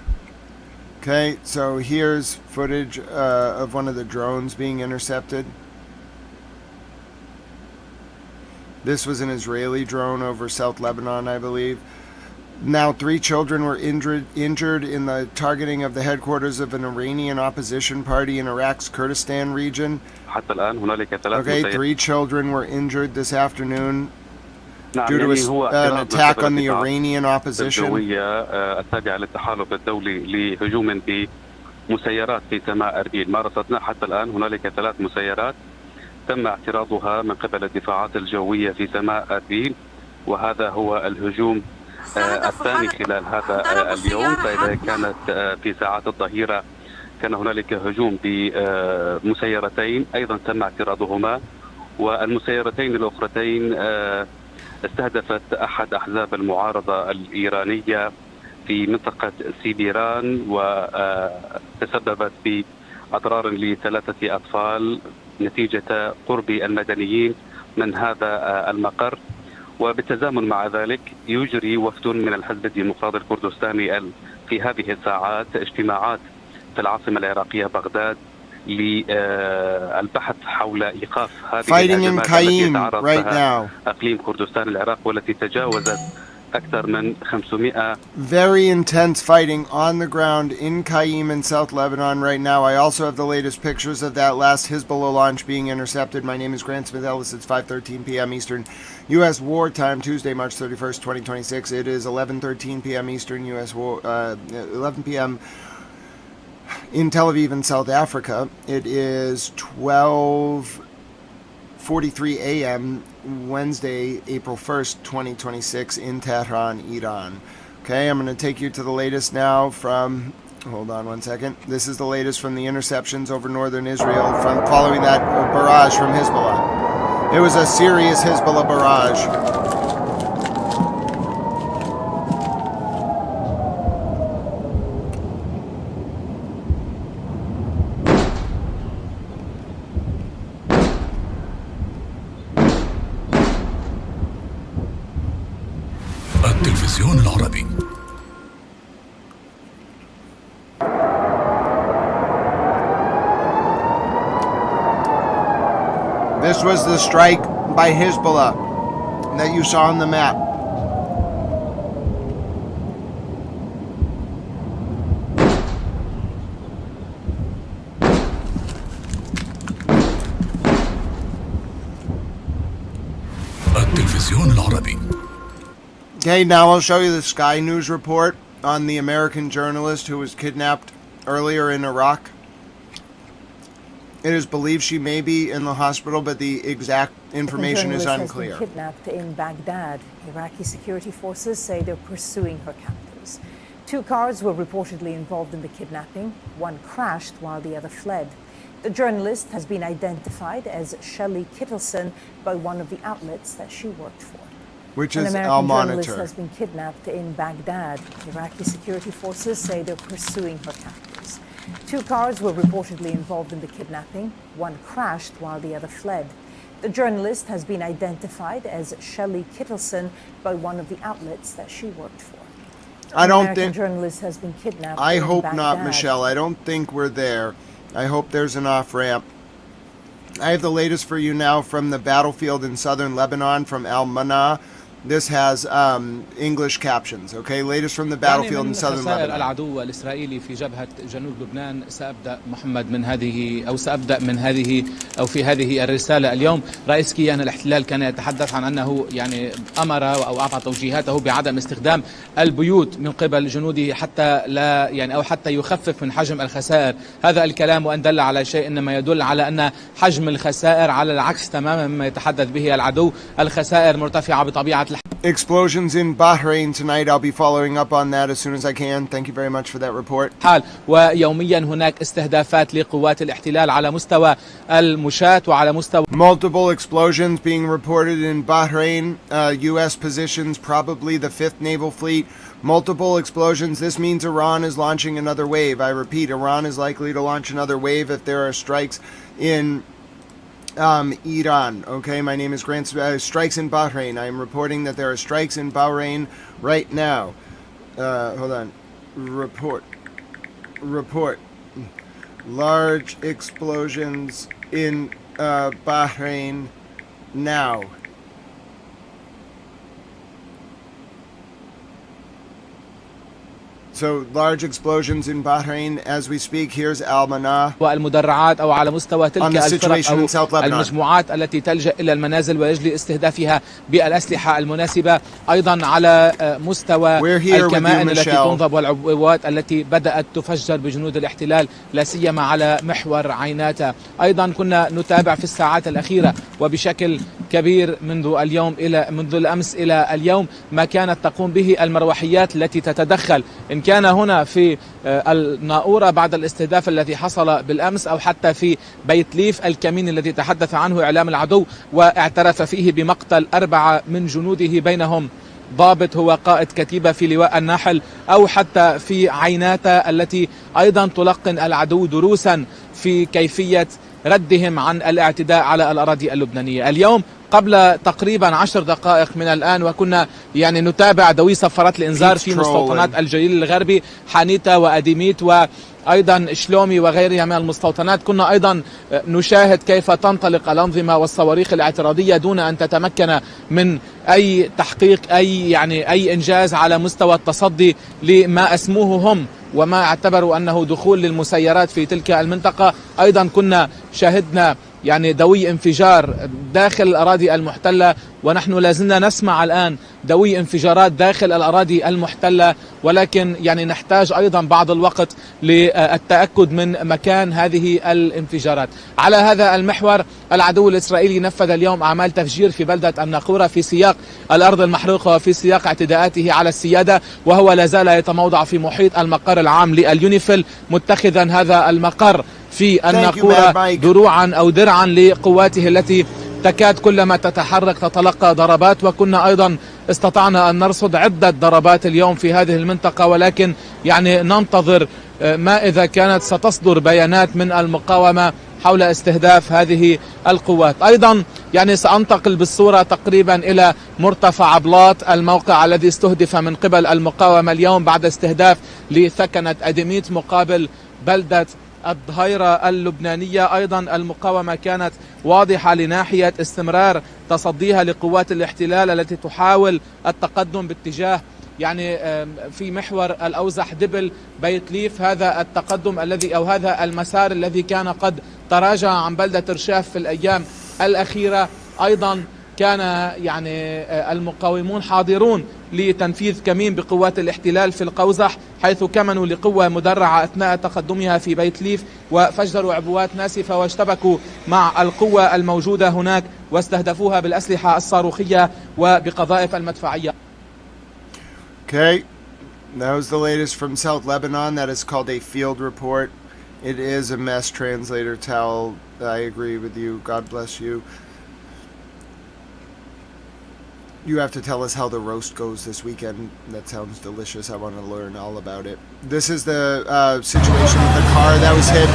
Okay, so here's footage of one of the drones being intercepted. This was an Israeli drone over South Lebanon, I believe. Now, 3 children were injured in the targeting of the headquarters of an Iranian opposition party in Iraq's Kurdistan region. Okay, 3 children were injured this afternoon due to an attack on the Iranian opposition. التابعة للتحالف الدولي لهجوم بمسيرات في سماء أربيل. ما رصدنا حتى الآن هنالك 3 مسيرات تم اعتراضها من قبل الدفاعات الجوية في سماء أربيل، وهذا هو الهجوم الثاني خلال هذا اليوم. فإذا كانت في ساعات الظهيرة كان هنالك هجوم بمسيرتين أيضا تم اعتراضهما، والمسيرتين الأخرتين استهدفت أحد أحزاب المعارضة الإيرانية في منطقة سيبيران، وتسببت بأضرار ل3 أطفال نتيجة قرب المدنيين من هذا المقر. وبالتزامن مع ذلك يجري وفد من الحزب الديمقراطي الكردستاني في هذه الساعات اجتماعات في العاصمة العراقية بغداد للبحث حول إيقاف هذه الهجمات التي يتعرض لها أقليم كردستان العراق والتي تجاوزت أكثر من 500. Very intense fighting on the ground in Qaim in South Lebanon right now. I also have the latest pictures of that last Hezbollah launch being intercepted. My name is Grant Smith Ellis. It's 5:13 p.m. Eastern U.S. wartime, Tuesday, March 31st, 2026. It is 11:13 p.m. Eastern U.S. 11 p.m. in Tel Aviv in South Africa. It is 12:43 a.m. Wednesday, April 1st, 2026 in Tehran, Iran. Okay, I'm going to take you to the latest now from, hold on one second. This is the latest from the interceptions over northern Israel from following that barrage from Hezbollah. It was a serious Hezbollah barrage. التلفزيون العربي. This was the strike by Hezbollah that you saw on the map. التلفزيون العربي. Okay, now I'll show you the Sky News report on the American journalist who was kidnapped earlier in Iraq. It is believed she may be in the hospital, but the exact information is unclear. Has been kidnapped in Baghdad. Iraqi security forces say they're pursuing her captors. 2 cars were reportedly involved in the kidnapping. One crashed while the other fled. The journalist has been identified as Shelley Kittleson by one of the outlets that she worked for. Which is An Al American journalist Monitor. has been kidnapped in Baghdad. Iraqi security forces say they're pursuing her captors. 2 cars were reportedly involved in the kidnapping. One crashed while the other fled. The journalist has been identified as Shelley Kittleson by one of the outlets that she worked for. I don't American think. journalist has been kidnapped. I in hope not, Baghdad. Michelle. I don't think we're there. I hope there's an off ramp. I have the latest for you now from the battlefield in southern Lebanon from Al Mana. This has English captions, okay? Latest from the battlefield in southern Lebanon. العدو الإسرائيلي في جبهة جنوب لبنان سأبدأ محمد من هذه أو سأبدأ من هذه أو في هذه الرسالة اليوم. رئيس كيان الاحتلال كان يتحدث عن أنه يعني أمر أو أعطى توجيهاته بعدم استخدام البيوت من قبل جنوده حتى لا يعني أو حتى يخفف من حجم الخسائر. هذا الكلام وأن دل على شيء إنما يدل على أن حجم الخسائر على العكس تماما مما يتحدث به العدو. الخسائر مرتفعة بطبيعة explosions in Bahrain tonight. I'll be following up on that as soon as I can. Thank you very much for that report. ويوميا هناك استهدافات لقوات الاحتلال على مستوى المشاة وعلى مستوى multiple explosions being reported in Bahrain, U.S. positions, probably the 5th Naval Fleet. Multiple explosions. This means Iran is launching another wave. I repeat, Iran is likely to launch another wave if there are strikes in Iran. Okay, my name is Grant. Strikes in Bahrain. I am reporting that there are strikes in Bahrain right now. Hold on. Report. Large explosions in Bahrain now. So large explosions in Bahrain as we speak. Here's Al-Manah. والمدرعات أو على مستوى تلك الفرق أو المجموعات التي تلجأ إلى المنازل ويجري استهدافها بالأسلحة المناسبة. أيضا على مستوى الكمائن التي تنضب والعبوات التي بدأت تفجر بجنود الاحتلال لا سيما على محور عيناتا. أيضا كنا نتابع في الساعات الأخيرة وبشكل كبير منذ الأمس إلى اليوم ما كانت تقوم به المروحيات التي تتدخل إن كان هنا في الناؤورة بعد الاستهداف الذي حصل بالأمس أو حتى في بيت ليف الكمين الذي تحدث عنه إعلام العدو واعترف فيه بمقتل 4 من جنوده بينهم ضابط هو قائد كتيبة في لواء الناحل أو حتى في عيناتا التي أيضا تلقن العدو دروسا في كيفية ردهم عن الاعتداء على الأراضي اللبنانية. اليوم قبل تقريبا 10 دقائق من الآن وكنا نتابع دوي صفارات الإنذار في مستوطنات الجليل الغربي حانيتا وأديميت وأيضا شلومي وغيرها من المستوطنات. كنا أيضا نشاهد كيف تنطلق الأنظمة والصواريخ الاعتراضية دون أن تتمكن من أي تحقيق أي إنجاز على مستوى التصدي لما أسموه هم وما اعتبروا أنه دخول للمسيرات في تلك المنطقة. أيضا كنا شاهدنا دوي انفجار داخل الأراضي المحتلة ونحن لازلنا نسمع الآن دوي انفجارات داخل الأراضي المحتلة ولكن نحتاج أيضا بعض الوقت للتأكد من مكان هذه الانفجارات. على هذا المحور العدو الإسرائيلي نفذ اليوم أعمال تفجير في بلدة الناقورة في سياق الأرض المحروقة وفي سياق اعتداءاته على السيادة وهو لازال يتموضع في محيط المقر العام لليونيفيل متخذا هذا المقر في الناقورة دروعا أو درعا لقواته التي تكاد كلما تتحرك تتلقى ضربات. وكنا أيضا استطعنا أن نرصد عدة ضربات اليوم في هذه المنطقة ولكن ننتظر ما إذا كانت ستصدر بيانات من المقاومة حول استهداف هذه القوات. أيضا سأنتقل بالصورة تقريبا إلى مرتفع بلاط الموقع الذي استهدف من قبل المقاومة اليوم بعد استهداف لثكنة أديميت مقابل بلدة الظهيرة اللبنانية. أيضا المقاومة كانت واضحة لناحية استمرار تصديها لقوات الاحتلال التي تحاول التقدم باتجاه في محور الأوزح دبل بيت ليف. هذا التقدم الذي أو هذا المسار الذي كان قد تراجع عن بلدة رشاف في الأيام الأخيرة. أيضا كان المقاومون حاضرون لتنفيذ كمين بقوات الاحتلال في القوزح حيث كمنوا لقوة مدرعة أثناء تقدمها في بيت ليف وفجروا عبوات ناسفة واشتبكوا مع القوة الموجودة هناك واستهدفوها بالأسلحة الصاروخية وبقذائف المدفعية. Okay, that was the latest from South Lebanon. That is called a field report. It is a mess, translator Tal. I agree with you. God bless you. You have to tell us how the roast goes this weekend. That sounds delicious. I want to learn all about it. This is the situation with the car that was hit.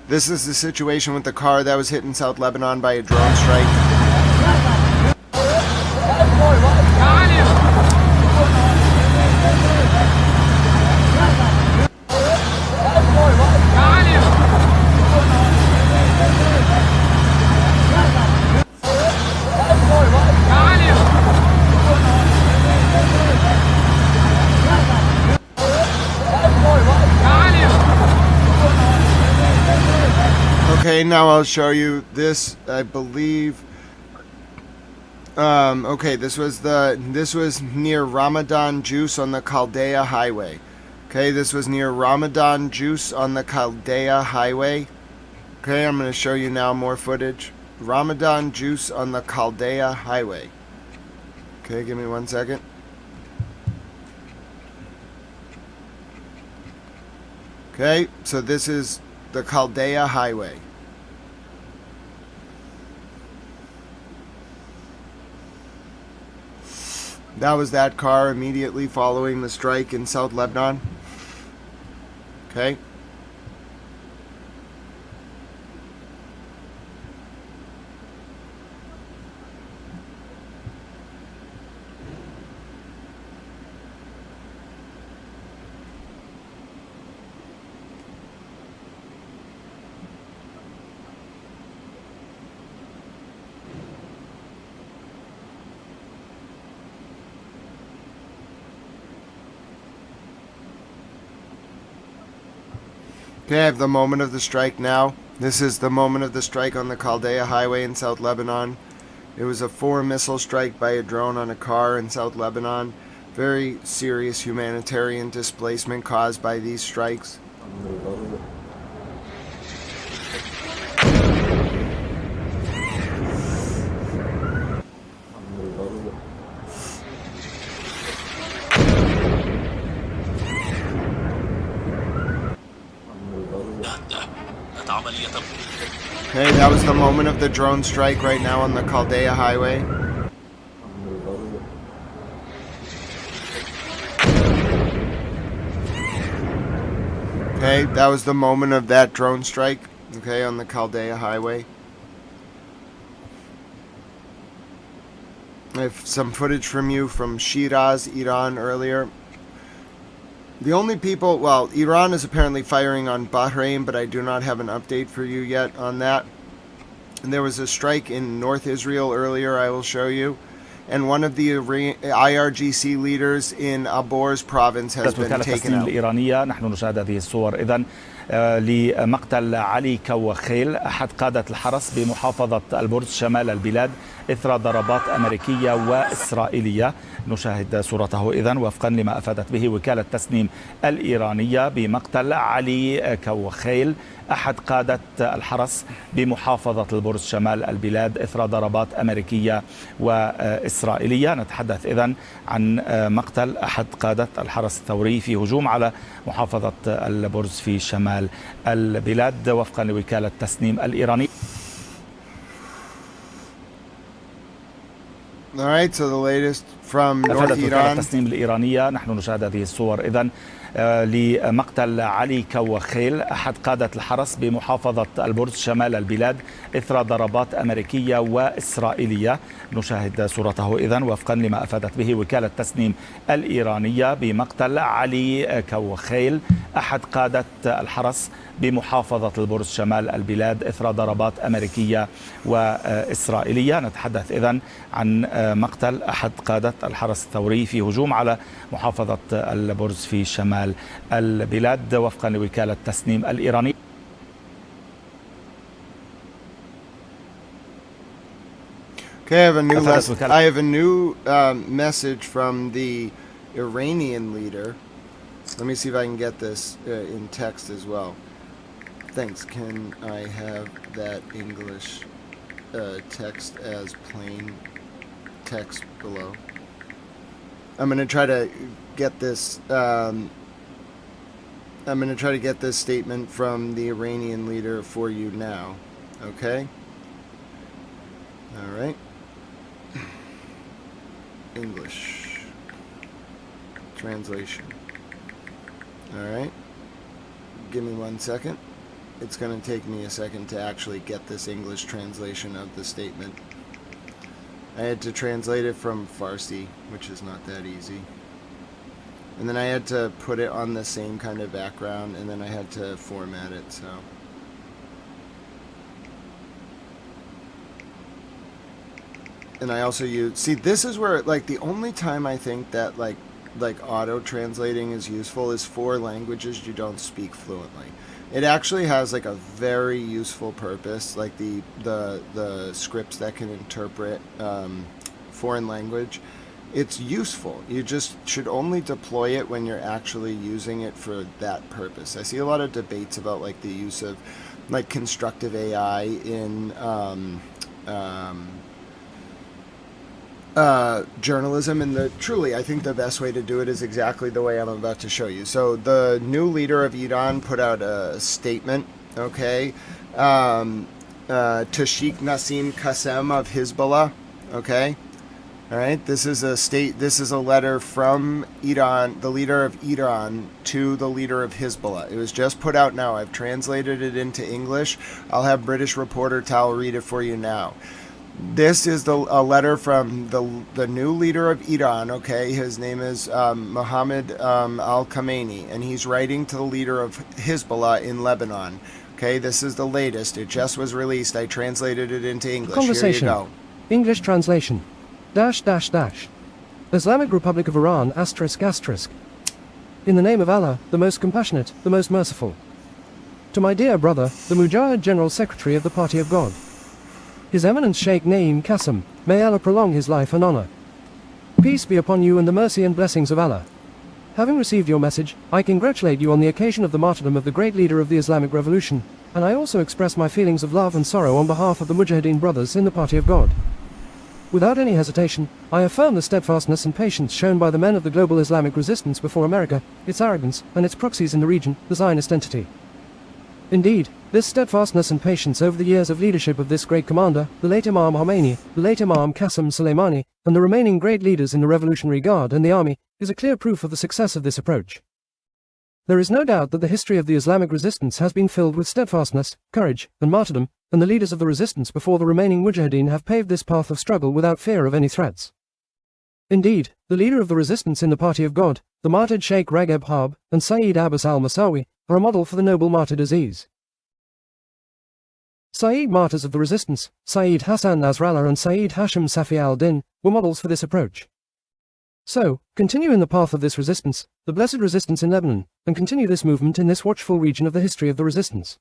This is the situation with the car that was hit in South Lebanon by a drone strike. Okay, now I'll show you this. I believe. Okay, this was near Ramadan Juice on the Chaldea Highway. Okay, this was near Ramadan Juice on the Chaldea Highway. Okay, I'm going to show you now more footage. Ramadan Juice on the Chaldea Highway. Okay, give me 1 second. Okay, so this is the Chaldea Highway. That was that car immediately following the strike in South Lebanon. Okay. Okay, I have the moment of the strike now. This is the moment of the strike on the Chaldea Highway in South Lebanon. It was a 4-missile strike by a drone on a car in South Lebanon. Very serious humanitarian displacement caused by these strikes. Okay, that was the moment of the drone strike right now on the Chaldea Highway. Okay, that was the moment of that drone strike, okay, on the Chaldea Highway. I have some footage from you from Shiraz, Iran earlier. The only people, well, Iran is apparently firing on Bahrain, but I do not have an update for you yet on that. And there was a strike in North Israel earlier, I will show you. And one of the IRGC leaders in Abor's province has been taken out. الإيرانية نحن نشاهد هذه الصور إذن لمقتل علي كوخيل أحد قادة الحرس بمحافظة البرز شمال البلاد إثر ضربات أمريكية وإسرائيلية. نشاهد صورته إذن وفقا لما أفادت به وكالة تسنيم الإيرانية بمقتل علي كوخيل أحد قادة الحرس بمحافظة البرز شمال البلاد إثر ضربات أمريكية وإسرائيلية. نتحدث إذن عن مقتل أحد قادة الحرس الثوري في هجوم على محافظة البرز في شمال البلاد وفقا لوكالة تسنيم الإيرانية. All right, so the latest from North Iran. التسنيم الإيرانية نحن نشاهد هذه الصور إذن لمقتل علي كوخيل أحد قادة الحرس بمحافظة البرز شمال البلاد إثر ضربات أمريكية وإسرائيلية. نشاهد صورته إذن وفقا لما أفادت به وكالة تسنيم الإيرانية بمقتل علي كوخيل أحد قادة الحرس بمحافظة البرز شمال البلاد إثر ضربات أمريكية وإسرائيلية. نتحدث إذن عن مقتل أحد قادة الحرس الثوري في هجوم على محافظة البرز في شمال البلاد وفقا لوكالة تسنيم الإيرانية. Okay, I have a new message from the Iranian leader. Let me see if I can get this in text as well. Thanks. Can I have that English text as plain text below? I'm going to try to get this. I'm going to try to get this statement from the Iranian leader for you now. Okay. All right. English translation. All right. Give me 1 second. It's going to take me a second to actually get this English translation of the statement. I had to translate it from Farsi, which is not that easy. And then I had to put it on the same kind of background, and then I had to format it, so. And I also use, see, this is where, like, the only time I think that, like auto translating is useful is for languages you don't speak fluently. It actually has like a very useful purpose, like the scripts that can interpret foreign language. It's useful. You just should only deploy it when you're actually using it for that purpose. I see a lot of debates about like the use of like constructive AI journalism, and truly, I think the best way to do it is exactly the way I'm about to show you. So the new leader of Iran put out a statement, okay, to Sheikh Nassim Qasem of Hezbollah, okay. All right, this is a letter from Iran, the leader of Iran, to the leader of Hezbollah. It was just put out now. I've translated it into English. I'll have British reporter Tal read it for you now. This is a letter from the new leader of Iran, okay? His name is Mohammed Al-Khamenei, and he's writing to the leader of Hezbollah in Lebanon. Okay, this is the latest. It just was released. I translated it into English. Conversation. Here you go. English translation. Islamic Republic of Iran, ****. In the name of Allah, the most compassionate, the most merciful. To my dear brother, the Mujahid General Secretary of the Party of God. His Eminence Sheikh Naim Qasem, may Allah prolong his life and honor. Peace be upon you and the mercy and blessings of Allah. Having received your message, I congratulate you on the occasion of the martyrdom of the great leader of the Islamic Revolution, and I also express my feelings of love and sorrow on behalf of the Mujahideen brothers in the Party of God. Without any hesitation, I affirm the steadfastness and patience shown by the men of the global Islamic resistance before America, its arrogance, and its proxies in the region, the Zionist entity. Indeed, this steadfastness and patience over the years of leadership of this great commander, the late Imam Khomeini, the late Imam Qasem Soleimani, and the remaining great leaders in the Revolutionary Guard and the army, is a clear proof of the success of this approach. There is no doubt that the history of the Islamic resistance has been filled with steadfastness, courage, and martyrdom, and the leaders of the resistance before the remaining Mujahideen have paved this path of struggle without fear of any threats. Indeed, the leader of the resistance in the Party of God, the martyred Sheikh Ragheb Harb, and Saeed Abbas al-Masawi, are a model for the noble martyred Aziz. Saeed martyrs of the resistance, Saeed Hassan Nasrallah and Saeed Hashim Safi al-Din, were models for this approach. So, continue in the path of this resistance, the blessed resistance in Lebanon, and continue this movement in this watchful region of the history of the resistance.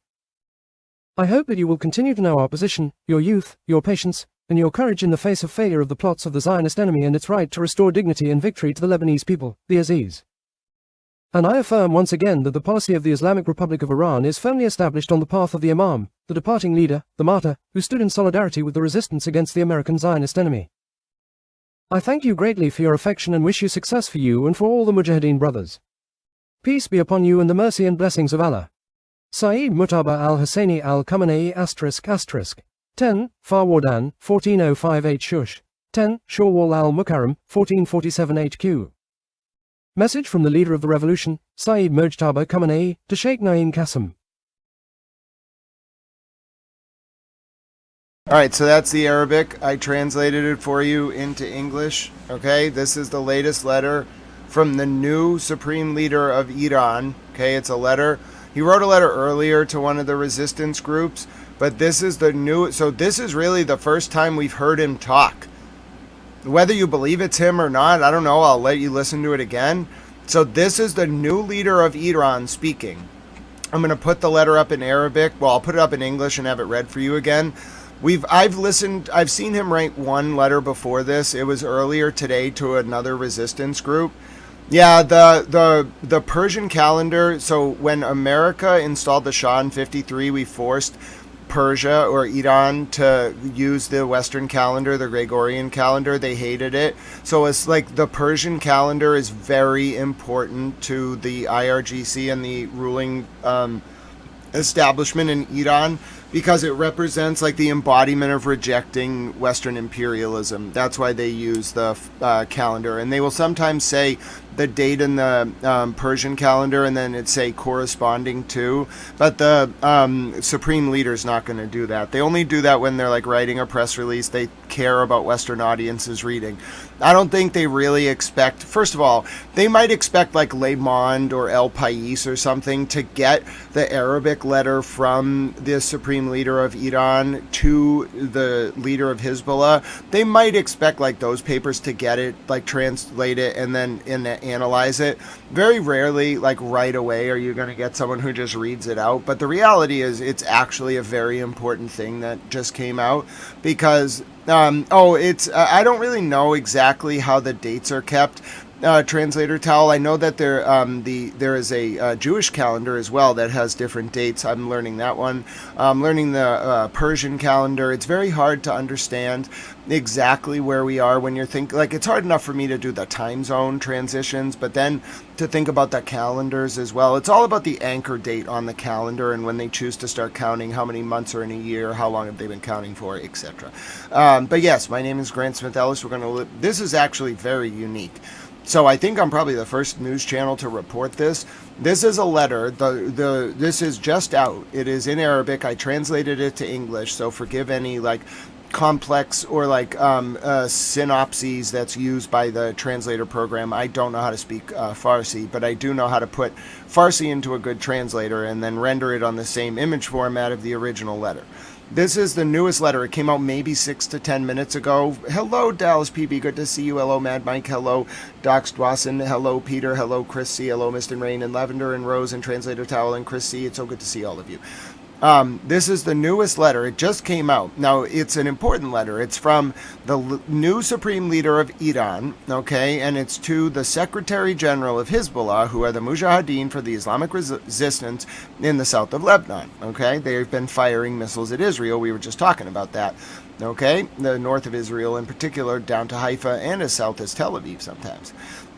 I hope that you will continue to know our position, your youth, your patience, and your courage in the face of failure of the plots of the Zionist enemy and its right to restore dignity and victory to the Lebanese people, the Aziz. And I affirm once again that the policy of the Islamic Republic of Iran is firmly established on the path of the Imam, the departing leader, the martyr, who stood in solidarity with the resistance against the American Zionist enemy. I thank you greatly for your affection and wish you success for you and for all the Mujahideen brothers. Peace be upon you and the mercy and blessings of Allah. Saeed Mutaba al-Husseini al-Khamenei ***. 10. Farwardan, 1405 Shush. 10. Shawwal al-Mukarram, 1447 HQ. Message from the leader of the revolution, Saeed Mujtaba Khamenei, to Sheikh Naim Qasem. Alright, so that's the Arabic. I translated it for you into English. Okay, this is the latest letter from the new Supreme Leader of Iran. Okay, it's a letter. He wrote a letter earlier to one of the resistance groups, but this is the new, so this is really the first time we've heard him talk. Whether you believe it's him or not, I don't know, I'll let you listen to it again. So this is the new leader of Iran speaking. I'm going to put the letter up in Arabic. Well, I'll put it up in English and have it read for you again. I've seen him write one letter before this. It was earlier today to another resistance group. Yeah, the Persian calendar, so when America installed the Shah in 53, we forced Persia or Iran to use the Western calendar, the Gregorian calendar. They hated it. So it's like the Persian calendar is very important to the IRGC and the ruling establishment in Iran, because it represents like the embodiment of rejecting Western imperialism. That's why they use the calendar. And they will sometimes say the date in the Persian calendar and then it say corresponding to. But the Supreme Leader is not going to do that. They only do that when they're like writing a press release. They care about Western audiences reading. I don't think they really expect, first of all, they might expect like Le Monde or El País or something to get the Arabic letter from the Supreme Leader of Iran to the leader of Hezbollah. They might expect like those papers to get it, like translate it and then analyze it. Very rarely, like right away, are you going to get someone who just reads it out. But the reality is it's actually a very important thing that just came out, because I don't really know exactly how the dates are kept. translator Tal. I know that there is a Jewish calendar as well that has different dates. I'm learning that one. I'm learning the Persian calendar. It's very hard to understand exactly where we are when you're thinking. Like, it's hard enough for me to do the time zone transitions, but then to think about the calendars as well. It's all about the anchor date on the calendar and when they choose to start counting, how many months are in a year, how long have they been counting for, etc. But yes, my name is Grant Smith Ellis. This is actually very unique. So I think I'm probably the first news channel to report this. This is a letter. This is just out. It is in Arabic. I translated it to English, so forgive any complex or synopses that's used by the translator program. I don't know how to speak Farsi, but I do know how to put Farsi into a good translator and then render it on the same image format of the original letter. This is the newest letter. It came out maybe 6 to 10 minutes ago. Hello, Dallas PB. Good to see you. Hello, Mad Mike. Hello, Docs Dawson. Hello, Peter. Hello, Chris C. Hello, Mist and Rain and Lavender and Rose and Translator Towel and Chris C. It's so good to see all of you. This is the newest letter. It just came out. Now, it's an important letter. It's from the new Supreme Leader of Iran, okay, and it's to the Secretary General of Hezbollah, who are the Mujahideen for the Islamic Resistance in the south of Lebanon, okay? They've been firing missiles at Israel. We were just talking about that, okay? The north of Israel in particular, down to Haifa and as south as Tel Aviv sometimes.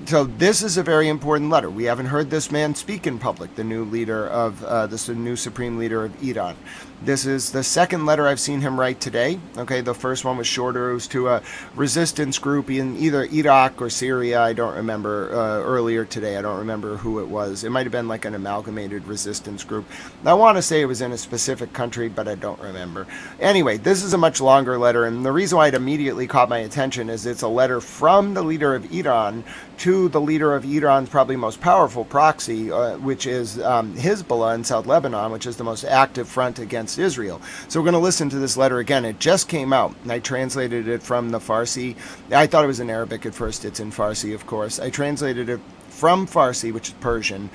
So this is a very important letter. We haven't heard this man speak in public, the new leader of the new Supreme Leader of Iran. This is the second letter I've seen him write today. Okay, the first one was shorter. It was to a resistance group in either Iraq or Syria. I don't remember earlier today. I don't remember who it was. It might have been like an amalgamated resistance group. I want to say it was in a specific country, but I don't remember. Anyway, this is a much longer letter, and the reason why it immediately caught my attention is it's a letter from the leader of Iran to the leader of Iran's probably most powerful proxy, which is Hezbollah in South Lebanon, which is the most active front against Israel. So we're going to listen to this letter again. It just came out, and I translated it from the Farsi. I thought it was in Arabic at first. It's in Farsi, of course. I translated it from Farsi, which is Persian,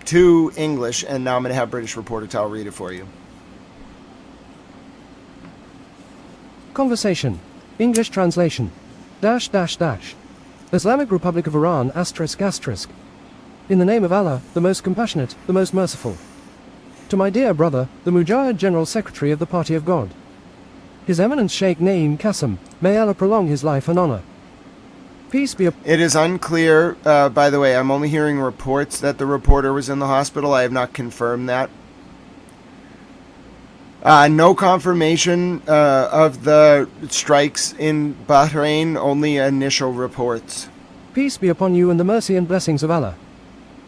to English, and now I'm going to have British reporter Tal read it for you. Conversation. English translation. -- Islamic Republic of Iran ***. In the name of Allah, the most compassionate, the most merciful. To my dear brother, the Mujahid General Secretary of the Party of God. His Eminence Sheikh Naim Qassem, may Allah prolong his life and honor. Peace be upon... It is unclear, by the way, I'm only hearing reports that the reporter was in the hospital. I have not confirmed that. No confirmation of the strikes in Bahrain, only initial reports. Peace be upon you and the mercy and blessings of Allah.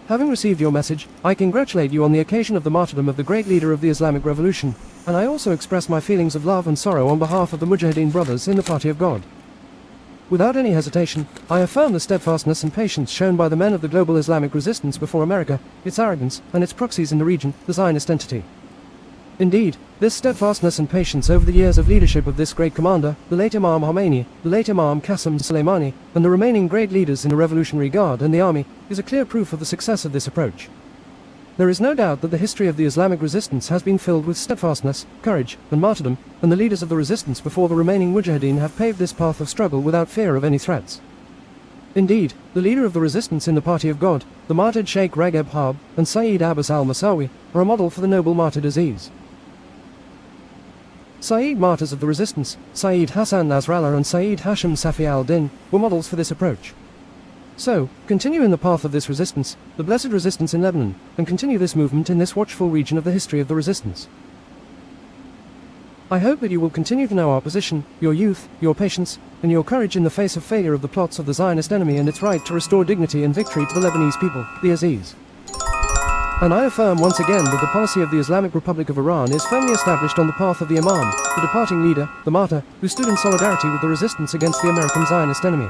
Having received your message, I congratulate you on the occasion of the martyrdom of the great leader of the Islamic Revolution, and I also express my feelings of love and sorrow on behalf of the Mujahideen brothers in the Party of God. Without any hesitation, I affirm the steadfastness and patience shown by the men of the global Islamic resistance before America, its arrogance, and its proxies in the region, the Zionist entity. Indeed, this steadfastness and patience over the years of leadership of this great commander, the late Imam Khomeini, the late Imam Qassem Soleimani, and the remaining great leaders in the Revolutionary Guard and the army, is a clear proof of the success of this approach. There is no doubt that the history of the Islamic resistance has been filled with steadfastness, courage, and martyrdom, and the leaders of the resistance before the remaining Mujahideen have paved this path of struggle without fear of any threats. Indeed, the leader of the resistance in the Party of God, the martyred Sheikh Ragheb Harb, and Sayyid Abbas al-Masawi, are a model for the noble martyred Aziz. Sayyid martyrs of the resistance, Sayyid Hassan Nasrallah and Sayyid Hashim Safi al-Din, were models for this approach. So, continue in the path of this resistance, the blessed resistance in Lebanon, and continue this movement in this watchful region of the history of the resistance. I hope that you will continue to know our position, your youth, your patience, and your courage in the face of failure of the plots of the Zionist enemy and its right to restore dignity and victory to the Lebanese people, the Aziz. And I affirm once again that the policy of the Islamic Republic of Iran is firmly established on the path of the Imam, the departing leader, the martyr, who stood in solidarity with the resistance against the American Zionist enemy.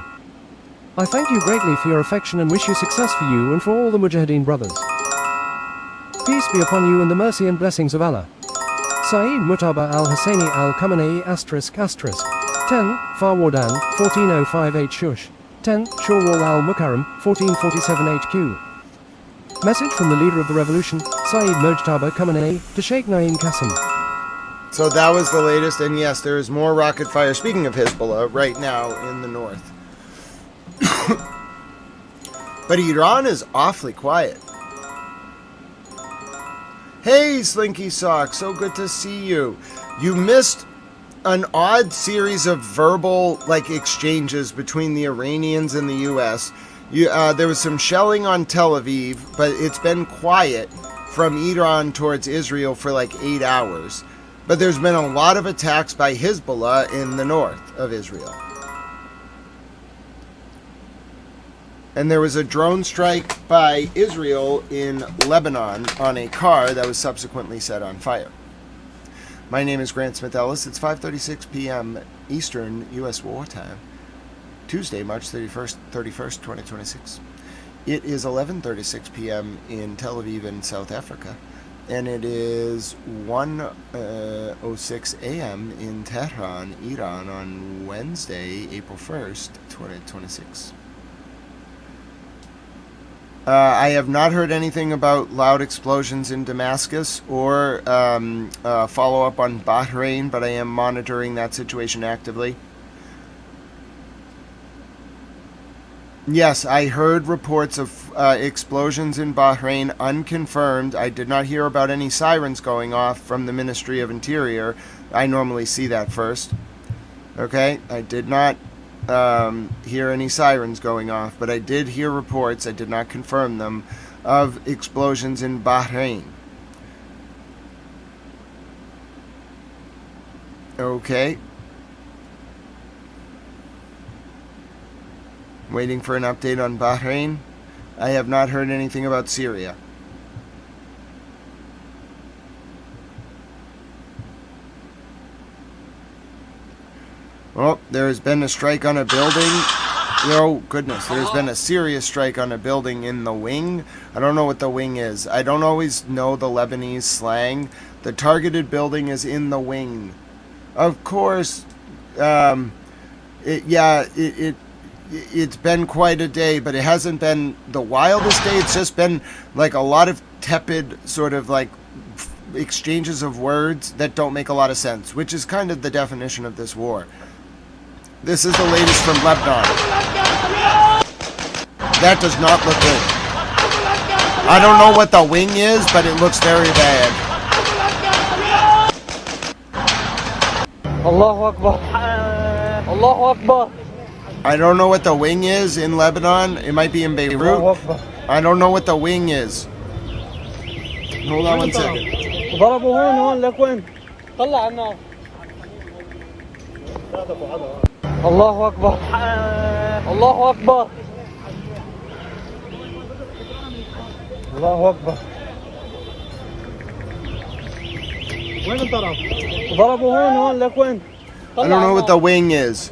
I thank you greatly for your affection and wish you success for you and for all the Mujahideen brothers. Peace be upon you and the mercy and blessings of Allah. Saeed Murtaba al-Husseini al-Khamenei ***. 10. Farwardan, 1405 Shush. 10. Shawwal al-Mukarram, 1447 HQ. Message from the leader of the revolution, Saeed Mojtaba Khamenei, to Sheikh Naim Qassem. So that was the latest, and yes, there is more rocket fire, speaking of Hezbollah, right now in the north. But Iran is awfully quiet. Hey, Slinky Sock, so good to see you. You missed an odd series of verbal exchanges between the Iranians and the U.S. There was some shelling on Tel Aviv, but it's been quiet from Iran towards Israel for 8 hours. But there's been a lot of attacks by Hezbollah in the north of Israel. And there was a drone strike by Israel in Lebanon on a car that was subsequently set on fire. My name is Grant Smith Ellis. It's 5:36 p.m. Eastern U.S. wartime, Tuesday, March 31st, 2026. It is 11:36 p.m. in Tel Aviv in South Africa, and it is 1:06 a.m. in Tehran, Iran, on Wednesday, April 1st, 2026. I have not heard anything about loud explosions in Damascus or follow-up on Bahrain, but I am monitoring that situation actively. Yes, I heard reports of explosions in Bahrain, unconfirmed. I did not hear about any sirens going off from the Ministry of Interior. I normally see that first. Okay, I did not hear any sirens going off, but I did hear reports, I did not confirm them, of explosions in Bahrain. Okay. Waiting for an update on Bahrain. I have not heard anything about Syria. Oh, there has been a strike on a building. Oh, goodness. There's been a serious strike on a building in the wing. I don't know what the wing is. I don't always know the Lebanese slang. The targeted building is in the wing. Of course, it's been quite a day, but it hasn't been the wildest day. It's just been a lot of tepid sort of exchanges of words that don't make a lot of sense, which is kind of the definition of this war. This is the latest from Lebanon. That does not look good. I don't know what the wing is, but it looks very bad. Allahu Akbar. Allahu Akbar. I don't know what the wing is in Lebanon. It might be in Beirut. I don't know what the wing is. Hold on one second. ضربوا هون لك وين؟ طلع النار. الله أكبر. الله أكبر. الله أكبر. وين الضرب؟ ضربوا هون لك وين؟ I don't know what the wing is.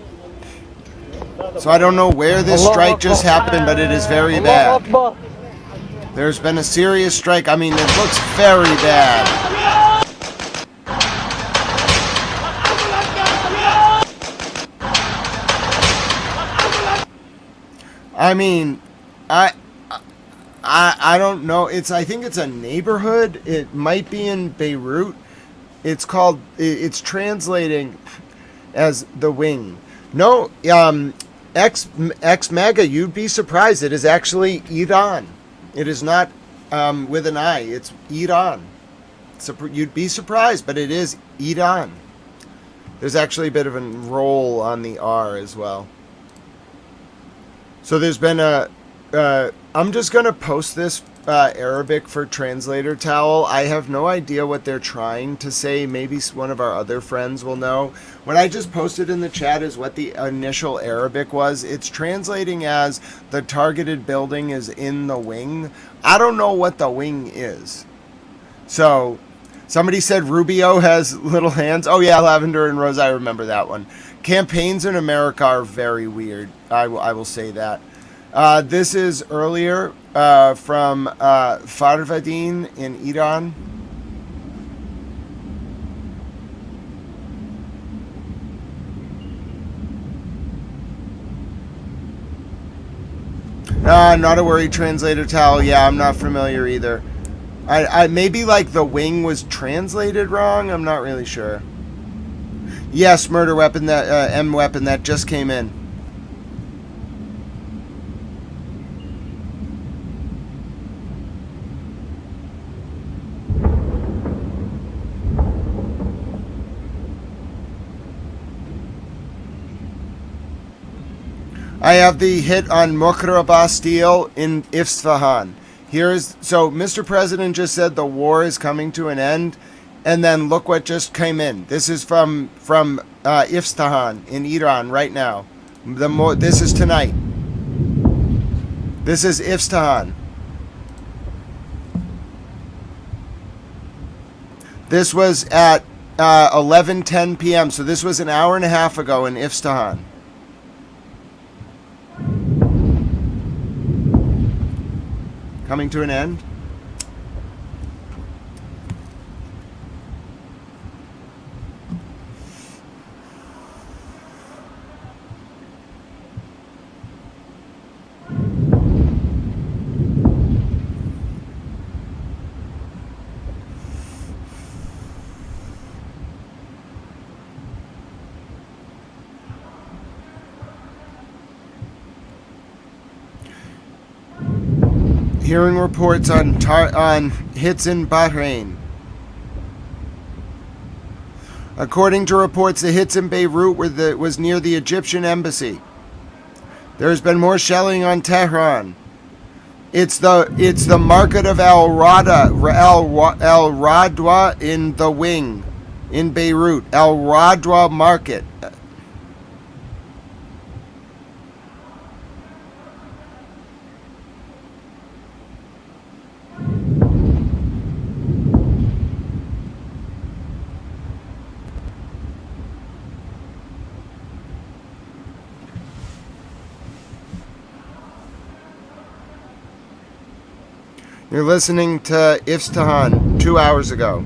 So I don't know where this strike just happened, but it is very bad. There's been a serious strike. I mean, it looks very bad. I mean, I don't know. I think it's a neighborhood. It might be in Beirut. It's translating as the wing. No, ex-MAGA, you'd be surprised. It is actually Iran. It is not with an I. It's Iran. You'd be surprised, but it is Iran. There's actually a bit of a roll on the R as well. So there's been I'm just going to post this Arabic for translator towel. I have no idea what they're trying to say. Maybe one of our other friends will know. What I just posted in the chat is what the initial Arabic was. It's translating as the targeted building is in the wing. I don't know what the wing is. So somebody said Rubio has little hands. Oh yeah, Lavender and Rose, I remember that one. Campaigns in America are very weird. I will say that. This is earlier from Farvadin in Iran. Not a worry, translator towel. Yeah, I'm not familiar either. I maybe the wing was translated wrong. I'm not really sure. Yes, murder weapon, that M weapon that just came in. I have the hit on Mokhra Bastille in Isfahan. So Mr. President just said the war is coming to an end, and then look what just came in. This is from Isfahan in Iran right now. This is tonight. This is Isfahan. This was at 11:10 p.m. So this was an hour and a half ago in Isfahan. Coming to an end. Hearing reports on hits in Bahrain. According to reports, the hits in Beirut was near the Egyptian embassy. There has been more shelling on Tehran. It's the market of Al Radwa in the Wing in Beirut. Al Radwa Market. You're listening to Isfahan 2 hours ago.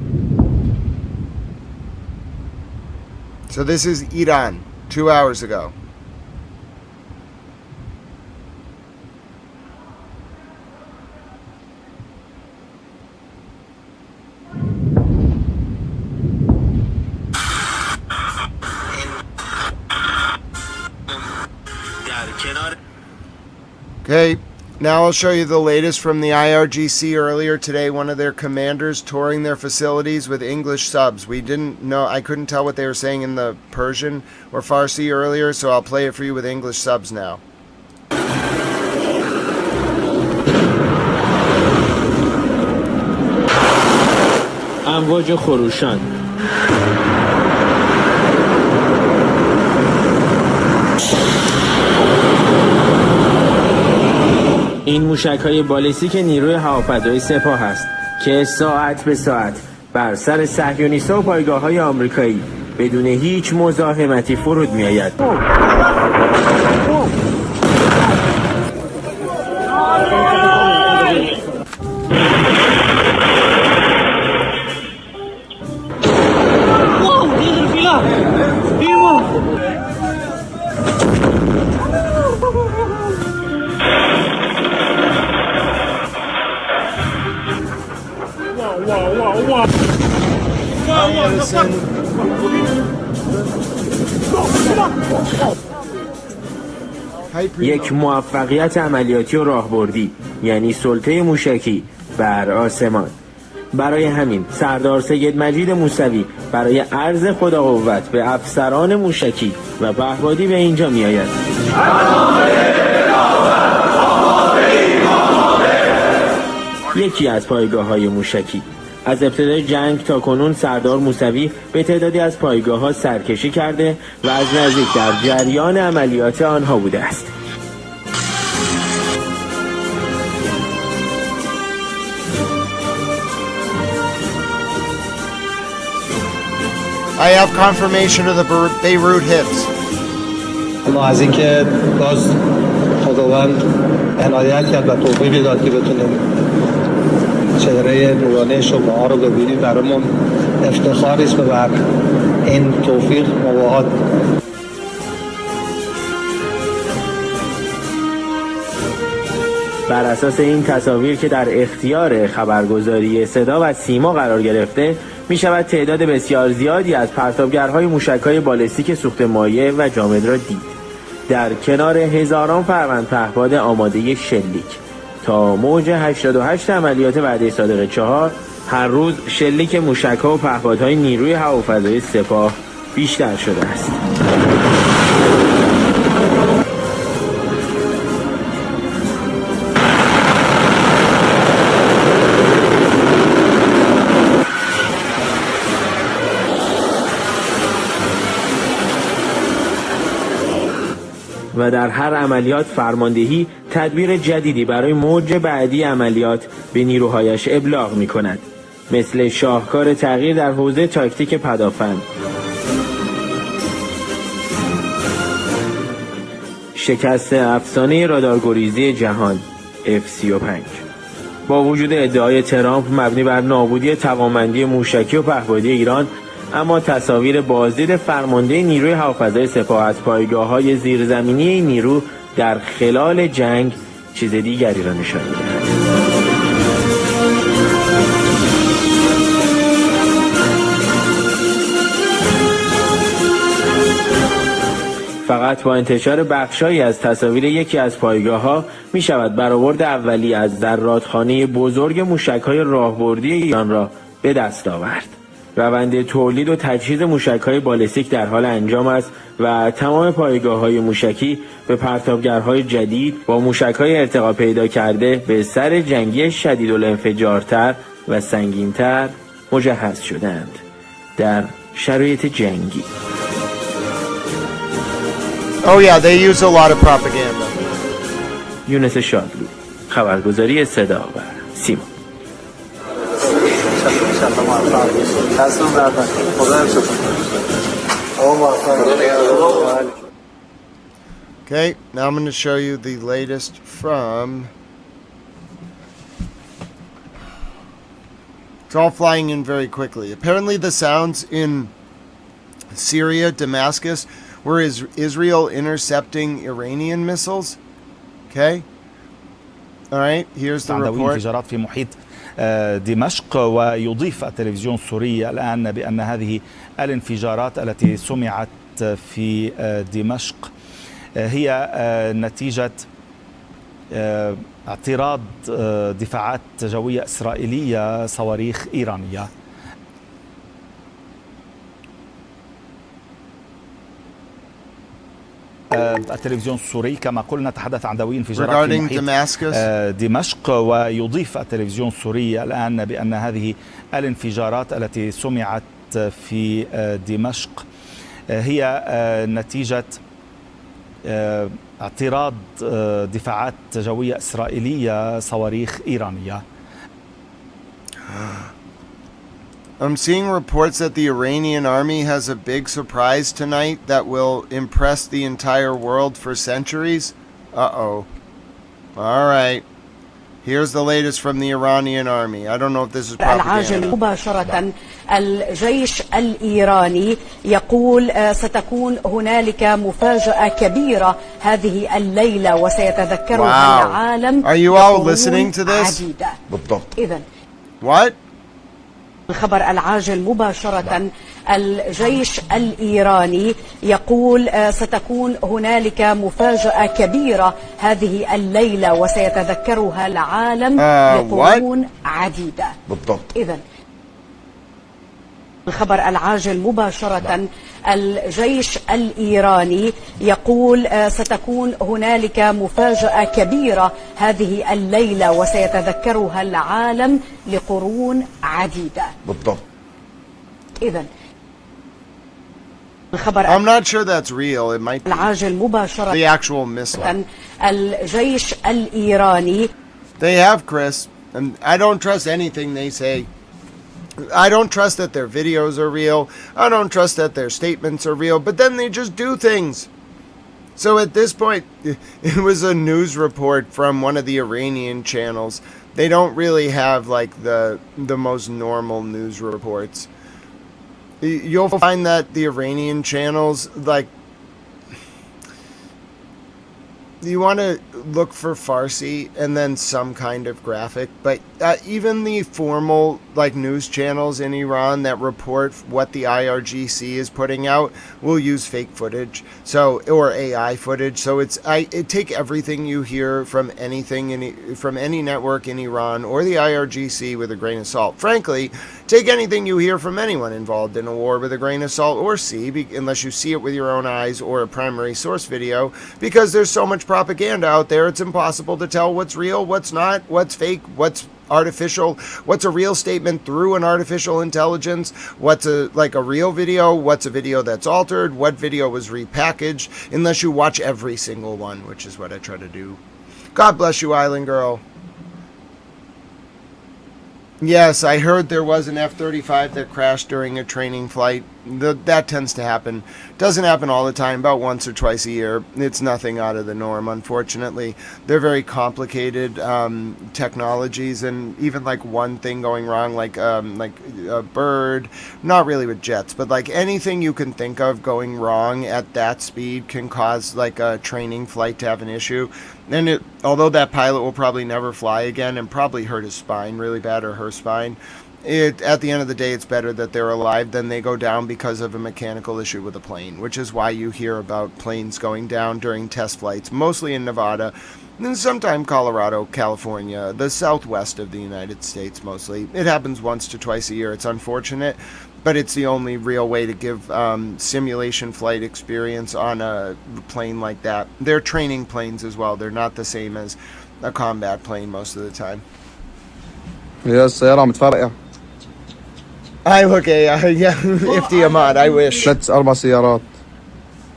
So this is Iran 2 hours ago. Okay. Now I'll show you the latest from the IRGC earlier today. One of their commanders touring their facilities with English subs. We didn't know, I couldn't tell what they were saying in the Persian or Farsi earlier, so I'll play it for you with English subs now. امواج خروشان این موشک‌های بالستیک نیروی هوافضایی سپاه است که ساعت به ساعت بر سر صهیونیست‌ها و پایگاه‌های آمریکایی بدون هیچ مزاحمتی فرود می‌آید. یک موفقیت عملیاتی و راهبردی، یعنی سلطه موشکی بر آسمان. برای همین سردار سید مجید موسوی برای عرض خدا قوت به افسران موشکی و پهپادی به اینجا می آید. یکی از پایگاه‌های موشکی. از ابتدای جنگ تا کنون سردار موسوی به تعدادی از پایگاه‌ها سرکشی کرده و از نزدیک در جریان عملیات آنها بوده است. I have confirmation of the Beirut hits. اما از اینکه باز خداوند عنایت کرد و توفیقی داد که بتونیم چهره نورانی شما رو ببینیم، برامون افتخاری است و بر این توفیق مباهات. بر اساس این تصاویر که در اختیار خبرگزاری صدا و سیما قرار گرفته، می شود تعداد بسیار زیادی از پرتابگرهای موشک‌های بالستیک سوخت مایع و جامد را دید. در کنار هزاران فروند پهپاد آماده شلیک. تا موج 88 عملیات وعده صادق 4 هر روز شلیک موشک‌ها و پهپادهای نیروی هوافضایی سپاه بیشتر شده است. و در هر عملیات فرماندهی تدبیر جدیدی برای موج بعدی عملیات به نیروهایش ابلاغ می‌کند، مثل شاهکار تغییر در حوزه تاکتیک پدافند، شکست افسانه رادارگریزی جهان F-35. با وجود ادعای ترامپ مبنی بر نابودی توانمندی موشکی و پهپادی ایران، اما تصاویر بازدید فرمانده نیروی هوافضای سپاه از پایگاه‌های زیرزمینی این نیرو در خلال جنگ چیز دیگری را نشان می‌دهد. فقط با انتشار بخشایی از تصاویر یکی از پایگاه‌ها می‌شود برآورد اولیه از ذراتخانه بزرگ موشک‌های راهبردی ایران را به دست آورد. روند تولید و تجهیز موشک‌های بالستیک در حال انجام است و تمام پایگاه‌های موشکی به پرتابگرهای جدید با موشک‌های ارتقا پیدا کرده به سر جنگی شدیدالانفجارتر و سنگین‌تر مجهز شدند. در شرایط جنگی. Oh yeah, they use a lot of propaganda. یونس شادلو، خبرگزاری صدا و سیما. Okay, now I'm going to show you the latest from... It's all flying in very quickly. Apparently the sounds in Syria, Damascus, were Israel intercepting Iranian missiles. Okay? All right, here's the report. انفجارات في محيط دمشق، ويضيف التلفزيون السوري الآن بأن هذه الانفجارات التي سمعت في دمشق هي نتيجة اعتراض دفاعات جوية إسرائيلية صواريخ إيرانية. التلفزيون السوري كما قلنا تحدث عن ذوي انفجارات في محيط دمشق، ويضيف التلفزيون السوري الآن بأن هذه الانفجارات التي سمعت في دمشق هي نتيجة اعتراض دفاعات جوية إسرائيلية صواريخ إيرانية. I'm seeing reports that the Iranian army has a big surprise tonight that will impress the entire world for centuries. Uh-oh. All right. Here's the latest from the Iranian army. I don't know if this is propaganda. مباشرة الجيش الإيراني يقول ستكون هنالك مفاجأة كبيرة هذه الليلة وسيتذكرها العالم. Are you all listening to this? إذن. What? الخبر العاجل مباشرة الجيش الإيراني يقول ستكون هنالك مفاجأة كبيرة هذه الليلة وسيتذكرها العالم لقرون عديدة. إذن الخبر العاجل مباشرة الجيش الإيراني يقول ستكون هنالك مفاجأة كبيرة هذه الليلة وسيتذكرها العالم لقرون عديدة. إذن الخبر I'm not sure that's real. It might be العاجل مباشرة the actual missile. الجيش الإيراني. They have, Chris, and I don't trust anything they say. I don't trust that their videos are real. I don't trust that their statements are real, but then they just do things. So at this point, it was a news report from one of the Iranian channels. They don't really have like the most normal news reports. You'll find that the Iranian channels, like, you want to look for Farsi and then some kind of graphic, but even the formal like news channels in Iran that report what the IRGC is putting out will use fake footage, or AI footage. So it take everything you hear from from any network in Iran or the IRGC with a grain of salt. Frankly, take anything you hear from anyone involved in a war with a grain of salt, or unless you see it with your own eyes or a primary source video, because there's so much propaganda out there, it's impossible to tell what's real, what's not, what's fake, what's what's a real statement through an artificial intelligence, what's a real video, what's a video that's altered, what video was repackaged, unless you watch every single one, which is what I try to do. God bless you, Island Girl. Yes, I heard there was an F-35 that crashed during a training flight. That tends to happen. Doesn't happen all the time, about once or twice a year. It's nothing out of the norm, unfortunately. They're very complicated technologies, and even like one thing going wrong, like a bird, not really with jets, but like anything you can think of going wrong at that speed can cause like a training flight to have an issue. And although that pilot will probably never fly again and probably hurt his spine really bad, or her spine, at the end of the day, it's better that they're alive than they go down because of a mechanical issue with a plane, which is why you hear about planes going down during test flights, mostly in Nevada, and sometimes Colorado, California, the southwest of the United States mostly. It happens once to twice a year. It's unfortunate, but it's the only real way to give simulation flight experience on a plane like that. They're training planes as well. They're not the same as a combat plane most of the time. السيارة متفرقة. I look yeah, Ifti Ahmad, I wish. 4 سيارات.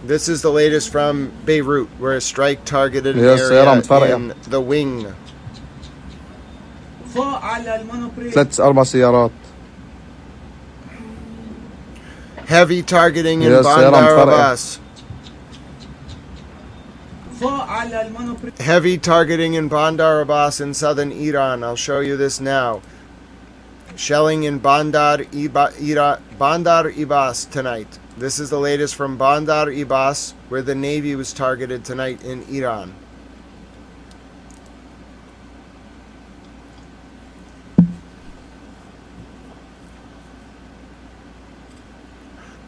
This is the latest from Beirut, where a strike targeted an area in the wing. 4 سيارات. Heavy targeting in Bandar Abbas. Heavy targeting in Bandar Abbas in southern Iran. I'll show you this now. Shelling in Bandar Abbas tonight. This is the latest from Bandar Abbas, where the Navy was targeted tonight in Iran.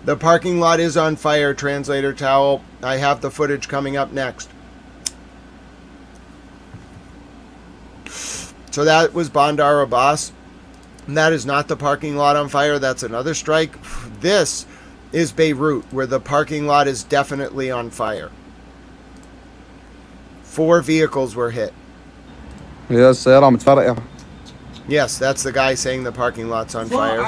The parking lot is on fire, Translator Towel. I have the footage coming up next. So that was Bandar Abbas. That is not the parking lot on fire. That's another strike. This is Beirut, where the parking lot is definitely on fire. 4 vehicles were hit. Yes, that's the guy saying the parking lot's on fire.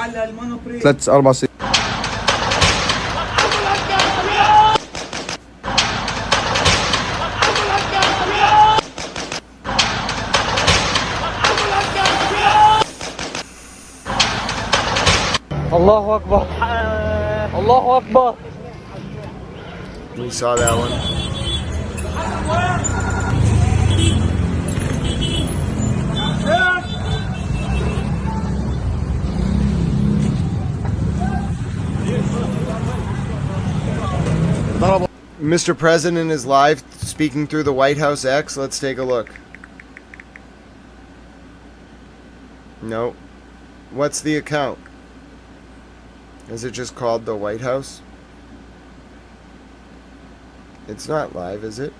Allahu Akbar. Allahu Akbar. We saw that one. Mr. President is live speaking through the White House X. Let's take a look. No. What's the account? Is it just called the White House? It's not live, is it?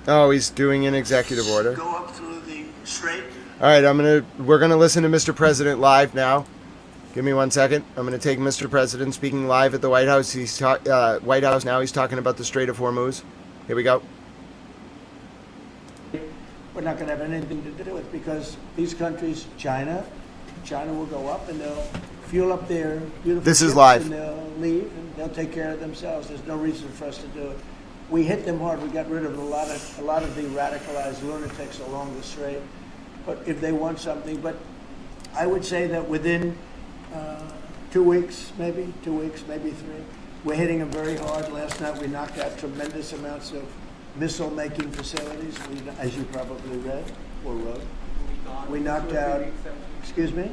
Oh, he's doing an executive order. Go up through the strait. All right, we're gonna listen to Mr. President live now. Give me 1 second. I'm gonna take Mr. President speaking live at the White House. White House now. He's talking about the Strait of Hormuz. Here we go. We're not going to have anything to do with it because these countries, China will go up and they'll fuel up their beautiful This is ships live. and they'll leave and they'll take care of themselves. There's no reason for us to do it. We hit them hard. We got rid of a lot of the radicalized lunatics along the strait. But if they want something, but I would say that within 2 weeks, maybe 3, we're hitting them very hard. Last night we knocked out tremendous amounts of missile-making facilities, as you probably read or wrote. We knocked out, excuse me?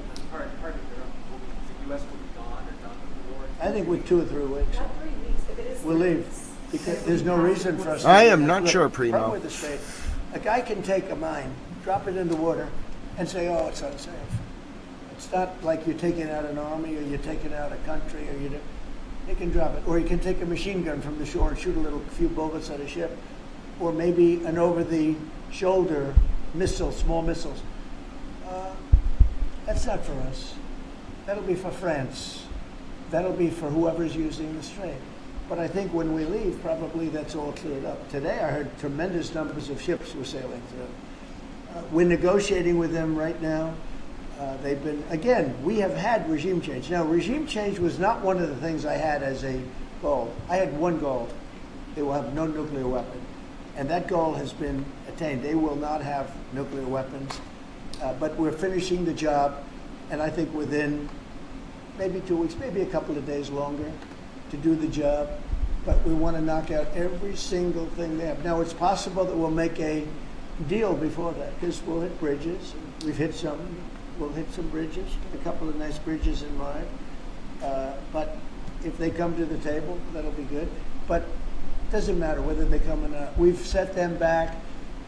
I think with 2 or 3 weeks. We'll leave. Because there's no reason for us to I am not sure, Primo. With the state, a guy can take a mine, drop it in the water, and say, oh, it's unsafe. It's not like you're taking out an army or you're taking out a country, or you can drop it. Or you can take a machine gun from the shore and shoot a few bullets at a ship. Or maybe an over-the-shoulder missile, small missiles. That's not for us. That'll be for France. That'll be for whoever's using the strait. But I think when we leave, probably that's all cleared up. Today I heard tremendous numbers of ships were sailing through. We're negotiating with them right now. They've been, again, we have had regime change. Now, regime change was not one of the things I had as a goal. I had one goal. They will have no nuclear weapon. And that goal has been attained. They will not have nuclear weapons. But we're finishing the job, and I think within maybe 2 weeks, maybe a couple of days longer to do the job. But we want to knock out every single thing they have. Now, it's possible that we'll make a deal before that, because we'll hit bridges. We've hit some. We'll hit some bridges, a couple of nice bridges in mind. But if they come to the table, that'll be good. But it doesn't matter whether they come or not. We've set them back.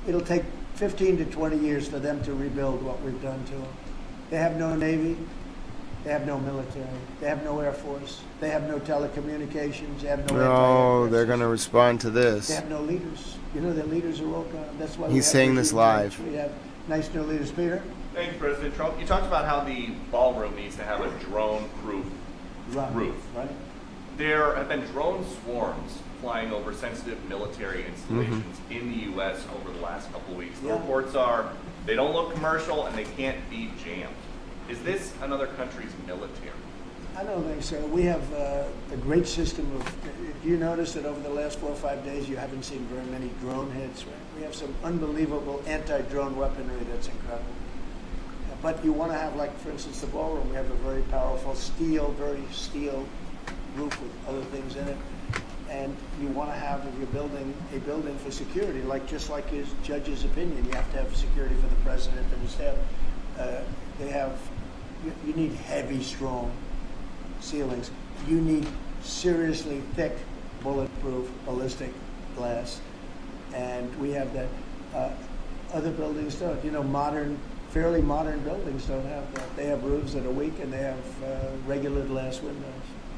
It'll take 15 to 20 years for them to rebuild what we've done to them. They have no Navy. They have no military. They have no Air Force. They have no telecommunications. They have no. No, they're going to respond to this. They have no leaders. You know, their leaders are all gone. That's why he's saying this live. We have nice new leaders. Peter? Thank you, President Trump. You talked about how the ballroom needs to have a drone-proof roof. Right. There have been drone swarms flying over sensitive military installations in the U.S. over the last couple of weeks. The reports are they don't look commercial and they can't be jammed. Is this another country's military? I don't think so. We have a great system of. You notice that over the last 4 or 5 days, you haven't seen very many drone hits. Right? We have some unbelievable anti-drone weaponry that's incredible. But you want to have, like, for instance, the ballroom. We have a very powerful very steel roof with other things in it. And you want to have, if you're building a building for security, just like his judge's opinion, you have to have security for the president and his staff. You need heavy, strong ceilings. You need seriously thick, bulletproof, ballistic glass. And we have that. Other buildings don't. You know, fairly modern buildings don't have that. They have roofs that are weak and they have regular glass windows.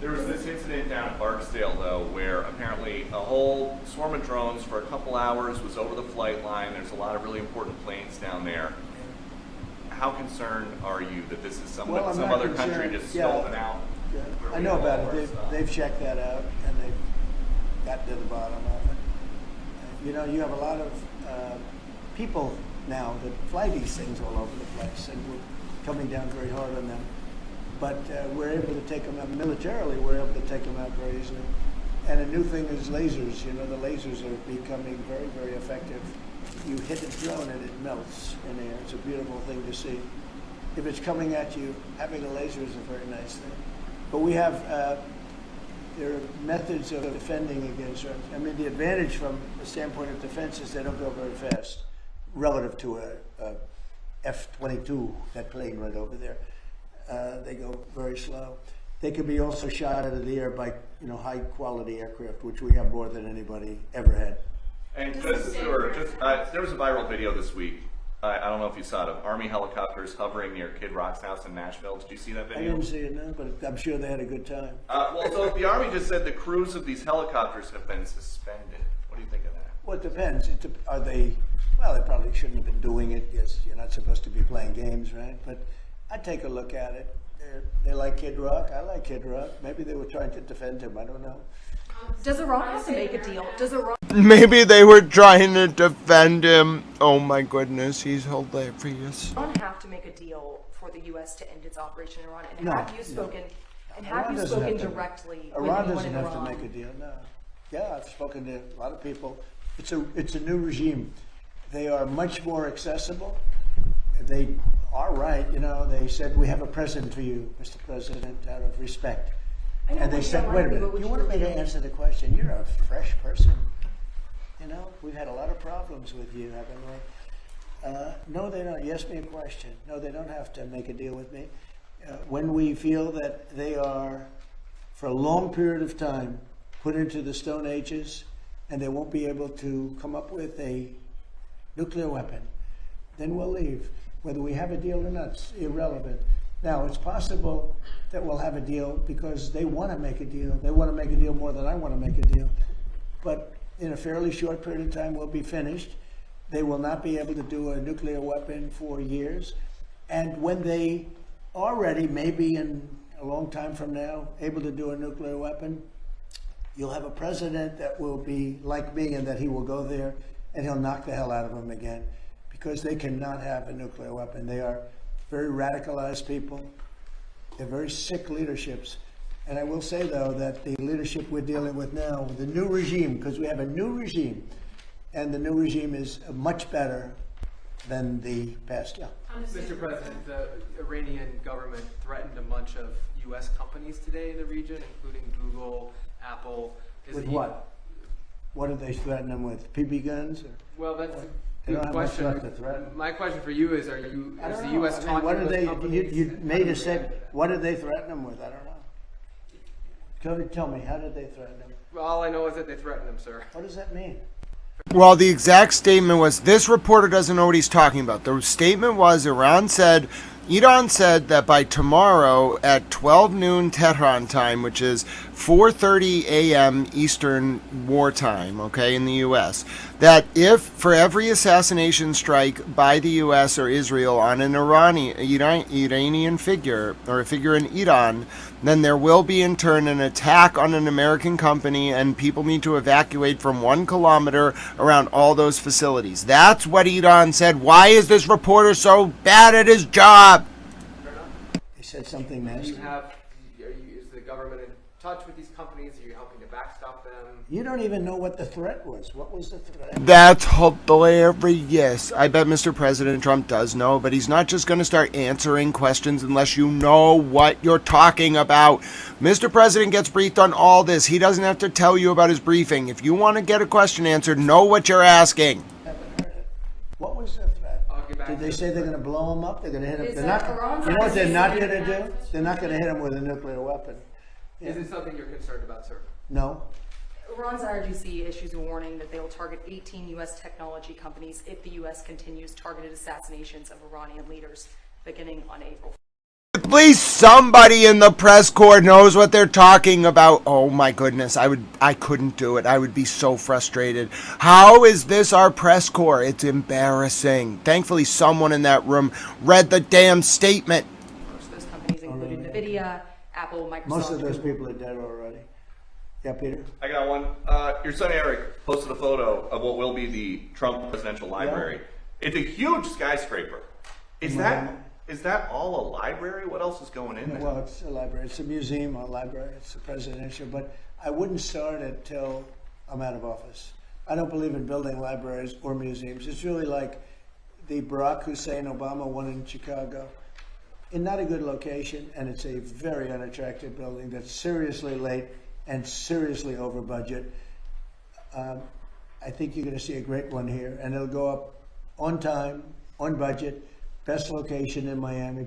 There was this incident down at Barksdale, though, where apparently a whole swarm of drones for a couple hours was over the flight line. There's a lot of really important planes down there. How concerned are you that this is some other country just scoping out? Yeah. I know about it. They've checked that out and they've got to the bottom of it. You know, you have a lot of people now that fly these things all over the place, and we're coming down very hard on them. But we're able to take them out militarily. We're able to take them out very easily. And a new thing is lasers. You know, the lasers are becoming very, very effective. You hit a drone and it melts in the air. It's a beautiful thing to see. If it's coming at you, having a laser is a very nice thing. But we have, there are methods of defending against drones. I mean, the advantage from the standpoint of defense is they don't go very fast relative to a F-22, that plane right over there. They go very slow. They can be also shot out of the air by, you know, high quality aircraft, which we have more than anybody ever had. And there was a viral video this week. I don't know if you saw it, of Army helicopters hovering near Kid Rock's house in Nashville. Did you see that video? I didn't see it, no, but I'm sure they had a good time. So the Army just said the crews of these helicopters have been suspended. What do you think of that? Well, it depends. Are they? Well, they probably shouldn't have been doing it. Yes, you're not supposed to be playing games, right? But I'd take a look at it. They like Kid Rock. I like Kid Rock. Maybe they were trying to defend him. I don't know. Does Iran have to make a deal? Maybe they were trying to defend him. Oh my goodness, he's hilarious. Iran have to make a deal for the U.S. to end its operation in Iran? And have you spoken? And have you spoken directly with anyone in Iran? Iran doesn't have to make a deal. No. Yeah, I've spoken to a lot of people. It's a new regime. They are much more accessible. They are right. You know, they said, we have a present for you, Mr. President, out of respect. And they said, wait a minute, you want me to answer the question? You're a fresh person. You know, we've had a lot of problems with you, haven't we? No, they don't. You asked me a question. No, they don't have to make a deal with me. When we feel that they are, for a long period of time, put into the Stone Ages, and they won't be able to come up with a nuclear weapon, then we'll leave. Whether we have a deal or not, it's irrelevant. Now, it's possible that we'll have a deal because they want to make a deal. They want to make a deal more than I want to make a deal. But in a fairly short period of time, we'll be finished. They will not be able to do a nuclear weapon for years. And when they are ready, maybe in a long time from now, able to do a nuclear weapon, you'll have a president that will be like me, and that he will go there and he'll knock the hell out of them again. because they cannot have a nuclear weapon. They are very radicalized people. They're very sick leaderships. And I will say, though, that the leadership we're dealing with now, the new regime, because we have a new regime, and the new regime is much better than the past. Yeah. Mr. President, the Iranian government threatened a bunch of U.S. companies today in the region, including Google, Apple. With what? What did they threaten them with? PB guns? Or? Well, that's a They don't good have much question. left to threaten. My question for you is: is the U.S. talking what to did those they? companies? You made a statement. What did they threaten them with? I don't know. Tell me, how did they threaten them? Well, all I know is that they threatened them, sir. What does that mean? Well, the exact statement was, this reporter doesn't know what he's talking about. The statement was, Iran said that by tomorrow at 12 noon Tehran time, which is 4:30 a.m. Eastern wartime, okay, in the U.S., that if for every assassination strike by the U.S. or Israel on an Iranian figure or a figure in Iran, then there will be in turn an attack on an American company and people need to evacuate from 1 kilometer around all those facilities. That's what Iran said. Why is this reporter so bad at his job? They said something nasty. Is the government in touch with these companies? Are you helping to backstop them? You don't even know what the threat was. What was the threat? That's hilarious. I bet Mr. President Trump does know, but he's not just going to start answering questions unless you know what you're talking about. Mr. President gets briefed on all this. He doesn't have to tell you about his briefing. If you want to get a question answered, know what you're asking. What was the threat? Did they say they're going to blow him up? They're going to hit him? They're not. You know what they're not going to do? They're not going to hit him with a nuclear weapon. Is it something you're concerned about, sir? No. Iran's IRGC issues a warning that they will target 18 U.S. technology companies if the U.S. continues targeted assassinations of Iranian leaders beginning on April. At least somebody in the press corps knows what they're talking about. Oh my goodness, I couldn't do it. I would be so frustrated. How is this our press corps? It's embarrassing. Thankfully, someone in that room read the damn statement. Those companies included NVIDIA, Apple, Microsoft. Most of those people are dead already. Yeah, Peter? I got one. Your son Eric posted a photo of what will be the Trump Presidential Library. Yeah. It's a huge skyscraper. Is that all a library? What else is going in there? Well, it's a library. It's a museum or library. It's a presidential. But I wouldn't start it till I'm out of office. I don't believe in building libraries or museums. It's really like the Barack Hussein Obama one in Chicago. In not a good location, and it's a very unattractive building that's seriously late and seriously over budget. I think you're going to see a great one here, and it'll go up on time, on budget, best location in Miami.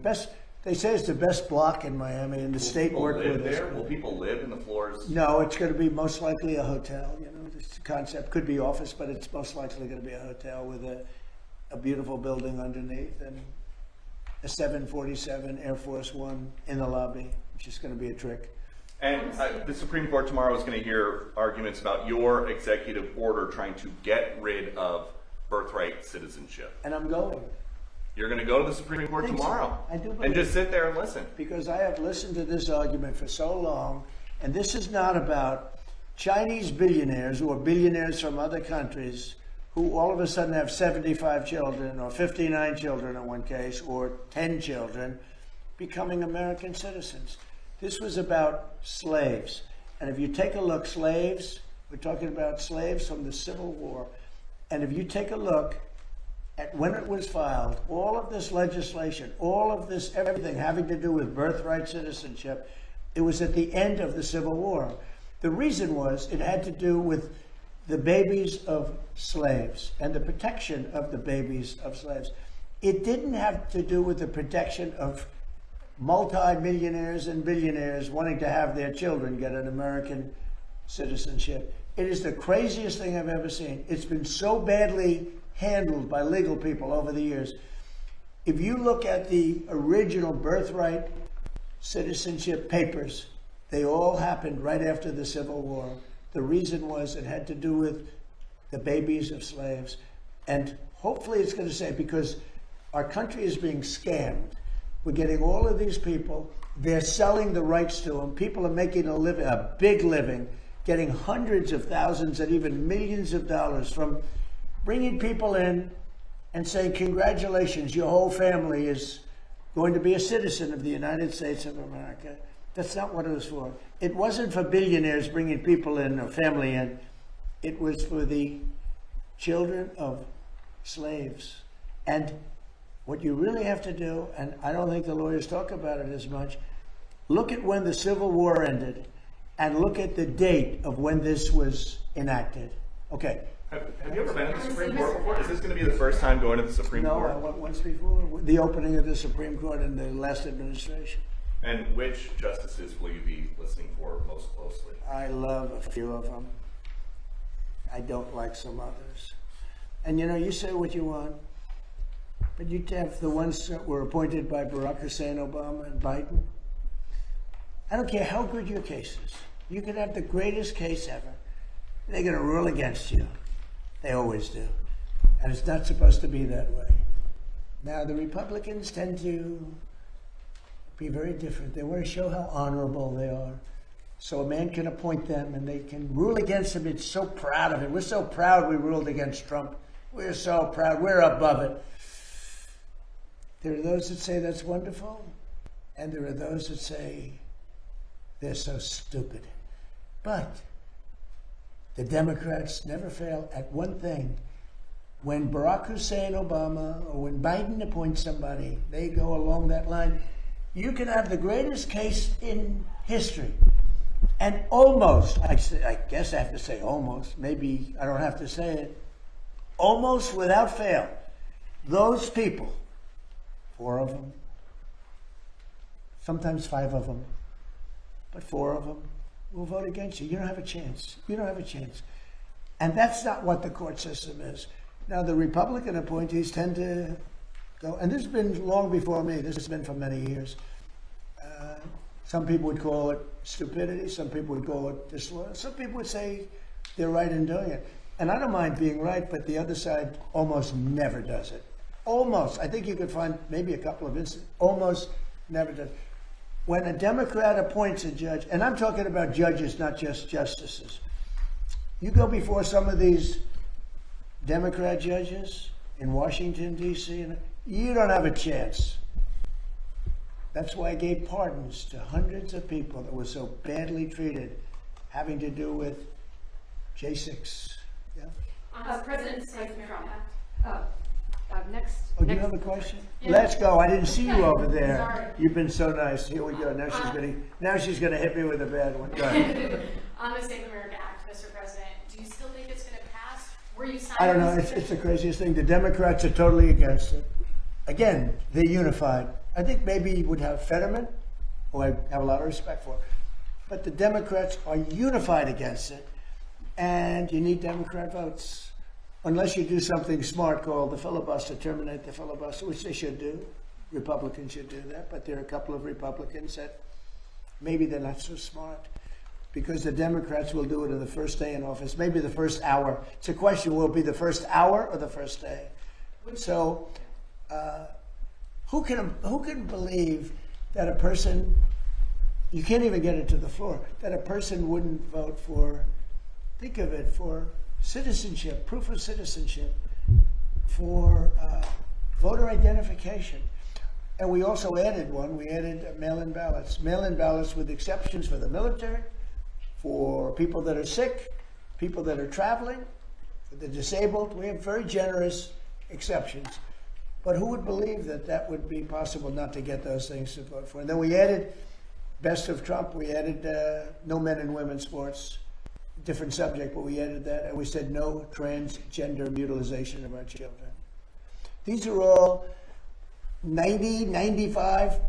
They say it's the best block in Miami, and the state worked with us. Will people live in the floors? No, it's going to be most likely a hotel. You know, this concept could be office, but it's most likely going to be a hotel with a beautiful building underneath and a 747 Air Force One in the lobby, which is going to be a trick. And the Supreme Court tomorrow is going to hear arguments about your executive order trying to get rid of birthright citizenship. And I'm going. You're going to go to the Supreme Court tomorrow. I do believe and just sit there and listen. Because I have listened to this argument for so long, and this is not about Chinese billionaires or billionaires from other countries who all of a sudden have 75 children or 59 children in one case or 10 children becoming American citizens. This was about slaves. And if you take a look, slaves, we're talking about slaves from the Civil War. And if you take a look at when it was filed, all of this legislation, all of this, everything having to do with birthright citizenship, it was at the end of the Civil War. The reason was it had to do with the babies of slaves and the protection of the babies of slaves. It didn't have to do with the protection of multi-millionaires and billionaires wanting to have their children get an American citizenship. It is the craziest thing I've ever seen. It's been so badly handled by legal people over the years. If you look at the original birthright citizenship papers, they all happened right after the Civil War. The reason was it had to do with the babies of slaves. And hopefully it's going to say, because our country is being scammed. We're getting all of these people, they're selling the rights to them. People are making a living, a big living, getting hundreds of thousands and even millions of dollars from bringing people in and saying, congratulations, your whole family is going to be a citizen of the United States of America. That's not what it was for. It wasn't for billionaires bringing people in or family in. It was for the children of slaves. And what you really have to do, and I don't think the lawyers talk about it as much, look at when the Civil War ended and look at the date of when this was enacted. Okay. Have you ever been to the Supreme Court before? Is this going to be the first time going to the Supreme Court? No, I went once before. The opening of the Supreme Court in the last administration. And which justices will you be listening for most closely? I love a few of them. I don't like some others. And you know, you say what you want, but you have the ones that were appointed by Barack Hussein Obama and Biden. I don't care how good your case is. You could have the greatest case ever. They're going to rule against you. They always do. And it's not supposed to be that way. Now, the Republicans tend to be very different. They want to show how honorable they are. So a man can appoint them and they can rule against him. It's so proud of it. We're so proud we ruled against Trump. We're so proud. We're above it. There are those that say that's wonderful. And there are those that say they're so stupid. But the Democrats never fail at one thing. When Barack Hussein Obama or when Biden appoints somebody, they go along that line. You can have the greatest case in history. And almost, I guess I have to say almost, maybe I don't have to say it, almost without fail, those people, 4 of them, sometimes 5 of them, but 4 of them will vote against you. You don't have a chance. You don't have a chance. And that's not what the court system is. Now, the Republican appointees tend to go, and this has been long before me. This has been for many years. Some people would call it stupidity. Some people would call it disloyal. Some people would say they're right in doing it. And I don't mind being right, but the other side almost never does it. Almost. I think you could find maybe a couple of instances. Almost never does. When a Democrat appoints a judge, and I'm talking about judges, not just justices. You go before some of these Democrat judges in Washington, D.C., and you don't have a chance. That's why I gave pardons to hundreds of people that were so badly treated, having to do with J6. Yeah? President Trump. Next. Oh, do you have a question? Yeah. Let's go. I didn't see you over there. Sorry. You've been so nice. Here we go. Now she's gonna hit me with a bad one. Go ahead. On the Save America Act, Mr. President, do you still think it's going to pass? Were you signing? I don't know. It's the craziest thing. The Democrats are totally against it. Again, they're unified. I think maybe you would have Fetterman, who I have a lot of respect for, but the Democrats are unified against it, and you need Democrat votes. Unless you do something smart called the filibuster, terminate the filibuster, which they should do. Republicans should do that, but there are a couple of Republicans that maybe they're not so smart because the Democrats will do it on the first day in office, maybe the first hour. It's a question, will it be the first hour or the first day? So who can believe that a person, you can't even get it to the floor, that a person wouldn't vote for, think of it, for citizenship, proof of citizenship, for voter identification. And we also added one, we added mail-in ballots. Mail-in ballots with exceptions for the military, for people that are sick, people that are traveling, for the disabled. We have very generous exceptions. But who would believe that that would be possible not to get those things to vote for? And then we added, best of Trump, we added no men and women sports. Different subject, but we added that, and we said no transgender mutilization of our children. These are all 90, 95,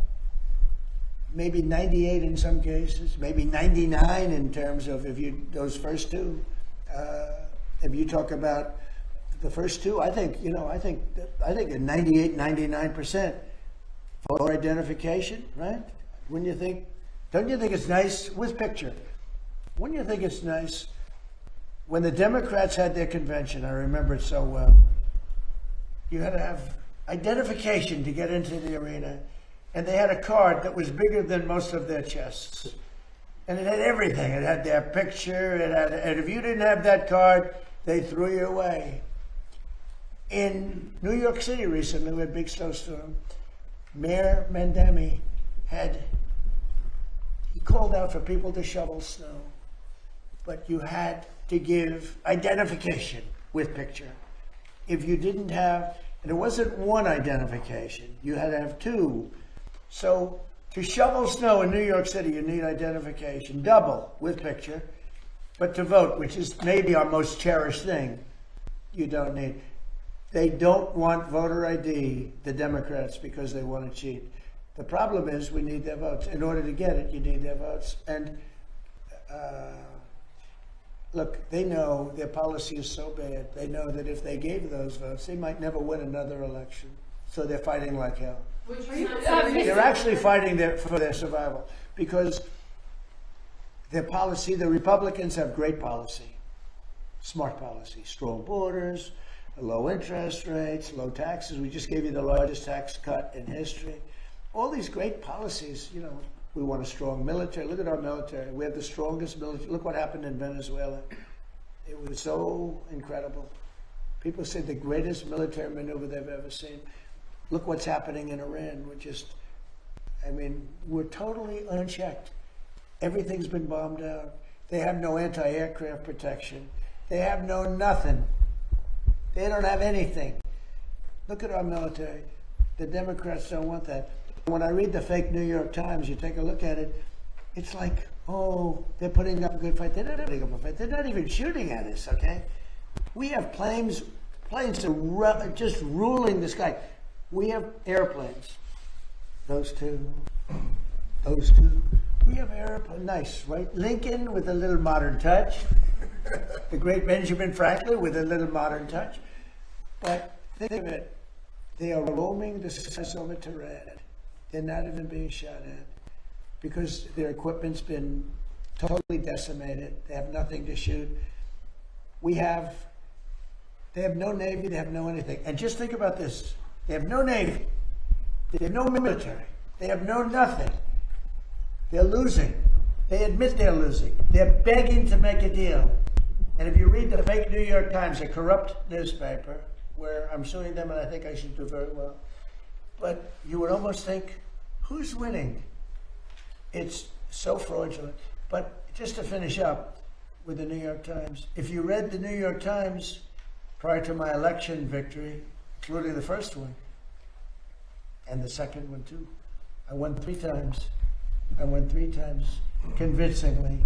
maybe 98 in some cases, maybe 99 in terms of those first two. If you talk about the first two, I think at 98, 99% voter identification, right? Don't you think it's nice with picture? Wouldn't you think it's nice? When the Democrats had their convention, I remember it so well, you had to have identification to get into the arena, and they had a card that was bigger than most of their chests. And it had everything. It had their picture, and if you didn't have that card, they threw you away. In New York City recently, we had a big snowstorm. Mayor Mandami he called out for people to shovel snow, but you had to give identification with picture. If you didn't have, and it wasn't one identification, you had to have two. So to shovel snow in New York City, you need identification, double with picture. But to vote, which is maybe our most cherished thing, you don't need. They don't want voter ID, the Democrats, because they want to cheat. The problem is we need their votes. In order to get it, you need their votes. And look, they know their policy is so bad. They know that if they gave those votes, they might never win another election. So they're fighting like hell. They're actually fighting for their survival because their policy, the Republicans have great policy, smart policy, strong borders, low interest rates, low taxes. We just gave you the largest tax cut in history. All these great policies, you know, we want a strong military. Look at our military. We have the strongest military. Look what happened in Venezuela. It was so incredible. People say the greatest military maneuver they've ever seen. Look what's happening in Iran. We're totally unchecked. Everything's been bombed out. They have no anti-aircraft protection. They have no nothing. They don't have anything. Look at our military. The Democrats don't want that. When I read the fake New York Times, you take a look at it, it's like, oh, they're putting up a good fight. They're not putting up a fight. They're not even shooting at us, okay? We have planes just ruling the sky. We have airplanes. Those two. We have airplanes. Nice, right? Lincoln with a little modern touch. The great Benjamin Franklin with a little modern touch. But think of it. They are roaming the skies over Tehran. They're not even being shot at because their equipment's been totally decimated. They have nothing to shoot. They have no Navy, they have no anything. And just think about this. They have no Navy. They have no military. They have no nothing. They're losing. They admit they're losing. They're begging to make a deal. And if you read the fake New York Times, a corrupt newspaper, where I'm suing them and I think I should do very well, but you would almost think, who's winning? It's so fraudulent. But just to finish up with the New York Times, if you read the New York Times prior to my election victory, including the first one, and the second one too, I won 3 times. I won 3 times convincingly.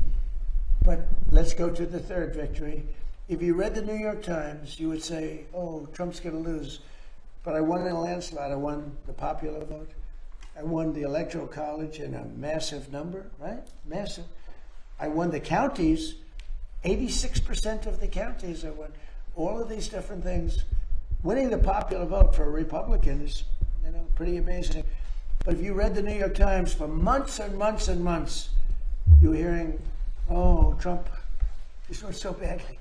But let's go to the third victory. If you read the New York Times, you would say, oh, Trump's going to lose. But I won in a landslide. I won the popular vote. I won the Electoral College in a massive number, right? Massive. I won the counties, 86% of the counties I won. All of these different things. Winning the popular vote for a Republican is, pretty amazing. But if you read the New York Times for months and months and months, you were hearing, oh, Trump is doing so badly.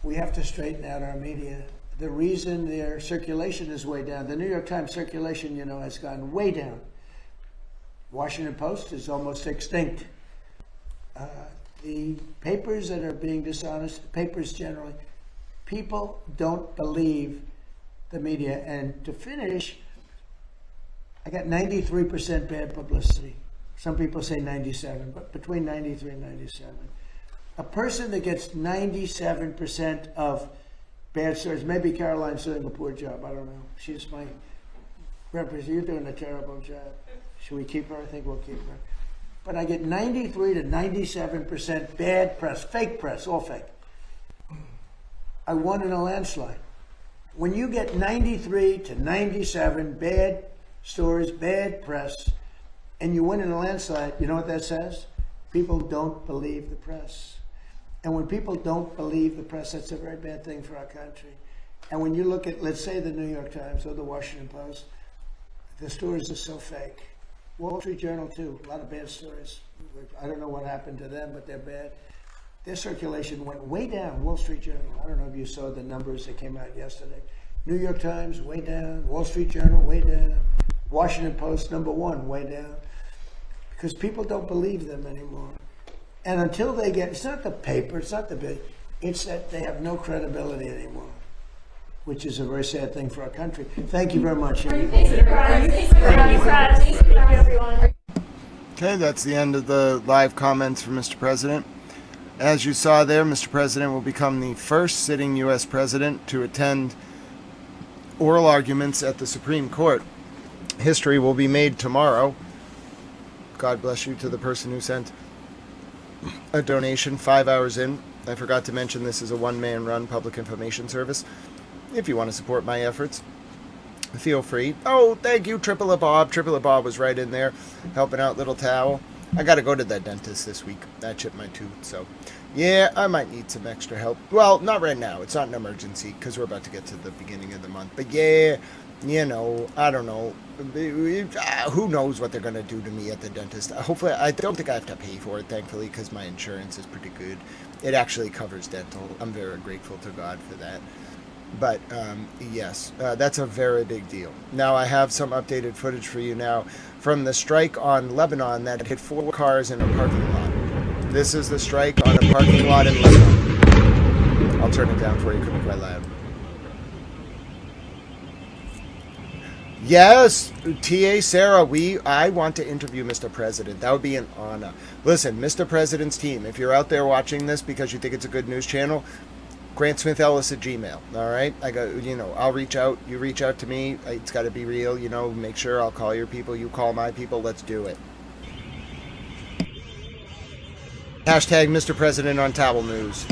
We have to straighten out our media. The reason their circulation is way down, the New York Times circulation, has gone way down. Washington Post is almost extinct. The papers that are being dishonest, papers generally, people don't believe the media. And to finish, I got 93% bad publicity. Some people say 97, but between 93 and 97. A person that gets 97% of bad stories, maybe Caroline's doing a poor job, I don't know. She's my representative. You're doing a terrible job. Should we keep her? I think we'll keep her. But I get 93 to 97% bad press, fake press, all fake. I won in a landslide. When you get 93 to 97 bad stories, bad press, and you win in a landslide, you know what that says? People don't believe the press. And when people don't believe the press, that's a very bad thing for our country. And when you look at, let's say, the New York Times or the Washington Post, the stories are so fake. Wall Street Journal, too, a lot of bad stories. I don't know what happened to them, but they're bad. Their circulation went way down. Wall Street Journal, I don't know if you saw the numbers that came out yesterday. New York Times, way down. Wall Street Journal, way down. Washington Post, #1, way down. Because people don't believe them anymore. And until they get, it's not the paper, it's not the big, it's that they have no credibility anymore. which is a very sad thing for our country. Thank you very much. Thank you, everyone. Okay, that's the end of the live comments from Mr. President. As you saw there, Mr. President will become the first sitting U.S. president to attend oral arguments at the Supreme Court. History will be made tomorrow. God bless you to the person who sent a donation 5 hours in. I forgot to mention this is a one-man run public information service. If you want to support my efforts, feel free. Oh, thank you, Triple A Bob. Triple A Bob was right in there helping out Little Towel. I got to go to the dentist this week. I chipped my tooth, so yeah, I might need some extra help. Well, not right now. It's not an emergency because we're about to get to the beginning of the month. But yeah, you know, I don't know. Who knows what they're going to do to me at the dentist. Hopefully, I don't think I have to pay for it, thankfully, because my insurance is pretty good. It actually covers dental. I'm very grateful to God for that. But yes, that's a very big deal. Now, I have some updated footage for you now from the strike on Lebanon that hit 4 cars in a parking lot. This is the strike on a parking lot in Lebanon. I'll turn it down for you, it could be quite loud. Yes, T.A. Sarah, I want to interview Mr. President. That would be an honor. Listen, Mr. President's team, if you're out there watching this because you think it's a good news channel, GrantSmithEllis@gmail. All right, I'll reach out. You reach out to me. It's got to be real. Make sure I'll call your people. You call my people. Let's do it. Hashtag Mr. President on Towel News.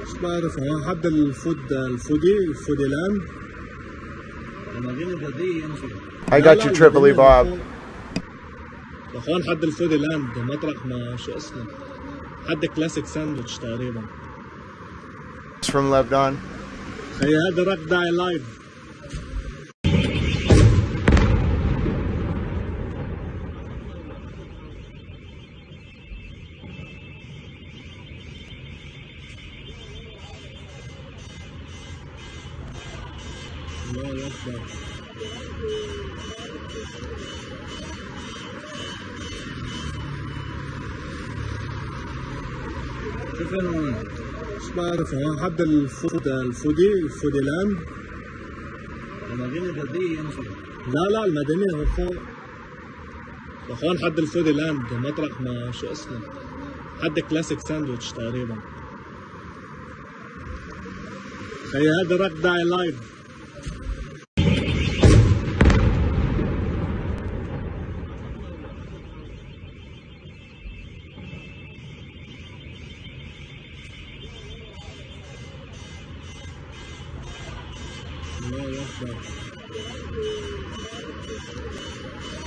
مش بعرف هون حد الفودي لاند I got you, Tripoli Bob. هون حد الفودي لاند مطرح ما شو اسمه حد كلاسيك ساندويتش تقريبا. It's from Lebanon. هي هذا رك داي لايف. شوف مش بعرف هون حد الفودي لاند. المدينة الجديدة يمشي. لا المدينة هو فوق. هون حد الفودي لاند مطرح ما شو اسمه حد كلاسيك ساندويتش تقريبا. هي هذا رك داي لايف.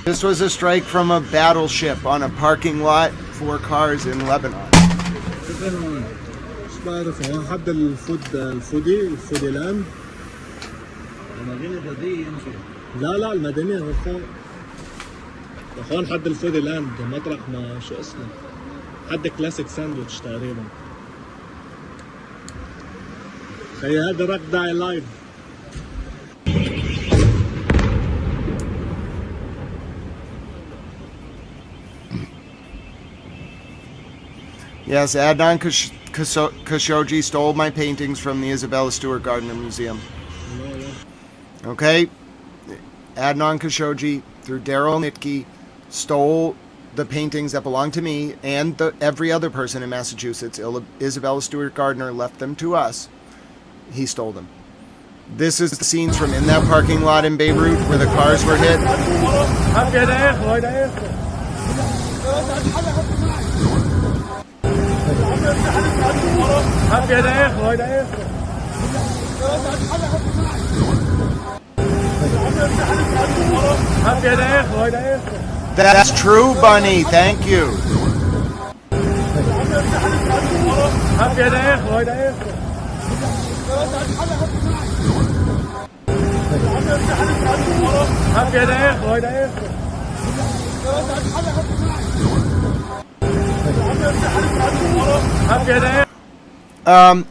This was a strike from a battleship on a parking lot, 4 cars in Lebanon. مش بعرف هون حد الفودي لاند. المدينة الجديدة يمشي. لا المدينة هو فوق. هون حد الفودي لاند مطرح ما شو اسمه حد كلاسيك ساندويتش تقريبا. هي هذا رك داي لايف. Yes, Adnan Khashoggi stole my paintings from the Isabella Stewart Gardner Museum. Okay? Adnan Khashoggi, through Daryl Nitke, stole the paintings that belong to me and every other person in Massachusetts. Isabella Stewart Gardner left them to us. He stole them. This is the scenes from in that parking lot in Beirut where the cars were hit. That's true, Bunny. Thank you.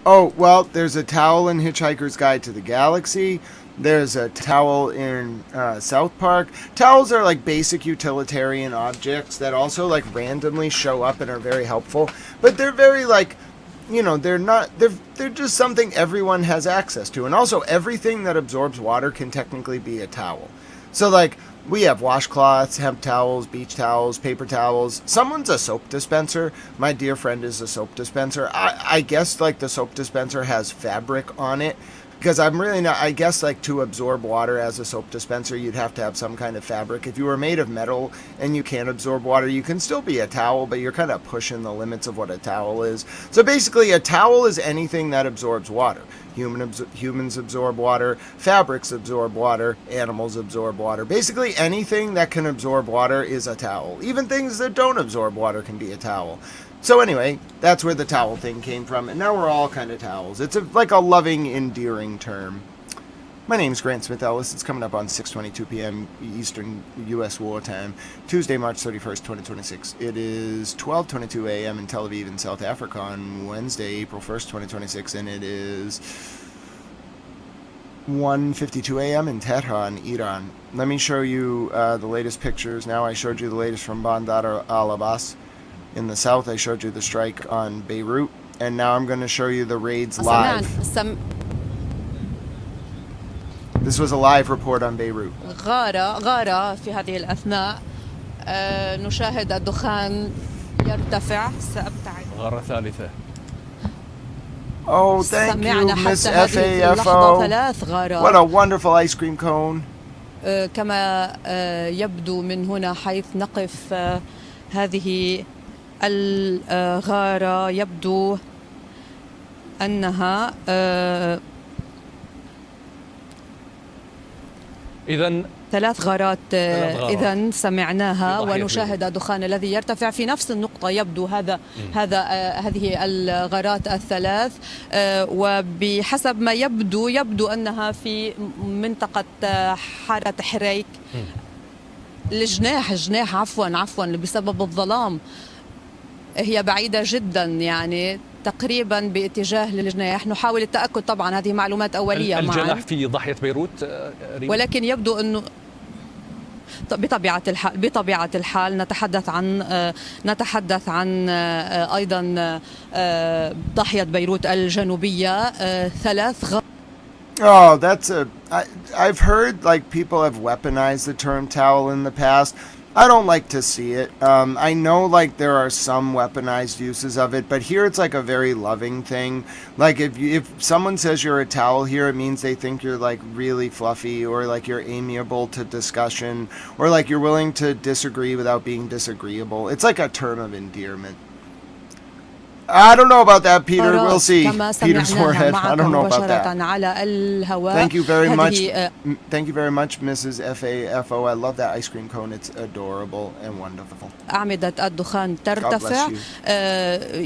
Oh, well, there's a towel in Hitchhiker's Guide to the Galaxy. There's a towel in South Park. Towels are like basic utilitarian objects that also like randomly show up and are very helpful, but they're very like, you know, they're just something everyone has access to. And also everything that absorbs water can technically be a towel. So like we have washcloths, hemp towels, beach towels, paper towels. Someone's a soap dispenser. My dear friend is a soap dispenser. I guess like the soap dispenser has fabric on it. Because I'm really not, I guess like to absorb water as a soap dispenser, you'd have to have some kind of fabric. If you were made of metal and you can't absorb water, you can still be a towel, but you're kind of pushing the limits of what a towel is. So basically a towel is anything that absorbs water. Humans absorb water, fabrics absorb water, animals absorb water. Basically anything that can absorb water is a towel. Even things that don't absorb water can be a towel. So anyway, that's where the towel thing came from, and now we're all kind of towels. It's like a loving, endearing term. My name's Grant Smith Ellis. It's coming up on 6:22 p.m. Eastern U.S. wartime, Tuesday, March 31st, 2026. It is 12:22 a.m. in Tel Aviv in South Africa on Wednesday, April 1st, 2026, and it is 1:52 a.m. in Tehran, Iran. Let me show you the latest pictures. Now I showed you the latest from Bandar al-Abbas. In the south, I showed you the strike on Beirut, and now I'm going to show you the raids live. This was a live report on Beirut. غارة في هذه الأثناء نشاهد الدخان يرتفع. سأبتعد. غارة ثالثة. Oh, thank you, Miss FAFO. What a wonderful ice cream cone. كما يبدو من هنا حيث نقف هذه الغارة يبدو أنها إذن 3 غارات إذن سمعناها ونشاهد الدخان الذي يرتفع في نفس النقطة. يبدو هذه الغارات ال3 وبحسب ما يبدو أنها في منطقة حارة حريك. الجناح عفوا بسبب الظلام هي بعيدة جدا، يعني تقريبا باتجاه للجناح. نحاول التأكد، طبعا هذه معلوات أولية. الجناح في ضاحية بيروت ولكن يبدو أنه بطبيعة الحال نتحدث عن أيضا ضاحية بيروت الجنوبية 3 Oh, I've heard like people have weaponized the term towel in the past. I don't like to see it. I know like there are some weaponized uses of it, but here it's like a very loving thing. Like if someone says you're a towel here, it means they think you're like really fluffy, or like you're amiable to discussion, or like you're willing to disagree without being disagreeable. It's like a term of endearment. I don't know about that, Peter. We'll see. Peter's forehead. I don't know about that. Thank you very much. Thank you very much, Mrs. FAFO. I love that ice cream cone. It's adorable and wonderful. أعمدة الدخان ترتفع.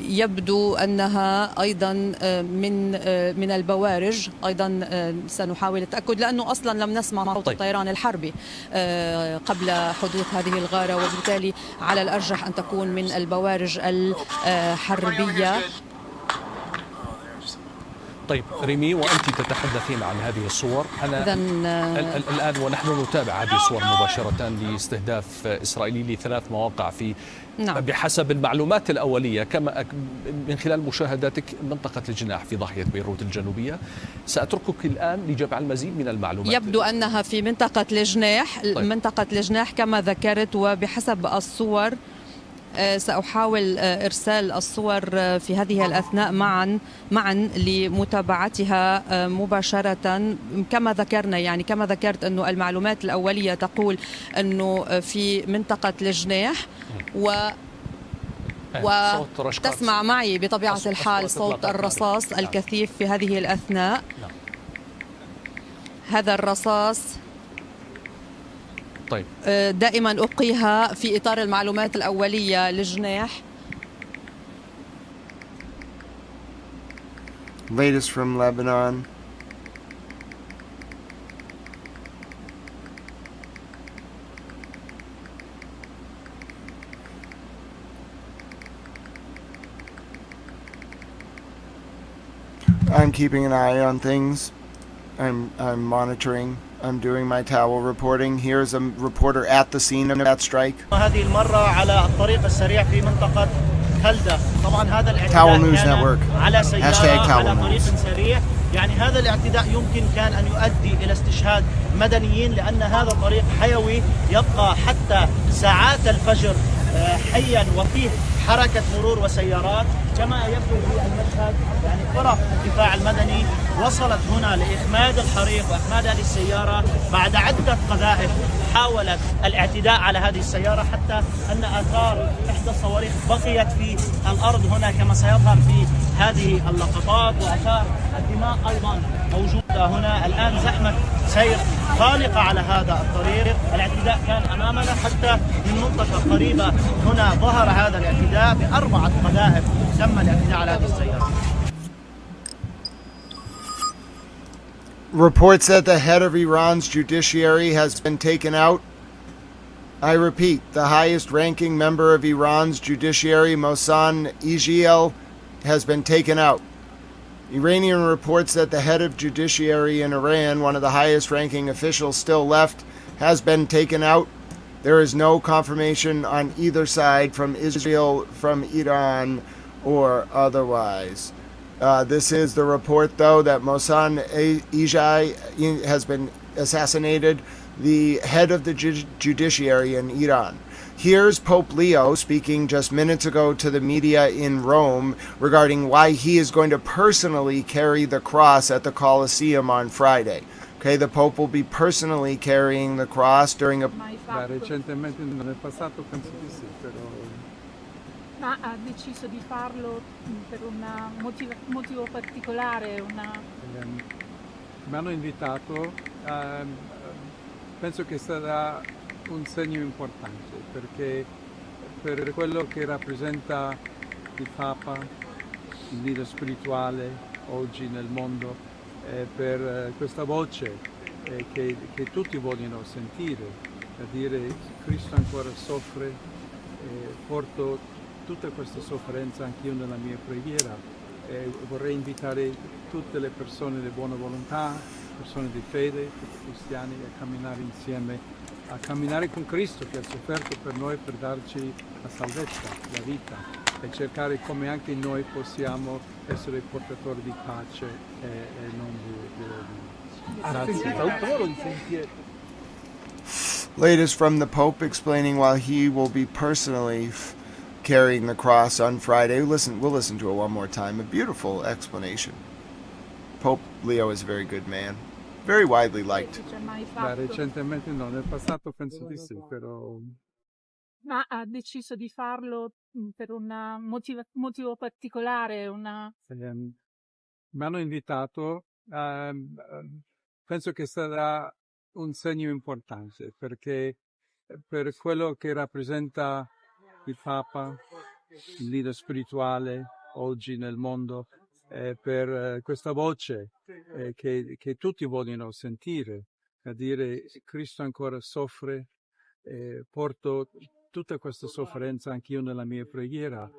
يبدو أنها أيضا من البوارج. أيضا سنحاول التأكد، لأنه أصلا لم نسمع صوت الطيران الحربي قبل حدوث هذه الغارة، وبالتالي على الأرجح أن تكون من البوارج الحربية. طيب ريمي، وأنت تتحدثين عن هذه الصور، أنا الآن ونحن نتابع هذه الصور مباشرة لاستهداف إسرائيلي ل3 مواقع في بحسب المعلومات الأولية كما من خلال مشاهداتك منطقة الجناح في ضاحية بيروت الجنوبية. سأتركك الآن لجمع المزيد من المعلومات. يبدو أنها في منطقة الجناح. منطقة الجناح كما ذكرت، وبحسب الصور سأحاول إرسال الصور في هذه الأثناء معا لمتابعتها مباشرة. كما ذكرنا، يعني كما ذكرت أنه المعلومات الأولية تقول أنه في منطقة الجناح وتسمع معي بطبيعة الحال صوت الرصاص الكثيف في هذه الأثناء. هذا الرصاص طيب دائما أبقيها في إطار المعلومات الأولية للجناح. Latest from Lebanon. I'm keeping an eye on things. I'm monitoring. I'm doing my towel reporting. Here's a reporter at the scene of that strike. هذه المرة على الطريق السريع في منطقة خلدة. طبعا هذا Towel الاعتداء News كان Network. على سيارة على #TowelNews. طريق سريع. يعني هذا الاعتداء يمكن كان أن يؤدي إلى استشهاد مدنيين لأن هذا الطريق حيوي يبقى حتى ساعات الفجر حيا وفيه حركة مرور وسيارات. كما يبدو في المشهد يعني فرق الدفاع المدني وصلت هنا لإخماد الحريق وإخماد هذه السيارة بعد عدة قذائف حاولت الاعتداء على هذه السيارة، حتى أن آثار إحدى الصواريخ بقيت في الأرض هنا كما سيظهر في هذه اللقطات، وآثار الدماء أيضا موجودة هنا. الآن زحمة سير خانقة على هذا الطريق. الاعتداء كان أمامنا حتى من منطقة قريبة هنا ظهر هذا الاعتداء ب4 قذائف تم الاعتداء على هذه السيارة. Reports that the head of Iran's judiciary has been taken out. I repeat, the highest ranking member of Iran's judiciary, Mohsen Ejei, has been taken out. Iranian reports that the head of judiciary in Iran, one of the highest ranking officials still left, has been taken out. There is no confirmation on either side, from Israel, from Iran, or otherwise. This is the report, though, that Mohsen Ejei has been assassinated, the head of the judiciary in Iran. Here's Pope Leo speaking just minutes ago to the media in Rome regarding why he is going to personally carry the cross at the Colosseum on Friday. Okay, the Pope will be personally carrying the cross during a... Recentemente nel passato penso di sì, però... Ma ha deciso di farlo per un motivo particolare? Mi hanno invitato, penso che sarà un segno importante, perché per quello che rappresenta il Papa, il leader spirituale oggi nel mondo, per questa voce che tutti vogliono sentire, a dire Cristo ancora soffre, porto tutta questa sofferenza anch'io nella mia preghiera. Vorrei invitare tutte le persone di buona volontà, persone di fede, tutti i cristiani, a camminare insieme, a camminare con Cristo che ha sofferto per noi per darci la salvezza, la vita, e cercare come anche noi possiamo essere portatori di pace e non di odio. Latest from the Pope explaining why he will be personally carrying the cross on Friday. We'll listen to it one more time. A beautiful explanation. Pope Leo is a very good man. Very widely liked. Recentemente no, nel passato penso di sì, però... Ma ha deciso di farlo per un motivo particolare? Mi hanno invitato, penso che sarà un segno importante, perché per quello che rappresenta il Papa, il leader spirituale oggi nel mondo, per questa voce che tutti vogliono sentire, a dire Cristo ancora soffre, porto tutta questa sofferenza anch'io nella mia preghiera.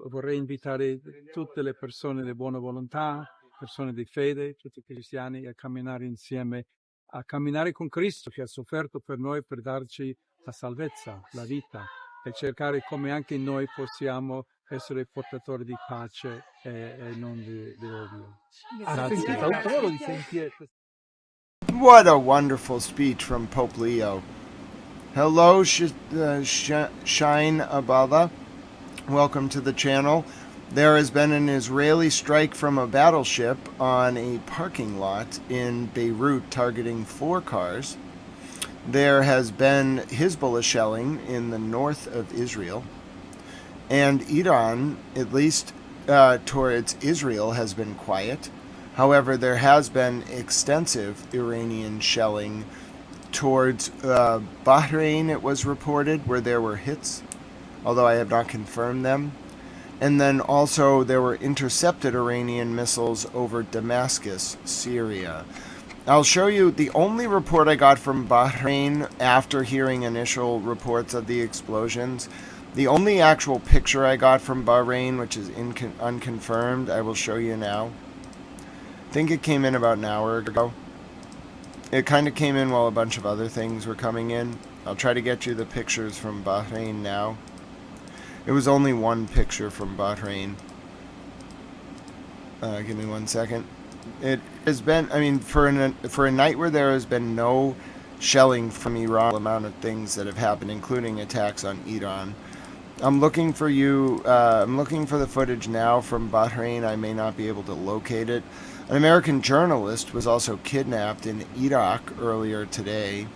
Vorrei invitare tutte le persone di buona volontà, persone di fede, tutti i cristiani, a camminare insieme, a camminare con Cristo che ha sofferto per noi per darci la salvezza, la vita, e cercare come anche noi possiamo essere portatori di pace e non di odio. What a wonderful speech from Pope Leo. Hello, Shine Abala. Welcome to the channel. There has been an Israeli strike from a battleship on a parking lot in Beirut targeting 4 cars. There has been Hezbollah shelling in the north of Israel. And Iran, at least towards Israel, has been quiet. However, there has been extensive Iranian shelling towards Bahrain, it was reported, where there were hits, although I have not confirmed them. And then also there were intercepted Iranian missiles over Damascus, Syria. I'll show you the only report I got from Bahrain after hearing initial reports of the explosions. The only actual picture I got from Bahrain, which is unconfirmed, I will show you now. think it came in about an hour ago. It kind of came in while a bunch of other things were coming in. I'll try to get you the pictures from Bahrain now. It was only one picture from Bahrain. Give me 1 second. It has been, I mean, for a night where there has been no shelling from Iran, the amount of things that have happened, including attacks on Iran. I'm looking for you, I'm looking for the footage now from Bahrain. I may not be able to locate it. An American journalist was also kidnapped in Iraq earlier today.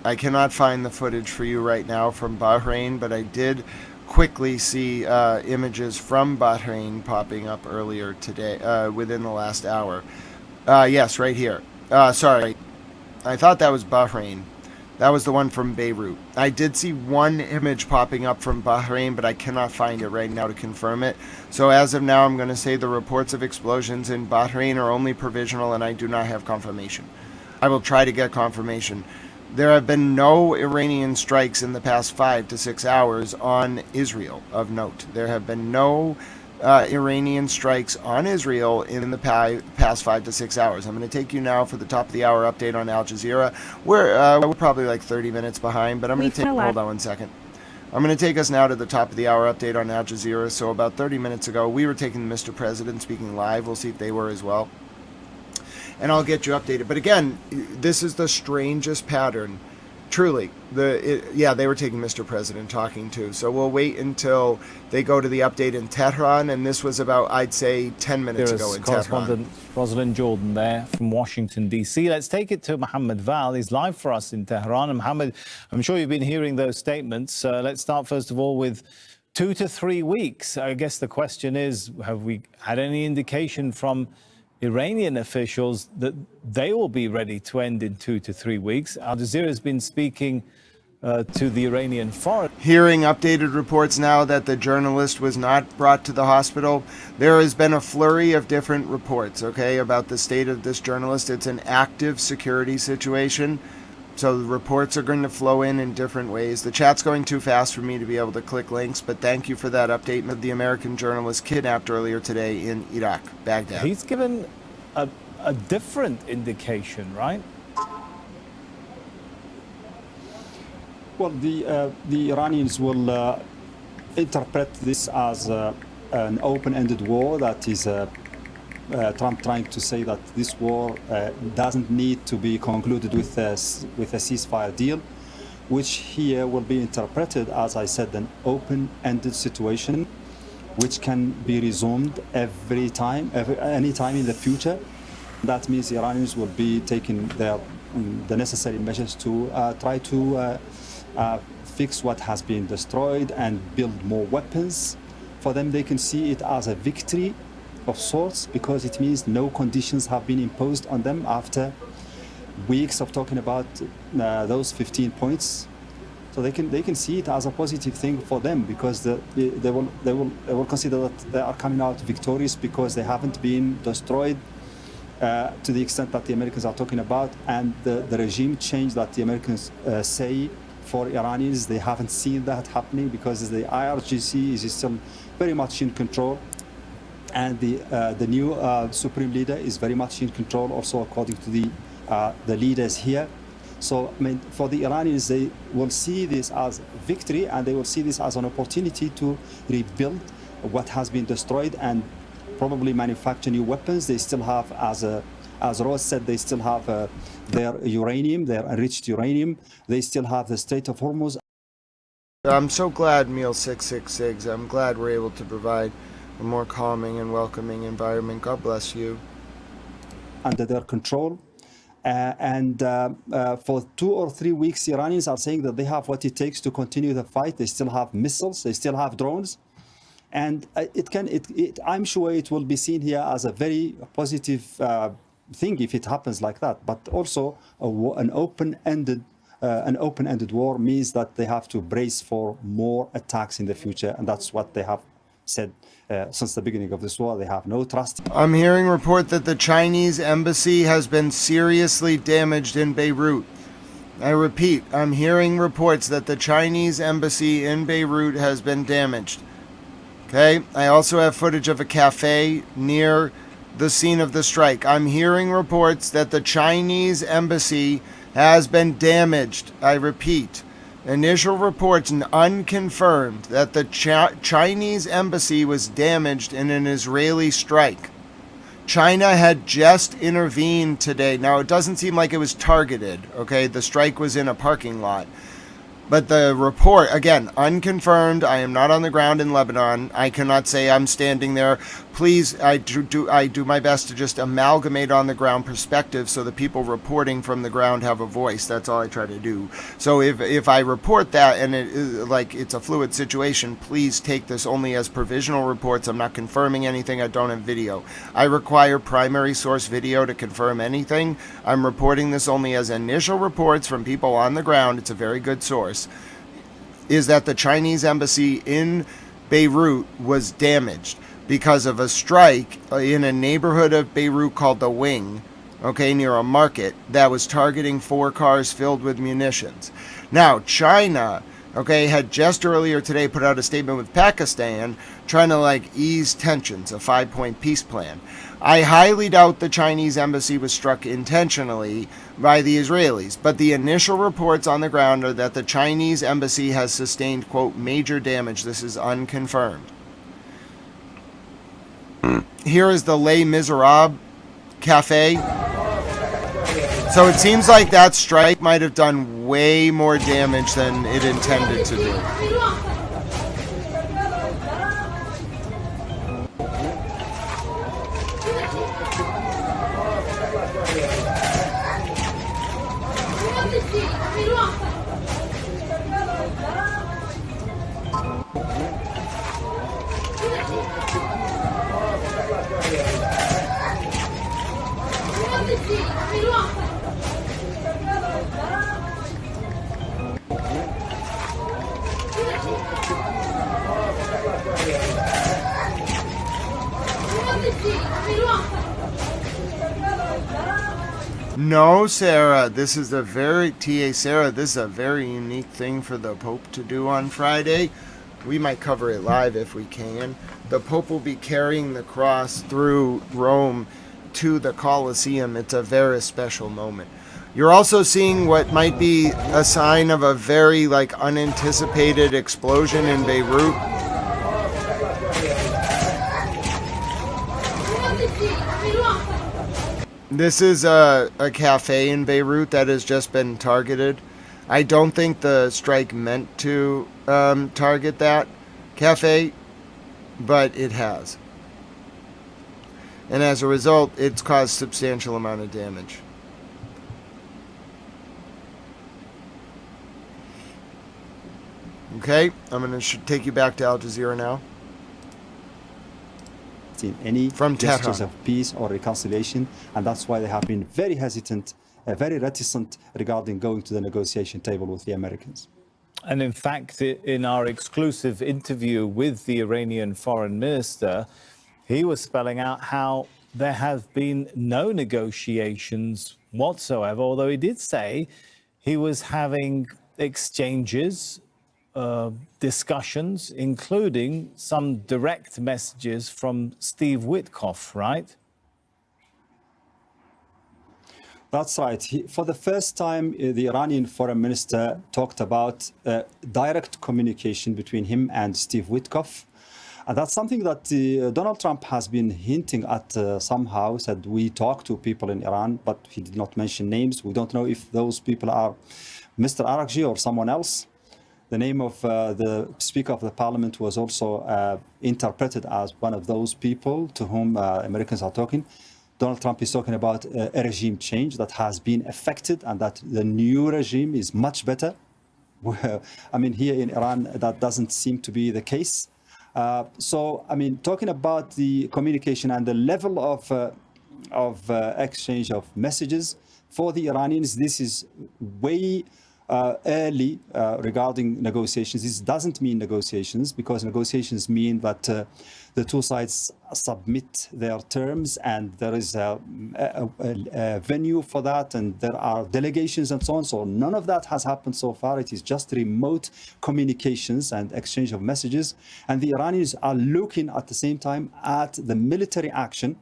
I cannot find the footage for you right now from Bahrain, but I did quickly see images from Bahrain popping up earlier today, within the last hour. Yes, right here. Sorry, I thought that was Bahrain. That was the one from Beirut. I did see one image popping up from Bahrain, but I cannot find it right now to confirm it. So as of now, I'm going to say the reports of explosions in Bahrain are only provisional, and I do not have confirmation. I will try to get confirmation. There have been no Iranian strikes in the past 5 to 6 hours on Israel, of note. There have been no Iranian strikes on Israel in the past 5 to 6 hours. I'm going to take you now for the top of the hour update on Al Jazeera. We're probably like 30 minutes behind, but I'm going to take, hold on 1 second. I'm going to take us now to the top of the hour update on Al Jazeera. So about 30 minutes ago, we were taking Mr. President speaking live. We'll see if they were as well. And I'll get you updated. But again, this is the strangest pattern. Truly. They were taking Mr. President talking too. So we'll wait until they go to the update in Tehran. And this was about, I'd say, 10 minutes ago in correspondent Tehran. Rosalind Jordan there from Washington, D.C. Let's take it to Mohammed Val. He's live for us in Tehran. And Mohammed, I'm sure you've been hearing those statements. Let's start, first of all, with 2 to 3 weeks. I guess the question is, have we had any indication from Iranian officials that they will be ready to end in 2 to 3 weeks? Al Jazeera has been speaking to the Iranian foreign. Hearing updated reports now that the journalist was not brought to the hospital. There has been a flurry of different reports, okay, about the state of this journalist. It's an active security situation. So the reports are going to flow in different ways. The chat's going too fast for me to be able to click links, but thank you for that update. The American journalist kidnapped earlier today in Iraq, Baghdad. He's given a different indication, right? Well, the Iranians will interpret this as an open-ended war. That is Trump trying to say that this war doesn't need to be concluded with a ceasefire deal, which here will be interpreted, as I said, an open-ended situation, which can be resumed any time in the future. That means the Iranians will be taking the necessary measures to try to fix what has been destroyed and build more weapons. For them, they can see it as a victory of sorts, because it means no conditions have been imposed on them after weeks of talking about those 15 points. So they can see it as a positive thing for them, because they will consider that they are coming out victorious because they haven't been destroyed to the extent that the Americans are talking about, and the regime change that the Americans say for Iranians, they haven't seen that happening, because the IRGC is still very much in control. And the new supreme leader is very much in control, also according to the leaders here. So, I mean, for the Iranians, they will see this as victory, and they will see this as an opportunity to rebuild what has been destroyed and probably manufacture new weapons. They still have, as Ross said, they still have their uranium, their enriched uranium. They still have the Strait of Hormuz. I'm so glad, Meal666. I'm glad we're able to provide a more calming and welcoming environment. God bless you. Under their control. For 2 or 3 weeks, the Iranians are saying that they have what it takes to continue the fight. They still have missiles, they still have drones. And I'm sure it will be seen here as a very positive thing if it happens like that. But also an open-ended war means that they have to brace for more attacks in the future. And that's what they have said since the beginning of this war. They have no trust. I'm hearing report that the Chinese embassy has been seriously damaged in Beirut. I repeat, I'm hearing reports that the Chinese embassy in Beirut has been damaged. Okay, I also have footage of a cafe near the scene of the strike. I'm hearing reports that the Chinese embassy has been damaged. I repeat, initial reports unconfirmed that the Chinese embassy was damaged in an Israeli strike. China had just intervened today. Now, it doesn't seem like it was targeted, okay? The strike was in a parking lot. But the report, again, unconfirmed. I am not on the ground in Lebanon. I cannot say I'm standing there. Please, I do my best to just amalgamate on the ground perspective so the people reporting from the ground have a voice. That's all I try to do. So if I report that and it is like it's a fluid situation, please take this only as provisional reports. I'm not confirming anything. I don't have video. I require primary source video to confirm anything. I'm reporting this only as initial reports from people on the ground. It's a very good source. Is that the Chinese embassy in Beirut was damaged because of a strike in a neighborhood of Beirut called the Wing, okay, near a market that was targeting 4 cars filled with munitions. Now, China, okay, had just earlier today put out a statement with Pakistan trying to ease tensions, a 5-point peace plan. I highly doubt the Chinese embassy was struck intentionally by the Israelis, but the initial reports on the ground are that the Chinese embassy has sustained, quote, major damage. This is unconfirmed. Here is the Les Miserables Cafe. So it seems like that strike might have done way more damage than it intended to do. No, Sarah, this is a very, Sarah, this is a very unique thing for the Pope to do on Friday. We might cover it live if we can. The Pope will be carrying the cross through Rome to the Colosseum. It's a very special moment. You're also seeing what might be a sign of a very, unanticipated explosion in Beirut. This is a cafe in Beirut that has just been targeted. I don't think the strike meant to target that cafe, but it has. And as a result, it's caused substantial amount of damage. Okay, I'm going to take you back to Al Jazeera now. In any From gestures Tehran. of peace or reconciliation, and that's why they have been very hesitant, very reticent regarding going to the negotiation table with the Americans. And in fact, in our exclusive interview with the Iranian foreign minister, he was spelling out how there have been no negotiations whatsoever, although he did say he was having exchanges, discussions, including some direct messages from Steve Witkoff, right? That's right. For the first time, the Iranian foreign minister talked about direct communication between him and Steve Witkoff. And that's something that Donald Trump has been hinting at somehow, said we talk to people in Iran, but he did not mention names. We don't know if those people are Mr. Araghchi or someone else. The name of the Speaker of the Parliament was also interpreted as one of those people to whom Americans are talking. Donald Trump is talking about a regime change that has been effected and that the new regime is much better. I mean, here in Iran, that doesn't seem to be the case. So, I mean, talking about the communication and the level of exchange of messages for the Iranians, this is way early regarding negotiations. This doesn't mean negotiations, because negotiations mean that the two sides submit their terms, and there is a venue for that, and there are delegations and so on. So none of that has happened so far. It is just remote communications and exchange of messages. And the Iranians are looking at the same time at the military action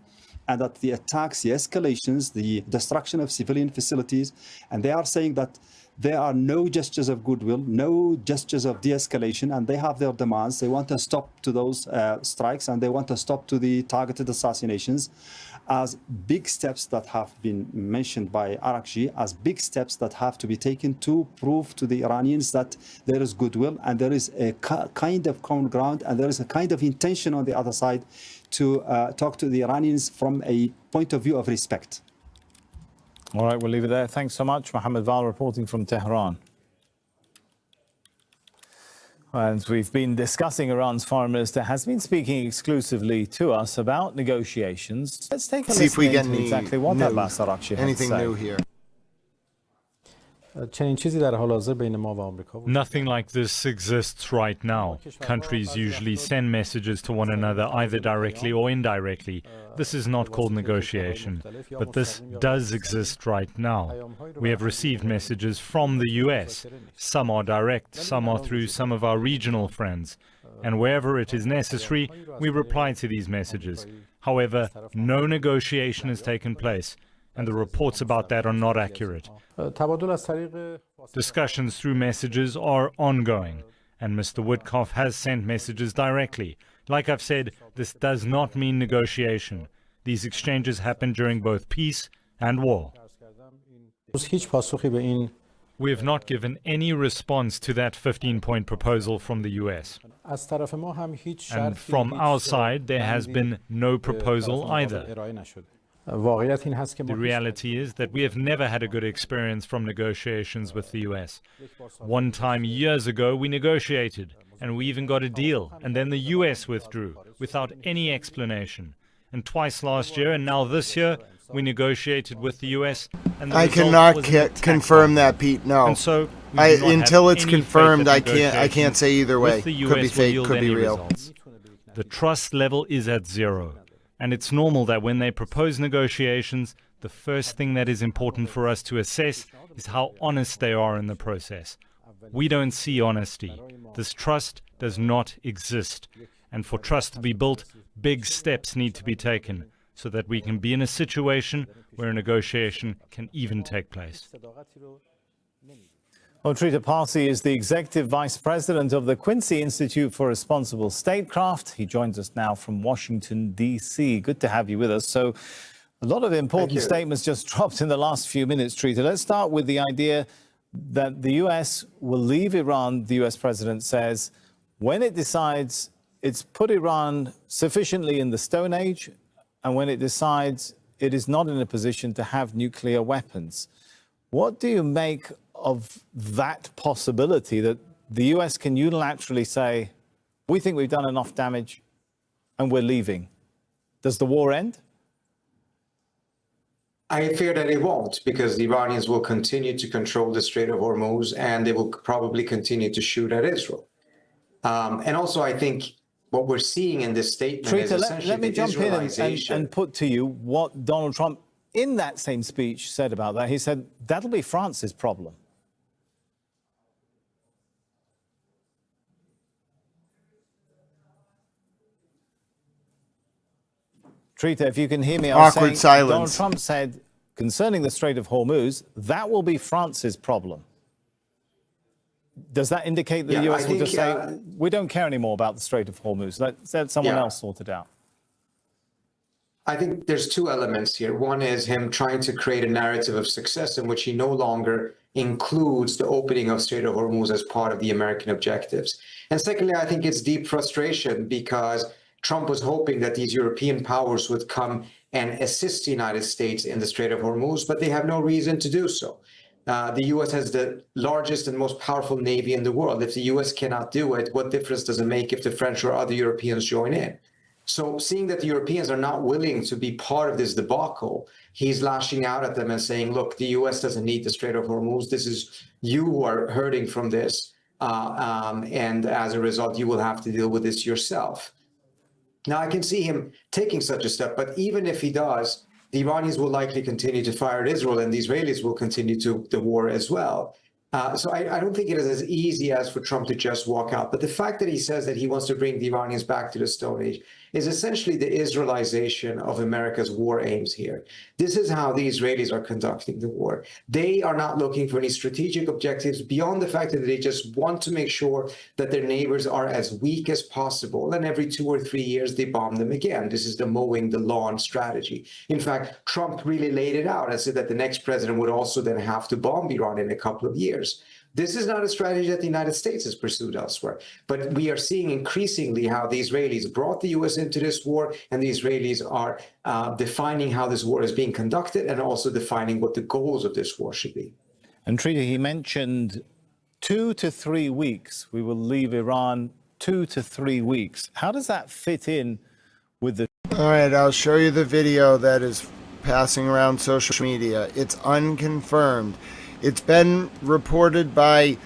and at the attacks, the escalations, the destruction of civilian facilities. And they are saying that there are no gestures of goodwill, no gestures of de-escalation, and they have their demands. They want a stop to those strikes, and they want a stop to the targeted assassinations, as big steps that have been mentioned by Araghchi, as big steps that have to be taken to prove to the Iranians that there is goodwill and there is a kind of common ground, and there is a kind of intention on the other side to talk to the Iranians from a point of view of respect. All right, we'll leave it there. Thanks so much. Mohammed Val reporting from Tehran. And we've been discussing Iran's foreign minister has been speaking exclusively to us about negotiations. Let's take a See if we listen get into exactly what new, Abbas Araghchi had to anything say. new here. Nothing like this exists right now. Countries usually send messages to one another either directly or indirectly. This is not called negotiation, but this does exist right now. We have received messages from the US. Some are direct, some are through some of our regional friends. And wherever it is necessary, we reply to these messages. However, no negotiation has taken place, and the reports about that are not accurate. Discussions through messages are ongoing, and Mr. Witkoff has sent messages directly. Like I've said, this does not mean negotiation. These exchanges happen during both peace and war. We have not given any response to that 15-point proposal from the US. And from our side, there has been no proposal either. The reality is that we have never had a good experience from negotiations with the US. One time years ago we negotiated, and we even got a deal, and then the US withdrew without any explanation. And twice last year and now this year we negotiated with the US, and the I result cannot was an attack confirm on that, them. Pete. No. And so we do not until have it's any confirmed, faith that I can't say either way. with the Could be US will fake, yield could be any real. results. The trust level is at zero. And it's normal that when they propose negotiations, the first thing that is important for us to assess is how honest they are in the process. We don't see honesty. This trust does not exist. And for trust to be built, big steps need to be taken so that we can be in a situation where a negotiation can even take place. Well, Trita Parsi is the Executive Vice President of the Quincy Institute for Responsible Statecraft. He joins us now from Washington, D.C. Good to have you with us. So a lot of important statements just dropped in the last few minutes, Trita. Let's start with the idea that the U.S. will leave Iran, the U.S. president says, when it decides it's put Iran sufficiently in the Stone Age, and when it decides it is not in a position to have nuclear weapons. What do you make of that possibility that the US can unilaterally say, we think we've done enough damage and we're leaving? Does the war end? I fear that it won't, because the Iranians will continue to control the Strait of Hormuz, and they will probably continue to shoot at Israel. And also, I think what we're seeing in this statement is essentially let me jump in Israelization. and put to you what Donald Trump, in that same speech, said about that. He said, that'll be France's problem. Trita, if you can hear me, I was Awkward saying, silence. Donald Trump said, concerning the Strait of Hormuz, that will be France's problem. Does that indicate that the US will just say, we don't care anymore about the Strait of Hormuz, let someone else sort it out? I think there's two elements here. One is him trying to create a narrative of success in which he no longer includes the opening of Strait of Hormuz as part of the American objectives. And secondly, I think it's deep frustration because Trump was hoping that these European powers would come and assist the United States in the Strait of Hormuz, but they have no reason to do so. The U.S. has the largest and most powerful navy in the world. If the U.S. cannot do it, what difference does it make if the French or other Europeans join in? So seeing that the Europeans are not willing to be part of this debacle, he's lashing out at them and saying, look, the US doesn't need the Strait of Hormuz. This is you who are hurting from this. And as a result, you will have to deal with this yourself. Now, I can see him taking such a step, but even if he does, the Iranians will likely continue to fire at Israel, and the Israelis will continue to the war as well. So I don't think it is as easy as for Trump to just walk out. But the fact that he says that he wants to bring the Iranians back to the Stone Age is essentially the Israelization of America's war aims here. This is how the Israelis are conducting the war. They are not looking for any strategic objectives beyond the fact that they just want to make sure that their neighbors are as weak as possible. And every 2 or 3 years, they bomb them again. This is the mowing the lawn strategy. In fact, Trump really laid it out and said that the next president would also then have to bomb Iran in a couple of years. This is not a strategy that the United States has pursued elsewhere. But we are seeing increasingly how the Israelis brought the U.S. into this war, and the Israelis are defining how this war is being conducted and also defining what the goals of this war should be. And Trita, he mentioned 2 to 3 weeks. We will leave Iran 2 to 3 weeks. How does that fit in with the... All right, I'll show you the video that is passing around social media. It's unconfirmed. It's been reported by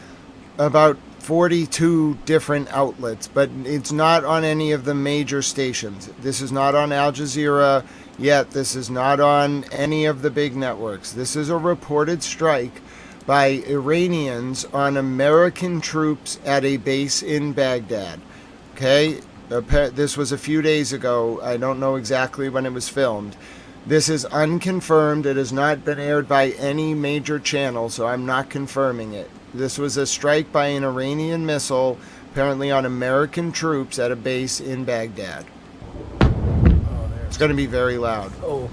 about 42 different outlets, but it's not on any of the major stations. This is not on Al Jazeera yet. This is not on any of the big networks. This is a reported strike by Iranians on American troops at a base in Baghdad. Okay? This was a few days ago. I don't know exactly when it was filmed. This is unconfirmed. It has not been aired by any major channel, so I'm not confirming it. This was a strike by an Iranian missile, apparently on American troops at a base in Baghdad. It's going to be very loud. Oh.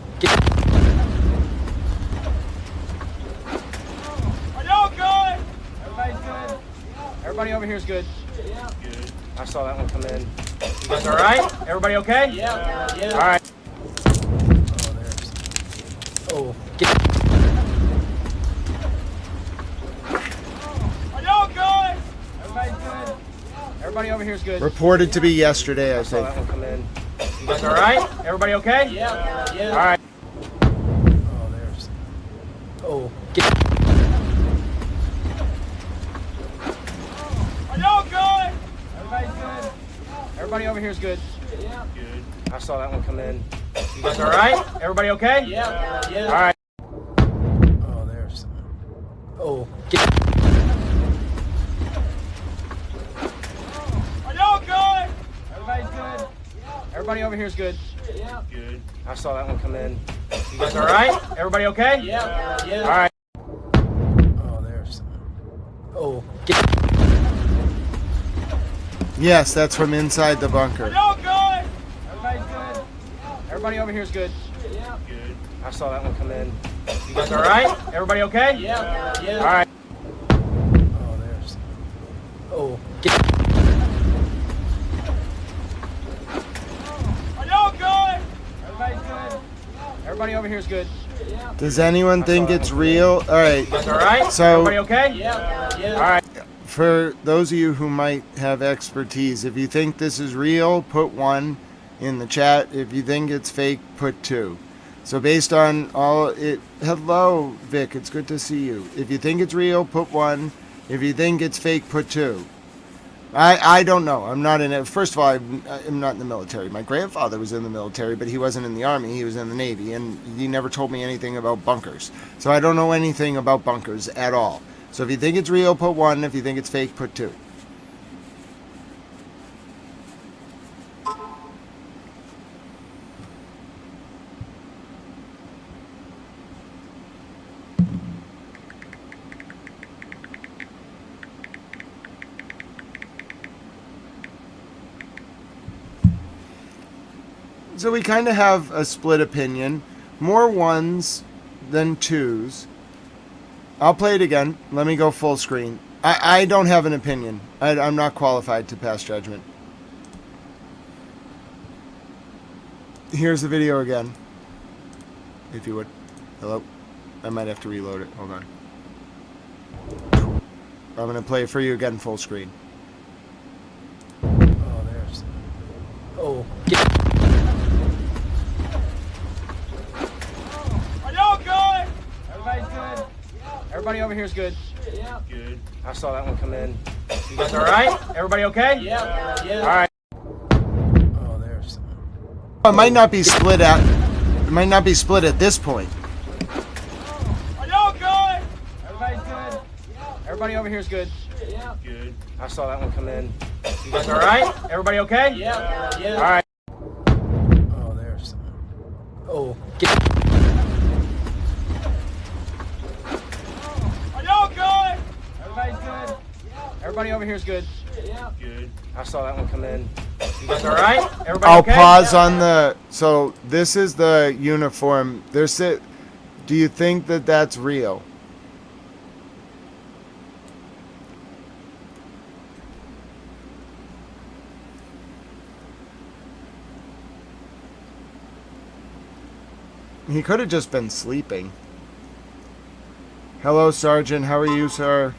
Are y'all good? Everybody's good? Everybody over here is good? Yeah. Good. I saw that one come in. You guys all right? Everybody okay? Yeah. All right. Oh. Are y'all good? Everybody's good? Everybody over here is good? Reported to be yesterday, I I saw think. that one come in. You guys all right? Everybody okay? Yeah. All right. Oh. Are y'all good? Everybody's good? Everybody over here is good? Yeah. Good. I saw that one come in. You guys all right? Everybody okay? Yeah. All right. Oh. Are y'all good? Everybody's good? Everybody over here is good? Yeah. Good. I saw that one come in. You guys all right? Everybody okay? Yeah. All right. Oh. Yes, that's from inside the bunker. Are y'all good? Everybody's good? Everybody over here is good? Yeah. Good. I saw that one come in. You guys all right? Everybody okay? Yeah. All right. Oh. Are y'all good? Everybody's good? Everybody over here is good? Yeah. Does anyone think it's real? All right. You guys all right? So, Everybody okay? Yeah. All right. for those of you who might have expertise, if you think this is real, put 1 in the chat. If you think it's fake, put 2. So based on all it, hello Vic, it's good to see you. If you think it's real, put 1. If you think it's fake, put 2. I don't know. I'm not in it. First of all, I'm not in the military. My grandfather was in the military, but he wasn't in the army. He was in the Navy, and he never told me anything about bunkers. So I don't know anything about bunkers at all. So if you think it's real, put 1. If you think it's fake, put 2. So we kind of have a split opinion. More 1s than 2s. I'll play it again. Let me go full screen. I don't have an opinion. I'm not qualified to pass judgment. Here's the video again. If you would. Hello? I might have to reload it. Hold on. I'm going to play it for you again full screen. Oh, there's... Oh. over here is good? Yeah. Good. I saw that one come in. You guys all right? Everybody okay? Yeah. All right. It might not be split at. It might not be split at this point. Are y'all good? Everybody's good. Everybody over here is good? Yeah. Good. I saw that one come in. You guys all right? Everybody okay? Yeah. All right. Oh. Are y'all good? Everybody's good. Everybody over here is good? Yeah. Good. I saw that one come in. You guys all right? Everybody I'll okay? pause on the. So this is the uniform. There's it. Do you think that that's real? He could have just been sleeping. Hello, Sergeant. How are you, sir?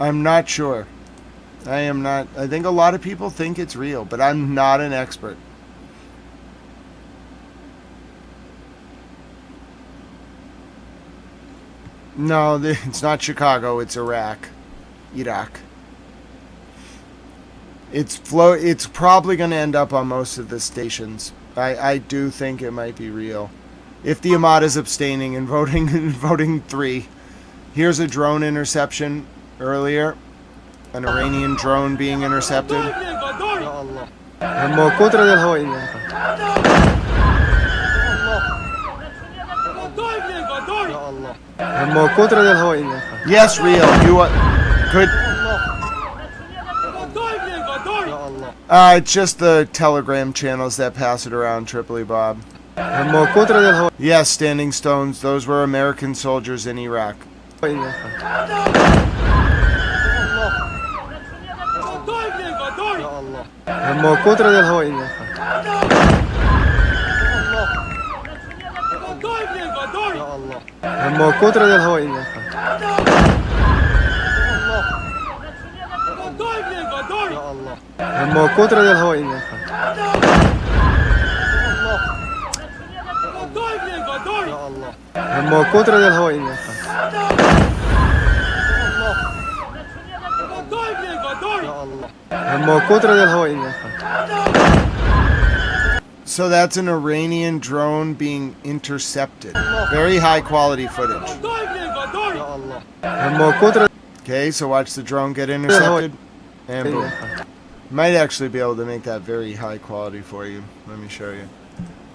I'm not sure. I am not. I think a lot of people think it's real, but I'm not an expert. No, it's not Chicago. It's Iraq. It's probably going to end up on most of the stations. I do think it might be real. If the Ahmad is abstaining and voting 3. Here's a drone interception earlier. An Iranian drone being intercepted. Yes, real. You could. It's just the Telegram channels that pass it around, Tripoli Bob. Yes, Standing Stones. Those were American soldiers in Iraq. So that's an Iranian drone being intercepted. Very high quality footage. Okay, so watch the drone get intercepted. And boom. Might actually be able to make that very high quality for you. Let me show you.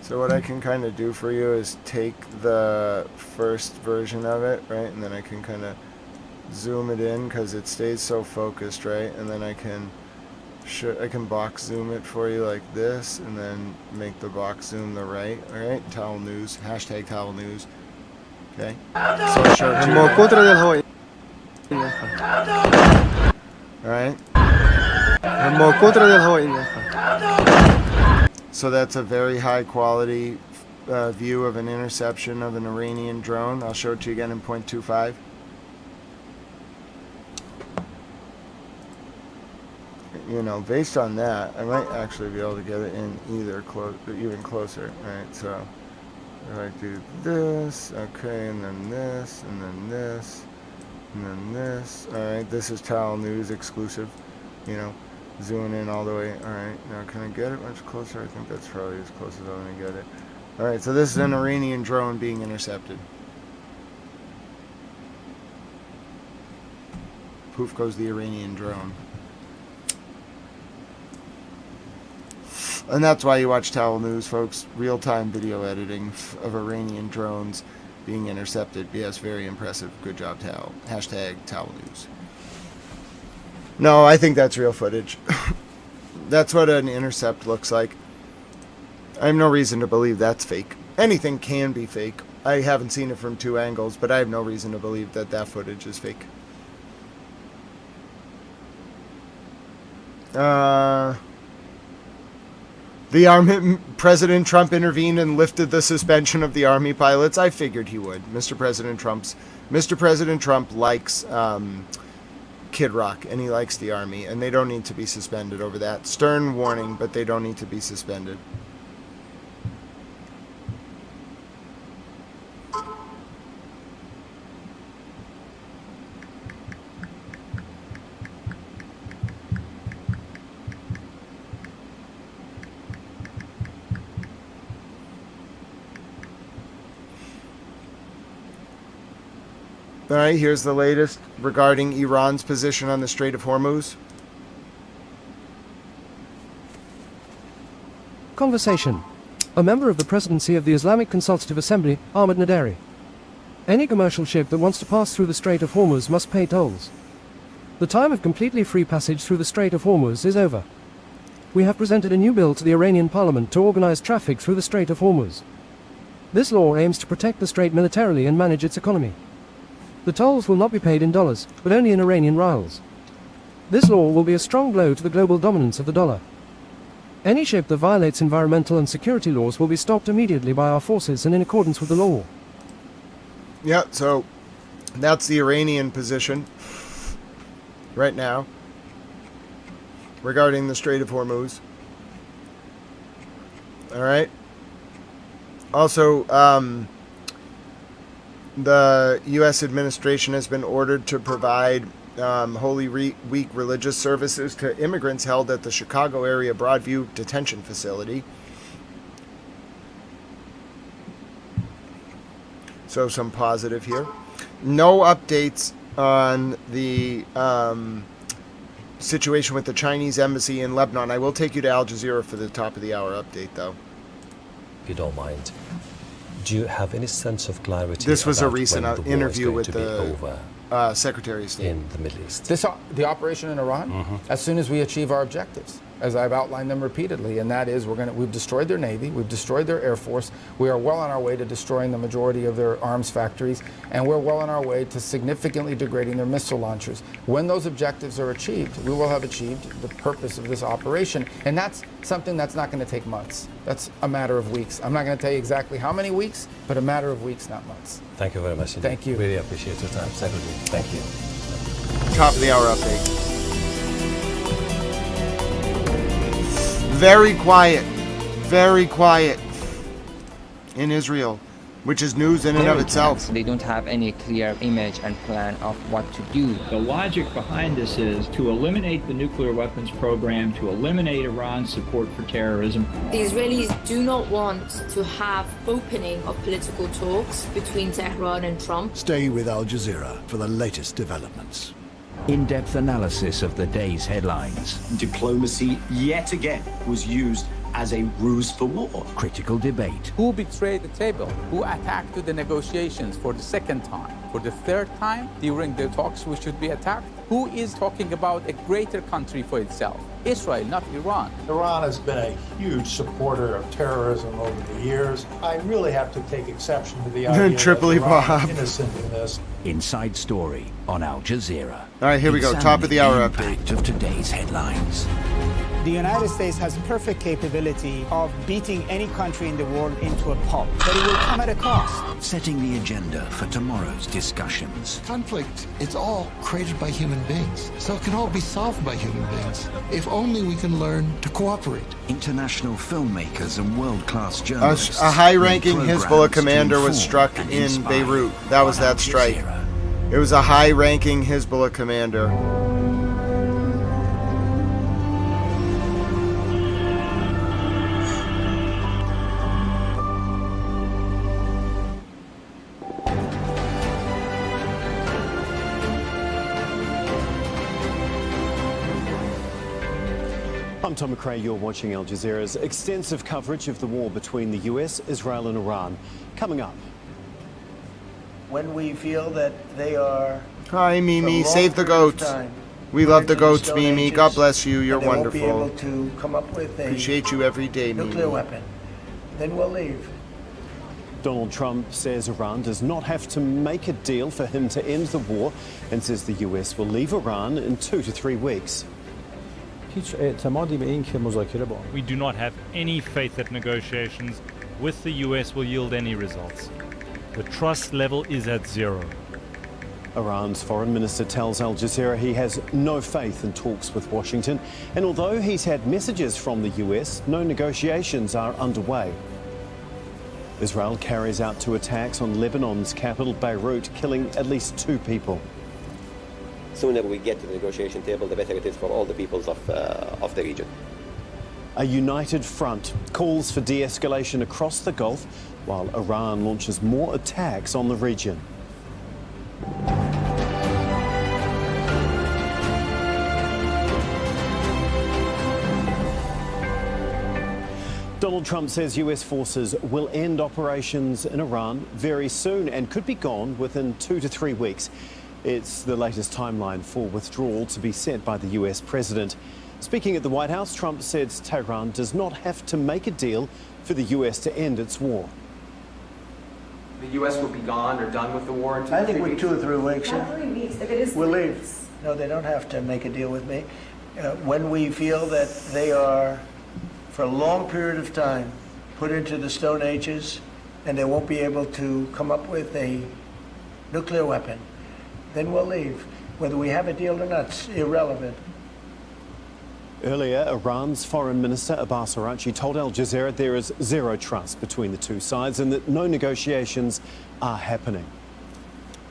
So what I can kind of do for you is take the first version of it, right? And then I can kind of zoom it in because it stays so focused, right? And then I can box zoom it for you like this, and then make the box zoom the right. All right, Towel News, hashtag Towel News. Okay. So I'll show it to you. All right. So that's a very high quality view of an interception of an Iranian drone. I'll show it to you again in 0.25. You know, based on that, I might actually be able to get it in even closer. Right, so if I do this, okay, and then this, and then this, and then this. All right, this is Towel News exclusive. You know, zooming in all the way. All right, now can I get it much closer? I think that's probably as close as I'm going to get it. All right, so this is an Iranian drone being intercepted. Poof goes the Iranian drone. And that's why you watch Towel News, folks. Real-time video editing of Iranian drones being intercepted. Yes, very impressive. Good job, Towel. Hashtag Towel News. No, I think that's real footage. That's what an intercept looks like. I have no reason to believe that's fake. Anything can be fake. I haven't seen it from two angles, but I have no reason to believe that that footage is fake. President Trump intervened and lifted the suspension of the Army pilots. I figured he would. Mr. President Trump likes Kid Rock, and he likes the Army, and they don't need to be suspended over that. Stern warning, but they don't need to be suspended. All right, here's the latest regarding Iran's position on the Strait of Hormuz. Conversation. A member of the presidency of the Islamic Consultative Assembly, Ahmed Naderi. Any commercial ship that wants to pass through the Strait of Hormuz must pay tolls. The time of completely free passage through the Strait of Hormuz is over. We have presented a new bill to the Iranian parliament to organize traffic through the Strait of Hormuz. This law aims to protect the strait militarily and manage its economy. The tolls will not be paid in dollars, but only in Iranian rials. This law will be a strong blow to the global dominance of the dollar. Any ship that violates environmental and security laws will be stopped immediately by our forces and in accordance with the law. Yeah, so that's the Iranian position right now regarding the Strait of Hormuz. All right. Also, the U.S. administration has been ordered to provide Holy Week religious services to immigrants held at the Chicago area Broadview Detention Facility. So some positive here. No updates on the situation with the Chinese embassy in Lebanon. I will take you to Al Jazeera for the top of the hour update, though. If you don't mind. Do you have any sense of clarity? This was a about recent when the war interview is with going to be over the Secretary of State in the Middle East? The operation in Iran, as soon as we achieve our objectives, as I've outlined them repeatedly, and that is we've destroyed their Navy, we've destroyed their Air Force, we are well on our way to destroying the majority of their arms factories, and we're well on our way to significantly degrading their missile launchers. When those objectives are achieved, we will have achieved the purpose of this operation, and that's something that's not going to take months. That's a matter of weeks. I'm not going to tell you exactly how many weeks, but a matter of weeks, not months. Thank you very much. Thank you. Really appreciate your time. Secretary. Thank you. Top of the hour update. Very quiet in Israel, which is news in and of itself. They don't have any clear image and plan of what to do. The logic behind this is to eliminate the nuclear weapons program, to eliminate Iran's support for terrorism. The Israelis do not want to have opening of political talks between Tehran and Trump. Stay with Al Jazeera for the latest developments. In-depth analysis of the day's headlines. Diplomacy, yet again, was used as a ruse for war. Critical debate. Who betrayed the table? Who attacked the negotiations for the second time? For the third time during the talks we should be attacked? Who is talking about a greater country for itself? Israel, not Iran. Iran has been a huge supporter of terrorism over the years. I really have to take exception to the idea Tripoli that Iran Bob. is innocent in this. Inside Story on Al Jazeera. All right, here we go. Top of the hour update. Of today's headlines. The United States has perfect capability of beating any country in the world into a pulp, but it will come at a cost. Setting the agenda for tomorrow's discussions. Conflict, it's all created by human beings, so it can all be solved by human beings, if only we can learn to cooperate. International filmmakers and world-class journalists. A high-ranking Hezbollah commander was struck in Beirut. That was that strike. It was a high-ranking Hezbollah commander. I'm Tom McRae, you're watching Al Jazeera's extensive coverage of the war between the US, Israel and Iran. Coming up. When we feel that they are... Hi, Mimi. Save the goats. We love the goats, Mimi. God bless you. You're wonderful. They won't be able to come up with a appreciate you every day, Mimi. nuclear weapon. Then we'll leave. Donald Trump says Iran does not have to make a deal for him to end the war and says the US will leave Iran in 2 to 3 weeks. We do not have any faith that negotiations with the US will yield any results. The trust level is at zero. Iran's foreign minister tells Al Jazeera he has no faith in talks with Washington, and although he's had messages from the US, no negotiations are underway. Israel carries out 2 attacks on Lebanon's capital, Beirut, killing at least 2 people. Sooner we get to the negotiation table, the better it is for all the peoples of the region. A united front calls for de-escalation across the Gulf, while Iran launches more attacks on the region. Donald Trump says US forces will end operations in Iran very soon and could be gone within 2 to 3 weeks. It's the latest timeline for withdrawal to be set by the US president. Speaking at the White House, Trump said Tehran does not have to make a deal for the US to end its war. The U.S. will be gone or done with the war in 2 I think with 2 or 3 weeks. Not 3 weeks. If it is we'll 3 leave. weeks. No, they don't have to make a deal with me. When we feel that they are, for a long period of time, put into the Stone Ages and they won't be able to come up with a nuclear weapon, then we'll leave. Whether we have a deal or not, it's irrelevant. Earlier, Iran's foreign minister Abbas Araghchi told Al Jazeera there is zero trust between the two sides and that no negotiations are happening.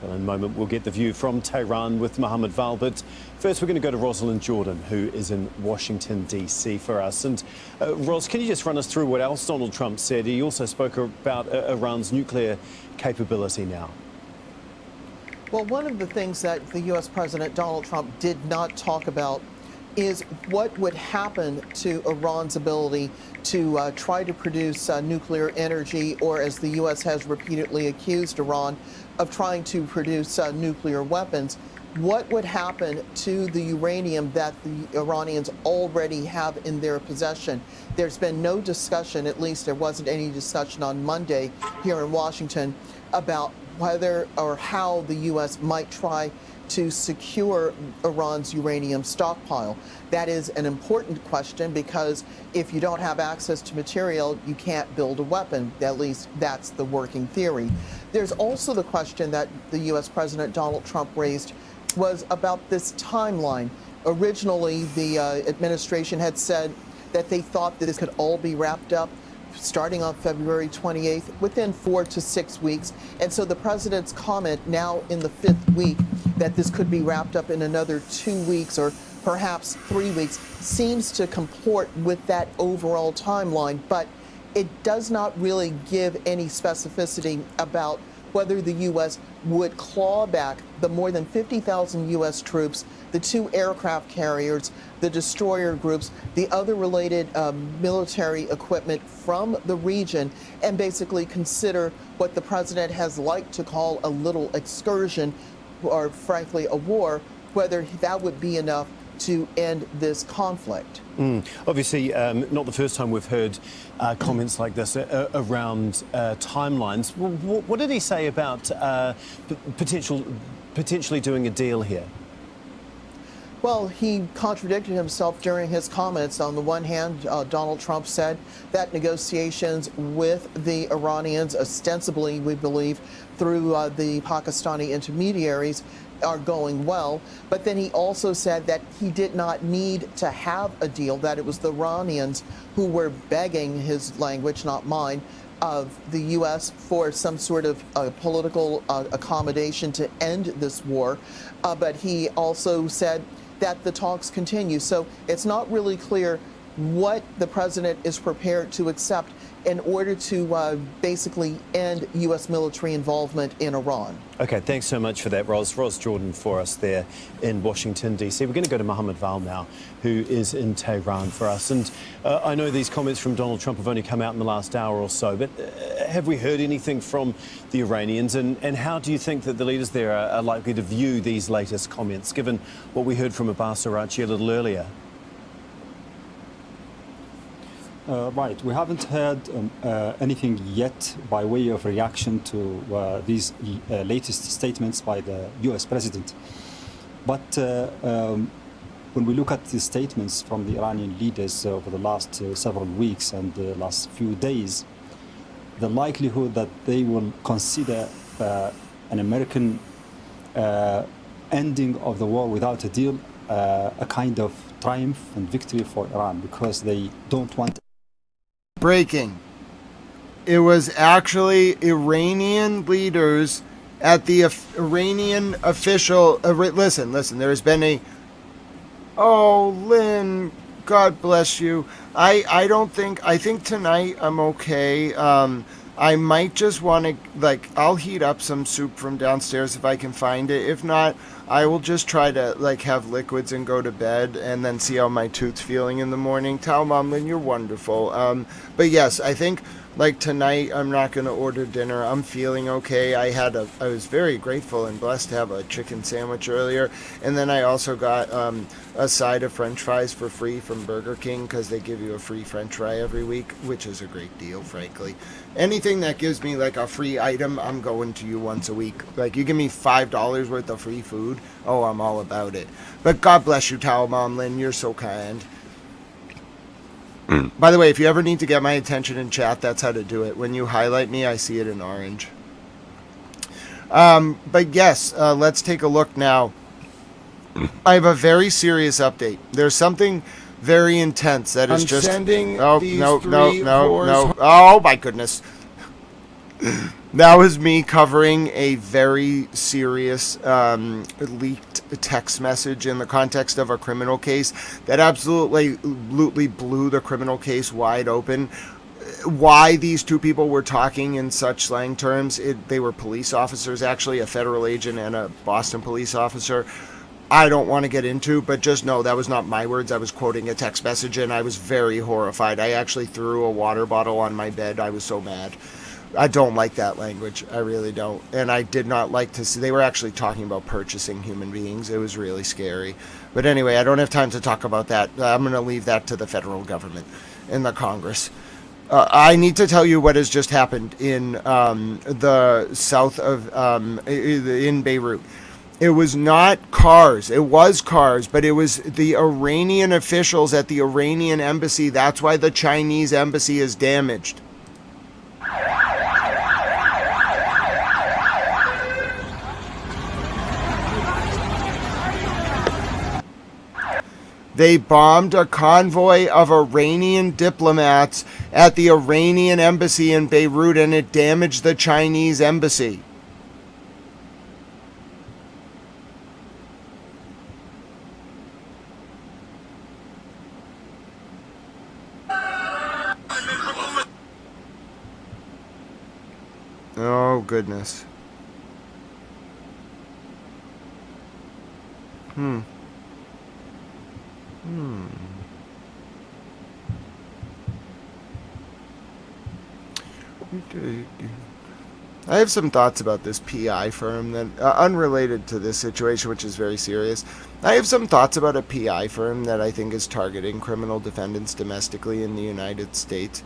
Well, in a moment, we'll get the view from Tehran with Mohammed Val, but first we're going to go to Rosalind Jordan, who is in Washington, D.C. for us. And Ros, can you just run us through what else Donald Trump said? He also spoke about Iran's nuclear capability now. Well, one of the things that the U.S. President Donald Trump did not talk about is what would happen to Iran's ability to try to produce nuclear energy, or as the U.S. has repeatedly accused Iran of trying to produce nuclear weapons. What would happen to the uranium that the Iranians already have in their possession? There's been no discussion, at least there wasn't any discussion on Monday here in Washington, about whether or how the U.S. might try to secure Iran's uranium stockpile. That is an important question because if you don't have access to material, you can't build a weapon. At least that's the working theory. There's also the question that the U.S. President Donald Trump raised was about this timeline. Originally, the administration had said that they thought that this could all be wrapped up starting on February 28th, within 4 to 6 weeks. And so the president's comment now in the 5th week that this could be wrapped up in another 2 weeks or perhaps 3 weeks seems to comport with that overall timeline, but it does not really give any specificity about whether the U.S. would claw back the more than 50,000 U.S. troops, the 2 aircraft carriers, the destroyer groups, the other related military equipment from the region, and basically consider what the president has liked to call a little excursion, or frankly a war, whether that would be enough to end this conflict. Obviously, not the first time we've heard comments like this around timelines. What did he say about potentially doing a deal here? Well, he contradicted himself during his comments. On the one hand, Donald Trump said that negotiations with the Iranians, ostensibly, we believe, through the Pakistani intermediaries, are going well. But then he also said that he did not need to have a deal, that it was the Iranians who were begging, his language, not mine, of the U.S. for some sort of political accommodation to end this war. But he also said that the talks continue. So it's not really clear what the president is prepared to accept in order to basically end U.S. military involvement in Iran. Okay, thanks so much for that, Ros. Ros Jordan for us there in Washington, D.C. We're going to go to Mohammed Val now, who is in Tehran for us. And I know these comments from Donald Trump have only come out in the last hour or so, but have we heard anything from the Iranians? And how do you think that the leaders there are likely to view these latest comments, given what we heard from Abbas Araghchi a little earlier? Right. We haven't heard anything yet by way of reaction to these latest statements by the US president. But when we look at the statements from the Iranian leaders over the last several weeks and the last few days, the likelihood that they will consider an American ending of the war without a deal a kind of triumph and victory for Iran, because they don't want... Breaking. It was actually Iranian leaders at the Iranian official... listen, there's been a... Oh, Lynn, God bless you. I don't think... I think tonight I'm okay. I might just want to, I'll heat up some soup from downstairs if I can find it. If not, I will just try to, have liquids and go to bed and then see how my tooth's feeling in the morning. Tell Mom, Lynn, you're wonderful. But yes, I think, tonight I'm not going to order dinner. I'm feeling okay. I was very grateful and blessed to have a chicken sandwich earlier. And then I also got a side of French fries for free from Burger King, because they give you a free French fry every week, which is a great deal, frankly. Anything that gives me a free item, I'm going to you once a week. You give me $5 worth of free food, oh, I'm all about it. But God bless you, Towel Mom Lynn, you're so kind. By the way, if you ever need to get my attention in chat, that's how to do it. When you highlight me, I see it in orange. But yes, let's take a look now. I have a very serious update. There's something very intense that is just... sending Oh, these no. no. Oh, my goodness. That was me covering a very serious leaked text message in the context of a criminal case that absolutely blew the criminal case wide open. Why these two people were talking in such slang terms, they were police officers, actually, a federal agent and a Boston police officer. I don't want to get into, but just know that was not my words. I was quoting a text message, and I was very horrified. I actually threw a water bottle on my bed. I was so mad. I don't like that language. I really don't. And I did not like to see... They were actually talking about purchasing human beings. It was really scary. But anyway, I don't have time to talk about that. I'm going to leave that to the federal government and the Congress. I need to tell you what has just happened in the south of... in Beirut. It was not cars. It was cars, but it was the Iranian officials at the Iranian embassy. That's why the Chinese embassy is damaged. They bombed a convoy of Iranian diplomats at the Iranian embassy in Beirut, and it damaged the Chinese embassy. Oh, goodness. I have some thoughts about this PI firm that unrelated to this situation, which is very serious. I have some thoughts about a PI firm that I think is targeting criminal defendants domestically in the United States.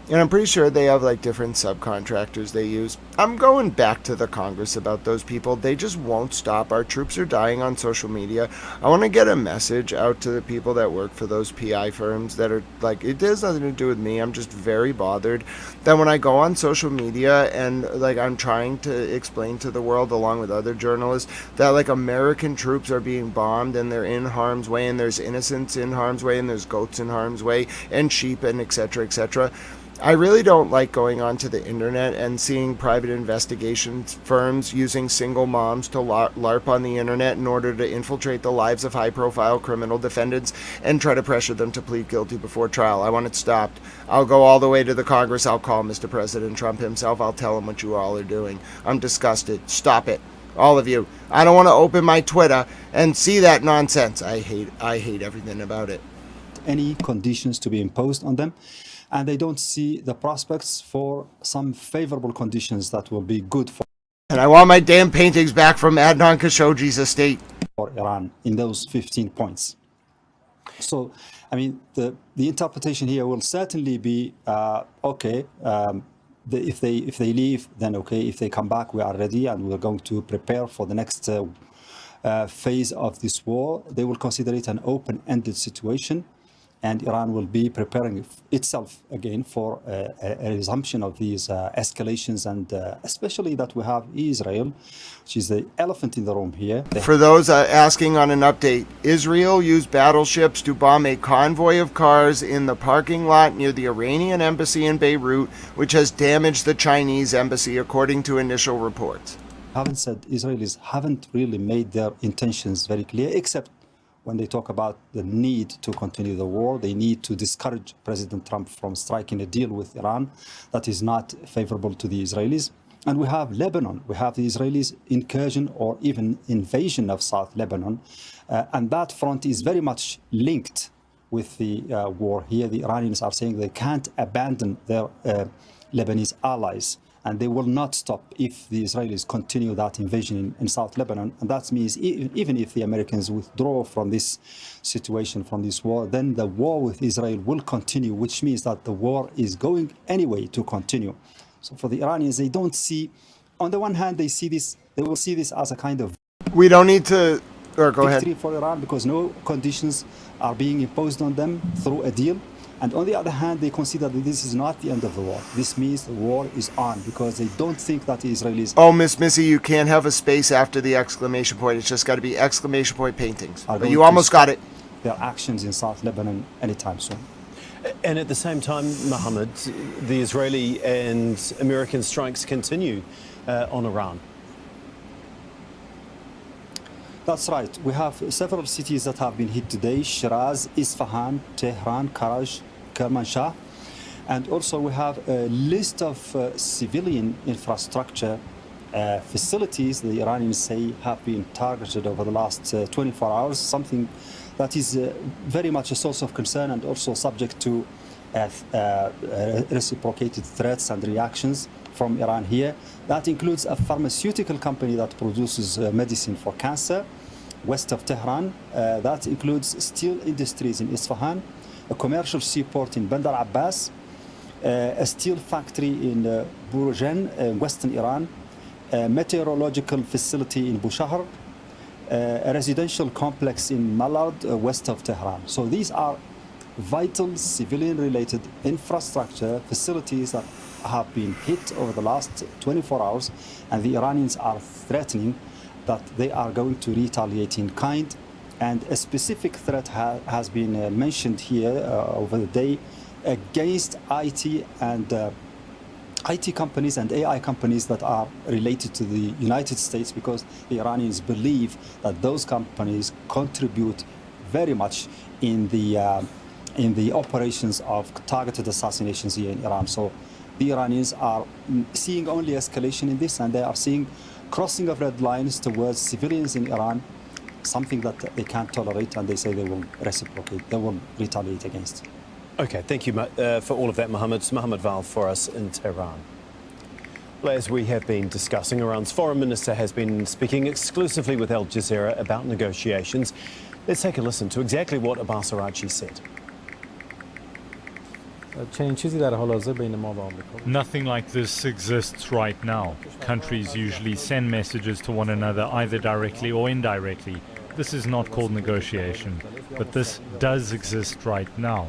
And I'm pretty sure they have different subcontractors they use. I'm going back to the Congress about those people. They just won't stop. Our troops are dying on social media. I want to get a message out to the people that work for those PI firms that are it has nothing to do with me. I'm just very bothered that when I go on social media and I'm trying to explain to the world along with other journalists that American troops are being bombed and they're in harm's way, and there's innocents in harm's way, and there's goats in harm's way, and sheep, and etc., etc. I really don't like going onto the internet and seeing private investigation firms using single moms to LARP on the internet in order to infiltrate the lives of high-profile criminal defendants and try to pressure them to plead guilty before trial. I want it stopped. I'll go all the way to the Congress. I'll call Mr. President Trump himself. I'll tell him what you all are doing. I'm disgusted. Stop it. All of you. I don't want to open my Twitter and see that nonsense. I hate everything about it. Any conditions to be imposed on them, and they don't see the prospects for some favorable conditions that will be good for... And I want my damn paintings back from Adnan Khashoggi's estate. ...for Iran in those 15 points. So I mean, the interpretation here will certainly be okay. If they leave, then okay. If they come back, we are ready, and we are going to prepare for the next phase of this war. They will consider it an open-ended situation, and Iran will be preparing itself again for a resumption of these escalations, and especially that we have Israel, which is the elephant in the room here. For those asking on an update, Israel used battleships to bomb a convoy of cars in the parking lot near the Iranian embassy in Beirut, which has damaged the Chinese embassy, according to initial reports. Having said, Israelis haven't really made their intentions very clear, except when they talk about the need to continue the war. They need to discourage President Trump from striking a deal with Iran that is not favorable to the Israelis. And we have Lebanon. We have the Israelis' incursion or even invasion of South Lebanon. And that front is very much linked with the war here. The Iranians are saying they can't abandon their Lebanese allies, and they will not stop if the Israelis continue that invasion in South Lebanon. And that means even if the Americans withdraw from this situation, from this war, then the war with Israel will continue, which means that the war is going anyway to continue. So for the Iranians, they don't see, on the one hand, they will see this as a kind of We don't need to, or go victory ahead. for Iran, because no conditions are being imposed on them through a deal. And on the other hand, they consider that this is not the end of the war. This means the war is on, because they don't think that the Israelis... Oh, Miss Missy, you can't have a space after the exclamation point. It's just got to be exclamation point paintings. are But going you to almost got it. their actions in South Lebanon anytime soon. And at the same time, Mohammed, the Israeli and American strikes continue on Iran. That's right. We have several cities that have been hit today: Shiraz, Isfahan, Tehran, Karaj, Kermanshah. And also we have a list of civilian infrastructure facilities the Iranians say have been targeted over the last 24 hours, something that is very much a source of concern and also subject to reciprocated threats and reactions from Iran here. That includes a pharmaceutical company that produces medicine for cancer west of Tehran. That includes steel industries in Isfahan, a commercial seaport in Bandar Abbas, a steel factory in Burujan, western Iran, a meteorological facility in Bushehr, a residential complex in Malad, west of Tehran. So these are vital civilian-related infrastructure facilities that have been hit over the last 24 hours, and the Iranians are threatening that they are going to retaliate in kind. And a specific threat has been mentioned here over the day against IT and IT companies and AI companies that are related to the United States, because the Iranians believe that those companies contribute very much in the operations of targeted assassinations here in Iran. So the Iranians are seeing only escalation in this, and they are seeing crossing of red lines towards civilians in Iran, something that they can't tolerate, and they say they will reciprocate, they will retaliate against. Okay, thank you for all of that, Mohammed. It's Mohammed Val for us in Tehran. Well, as we have been discussing, Iran's foreign minister has been speaking exclusively with Al Jazeera about negotiations. Let's take a listen to exactly what Abbas Araghchi said. Nothing like this exists right now. Countries usually send messages to one another either directly or indirectly. This is not called negotiation, but this does exist right now.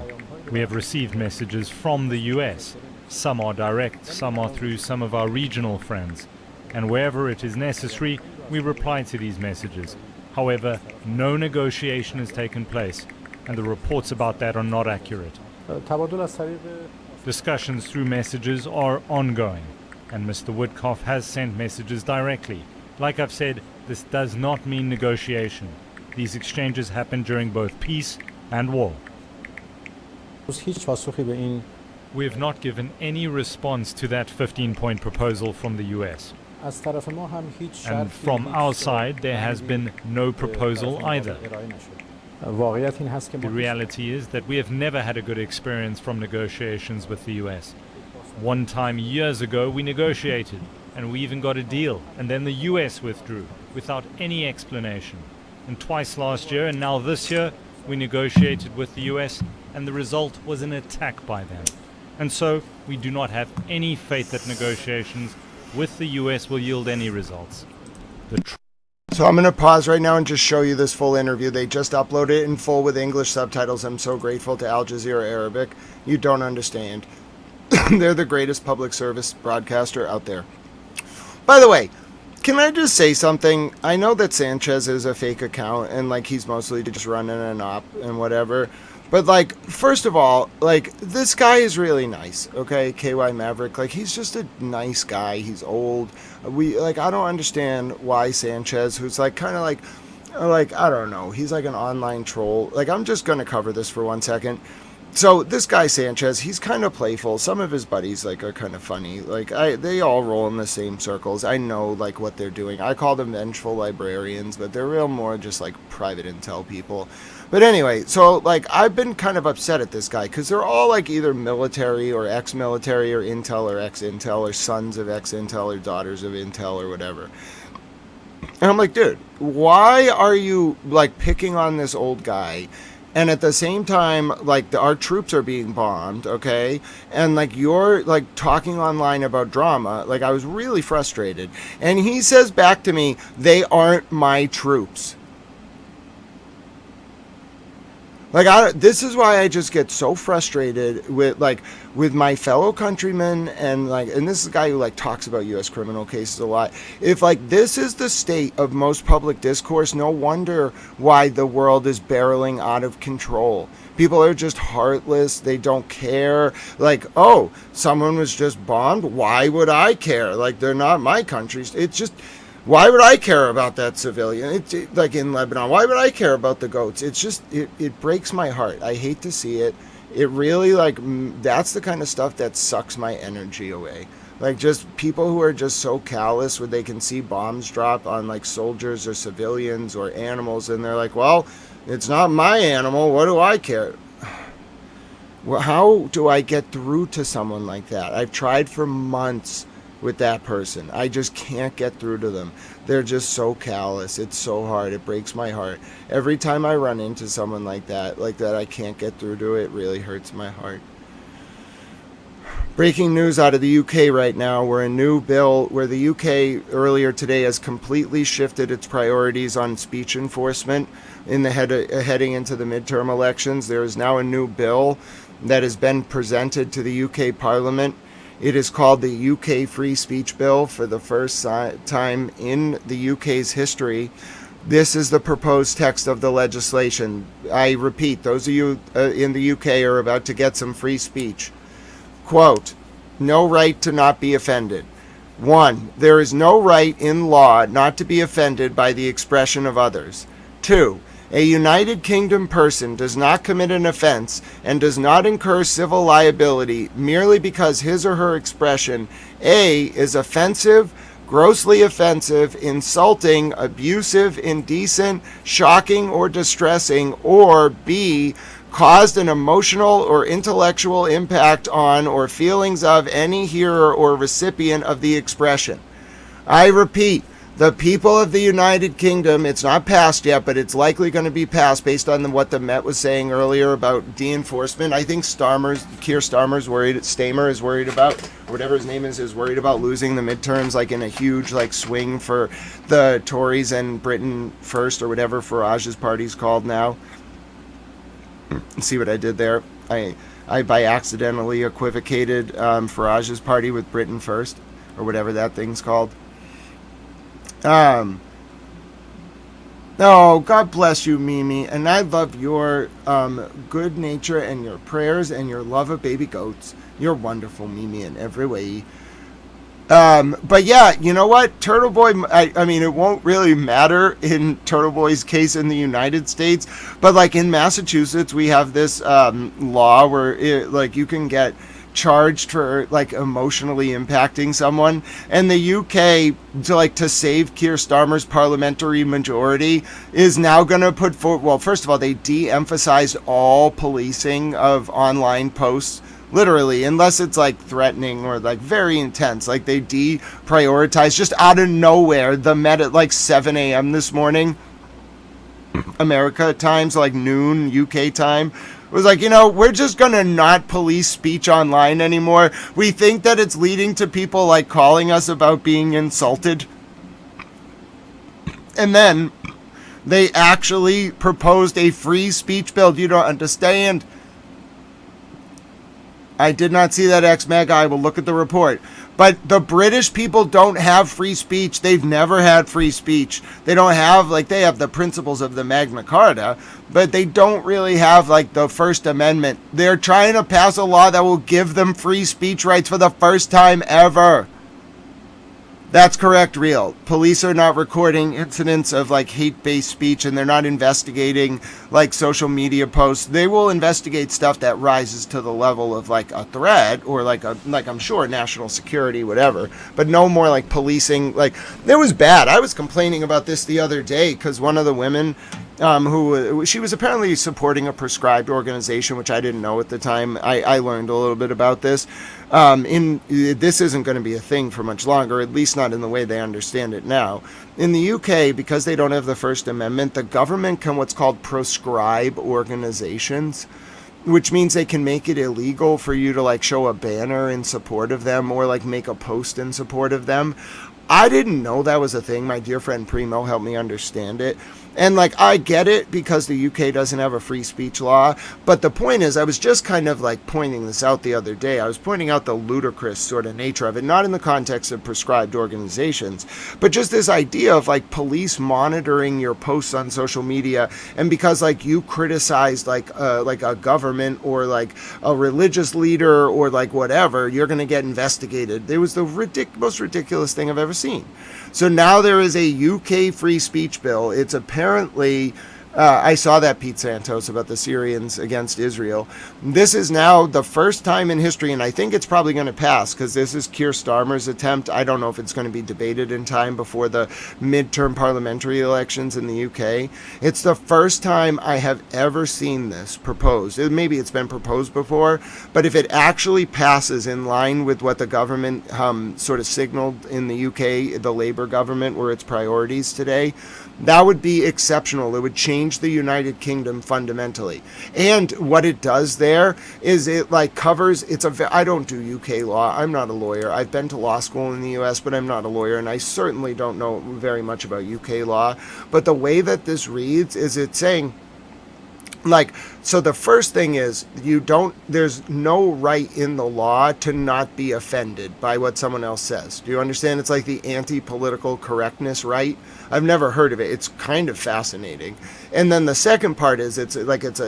We have received messages from the US. Some are direct, some are through some of our regional friends. And wherever it is necessary, we reply to these messages. However, no negotiation has taken place, and the reports about that are not accurate. Discussions through messages are ongoing, and Mr. Witkoff has sent messages directly. Like I've said, this does not mean negotiation. These exchanges happen during both peace and war. We have not given any response to that 15-point proposal from the US. And from our side, there has been no proposal either. The reality is that we have never had a good experience from negotiations with the US. One time years ago we negotiated, and we even got a deal, and then the US withdrew without any explanation. And twice last year and now this year, we negotiated with the US, and the result was an attack by them. And so we do not have any faith that negotiations with the US will yield any results. So I'm going to pause right now and just show you this full interview. They just uploaded it in full with English subtitles. I'm so grateful to Al Jazeera Arabic. You don't understand. They're the greatest public service broadcaster out there. By the way, can I just say something? I know that Sanchez is a fake account and like he's mostly just running an op and whatever. But like, first of all, like this guy is really nice, okay? KY Maverick, like he's just a nice guy. He's old. I don't understand why Sanchez, who's like kind of like I don't know, he's like an online troll. Like I'm just gonna cover this for 1 second. So this guy Sanchez, he's kind of playful. Some of his buddies like are kind of funny. Like they all roll in the same circles. I know like what they're doing. I call them vengeful librarians, but they're real more just like private intel people. But anyway, so like I've been kind of upset at this guy because they're all like either military or ex-military or intel or ex-intel or sons of ex-intel or daughters of intel or whatever. And I'm like, dude, why are you like picking on this old guy? And at the same time, like our troops are being bombed, okay? And like you're like talking online about drama. Like I was really frustrated. And he says back to me, they aren't my troops. Like this is why I just get so frustrated with my fellow countrymen and this is a guy who like talks about U.S. criminal cases a lot. If like this is the state of most public discourse, no wonder why the world is barreling out of control. People are just heartless. They don't care. Like, oh, someone was just bombed. Why would I care? Like they're not my countries. It's just. Why would I care about that civilian? Like in Lebanon. Why would I care about the goats? It's just, it breaks my heart. I hate to see it. It really that's the kind of stuff that sucks my energy away. Like just people who are just so callous where they can see bombs drop on like soldiers or civilians or animals. And they're like, well, it's not my animal. What do I care? Well, how do I get through to someone like that? I've tried for months with that person. I just can't get through to them. They're just so callous. It's so hard. It breaks my heart. Every time I run into someone like that I can't get through to, it really hurts my heart. Breaking news out of the UK right now, where a new bill where the UK earlier today has completely shifted its priorities on speech enforcement in the heading into the midterm elections. There is now a new bill that has been presented to the UK Parliament. It is called the UK Free Speech Bill for the first time in the UK's history. This is the proposed text of the legislation. I repeat, those of you in the UK are about to get some free speech. Quote, no right to not be offended. 1. There is no right in law not to be offended by the expression of others. 2. A United Kingdom person does not commit an offense and does not incur civil liability merely because his or her expression A. is offensive, grossly offensive, insulting, abusive, indecent, shocking, or distressing, or B. caused an emotional or intellectual impact on or feelings of any hearer or recipient of the expression. I repeat, the people of the United Kingdom, it's not passed yet, but it's likely going to be passed based on what the Met was saying earlier about de-enforcement. I think Keir Starmer's worried, Stamer is worried about, whatever his name is worried about losing the midterms, like in a huge swing for the Tories and Britain First, or whatever Farage's party's called now. See what I did there? I by accidentally equivocated Farage's party with Britain First, or whatever that thing's called. Oh, God bless you, Mimi, and I love your good nature and your prayers and your love of baby goats. You're wonderful, Mimi, in every way. But yeah, you know what? Turtle Boy, I mean, it won't really matter in Turtle Boy's case in the United States, but in Massachusetts, we have this law where you can get charged for emotionally impacting someone, and the UK to save Keir Starmer's parliamentary majority is now going to put forward, well, first of all, they de-emphasized all policing of online posts, literally, unless it's threatening or very intense. They deprioritize just out of nowhere. The Met at 7 a.m. this morning America times, like noon UK time, was like, you know, we're just going to not police speech online anymore. We think that it's leading to people like calling us about being insulted. And then they actually proposed a free speech bill. You don't understand. I did not see that ex-MAGA. I will look at the report. But the British people don't have free speech. They've never had free speech. They don't have, like, they have the principles of the Magna Carta, but they don't really have, like, the First Amendment. They're trying to pass a law that will give them free speech rights for the first time ever. That's correct, Real. Police are not recording incidents of like hate-based speech, and they're not investigating like social media posts. They will investigate stuff that rises to the level of like a threat or like I'm sure national security, whatever. But no more like policing. Like, it was bad. I was complaining about this the other day because one of the women she was apparently supporting a prescribed organization, which I didn't know at the time. I learned a little bit about this. This isn't going to be a thing for much longer, at least not in the way they understand it now. In the UK, because they don't have the First Amendment, the government can what's called proscribe organizations, which means they can make it illegal for you to like show a banner in support of them or like make a post in support of them. I didn't know that was a thing. My dear friend Primo helped me understand it. And like, I get it because the UK doesn't have a free speech law. But the point is, I was just kind of like pointing this out the other day. I was pointing out the ludicrous sort of nature of it, not in the context of prescribed organizations, but just this idea of like police monitoring your posts on social media. And because like you criticized like a government or like a religious leader or like whatever, you're going to get investigated. It was the most ridiculous thing I've ever seen. So now there is a UK free speech bill. It's apparently, I saw that Pete Santos about the Syrians against Israel. This is now the first time in history, and I think it's probably going to pass because this is Keir Starmer's attempt. I don't know if it's going to be debated in time before the midterm parliamentary elections in the UK. It's the first time I have ever seen this proposed. Maybe it's been proposed before, but if it actually passes in line with what the government sort of signaled in the UK, the Labour government, were its priorities today, that would be exceptional. It would change the United Kingdom fundamentally. And what it does there is it like covers, I don't do UK law. I'm not a lawyer. I've been to law school in the US, but I'm not a lawyer, and I certainly don't know very much about UK law. But the way that this reads is it's saying, like, so the first thing is there's no right in the law to not be offended by what someone else says. Do you understand? It's like the anti-political correctness right. I've never heard of it. It's kind of fascinating. And then the second part is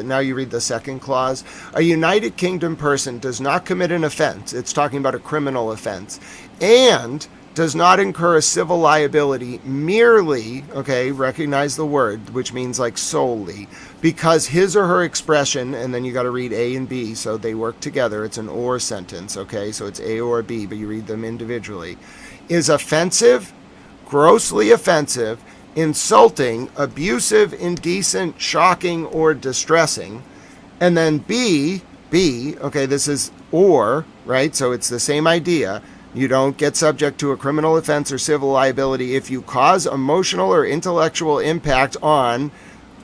now you read the second clause. A United Kingdom person does not commit an offense. It's talking about a criminal offense. And does not incur a civil liability merely, okay, recognize the word, which means like solely, because his or her expression, and then you got to read A and B, so they work together. It's an or sentence, okay, so it's A or B, but you read them individually, is offensive, grossly offensive, insulting, abusive, indecent, shocking, or distressing. And then B, okay, this is or, right, so it's the same idea. You don't get subject to a criminal offense or civil liability if you cause emotional or intellectual impact on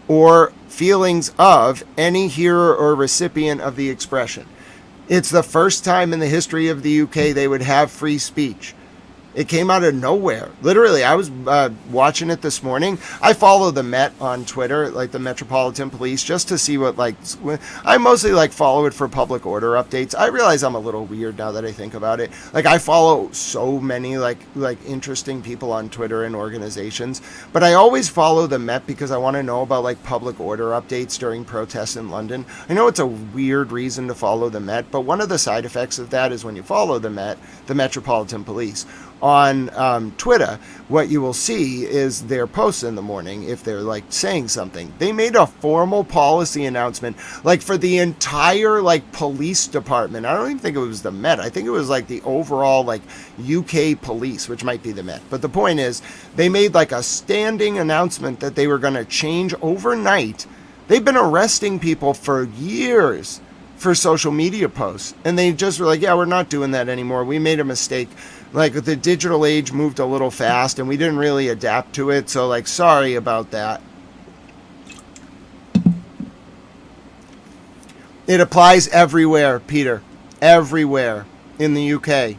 or feelings of any hearer or recipient of the expression. It's the first time in the history of the UK they would have free speech. It came out of nowhere. Literally, I was watching it this morning. I follow the Met on Twitter, like the Metropolitan Police, just to see what, like, I mostly, like, follow it for public order updates. I realize I'm a little weird now that I think about it. Like, I follow so many, like interesting people on Twitter and organizations. But I always follow the Met because I want to know about, like, public order updates during protests in London. I know it's a weird reason to follow the Met, but one of the side effects of that is when you follow the Met, the Metropolitan Police, on Twitter, what you will see is their posts in the morning if they're like saying something. They made a formal policy announcement like for the entire like police department. I don't even think it was the Met. I think it was like the overall like UK police, which might be the Met. But the point is they made like a standing announcement that they were going to change overnight. They've been arresting people for years for social media posts, and they just were like, yeah, we're not doing that anymore. We made a mistake. Like, the digital age moved a little fast, and we didn't really adapt to it, so, like, sorry about that. It applies everywhere, Peter. Everywhere in the UK.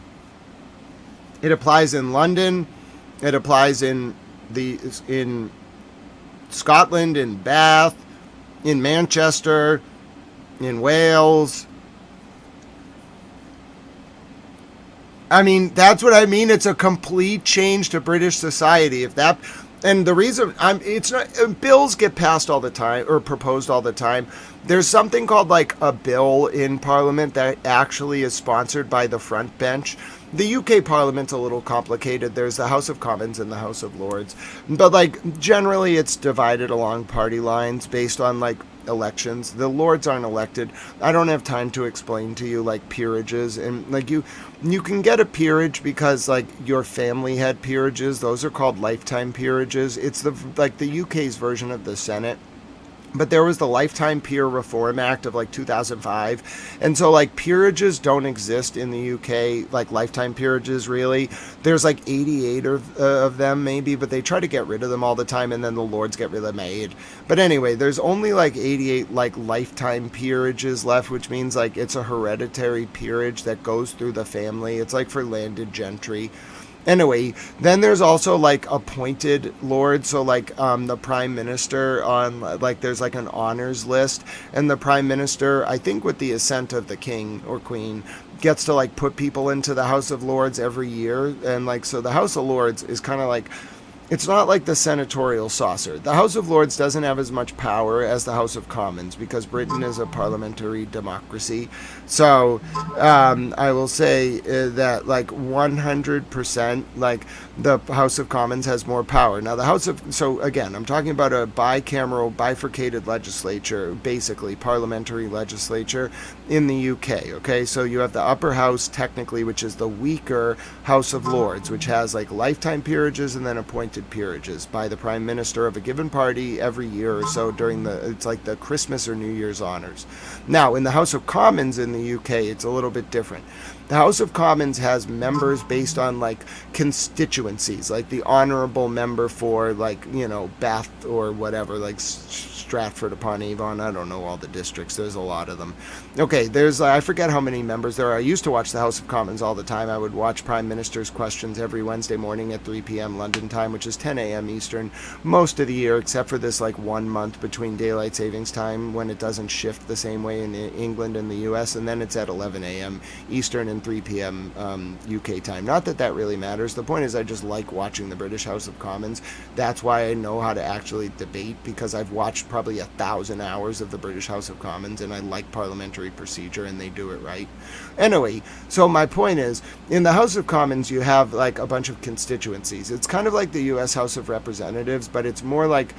It applies in London. It applies in Scotland, in Bath, in Manchester, in Wales. I mean, that's what I mean. It's a complete change to British society. And the reason it's not, bills get passed all the time or proposed all the time. There's something called like a bill in Parliament that actually is sponsored by the front bench. The UK Parliament's a little complicated. There's the House of Commons and the House of Lords. But like generally it's divided along party lines based on like elections. The Lords aren't elected. I don't have time to explain to you like peerages, and like you can get a peerage because like your family had peerages. Those are called lifetime peerages. It's the UK's version of the Senate. But there was the Lifetime Peer Reform Act of like 2005. And so like peerages don't exist in the UK, like lifetime peerages really. There's like 88 of them maybe, but they try to get rid of them all the time and then the Lords get rid of them. But anyway, there's only like 88 like lifetime peerages left, which means like it's a hereditary peerage that goes through the family. It's like for landed gentry. Anyway, then there's also like appointed lords. So like the prime minister on like there's like an honors list, and the prime minister, I think with the assent of the king or queen, gets to like put people into the House of Lords every year. And like so the House of Lords is kind of like, it's not like the senatorial saucer. The House of Lords doesn't have as much power as the House of Commons because Britain is a parliamentary democracy. So I will say that like 100% like the House of Commons has more power. Now so again, I'm talking about a bicameral bifurcated legislature, basically parliamentary legislature in the UK. Okay, so you have the upper house technically, which is the weaker House of Lords, which has like lifetime peerages and then appointed peerages by the prime minister of a given party every year or so during it's like the Christmas or New Year's honors. Now in the House of Commons in the UK, it's a little bit different. The House of Commons has members based on like constituencies, like the honorable member for like, you know, Bath or whatever, like Stratford-upon-Avon. I don't know all the districts. There's a lot of them. Okay, I forget how many members there are. I used to watch the House of Commons all the time. I would watch Prime Minister's Questions every Wednesday morning at 3 p.m. London time, which is 10 a.m. Eastern most of the year, except for this like 1 month between daylight savings time when it doesn't shift the same way in England and the US, and then it's at 11 a.m. Eastern and 3 p.m. UK time. Not that that really matters. The point is I just like watching the British House of Commons. That's why I know how to actually debate, because I've watched probably 1,000 hours of the British House of Commons, and I like parliamentary procedure, and they do it right. Anyway, so my point is, in the House of Commons, you have like a bunch of constituencies. It's kind of like the U.S. House of Representatives, but it's more like,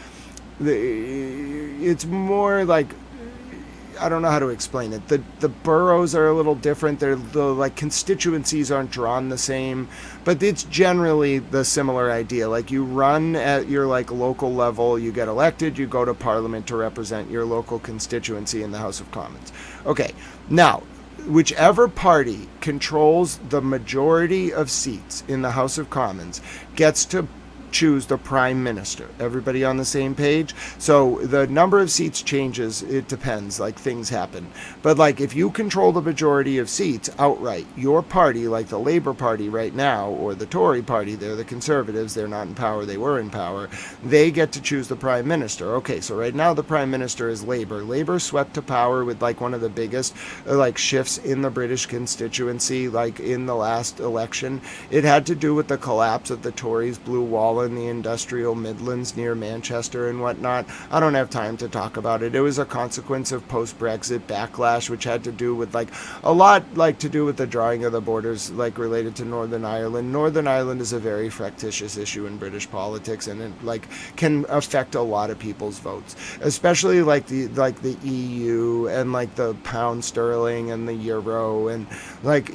I don't know how to explain it. The boroughs are a little different. The like constituencies aren't drawn the same, but it's generally the similar idea. Like you run at your like local level, you get elected, you go to Parliament to represent your local constituency in the House of Commons. Okay, now whichever party controls the majority of seats in the House of Commons gets to choose the prime minister. Everybody on the same page? So the number of seats changes. It depends. Like things happen. But like if you control the majority of seats outright, your party, like the Labour Party right now, or the Tory Party, they're the Conservatives, they're not in power, they were in power, they get to choose the prime minister. Okay, so right now the prime minister is Labour. Labour swept to power with like one of the biggest like shifts in the British constituency, like in the last election. It had to do with the collapse of the Tories' blue wall in the industrial Midlands near Manchester and whatnot. I don't have time to talk about it. It was a consequence of post-Brexit backlash, which had to do with like a lot like to do with the drawing of the borders like related to Northern Ireland. Northern Ireland is a very fractious issue in British politics, and it like can affect a lot of people's votes, especially like the EU and like the pound sterling and the euro and like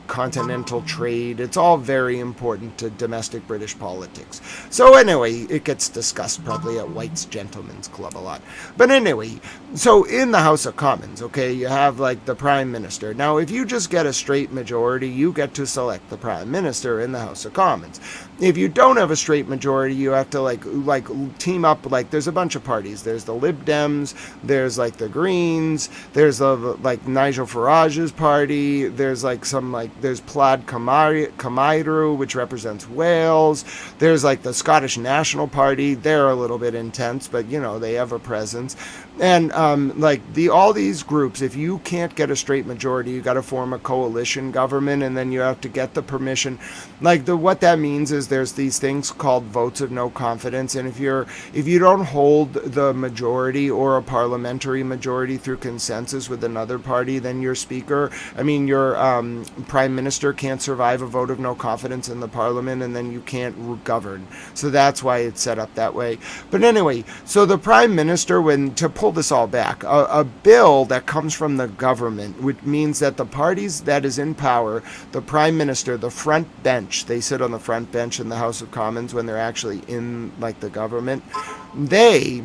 continental trade. It's all very important to domestic British politics. politics. So anyway, it gets discussed probably at White's Gentlemen's Club a lot. But anyway, so in the House of Commons, okay, you have like the Prime Minister. Now, if you just get a straight majority, you get to select the Prime Minister in the House of Commons. If you don't have a straight majority, you have to like team up. Like there's a bunch of parties. There's the Lib Dems, there's like the Greens, there's the like Nigel Farage's party, there's like some like there's Plaid Cymru, which represents Wales, there's like the Scottish National Party. They're a little bit intense, but you know, they have a presence. And like all these groups, if you can't get a straight majority, you got to form a coalition government, and then you have to get the permission. Like what that means is there's these things called votes of no confidence, and if you don't hold the majority or a parliamentary majority through consensus with another party, then your prime minister can't survive a vote of no confidence in the parliament, and then you can't govern. So that's why it's set up that way. But anyway, so the prime minister, to pull this all back, a bill that comes from the government, which means that the parties that is in power, the prime minister, the front bench, they sit on the front bench in the House of Commons when they're actually in like the government, they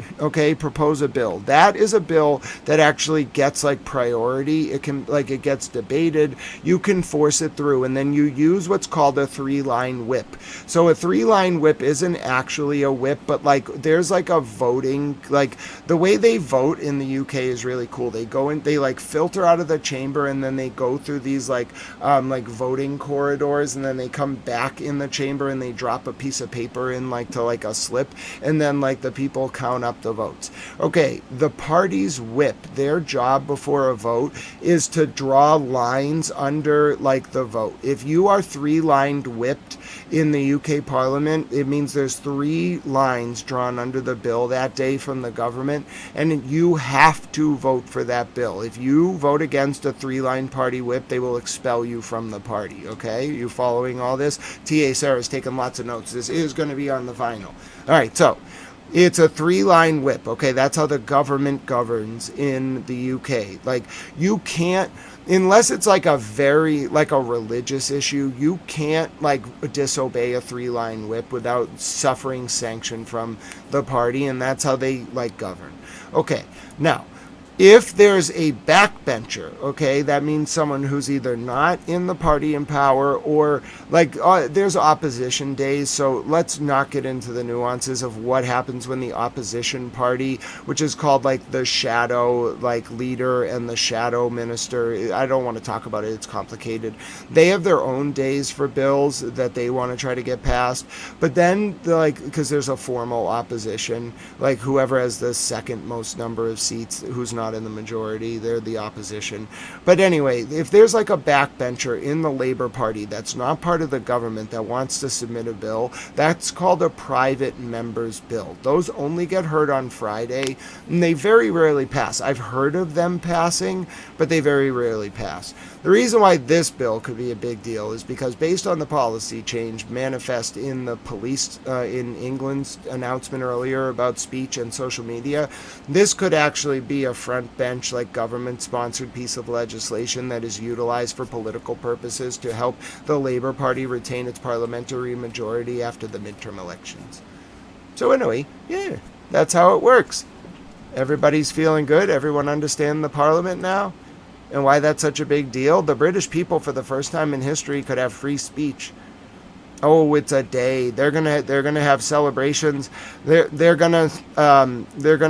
propose a bill. That is a bill that actually gets like priority. It gets debated. You can force it through, and then you use what's called a 3-line whip. So a 3-line whip isn't actually a whip, but like there's like a voting, like the way they vote in the UK is really cool. They go in, they like filter out of the chamber, and then they go through these like voting corridors, and then they come back in the chamber and they drop a piece of paper in like to like a slip, and then like the people count up the votes. Okay, the party's whip, their job before a vote is to draw lines under like the vote. If you are 3-lined whipped in the UK Parliament, it means there's 3 lines drawn under the bill that day from the government, and you have to vote for that bill. If you vote against a 3-line party whip, they will expel you from the party. Okay, you following all this? T.A. Sarah's taking lots of notes. This is going to be on the final. All right, so it's a 3-line whip. Okay, that's how the government governs in the UK. Like you can't, unless it's like a very like a religious issue, you can't like disobey a 3-line whip without suffering sanction from the party, and that's how they like govern. Okay, now if there's a backbencher, okay, that means someone who's either not in the party in power or like there's opposition days. So let's not get into the nuances of what happens when the opposition party, which is called like the shadow like leader and the shadow minister, I don't want to talk about it, it's complicated. They have their own days for bills that they want to try to get passed. But then like, because there's a formal opposition, like whoever has the second most number of seats, who's not in the majority, they're the opposition. But anyway, if there's like a backbencher in the Labour Party that's not part of the government that wants to submit a bill, that's called a private member's bill. Those only get heard on Friday, and they very rarely pass. I've heard of them passing, but they very rarely pass. The reason why this bill could be a big deal is because based on the policy change manifest in the police in England's announcement earlier about speech and social media, this could actually be a front bench like government sponsored piece of legislation that is utilized for political purposes to help the Labour Party retain its parliamentary majority after the midterm elections. So anyway, yeah, that's how it works. Everybody's feeling good. Everyone understand the parliament now? And why that's such a big deal? The British people, for the first time in history, could have free speech. Oh, it's a day. They're gonna have celebrations. They're gonna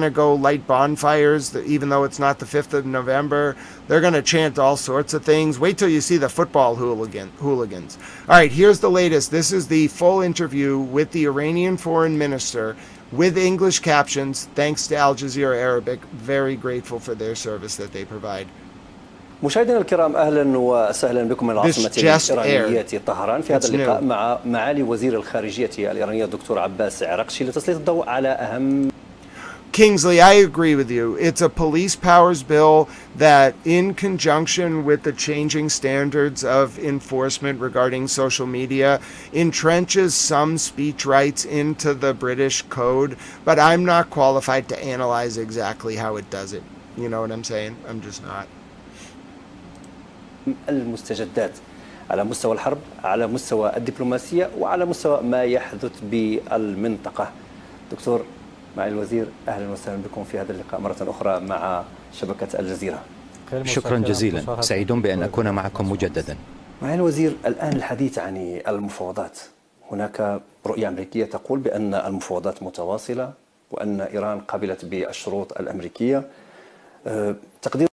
go light bonfires, even though it's not the 5th of November. They're gonna chant all sorts of things. Wait till you see the football hooligans. All right, here's the latest. This is the full interview with the Iranian foreign minister with English captions. Thanks to Al Jazeera Arabic. Very grateful for their service that they provide. مشاهدينا الكرام اهلا وسهلا بكم من العاصمه الايرانيه طهران في هذا اللقاء مع معالي وزير الخارجيه الايرانيه الدكتور عباس عراقشي لتسليط الضوء على اهم. Kingsley, I agree with you. It's a police powers bill that, in conjunction with the changing standards of enforcement regarding social media, entrenches some speech rights into the British code, but I'm not qualified to analyze exactly how it does it. You know what I'm saying? I'm just not. المستجدات على مستوى الحرب، على مستوى الدبلوماسية، وعلى مستوى ما يحدث بالمنطقة. دكتور معالي الوزير، أهلا وسهلا بكم في هذا اللقاء مرة أخرى مع شبكة الجزيرة. شكرا جزيلا، سعيد بأن أكون معكم مجددا. معالي الوزير، الآن الحديث عن المفاوضات. هناك رؤية أمريكية تقول بأن المفاوضات متواصلة وأن إيران قبلت بالشروط الأمريكية. تقدير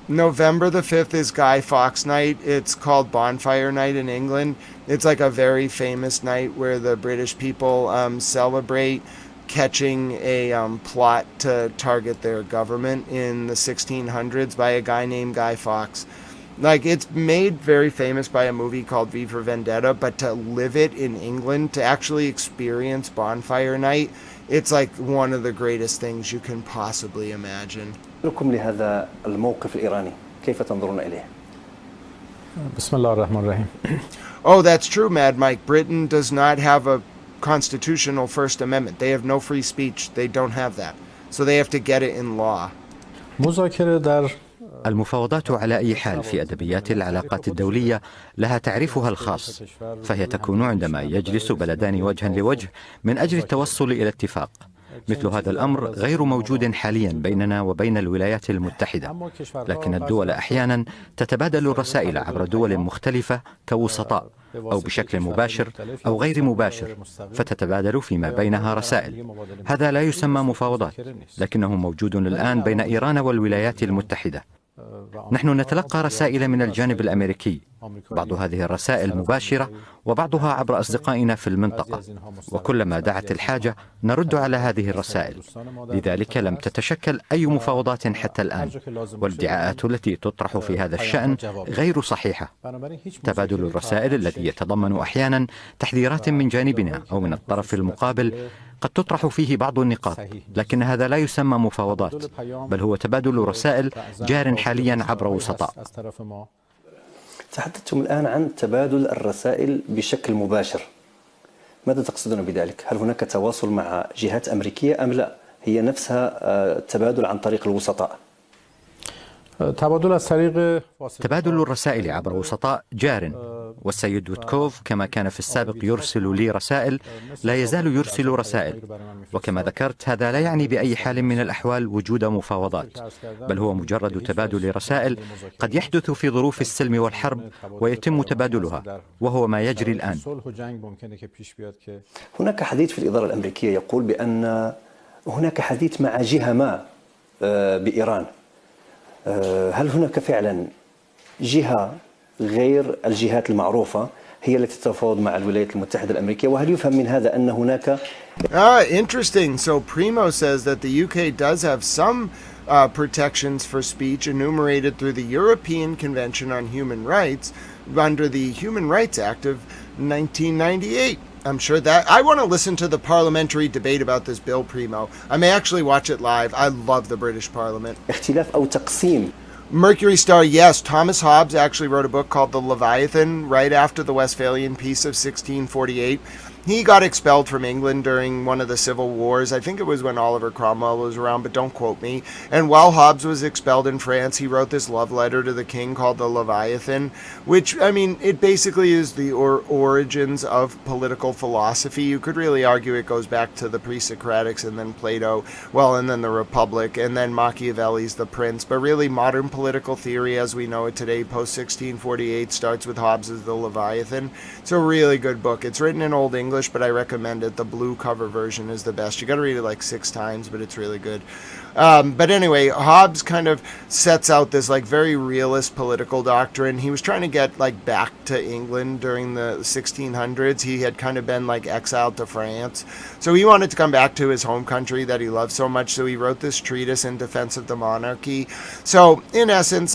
November the 5th is Guy Fawkes Night. It's called Bonfire Night in England. It's like a very famous night where the British people celebrate catching a plot to target their government in the 1600s by a guy named Guy Fawkes. Like, it's made very famous by a movie called V for Vendetta, but to live it in England, to actually experience Bonfire Night, it's like one of the greatest things you can possibly imagine. لكم لهذا الموقف الإيراني، كيف تنظرون إليه؟ بسم الله الرحمن الرحيم. Oh, that's true, Mad Mike. Britain does not have a constitutional First Amendment. They have no free speech. They don't have that. So they have to get it in law. مذاکره در المفاوضات على أي حال في أدبيات العلاقات الدولية لها تعريفها الخاص، فهي تكون عندما يجلس بلدان وجها لوجه من أجل التوصل إلى اتفاق. مثل هذا الأمر غير موجود حاليا بيننا وبين الولايات المتحدة، لكن الدول أحيانا تتبادل الرسائل عبر دول مختلفة كوسطاء أو بشكل مباشر أو غير مباشر، فتتبادل فيما بينها رسائل. هذا لا يسمى مفاوضات، لكنه موجود الآن بين إيران والولايات المتحدة. نحن نتلقى رسائل من الجانب الأمريكي، بعض هذه الرسائل مباشرة وبعضها عبر أصدقائنا في المنطقة، وكلما دعت الحاجة نرد على هذه الرسائل. لذلك لم تتشكل أي مفاوضات حتى الآن، والادعاءات التي تطرح في هذا الشأن غير صحيحة. تبادل الرسائل الذي يتضمن أحيانا تحذيرات من جانبنا أو من الطرف المقابل قد تطرح فيه بعض النقاط، لكن هذا لا يسمى مفاوضات، بل هو تبادل رسائل جار حاليا عبر وسطاء. تحدثتم الآن عن تبادل الرسائل بشكل مباشر. ماذا تقصدون بذلك؟ هل هناك تواصل مع جهات أمريكية أم لا؟ هي نفسها تبادل عن طريق الوسطاء؟ تبادل الرسائل عبر وسطاء جار، والسيد ويتكوف كما كان في السابق يرسل لي رسائل لا يزال يرسل رسائل. وكما ذكرت، هذا لا يعني بأي حال من الأحوال وجود مفاوضات، بل هو مجرد تبادل رسائل قد يحدث في ظروف السلم والحرب ويتم تبادلها، وهو ما يجري الآن. هناك حديث في الإدارة الأمريكية يقول بأن هناك حديث مع جهة ما بإيران. هل هناك فعلا جهة غير الجهات المعروفة هي التي تتفاوض مع الولايات المتحدة الأمريكية؟ وهل يفهم من هذا أن هناك Interesting. So Primo says that the UK does have some protections for speech enumerated through the European Convention on Human Rights under the Human Rights Act of 1998. I'm sure that I want to listen to the parliamentary debate about this bill, Primo. I may actually watch it live. I love the British Parliament. اختلاف أو تقسيم. Mercury Star, yes. Thomas Hobbes actually wrote a book called The Leviathan right after the Westphalian Peace of 1648. He got expelled from England during one of the civil wars. I think it was when Oliver Cromwell was around, but don't quote me. And while Hobbes was expelled in France, he wrote this love letter to the king called The Leviathan, which, I mean, it basically is the origins of political philosophy. You could really argue it goes back to the pre-Socratics and then Plato, well, and then the Republic, and then Machiavelli's The Prince. But really, modern political theory as we know it today, post-1648, starts with Hobbes' The Leviathan. It's a really good book. It's written in Old English, but I recommend it. The blue cover version is the best. You got to read it like 6 times, but it's really good. But anyway, Hobbes kind of sets out this like very realist political doctrine. He was trying to get like back to England during the 1600s. He had kind of been like exiled to France. So he wanted to come back to his home country that he loved so much. So he wrote this treatise in defense of the monarchy. So in essence,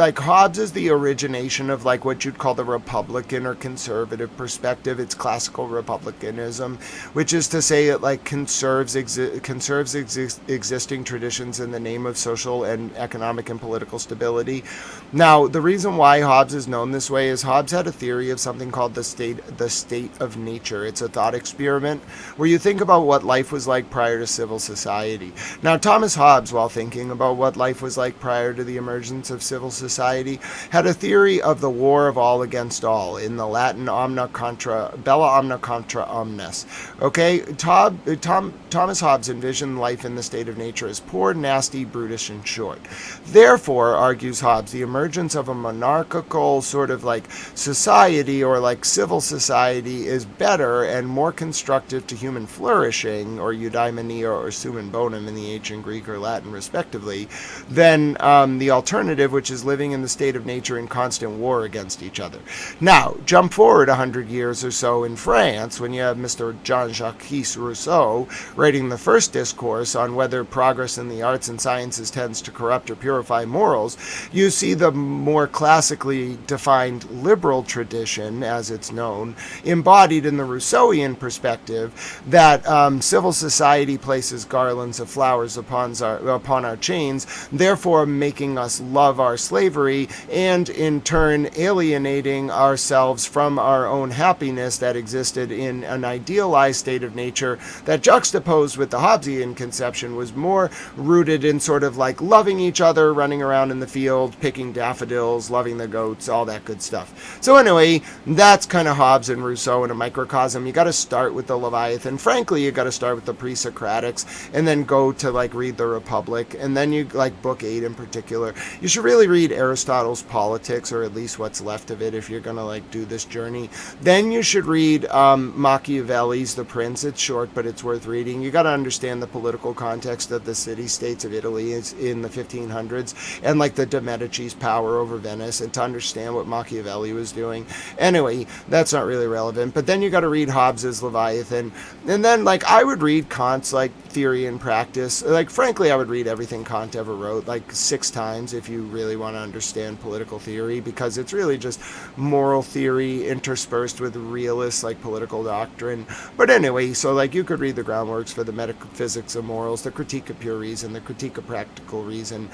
like Hobbes is the origination of like what you'd call the Republican or conservative perspective. It's classical Republican republicanism, which is to say it like conserves existing traditions in the name of social and economic and political stability. Now, the reason why Hobbes is known this way is Hobbes had a theory of something called the state of nature. It's a thought experiment where you think about what life was like prior to civil society. Now, Thomas Hobbes, while thinking about what life was like prior to the emergence of civil society, had a theory of the war of all against all, in the Latin bella omnia contra omnes. Okay, Thomas Hobbes envisioned life in the state of nature as poor, nasty, brutish, and short. Therefore, argues Hobbes, the emergence of a monarchical sort of like society or like civil society is better and more constructive to human flourishing, or eudaimonia or summum bonum in the ancient Greek or Latin respectively, than the alternative, which is living in the state of nature in constant war against each other. Now, jump forward 100 years or so in France, when you have Mr. Jean-Jacques Rousseau writing the first discourse on whether progress in the arts and sciences tends to corrupt or purify morals. You see the more classically defined liberal tradition, as it's known, embodied in the Rousseauian perspective that civil society places garlands of flowers upon our chains, therefore making us love our slavery and in turn alienating ourselves from our own happiness that existed in an idealized state of nature that, juxtaposed with the Hobbesian conception, was more rooted in sort of like loving each other, running around in the field, picking daffodils, loving the goats, all that good stuff. So anyway, that's kind of Hobbes and Rousseau in a microcosm. You got to start with the Leviathan. Frankly, you got to start with the pre-Socratics and then go to like read the Republic, and then you like book 8 in particular. You should really read Aristotle's Politics, or at least what's left of it, if you're gonna like do this journey. Then you should read Machiavelli's The Prince. It's short, but it's worth reading. You got to understand the political context of the city-states of Italy in the 1500s, and like the de Medici's power over Venice, and to understand what Machiavelli was doing. Anyway, that's not really relevant. But then you got to read Hobbes's Leviathan, and then like I would read Kant's like Theory and Practice. Like frankly, I would read everything Kant ever wrote like 6 times if you really want to understand political theory, because it's really just moral theory interspersed with realist like political doctrine. But anyway, so like you could read the groundworks for the metaphysics of morals, the critique of pure reason, the critique of practical reason.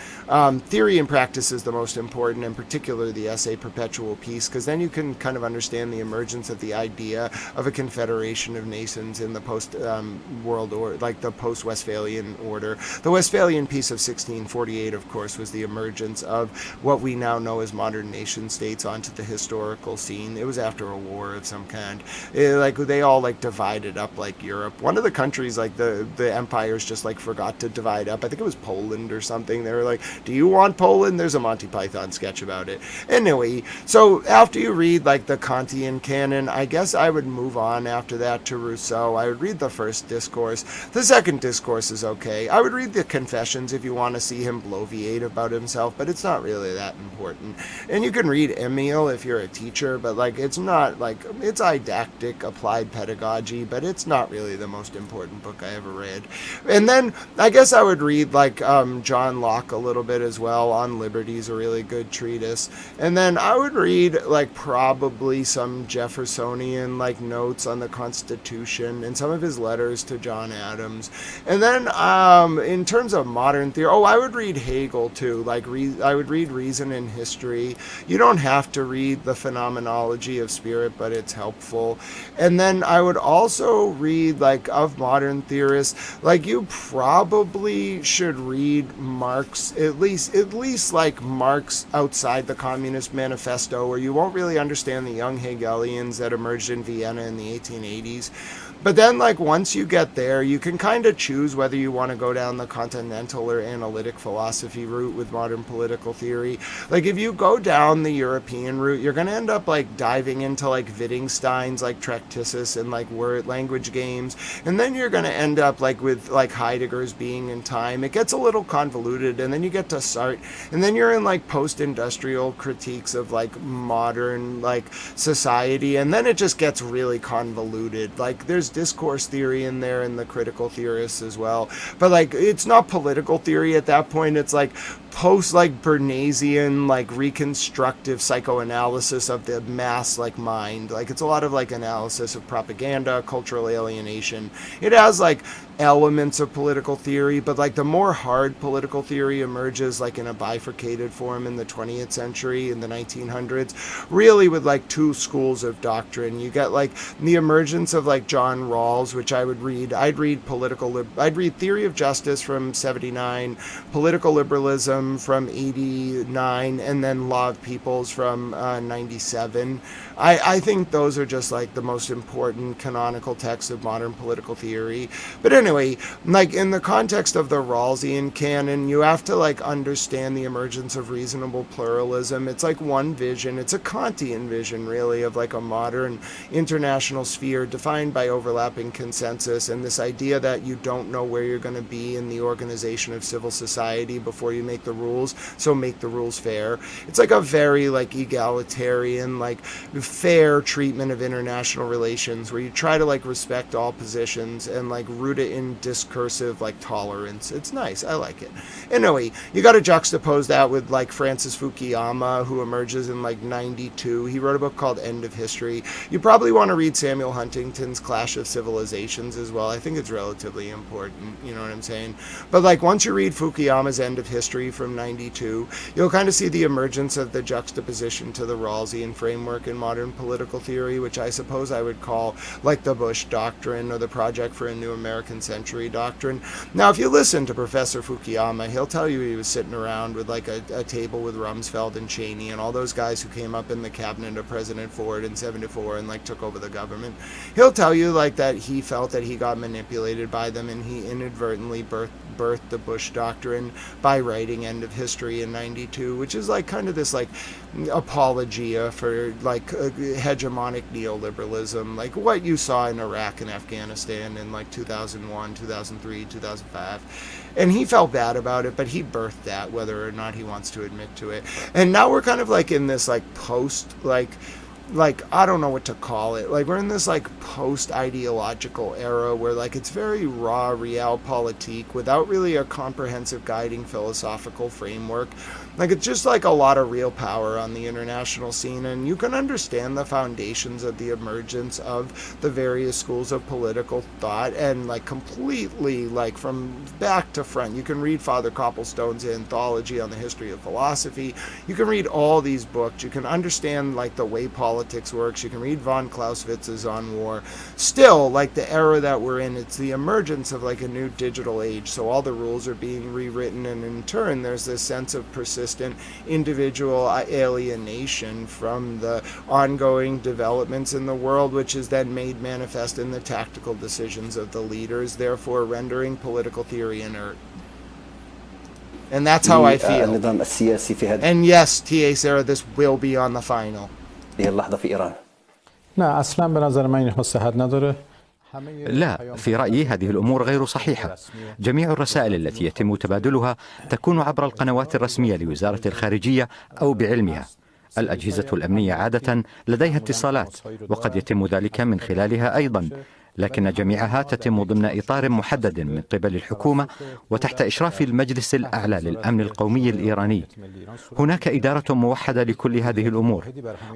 Theory and Practice is the most important, and particularly the essay Perpetual Peace, because then you can kind of understand the emergence of the idea of a confederation of nations in the post-world order, like the post-Westphalian order. The Westphalian Peace of 1648, of course, was the emergence of what we now know as modern nation states onto the historical scene. It was after a war of some kind. Like they all like divided up like Europe. One of the countries, like the empires, just like forgot to divide up. I think it was Poland or something. They were like, "Do you want Poland?" There's a Monty Python sketch about it. Anyway, so after you read like the Kantian canon, I guess I would move on after that to Rousseau. I would read the first discourse. The second discourse is okay. I would read the Confessions if you want to see him bloviate about himself, but it's not really that important. And you can read Emile if you're a teacher, but like it's not like, it's didactic applied pedagogy, but it's not really the most important book I ever read. And then I guess I would read like John Locke a little bit as well. On Liberty is a really good treatise. And then I would read like probably some Jeffersonian like notes on the Constitution and some of his letters to John Adams. And then in terms of modern theory, I would read Hegel too. Like I would read Reason and History. You don't have to read the Phenomenology of Spirit, but it's helpful. And then I would also read like of modern theorists, like you probably should read Marx, at least like Marx outside the Communist Manifesto, or you won't really understand the young Hegelians that emerged in Vienna in the 1880s. But then, like, once you get there, you can kind of choose whether you want to go down the continental or analytic philosophy route with modern political theory. Like, if you go down the European route, you're going to end up, like, diving into, like, Wittgenstein's, like, Tractatus and, like, word language games. And then you're going to end up, like, with, like, Heidegger's Being and Time. It gets a little convoluted, and then you get to Sartre. And then you're in, like, post-industrial critiques of, like, modern, like, society. And then it just gets really convoluted. Like, there's discourse theory in there and the critical theorists as well, but like it's not political theory at that point. It's like post like Bernaysian like reconstructive psychoanalysis of the mass like mind. Like it's a lot of like analysis use of propaganda, cultural alienation. It has like elements of political theory, but like the more hard political theory emerges like in a bifurcated form in the 20th century, in the 1900s, really with like two schools of doctrine. You get like the emergence of like John Rawls, which I would read. I'd read Theory of Justice from 79, Political Liberalism from 89, and then Law of Peoples from 97. I think those are just like the most important canonical texts of modern political theory. But anyway, like in the context of the Rawlsian canon, you have to like understand the emergence of reasonable pluralism. It's like one vision. It's a Kantian vision, really, of like a modern international sphere defined by overlapping consensus, and this idea that you don't know where you're going to be in the organization of civil society before you make the rules, so make the rules fair. It's like a very like egalitarian, like fair treatment of international relations where you try to like respect all positions and like root it in discursive like tolerance. It's nice. I like it. Anyway, you got to juxtapose that with like Francis Fukuyama, who emerges in like 92. He wrote a book called End of History. You probably want to read Samuel Huntington's Clash of Civilizations as well. I think it's relatively important, you know what I'm saying? But like once you read Fukuyama's End of History from 92, you'll kind of see the emergence of the juxtaposition to the Rawlsian framework in modern political theory, which I suppose I would call like the Bush Doctrine or the Project for a New American Century Doctrine. Now, if you listen to Professor Fukuyama, he'll tell you he was sitting around with like a table with Rumsfeld and Cheney and all those guys who came up in the cabinet of President Ford in 74 and like took over the government. He'll tell you like that he felt that he got manipulated by them and he inadvertently birthed the Bush Doctrine by writing End of History in 92, which is like kind of this like apologia for like hegemonic neoliberalism, like what you saw in Iraq and Afghanistan in like 2001, 2003, 2005. And he felt bad about it, but he birthed that, whether or not he wants to admit to it. And now we're kind of like in this like post like I don't know what to call it. Like we're in this like post-ideological era where like it's very raw realpolitik without really a comprehensive guiding philosophical framework. Like it's just like a lot of real power on the international scene, and you can understand the foundations of the emergence of the various schools of political thought and like completely like from back to front. You can read Father Copplestone's anthology on the history of philosophy. You can read all these books. You can understand like the way politics works. You can read von Clausewitz's On War. Still, like the era that we're in, it's the emergence of like a new digital age. So all the rules are being rewritten, and in turn there's this sense of persistent individual alienation from the ongoing developments in the world, which is then made manifest in the tactical decisions of the leaders, therefore rendering political theory inert. And that's how I feel. And yes, T.A. Sarah, this will be on the final. لا، في رأيي هذه الأمور غير صحيحة. جميع الرسائل التي يتم تبادلها تكون عبر القنوات الرسمية لوزارة الخارجية أو بعلمها. الأجهزة الأمنية عادة لديها اتصالات، وقد يتم ذلك من خلالها أيضا، لكن جميعها تتم ضمن إطار محدد من قبل الحكومة وتحت إشراف المجلس الأعلى للأمن القومي الإيراني. هناك إدارة موحدة لكل هذه الأمور،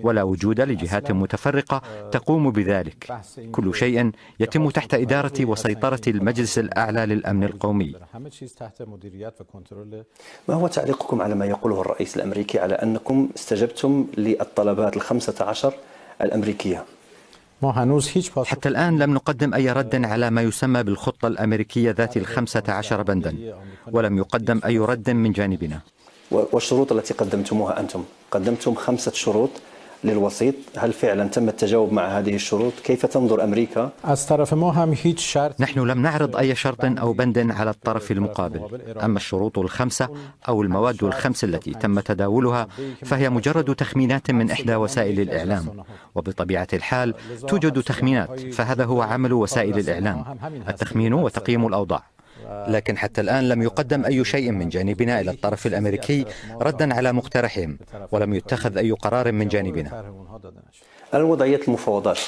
ولا وجود لجهات متفرقة تقوم بذلك. كل شيء يتم تحت إدارة وسيطرة المجلس الأعلى للأمن القومي. ما هو تعليقكم على ما يقوله الرئيس الأمريكي على أنكم استجبتم للطلبات ال15 الأمريكية؟ حتى الآن لم نقدم أي رد على ما يسمى بالخطة الأمريكية ذات 15 بندا، ولم يقدم أي رد من جانبنا. والشروط التي قدمتموها أنتم، قدمتم 5 شروط للوسيط، هل فعلا تم التجاوب مع هذه الشروط؟ كيف تنظر أمريكا؟ نحن لم نعرض أي شرط أو بند على الطرف المقابل. أما الشروط ال5 أو المواد ال5 التي تم تداولها فهي مجرد تخمينات من إحدى وسائل الإعلام، وبطبيعة الحال توجد تخمينات، فهذا هو عمل وسائل الإعلام، التخمين وتقييم الأوضاع. لكن حتى الآن لم يقدم أي شيء من جانبنا إلى الطرف الأمريكي ردا على مقترحهم، ولم يتخذ أي قرار من جانبنا. وضعية المفاوضات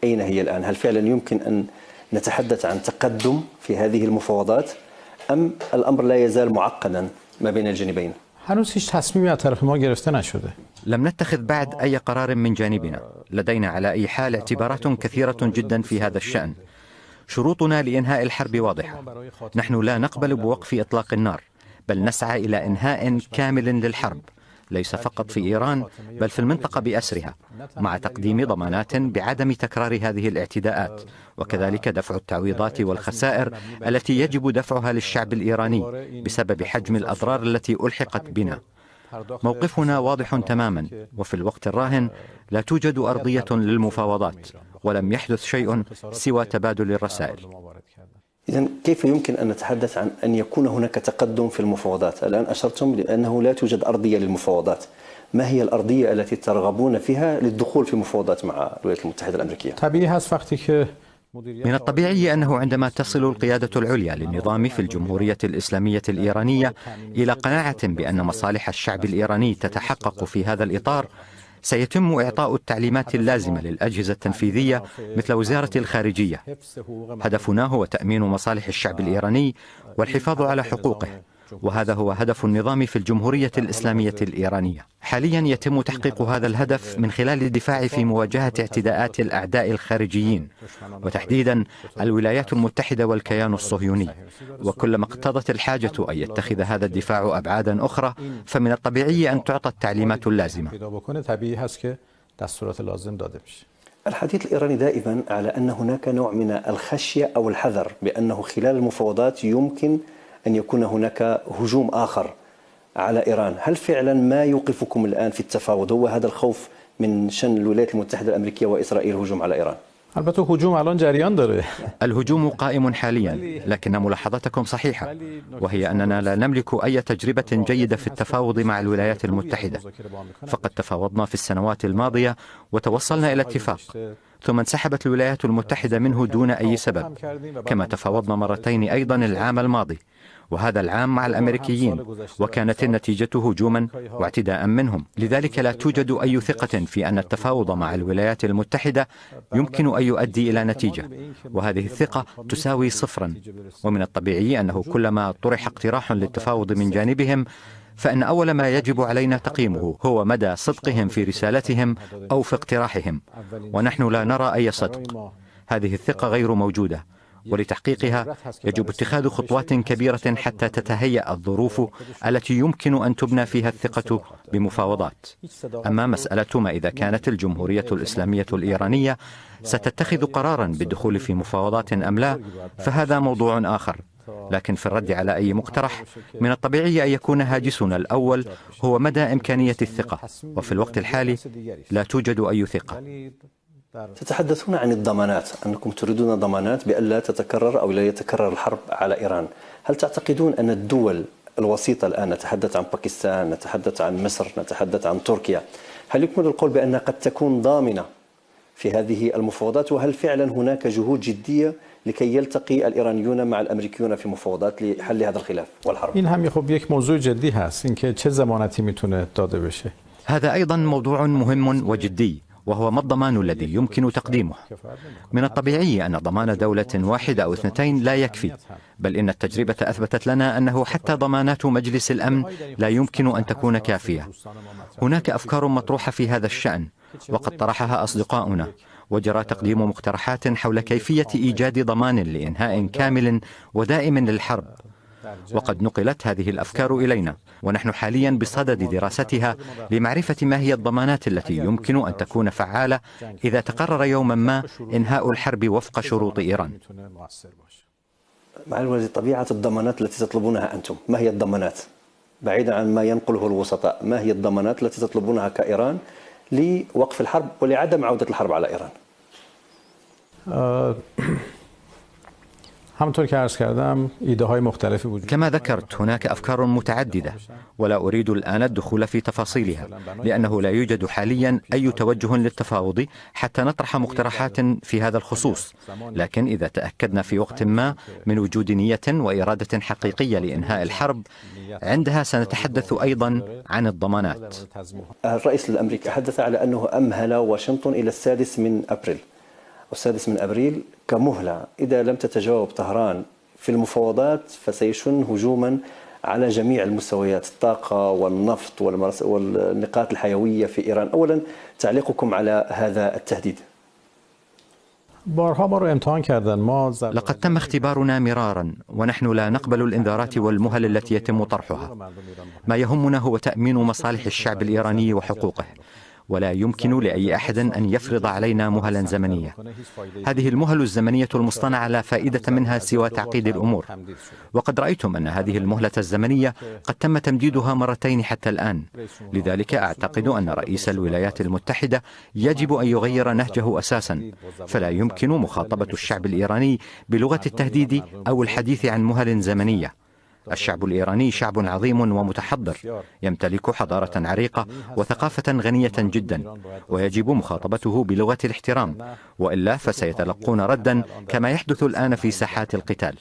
أين هي الآن؟ هل فعلا يمكن أن نتحدث عن تقدم في هذه المفاوضات، أم الأمر لا يزال معقدا ما بين الجانبين؟ هنوز هیچ تصمیمی از طرف ما گرفته نشده. لم نتخذ بعد أي قرار من جانبنا. لدينا على أي حال اعتبارات كثيرة جدا في هذا الشأن. شروطنا لإنهاء الحرب واضحة. نحن لا نقبل بوقف إطلاق النار، بل نسعى إلى إنهاء كامل للحرب، ليس فقط في إيران بل في المنطقة بأسرها، مع تقديم ضمانات بعدم تكرار هذه الاعتداءات، وكذلك دفع التعويضات والخسائر التي يجب دفعها للشعب الإيراني بسبب حجم الأضرار التي ألحقت بنا. موقفنا واضح تماما، وفي الوقت الراهن لا توجد أرضية للمفاوضات، ولم يحدث شيء سوى تبادل الرسائل. إذن كيف يمكن أن نتحدث عن أن يكون هناك تقدم في المفاوضات؟ الآن أشرتم لأنه لا توجد أرضية للمفاوضات. ما هي الأرضية التي ترغبون فيها للدخول في مفاوضات مع الولايات المتحدة الأمريكية؟ من الطبيعي أنه عندما تصل القيادة العليا للنظام في الجمهورية الإسلامية الإيرانية إلى قناعة بأن مصالح الشعب الإيراني تتحقق في هذا الإطار، سيتم إعطاء التعليمات اللازمة للأجهزة التنفيذية مثل وزارة الخارجية. هدفنا هو تأمين مصالح الشعب الإيراني والحفاظ على حقوقه، وهذا هو هدف النظام في الجمهورية الإسلامية الإيرانية. حاليا يتم تحقيق هذا الهدف من خلال الدفاع في مواجهة اعتداءات الأعداء الخارجيين، وتحديدا الولايات المتحدة والكيان الصهيوني. وكلما اقتضت الحاجة أن يتخذ هذا الدفاع أبعادا أخرى، فمن الطبيعي أن تعطى التعليمات اللازمة. الحديث الإيراني دائما على أن هناك نوع من الخشية أو الحذر بأنه خلال المفاوضات يمكن أن يكون هناك هجوم آخر على إيران. هل فعلا ما يوقفكم الآن في التفاوض هو هذا الخوف من شن الولايات المتحدة الأمريكية وإسرائيل الهجوم على إيران؟ الهجوم قائم حاليا، لكن ملاحظتكم صحيحة، وهي أننا لا نملك أي تجربة جيدة في التفاوض مع الولايات المتحدة. فقد تفاوضنا في السنوات الماضية وتوصلنا إلى اتفاق، ثم انسحبت الولايات المتحدة منه دون أي سبب، كما تفاوضنا مرتين أيضا العام الماضي، وهذا العام مع الأمريكيين، وكانت النتيجة هجوما واعتداء منهم. لذلك لا توجد أي ثقة في أن التفاوض مع الولايات المتحدة يمكن أن يؤدي إلى نتيجة، وهذه الثقة تساوي صفرا. ومن الطبيعي أنه كلما طرح اقتراح للتفاوض من جانبهم، فإن أول ما يجب علينا تقييمه هو مدى صدقهم في رسالتهم أو في اقتراحهم، ونحن لا نرى أي صدق. هذه الثقة غير موجودة، ولتحقيقها يجب اتخاذ خطوات كبيرة حتى تتهيأ الظروف التي يمكن أن تبنى فيها الثقة بمفاوضات. أما مسألة ما إذا كانت الجمهورية الإسلامية الإيرانية ستتخذ قرارا بالدخول في مفاوضات أم لا، فهذا موضوع آخر. لكن في الرد على أي مقترح، من الطبيعي أن يكون هاجسنا الأول هو مدى إمكانية الثقة، وفي الوقت الحالي لا توجد أي ثقة. تتحدثون عن الضمانات، أنكم تريدون ضمانات بألا تتكرر أو لا يتكرر الحرب على إيران. هل تعتقدون أن الدول الوسيطة الآن، نتحدث عن باكستان، نتحدث عن مصر، نتحدث عن تركيا، هل يكمن القول بأنها قد تكون ضامنة في هذه المفاوضات؟ وهل فعلا هناك جهود جدية لكي يلتقي الإيرانيون مع الأمريكيون في مفاوضات لحل هذا الخلاف والحرب؟ هذا أيضا موضوع مهم وجدي، وهو ما الضمان الذي يمكن تقديمه. من الطبيعي أن ضمان دولة واحدة أو اثنتين لا يكفي، بل إن التجربة أثبتت لنا أنه حتى ضمانات مجلس الأمن لا يمكن أن تكون كافية. هناك أفكار مطروحة في هذا الشأن، وقد طرحها أصدقاؤنا، وجرى تقديم مقترحات حول كيفية إيجاد ضمان لإنهاء كامل ودائم للحرب. وقد نقلت هذه الأفكار إلينا، ونحن حاليا بصدد دراستها لمعرفة ما هي الضمانات التي يمكن أن تكون فعالة إذا تقرر يوما ما إنهاء الحرب وفق شروط إيران. مع الوزير، طبيعة الضمانات التي تطلبونها أنتم، ما هي الضمانات؟ بعيدا عن ما ينقله الوسطاء، ما هي الضمانات التي تطلبونها كإيران لوقف الحرب ولعدم عودة الحرب على إيران؟ كما ذكرت، هناك أفكار متعددة، ولا أريد الآن الدخول في تفاصيلها، لأنه لا يوجد حاليا أي توجه للتفاوض حتى نطرح مقترحات في هذا الخصوص. لكن إذا تأكدنا في وقت ما من وجود نية وإرادة حقيقية لإنهاء الحرب، عندها سنتحدث أيضا عن الضمانات. الرئيس الأمريكي حدث على أنه أمهل واشنطن إلى 6 من أبريل، والسادس من أبريل كمهلة، إذا لم تتجاوب طهران في المفاوضات فسيشن هجوما على جميع المستويات، الطاقة والنفط والنقاط الحيوية في إيران. أولا تعليقكم على هذا التهديد. لقد تم اختبارنا مرارا، ونحن لا نقبل الإنذارات والمهل التي يتم طرحها. ما يهمنا هو تأمين مصالح الشعب الإيراني وحقوقه، ولا يمكن لأي أحد أن يفرض علينا مهلا زمنية. هذه المهل الزمنية المصطنعة لا فائدة منها سوى تعقيد الأمور، وقد رأيتم أن هذه المهلة الزمنية قد تم تمديدها مرتين حتى الآن. لذلك أعتقد أن رئيس الولايات المتحدة يجب أن يغير نهجه أساسا، فلا يمكن مخاطبة الشعب الإيراني بلغة التهديد أو الحديث عن مهل زمنية. الشعب الإيراني شعب عظيم ومتحضر، يمتلك حضارة عريقة وثقافة غنية جدا، ويجب مخاطبته بلغة الاحترام، وإلا فسيتلقون ردا كما يحدث الآن في ساحات القتال.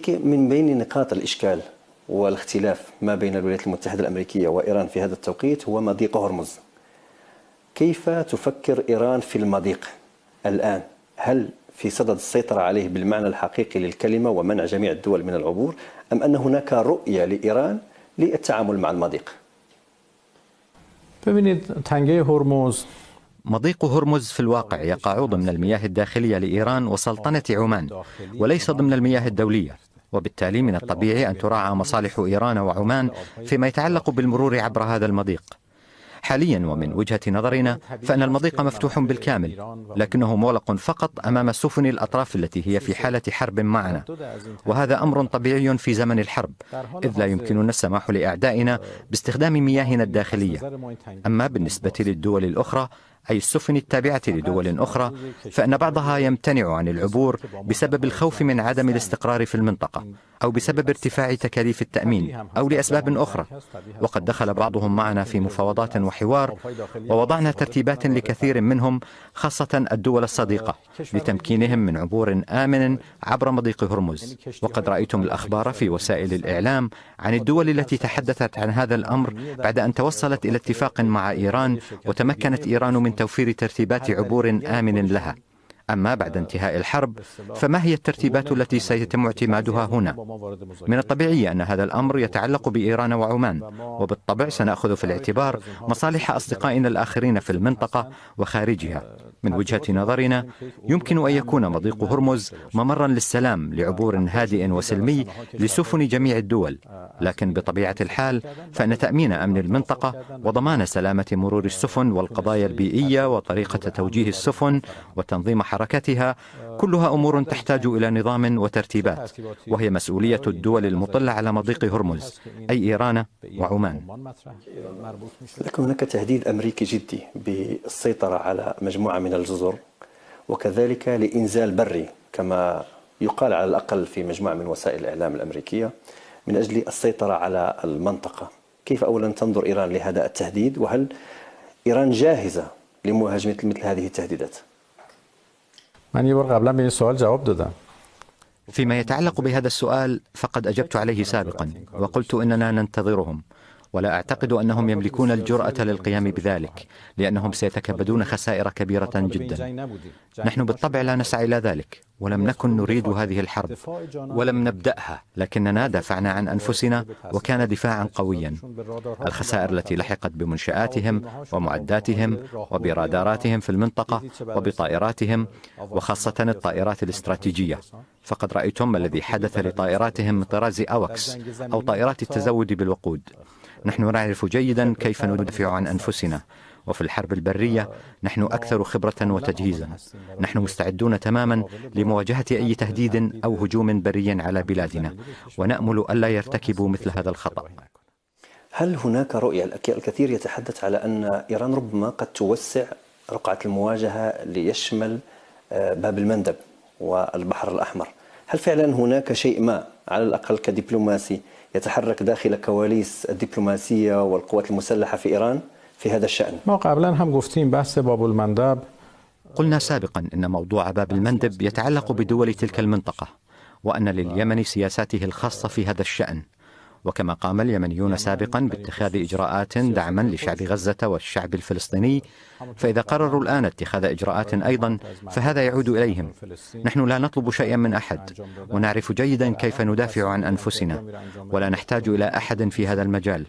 من بين نقاط الإشكال والاختلاف ما بين الولايات المتحدة الأمريكية وإيران في هذا التوقيت هو مضيق هرمز. كيف تفكر إيران في المضيق الآن؟ هل في صدد السيطرة عليه بالمعنى الحقيقي للكلمة ومنع جميع الدول من العبور، أم أن هناك رؤية لإيران للتعامل مع المضيق؟ مضيق هرمز في الواقع يقع ضمن المياه الداخلية لإيران وسلطنة عمان، وليس ضمن المياه الدولية، وبالتالي من الطبيعي أن تراعى مصالح إيران وعمان فيما يتعلق بالمرور عبر هذا المضيق. حاليا ومن وجهة نظرنا فإن المضيق مفتوح بالكامل، لكنه مغلق فقط أمام سفن الأطراف التي هي في حالة حرب معنا، وهذا أمر طبيعي في زمن الحرب، إذ لا يمكننا السماح لأعدائنا باستخدام مياهنا الداخلية. أما بالنسبة للدول الأخرى أي السفن التابعة لدول أخرى، فإن بعضها يمتنع عن العبور بسبب الخوف من عدم الاستقرار في المنطقة، أو بسبب ارتفاع تكاليف التأمين، أو لأسباب أخرى. وقد دخل بعضهم معنا في مفاوضات وحوار، ووضعنا ترتيبات لكثير منهم، خاصة الدول الصديقة، لتمكينهم من عبور آمن عبر مضيق هرمز. وقد رأيتم الأخبار في وسائل الإعلام عن الدول التي تحدثت عن هذا الأمر بعد أن توصلت إلى اتفاق مع إيران، وتمكنت إيران من توفير ترتيبات عبور آمن لها. أما بعد انتهاء الحرب فما هي الترتيبات التي سيتم اعتمادها هنا؟ من الطبيعي أن هذا الأمر يتعلق بإيران وعمان، وبالطبع سنأخذ في الاعتبار مصالح أصدقائنا الآخرين في المنطقة وخارجها. من وجهة نظرنا يمكن أن يكون مضيق هرمز ممرا للسلام لعبور هادئ وسلمي لسفن جميع الدول، لكن بطبيعة الحال فإن تأمين أمن المنطقة وضمان سلامة مرور السفن والقضايا البيئية وطريقة توجيه السفن وتنظيم حركتها كلها أمور تحتاج إلى نظام وترتيبات، وهي مسؤولية الدول المطلة على مضيق هرمز، أي إيران وعمان. لكن هناك تهديد أمريكي جدي بالسيطرة على مجموعة من الجزر، وكذلك لإنزال بري كما يقال على الأقل في مجموعة من وسائل الإعلام الأمريكية من أجل السيطرة على المنطقة. كيف أولا تنظر إيران لهذا التهديد، وهل إيران جاهزة لمواجهة مثل هذه التهديدات؟ فيما يتعلق بهذا السؤال فقد أجبت عليه سابقا، وقلت إننا ننتظرهم، ولا أعتقد أنهم يملكون الجرأة للقيام بذلك، لأنهم سيتكبدون خسائر كبيرة جدا. نحن بالطبع لا نسعى إلى ذلك، ولم نكن نريد هذه الحرب ولم نبدأها، لكننا دافعنا عن أنفسنا وكان دفاعا قويا. الخسائر التي لحقت بمنشآتهم ومعداتهم وبراداراتهم في المنطقة وبطائراتهم، وخاصة الطائرات الاستراتيجية، فقد رأيتم ما الذي حدث لطائراتهم من طراز أوكس أو طائرات التزود بالوقود. نحن نعرف جيدا كيف ندافع عن أنفسنا، وفي الحرب البرية نحن أكثر خبرة وتجهيزا. نحن مستعدون تماما لمواجهة أي تهديد أو هجوم بري على بلادنا، ونأمل ألا يرتكبوا مثل هذا الخطأ. هل هناك رؤية؟ الكثير يتحدث على أن إيران ربما قد توسع رقعة المواجهة ليشمل باب المندب والبحر الأحمر. هل فعلا هناك شيء ما على الأقل كدبلوماسي يتحرك داخل كواليس الدبلوماسية والقوات المسلحة في إيران في هذا الشأن؟ قلنا سابقا إن موضوع باب المندب يتعلق بدول تلك المنطقة، وأن لليمن سياساته الخاصة في هذا الشأن، وكما قام اليمنيون سابقا باتخاذ إجراءات دعما لشعب غزة والشعب الفلسطيني، فإذا قرروا الآن اتخاذ إجراءات أيضا فهذا يعود إليهم. نحن لا نطلب شيئا من أحد، ونعرف جيدا كيف ندافع عن أنفسنا، ولا نحتاج إلى أحد في هذا المجال.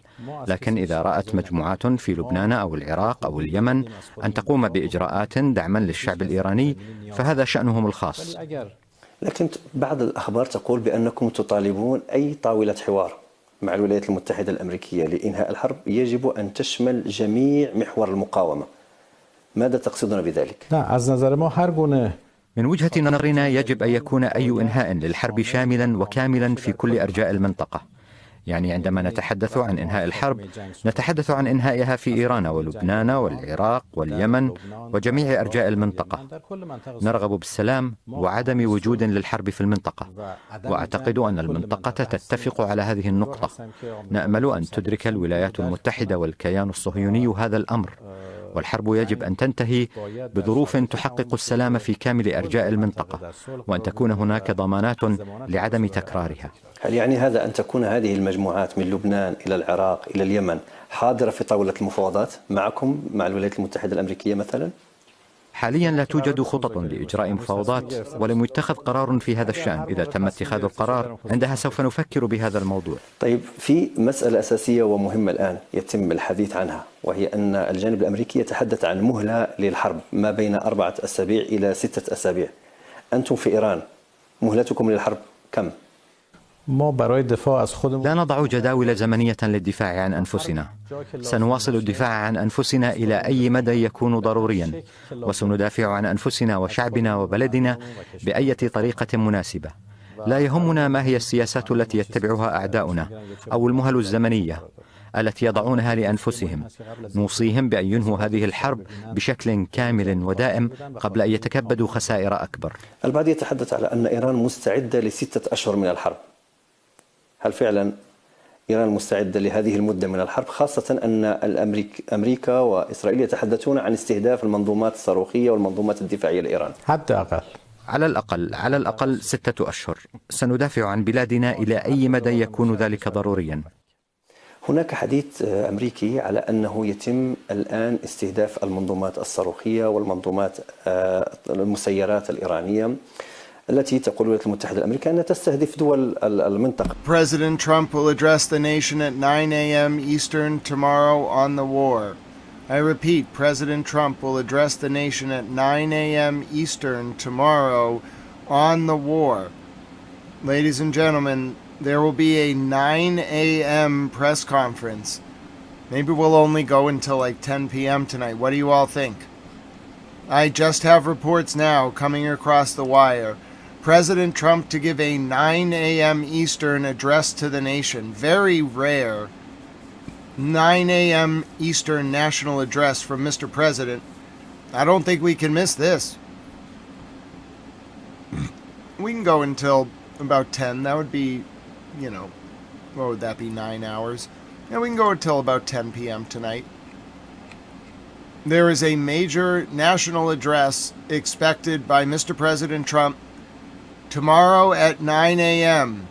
لكن إذا رأت مجموعات في لبنان أو العراق أو اليمن أن تقوم بإجراءات دعما للشعب الإيراني فهذا شأنهم الخاص. لكن بعض الأخبار تقول بأنكم تطالبون أي طاولة حوار مع الولايات المتحدة الأمريكية لإنهاء الحرب يجب أن تشمل جميع محور المقاومة. ماذا تقصدون بذلك؟ من وجهة نظرنا يجب أن يكون أي إنهاء للحرب شاملا وكاملا في كل أرجاء المنطقة. يعني عندما نتحدث عن إنهاء الحرب نتحدث عن إنهائها في إيران ولبنان والعراق واليمن وجميع أرجاء المنطقة. نرغب بالسلام وعدم وجود للحرب في المنطقة، وأعتقد أن المنطقة تتفق على هذه النقطة. نأمل أن تدرك الولايات المتحدة والكيان الصهيوني هذا الأمر، والحرب يجب أن تنتهي بظروف تحقق السلام في كامل أرجاء المنطقة، وأن تكون هناك ضمانات لعدم تكرارها. هل يعني هذا أن تكون هذه المجموعات من لبنان إلى العراق إلى اليمن حاضرة في طاولة المفاوضات معكم مع الولايات المتحدة الأمريكية مثلا؟ حاليا لا توجد خطط لإجراء مفاوضات ولم يتخذ قرار في هذا الشأن. إذا تم اتخاذ القرار عندها سوف نفكر بهذا الموضوع. طيب، في مسألة أساسية ومهمة الآن يتم الحديث عنها، وهي أن الجانب الأمريكي يتحدث عن مهلة للحرب ما بين 4 أسابيع إلى 6 أسابيع. أنتم في إيران مهلتكم للحرب كم؟ لا نضع جداول زمنية للدفاع عن أنفسنا. سنواصل الدفاع عن أنفسنا إلى أي مدى يكون ضروريا، وسندافع عن أنفسنا وشعبنا وبلدنا بأي طريقة مناسبة. لا يهمنا ما هي السياسات التي يتبعها أعداؤنا أو المهل الزمنية التي يضعونها لأنفسهم. نوصيهم بأن ينهوا هذه الحرب بشكل كامل ودائم قبل أن يتكبدوا خسائر أكبر. البعض يتحدث على أن إيران مستعدة ل6 أشهر من الحرب. هل فعلا إيران مستعدة لهذه المدة من الحرب، خاصة أن أمريكا وإسرائيل يتحدثون عن استهداف المنظومات الصاروخية والمنظومات الدفاعية لإيران؟ حتى أقل. على الأقل 6 أشهر. سندافع عن بلادنا إلى أي مدى يكون ذلك ضروريا. هناك حديث أمريكي على أنه يتم الآن استهداف المنظومات الصاروخية والمنظومات المسيرات الإيرانية التي تقول الولايات المتحدة الأمريكية أنها تستهدف دول المنطقة. President Trump will address the nation at 9 a.m. Eastern tomorrow on the war. I repeat, President Trump will address the nation at 9 a.m. Eastern tomorrow on the war. Ladies and gentlemen, there will be a 9 a.m. press conference. Maybe we'll only go until like 10 p.m. tonight. What do you all think? I just have reports now coming across the wire. President Trump to give a 9 a.m. Eastern address to the nation. Very rare. 9 a.m. Eastern national address from Mr. President. I don't think we can miss this. We can go until about 10. That would be, what would that be, 9 hours? Yeah, we can go until about 10 p.m. tonight. There is a major national address expected by Mr. President Trump tomorrow at 9 a.m.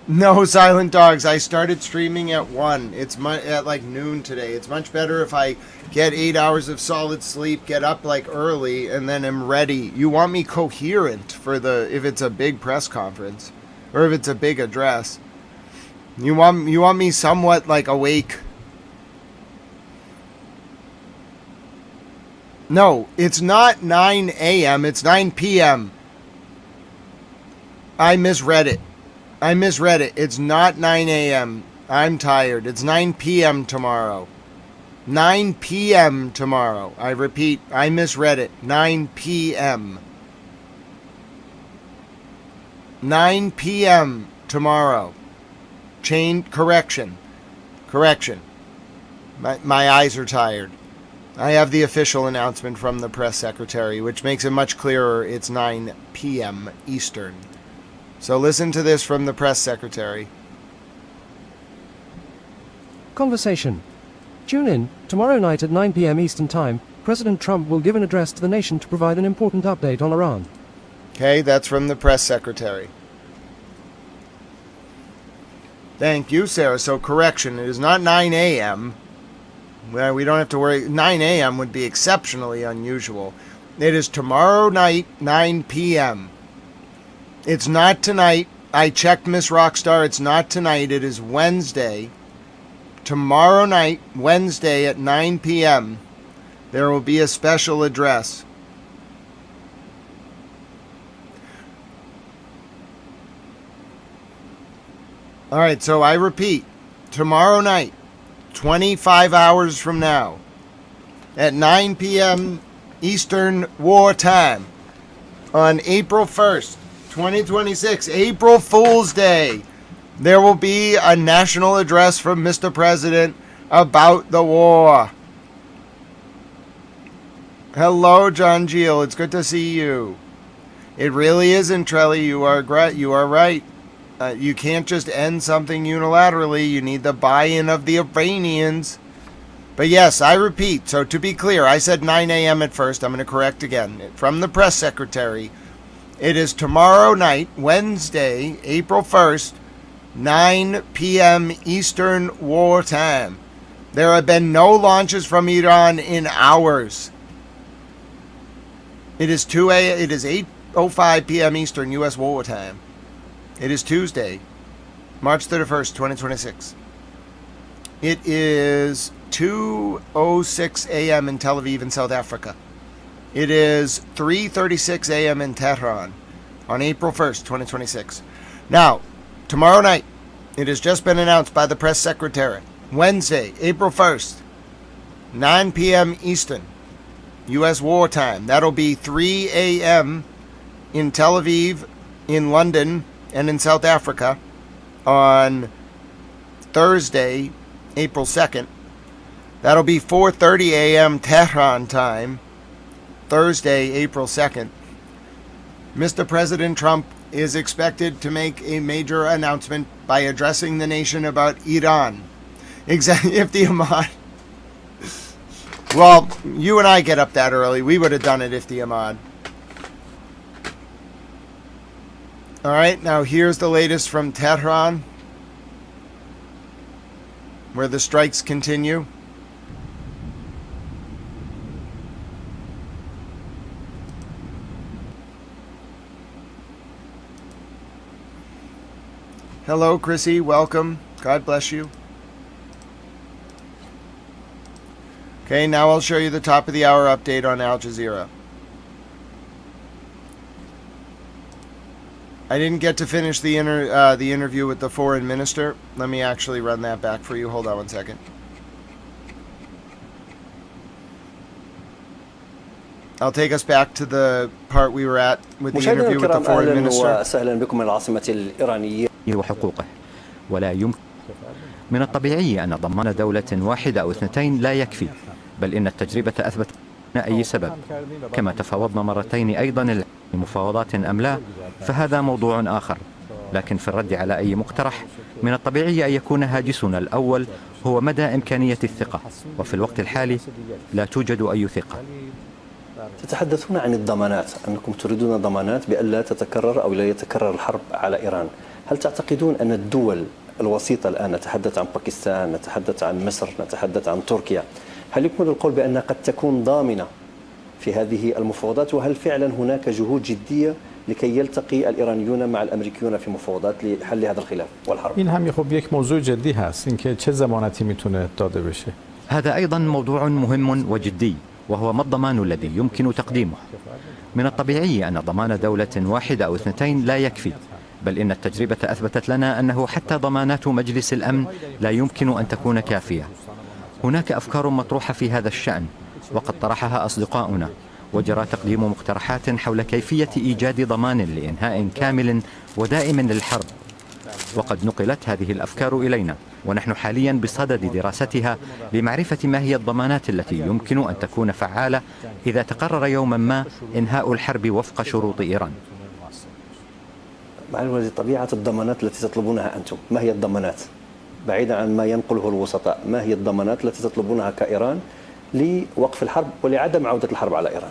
No, Silent Dogs, I started streaming at 1. It's at like noon today. It's much better if I get 8 hours of solid sleep, get up like early, and then am ready. You want me coherent for if it's a big press conference, or if it's a big address. You want me somewhat like awake. No, it's not 9 a.m., it's 9 p.m. I misread it. It's not 9 a.m. I'm tired. It's 9 p.m. tomorrow. 9 p.m. tomorrow. I repeat, I misread it. 9 p.m. 9 p.m. tomorrow. Correction. My eyes are tired. I have the official announcement from the press secretary, which makes it much clearer. It's 9 p.m. Eastern. So listen to this from the press secretary. Conversation. Tune in, tomorrow night at 9 p.m. Eastern Time. President Trump will give an address to the nation to provide an important update on Iran. Okay, that's from the press secretary. Thank you, Sarah. So correction, it is not 9 a.m. Well, we don't have to worry. 9 a.m. would be exceptionally unusual. It is tomorrow night, 9 p.m. It's not tonight. I checked Miss Rockstar. It's not tonight. It is Wednesday. Tomorrow night, Wednesday at 9 p.m., there will be a special address. All right, so I repeat, tomorrow night, 25 hours from now, at 9 p.m. Eastern War Time, on April 1st, 2026, April Fool's Day, there will be a national address from Mr. President about the war. Hello, John Geel. It's good to see you. It really isn't, Trelly. You are right. You can't just end something unilaterally. You need the buy-in of the Iranians. But yes, I repeat. So to be clear, I said 9 a.m. at first. I'm going to correct again. From the press secretary, it is tomorrow night, Wednesday, April 1st, 9 p.m. Eastern War Time. There have been no launches from Iran in hours. It is 8:05 p.m. Eastern U.S. War Time. It is Tuesday, March 31st, 2026. It is 2:06 a.m. in Tel Aviv in South Africa. It is 3:36 a.m. in Tehran on April 1st, 2026. Now, tomorrow night, it has just been announced by the press secretary. Wednesday, April 1st, 9 p.m. Eastern, U.S. War Time. That'll be 3 a.m. in Tel Aviv, in London, and in South Africa on Thursday, April 2nd. That'll be 4:30 a.m. Tehran time, Thursday, April 2nd. Mr. President Trump is expected to make a major announcement by addressing the nation about Iran. Exactly. If the Ahmad... Well, you and I get up that early. We would have done it if the Ahmad. All right, now here's the latest from Tehran, where the strikes continue. Hello, Chrissy. Welcome. God bless you. Okay, now I'll show you the top of the hour update on Al Jazeera. I didn't get to finish the interview with the foreign minister. Let me actually run that back for you. Hold on one second. I'll take us back to the part we were at with the interview with the foreign minister. وحقوقه ولا يمكن من الطبيعي أن ضمان دولة واحدة أو اثنتين لا يكفي، بل إن التجربة أثبتت أي سبب. كما تفاوضنا مرتين أيضا المفاوضات أم لا فهذا موضوع آخر، لكن في الرد على أي مقترح من الطبيعي أن يكون هاجسنا الأول هو مدى إمكانية الثقة، وفي الوقت الحالي لا توجد أي ثقة. تتحدثون عن الضمانات، أنكم تريدون ضمانات بألا تتكرر أو لا يتكرر الحرب على إيران. هل تعتقدون أن الدول الوسيطة الآن، نتحدث عن باكستان، نتحدث عن مصر، نتحدث عن تركيا، هل يكمن القول بأن قد تكون ضامنة في هذه المفاوضات؟ وهل فعلا هناك جهود جدية لكي يلتقي الإيرانيون مع الأمريكيون في مفاوضات لحل هذا الخلاف والحرب؟ این هم خب یک موضوع جدی هست، اینکه چه ضمانتی میتونه داده بشه. هذا أيضا موضوع مهم وجدي، وهو ما الضمان الذي يمكن تقديمه. من الطبيعي أن ضمان دولة واحدة أو اثنتين لا يكفي، بل إن التجربة أثبتت لنا أنه حتى ضمانات مجلس الأمن لا يمكن أن تكون كافية. هناك أفكار مطروحة في هذا الشأن، وقد طرحها أصدقاؤنا، وجرى تقديم مقترحات حول كيفية إيجاد ضمان لإنهاء كامل ودائم للحرب، وقد نقلت هذه الأفكار إلينا، ونحن حاليا بصدد دراستها لمعرفة ما هي الضمانات التي يمكن أن تكون فعالة إذا تقرر يوما ما إنهاء الحرب وفق شروط إيران. معلومة طبيعة الضمانات التي تطلبونها أنتم، ما هي الضمانات؟ بعيدا عن ما ينقله الوسطاء، ما هي الضمانات التي تطلبونها كإيران لوقف الحرب ولعدم عودة الحرب على إيران؟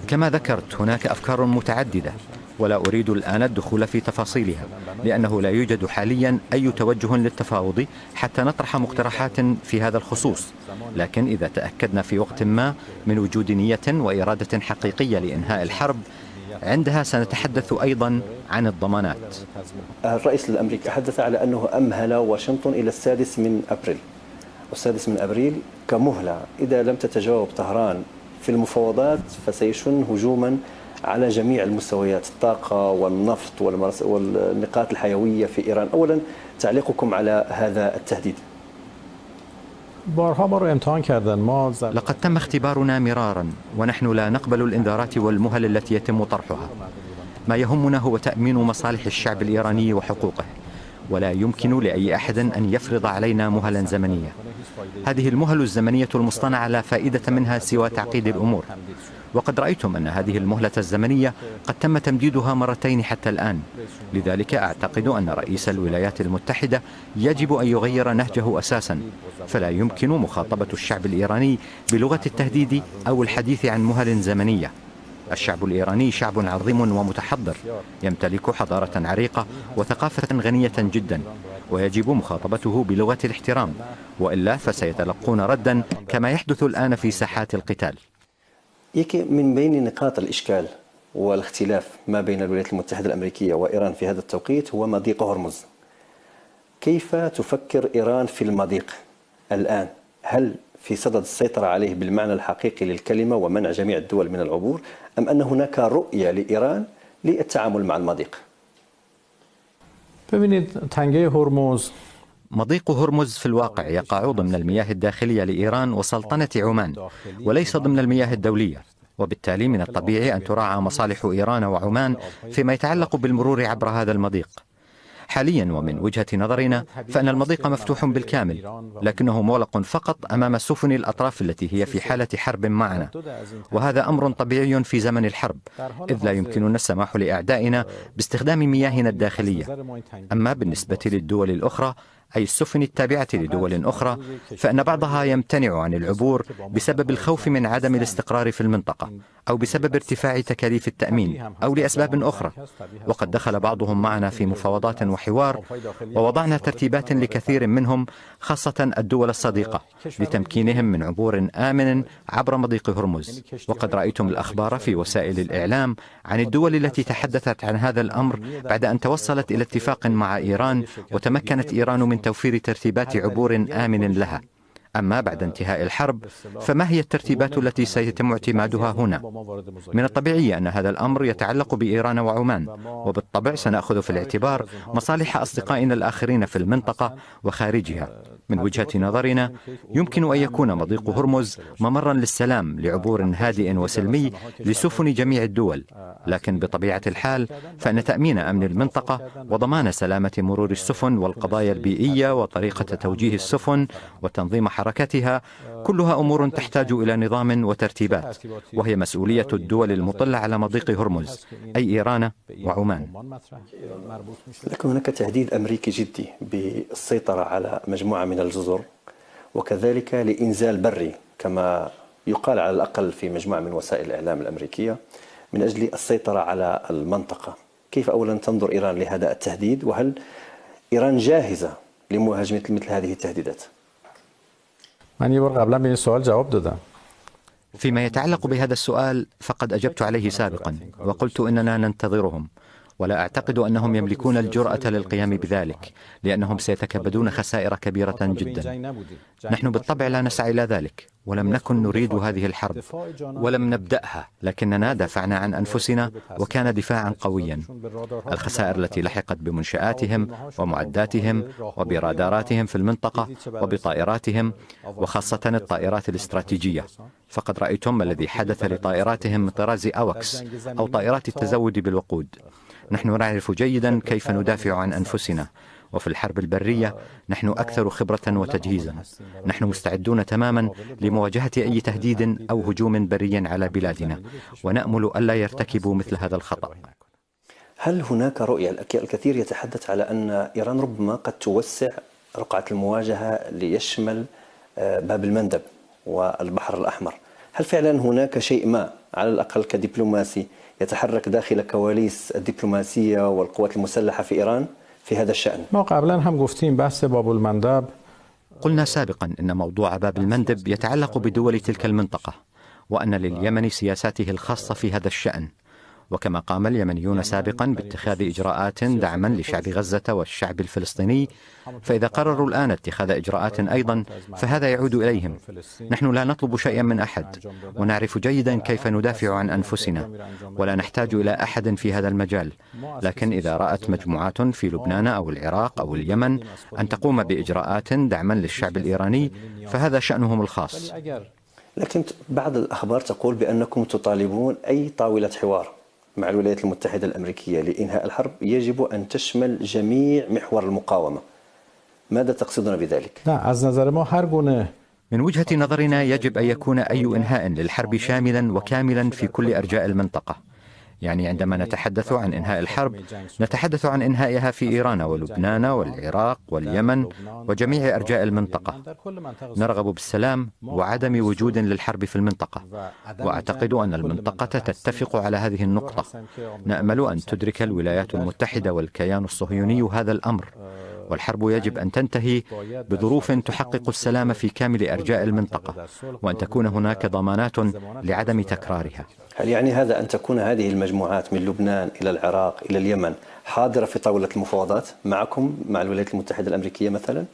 كما ذكرت هناك أفكار متعددة ولا أريد الآن الدخول في تفاصيلها لأنه لا يوجد حاليا أي توجه للتفاوض حتى نطرح مقترحات في هذا الخصوص، لكن إذا تأكدنا في وقت ما من وجود نية وإرادة حقيقية لإنهاء الحرب عندها سنتحدث أيضا عن الضمانات. الرئيس الأمريكي حدث على أنه أمهل واشنطن إلى 6 أبريل، و6 أبريل كمهلة إذا لم تتجاوب طهران في المفاوضات فسيشن هجوما على جميع المستويات، الطاقة والنفط والنقاط الحيوية في إيران. أولا تعليقكم على هذا التهديد؟ لقد تم اختبارنا مرارا ونحن لا نقبل الإنذارات والمهل التي يتم طرحها. ما يهمنا هو تأمين مصالح الشعب الإيراني وحقوقه، ولا يمكن لأي أحد أن يفرض علينا مهلا زمنية. هذه المهل الزمنية المصطنعة لا فائدة منها سوى تعقيد الأمور، وقد رأيتم أن هذه المهلة الزمنية قد تم تمديدها مرتين حتى الآن. لذلك أعتقد أن رئيس الولايات المتحدة يجب أن يغير نهجه أساسا، فلا يمكن مخاطبة الشعب الإيراني بلغة التهديد أو الحديث عن مهل زمنية. الشعب الإيراني شعب عظيم ومتحضر يمتلك حضارة عريقة وثقافة غنية جدا، ويجب مخاطبته بلغة الاحترام، وإلا فسيتلقون ردا كما يحدث الآن في ساحات القتال. من بين نقاط الإشكال والاختلاف ما بين الولايات المتحدة الأمريكية وإيران في هذا التوقيت هو مضيق هرمز. كيف تفكر إيران في المضيق الآن؟ هل في صدد السيطرة عليه بالمعنى الحقيقي للكلمة ومنع جميع الدول من العبور، أم أن هناك رؤية لإيران للتعامل مع المضيق؟ مضيق هرمز في الواقع يقع ضمن المياه الداخلية لإيران وسلطنة عمان، وليس ضمن المياه الدولية، وبالتالي من الطبيعي أن تراعى مصالح إيران وعمان فيما يتعلق بالمرور عبر هذا المضيق. حاليا ومن وجهة نظرنا فإن المضيق مفتوح بالكامل، لكنه مغلق فقط أمام سفن الأطراف التي هي في حالة حرب معنا، وهذا أمر طبيعي في زمن الحرب، إذ لا يمكننا السماح لأعدائنا باستخدام مياهنا الداخلية. أما بالنسبة للدول الأخرى أي السفن التابعة لدول أخرى فإن بعضها يمتنع عن العبور بسبب الخوف من عدم الاستقرار في المنطقة أو بسبب ارتفاع تكاليف التأمين أو لأسباب أخرى، وقد دخل بعضهم معنا في مفاوضات وحوار ووضعنا ترتيبات لكثير منهم خاصة الدول الصديقة لتمكينهم من عبور آمن عبر مضيق هرمز. وقد رأيتم الأخبار في وسائل الإعلام عن الدول التي تحدثت عن هذا الأمر بعد أن توصلت إلى اتفاق مع إيران وتمكنت إيران من توفير ترتيبات عبور آمن لها. أما بعد انتهاء الحرب فما هي الترتيبات التي سيتم اعتمادها هنا؟ من الطبيعي أن هذا الأمر يتعلق بإيران وعمان، وبالطبع سنأخذ في الاعتبار مصالح أصدقائنا الآخرين في المنطقة وخارجها. من وجهة نظرنا يمكن أن يكون مضيق هرمز ممرا للسلام لعبور هادئ وسلمي لسفن جميع الدول، لكن بطبيعة الحال فإن تأمين أمن المنطقة وضمان سلامة مرور السفن والقضايا البيئية وطريقة توجيه السفن وتنظيم حركتها كلها أمور تحتاج إلى نظام وترتيبات، وهي مسؤولية الدول المطلة على مضيق هرمز أي إيران وعمان. لكن هناك تهديد أمريكي جدي بالسيطرة على مجموعة من الجزر وكذلك لإنزال بري كما يقال على الأقل في مجموعة من وسائل الإعلام الأمريكية من أجل السيطرة على المنطقة. كيف أولا تنظر إيران لهذا التهديد، وهل إيران جاهزة لمواجهة مثل هذه التهديدات؟ فيما يتعلق بهذا السؤال فقد أجبت عليه سابقا وقلت إننا ننتظرهم، ولا أعتقد أنهم يملكون الجرأة للقيام بذلك لأنهم سيتكبدون خسائر كبيرة جدا. نحن بالطبع لا نسعى إلى ذلك، ولم نكن نريد هذه الحرب ولم نبدأها، لكننا دافعنا عن أنفسنا وكان دفاعا قويا. الخسائر التي لحقت بمنشآتهم ومعداتهم وبراداراتهم في المنطقة وبطائراتهم وخاصة الطائرات الاستراتيجية، فقد رأيتم الذي حدث لطائراتهم من طراز أوكس أو طائرات التزود بالوقود. نحن نعرف جيدا كيف ندافع عن أنفسنا، وفي الحرب البرية نحن أكثر خبرة وتجهيزا. نحن مستعدون تماما لمواجهة أي تهديد أو هجوم بري على بلادنا، ونأمل ألا يرتكبوا مثل هذا الخطأ. هل هناك رؤية؟ الكثير يتحدث على أن إيران ربما قد توسع رقعة المواجهة ليشمل باب المندب والبحر الأحمر. هل فعلا هناك شيء ما على الأقل كدبلوماسي يتحرك داخل كواليس الدبلوماسية والقوات المسلحة في إيران في هذا الشأن؟ ما قبلا هم گفتیم بحث باب المندب. قلنا سابقا إن موضوع باب المندب يتعلق بدول تلك المنطقة، وأن لليمن سياساته الخاصة في هذا الشأن. وكما قام اليمنيون سابقا باتخاذ إجراءات دعما لشعب غزة والشعب الفلسطيني، فإذا قرروا الآن اتخاذ إجراءات أيضا فهذا يعود إليهم. نحن لا نطلب شيئا من أحد، ونعرف جيدا كيف ندافع عن أنفسنا، ولا نحتاج إلى أحد في هذا المجال. لكن إذا رأت مجموعات في لبنان أو العراق أو اليمن أن تقوم بإجراءات دعما للشعب الإيراني فهذا شأنهم الخاص. لكن بعض الأخبار تقول بأنكم تطالبون أي طاولة حوار مع الولايات المتحدة الأمريكية لإنهاء الحرب يجب أن تشمل جميع محور المقاومة. ماذا تقصدون بذلك؟ من وجهة نظرنا يجب أن يكون أي إنهاء للحرب شاملا وكاملا في كل أرجاء المنطقة. يعني عندما نتحدث عن إنهاء الحرب نتحدث عن إنهائها في إيران ولبنان والعراق واليمن وجميع أرجاء المنطقة. نرغب بالسلام وعدم وجود للحرب في المنطقة، وأعتقد أن المنطقة تتفق على هذه النقطة. نأمل أن تدرك الولايات المتحدة والكيان الصهيوني هذا الأمر، والحرب يجب أن تنتهي بظروف تحقق السلام في كامل أرجاء المنطقة، وأن تكون هناك ضمانات لعدم تكرارها. هل يعني هذا أن تكون هذه المجموعات من لبنان إلى العراق إلى اليمن حاضرة في طاولة المفاوضات معكم مع الولايات المتحدة الأمريكية مثلا؟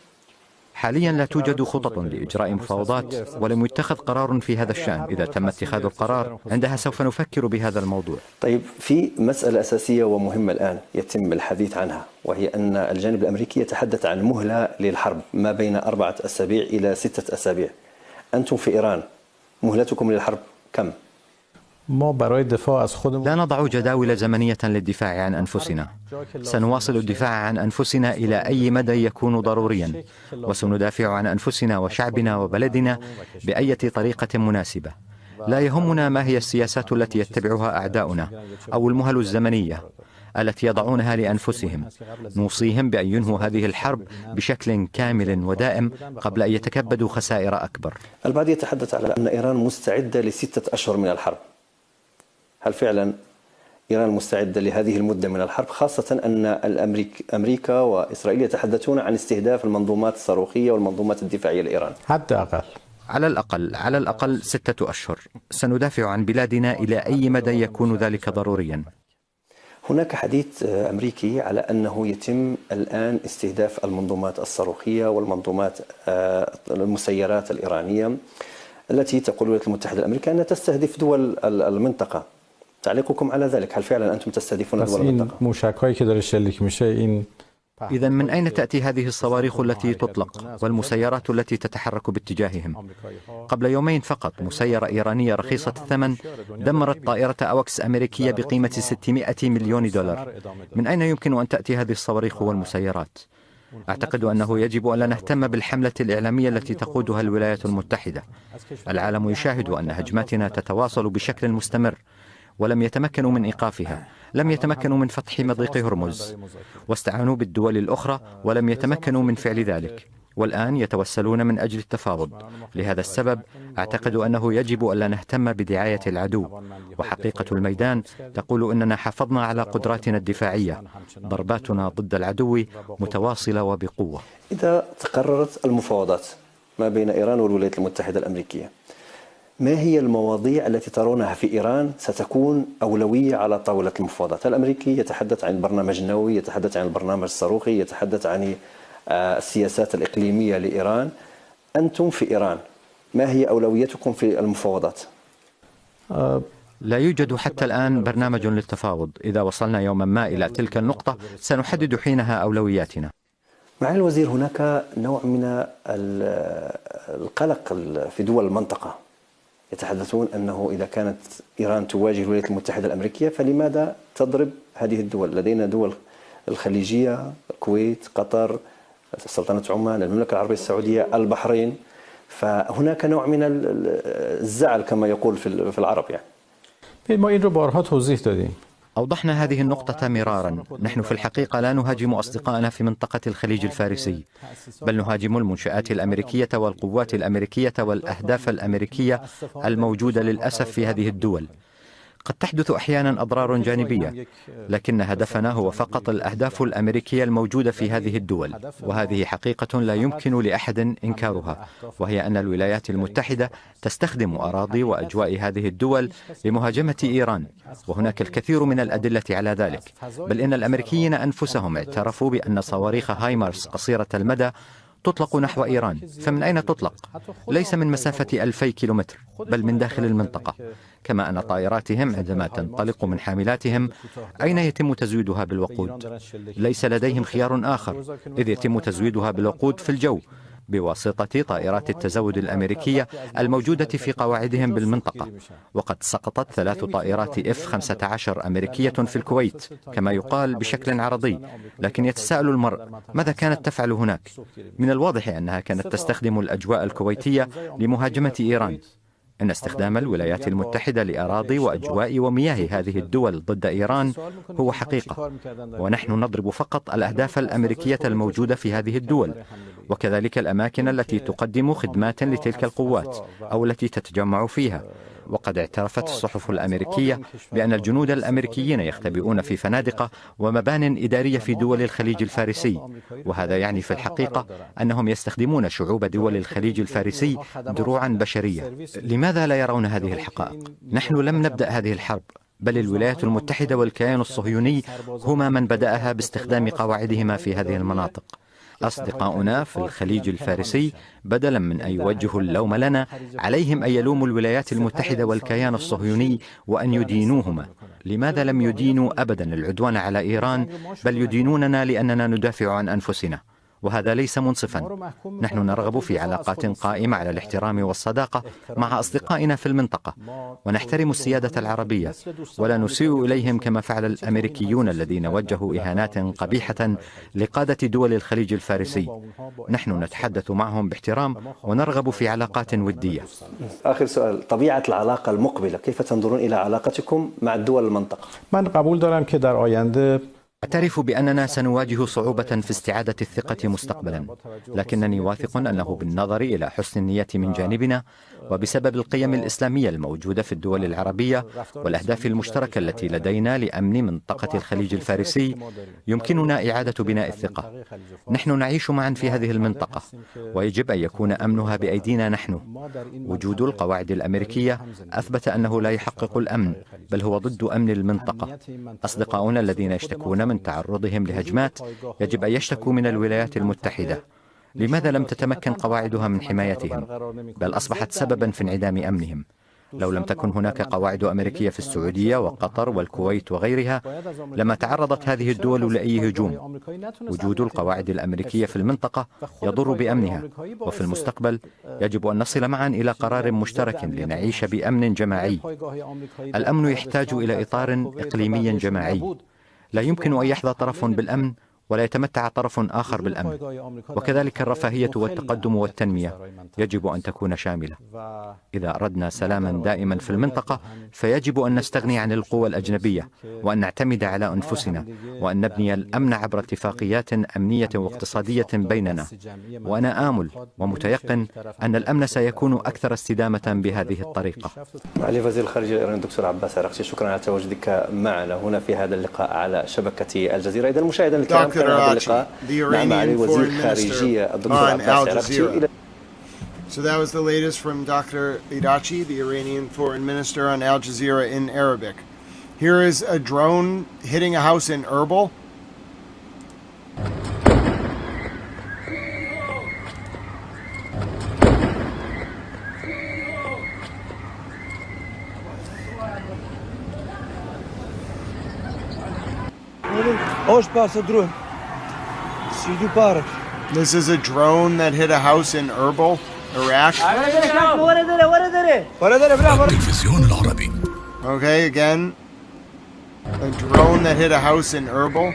حاليا لا توجد خطط لإجراء مفاوضات، ولم يتخذ قرار في هذا الشأن. إذا تم اتخاذ القرار عندها سوف نفكر بهذا الموضوع. طيب، في مسألة أساسية ومهمة الآن يتم الحديث عنها، وهي أن الجانب الأمريكي يتحدث عن مهلة للحرب ما بين 4 أسابيع إلى 6 أسابيع. أنتم في إيران مهلتكم للحرب كم؟ لا نضع جداول زمنية للدفاع عن أنفسنا. سنواصل الدفاع عن أنفسنا إلى أي مدى يكون ضروريا، وسندافع عن أنفسنا وشعبنا وبلدنا بأي طريقة مناسبة. لا يهمنا ما هي السياسات التي يتبعها أعداؤنا أو المهل الزمنية التي يضعونها لأنفسهم. نوصيهم بأن ينهوا هذه الحرب بشكل كامل ودائم قبل أن يتكبدوا خسائر أكبر. البعض يتحدث على أن إيران مستعدة ل6 أشهر من الحرب. هل فعلا إيران مستعدة لهذه المدة من الحرب، خاصة أن أمريكا وإسرائيل يتحدثون عن استهداف المنظومات الصاروخية والمنظومات الدفاعية لإيران؟ حتى أقل. على الأقل 6 أشهر. سندافع عن بلادنا إلى أي مدى يكون ذلك ضروريا. هناك حديث أمريكي على أنه يتم الآن استهداف المنظومات الصاروخية والمنظومات المسيرات الإيرانية التي تقول الولايات المتحدة الأمريكية أنها تستهدف دول المنطقة. تعليقكم على ذلك؟ هل فعلا أنتم تستهدفون دول المنطقة؟ إذا من أين تأتي هذه الصواريخ التي تطلق والمسيرات التي تتحرك باتجاههم؟ قبل يومين فقط مسيرة إيرانية رخيصة الثمن دمرت طائرة أوكس أمريكية بقيمة 600 مليون دولار. من أين يمكن أن تأتي هذه الصواريخ والمسيرات؟ أعتقد أنه يجب أن لا نهتم بالحملة الإعلامية التي تقودها الولايات المتحدة. العالم يشاهد أن هجماتنا تتواصل بشكل مستمر، ولم يتمكنوا من إيقافها. لم يتمكنوا من فتح مضيق هرمز، واستعانوا بالدول الأخرى ولم يتمكنوا من فعل ذلك، والآن يتوسلون من أجل التفاوض. لهذا السبب أعتقد أنه يجب ألا نهتم بدعاية العدو، وحقيقة الميدان تقول أننا حافظنا على قدراتنا الدفاعية. ضرباتنا ضد العدو متواصلة وبقوة. إذا تقررت المفاوضات ما بين إيران والولايات المتحدة الأمريكية، ما هي المواضيع التي ترونها في إيران ستكون أولوية على طاولة المفاوضات؟ الأمريكي يتحدث عن البرنامج النووي، يتحدث عن البرنامج الصاروخي، يتحدث عن السياسات الإقليمية لإيران. أنتم في إيران ما هي أولويتكم في المفاوضات؟ لا يوجد حتى الآن برنامج للتفاوض. إذا وصلنا يوما ما إلى تلك النقطة سنحدد حينها أولوياتنا. معالي الوزير، هناك نوع من القلق في دول المنطقة. يتحدثون أنه إذا كانت إيران تواجه الولايات المتحدة الأمريكية فلماذا تضرب هذه الدول؟ لدينا دول الخليجية، الكويت، قطر، سلطنة عمان، المملكة العربية السعودية، البحرين. فهناك نوع من الزعل كما يقول في العرب يعني. ما این رو بارها توضیح دادیم. أوضحنا هذه النقطة مرارا. نحن في الحقيقة لا نهاجم أصدقائنا في منطقة الخليج الفارسي، بل نهاجم المنشآت الأمريكية والقوات الأمريكية والأهداف الأمريكية الموجودة للأسف في هذه الدول. قد تحدث أحيانا أضرار جانبية، لكن هدفنا هو فقط الأهداف الأمريكية الموجودة في هذه الدول، وهذه حقيقة لا يمكن لأحد إنكارها، وهي أن الولايات المتحدة تستخدم أراضي وأجواء هذه الدول لمهاجمة إيران، وهناك الكثير من الأدلة على ذلك. بل إن الأمريكيين أنفسهم اعترفوا بأن صواريخ هايمارس قصيرة المدى تطلق نحو إيران. فمن أين تطلق؟ ليس من مسافة 2000 كيلومتر، بل من داخل المنطقة. كما أن طائراتهم عندما تنطلق من حاملاتهم أين يتم تزويدها بالوقود؟ ليس لديهم خيار آخر، إذ يتم تزويدها بالوقود في الجو بواسطة طائرات التزود الأمريكية الموجودة في قواعدهم بالمنطقة. وقد سقطت 3 طائرات F-15 أمريكية في الكويت كما يقال بشكل عرضي. لكن يتساءل المرء ماذا كانت تفعل هناك؟ من الواضح أنها كانت تستخدم الأجواء الكويتية لمهاجمة إيران. إن استخدام الولايات المتحدة لأراضي وأجواء ومياه هذه الدول ضد إيران هو حقيقة، ونحن نضرب فقط الأهداف الأمريكية الموجودة في هذه الدول، وكذلك الأماكن التي تقدم خدمات لتلك القوات أو التي تتجمع فيها. وقد اعترفت الصحف الأمريكية بأن الجنود الأمريكيين يختبئون في فنادق ومبان إدارية في دول الخليج الفارسي، وهذا يعني في الحقيقة أنهم يستخدمون شعوب دول الخليج الفارسي دروعا بشرية. لماذا لا يرون هذه الحقائق؟ نحن لم نبدأ هذه الحرب، بل الولايات المتحدة والكيان الصهيوني هما من بدأها باستخدام قواعدهما في هذه المناطق. أصدقاؤنا في الخليج الفارسي بدلا من أن يوجهوا اللوم لنا، عليهم أن يلوموا الولايات المتحدة والكيان الصهيوني وأن يدينوهما. لماذا لم يدينوا أبدا العدوان على إيران، بل يدينوننا لأننا ندافع عن أنفسنا؟ وهذا ليس منصفا. نحن نرغب في علاقات قائمة على الاحترام والصداقة مع أصدقائنا في المنطقة، ونحترم السيادة العربية ولا نسيء إليهم كما فعل الأمريكيون الذين وجهوا إهانات قبيحة لقادة دول الخليج الفارسي. نحن نتحدث معهم باحترام ونرغب في علاقات ودية. آخر سؤال، طبيعة العلاقة المقبلة، كيف تنظرون إلى علاقتكم مع الدول المنطقة؟ من قبول دارم که در آینده أعترف بأننا سنواجه صعوبة في استعادة الثقة مستقبلا، لكنني واثق أنه بالنظر إلى حسن النية من جانبنا وبسبب القيم الإسلامية الموجودة في الدول العربية والأهداف المشتركة التي لدينا لأمن منطقة الخليج الفارسي يمكننا إعادة بناء الثقة. نحن نعيش معا في هذه المنطقة ويجب أن يكون أمنها بأيدينا نحن. وجود القواعد الأمريكية أثبت أنه لا يحقق الأمن، بل هو ضد أمن المنطقة. أصدقاؤنا الذين يشتكون من تعرضهم لهجمات يجب أن يشتكوا من الولايات المتحدة. لماذا لم تتمكن قواعدها من حمايتهم، بل أصبحت سببا في انعدام أمنهم؟ لو لم تكن هناك قواعد أمريكية في السعودية وقطر والكويت وغيرها لما تعرضت هذه الدول لأي هجوم. وجود القواعد الأمريكية في المنطقة يضر بأمنها، وفي المستقبل يجب أن نصل معا إلى قرار مشترك لنعيش بأمن جماعي. الأمن يحتاج إلى إطار إقليمي جماعي. لا يمكن أن يحظى طرف بالأمن ولا يتمتع طرف آخر بالأمن، وكذلك الرفاهية والتقدم والتنمية يجب أن تكون شاملة. إذا أردنا سلاما دائما في المنطقة فيجب أن نستغني عن القوى الأجنبية وأن نعتمد على أنفسنا وأن نبني الأمن عبر اتفاقيات أمنية واقتصادية بيننا. وأنا آمل ومتيقن أن الأمن سيكون أكثر استدامة بهذه الطريقة. معالي وزير الخارجية الإيراني الدكتور عباس عراقچي، شكرا على تواجدك معنا هنا في هذا اللقاء على شبكة الجزيرة. إذا المشاهدين الكرام كان هذا اللقاء مع معالي وزير الخارجية الدكتور عباس عراقچي. So that was the latest from Dr. Irachi, the Iranian foreign minister, on Al Jazeera in Arabic. Here is a drone hitting a house in Erbil. This is a drone that hit a house in Erbil, Iraq. Okay, again, a drone that hit a house in Erbil.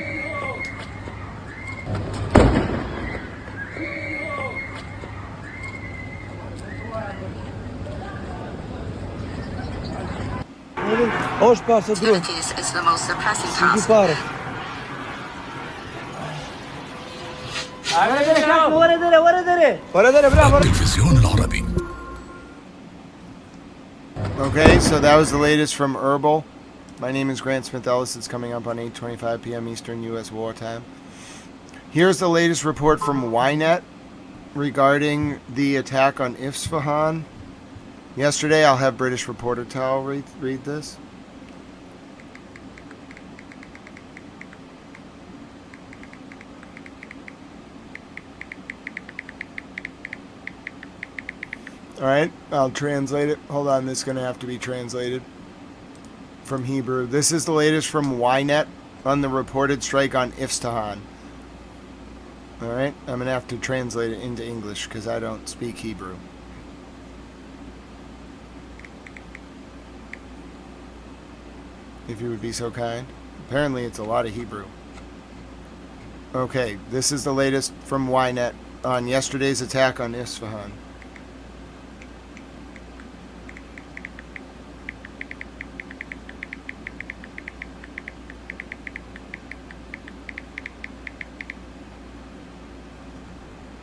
Activities is the most pressing task. Okay, so that was the latest from Herbal. My name is Grant Smith Ellis. It's coming up on 8:25 p.m. Eastern U.S. wartime. Here's the latest report from Ynet regarding the attack on Isfahan. Yesterday, I'll have British reporter Tal read this. Alright, I'll translate it. Hold on, this is going to have to be translated from Hebrew. This is the latest from Ynet on the reported strike on Isfahan. Alright, I'm going to have to translate it into English because I don't speak Hebrew. If you would be so kind. Apparently it's a lot of Hebrew. Okay, this is the latest from Ynet on yesterday's attack on Isfahan.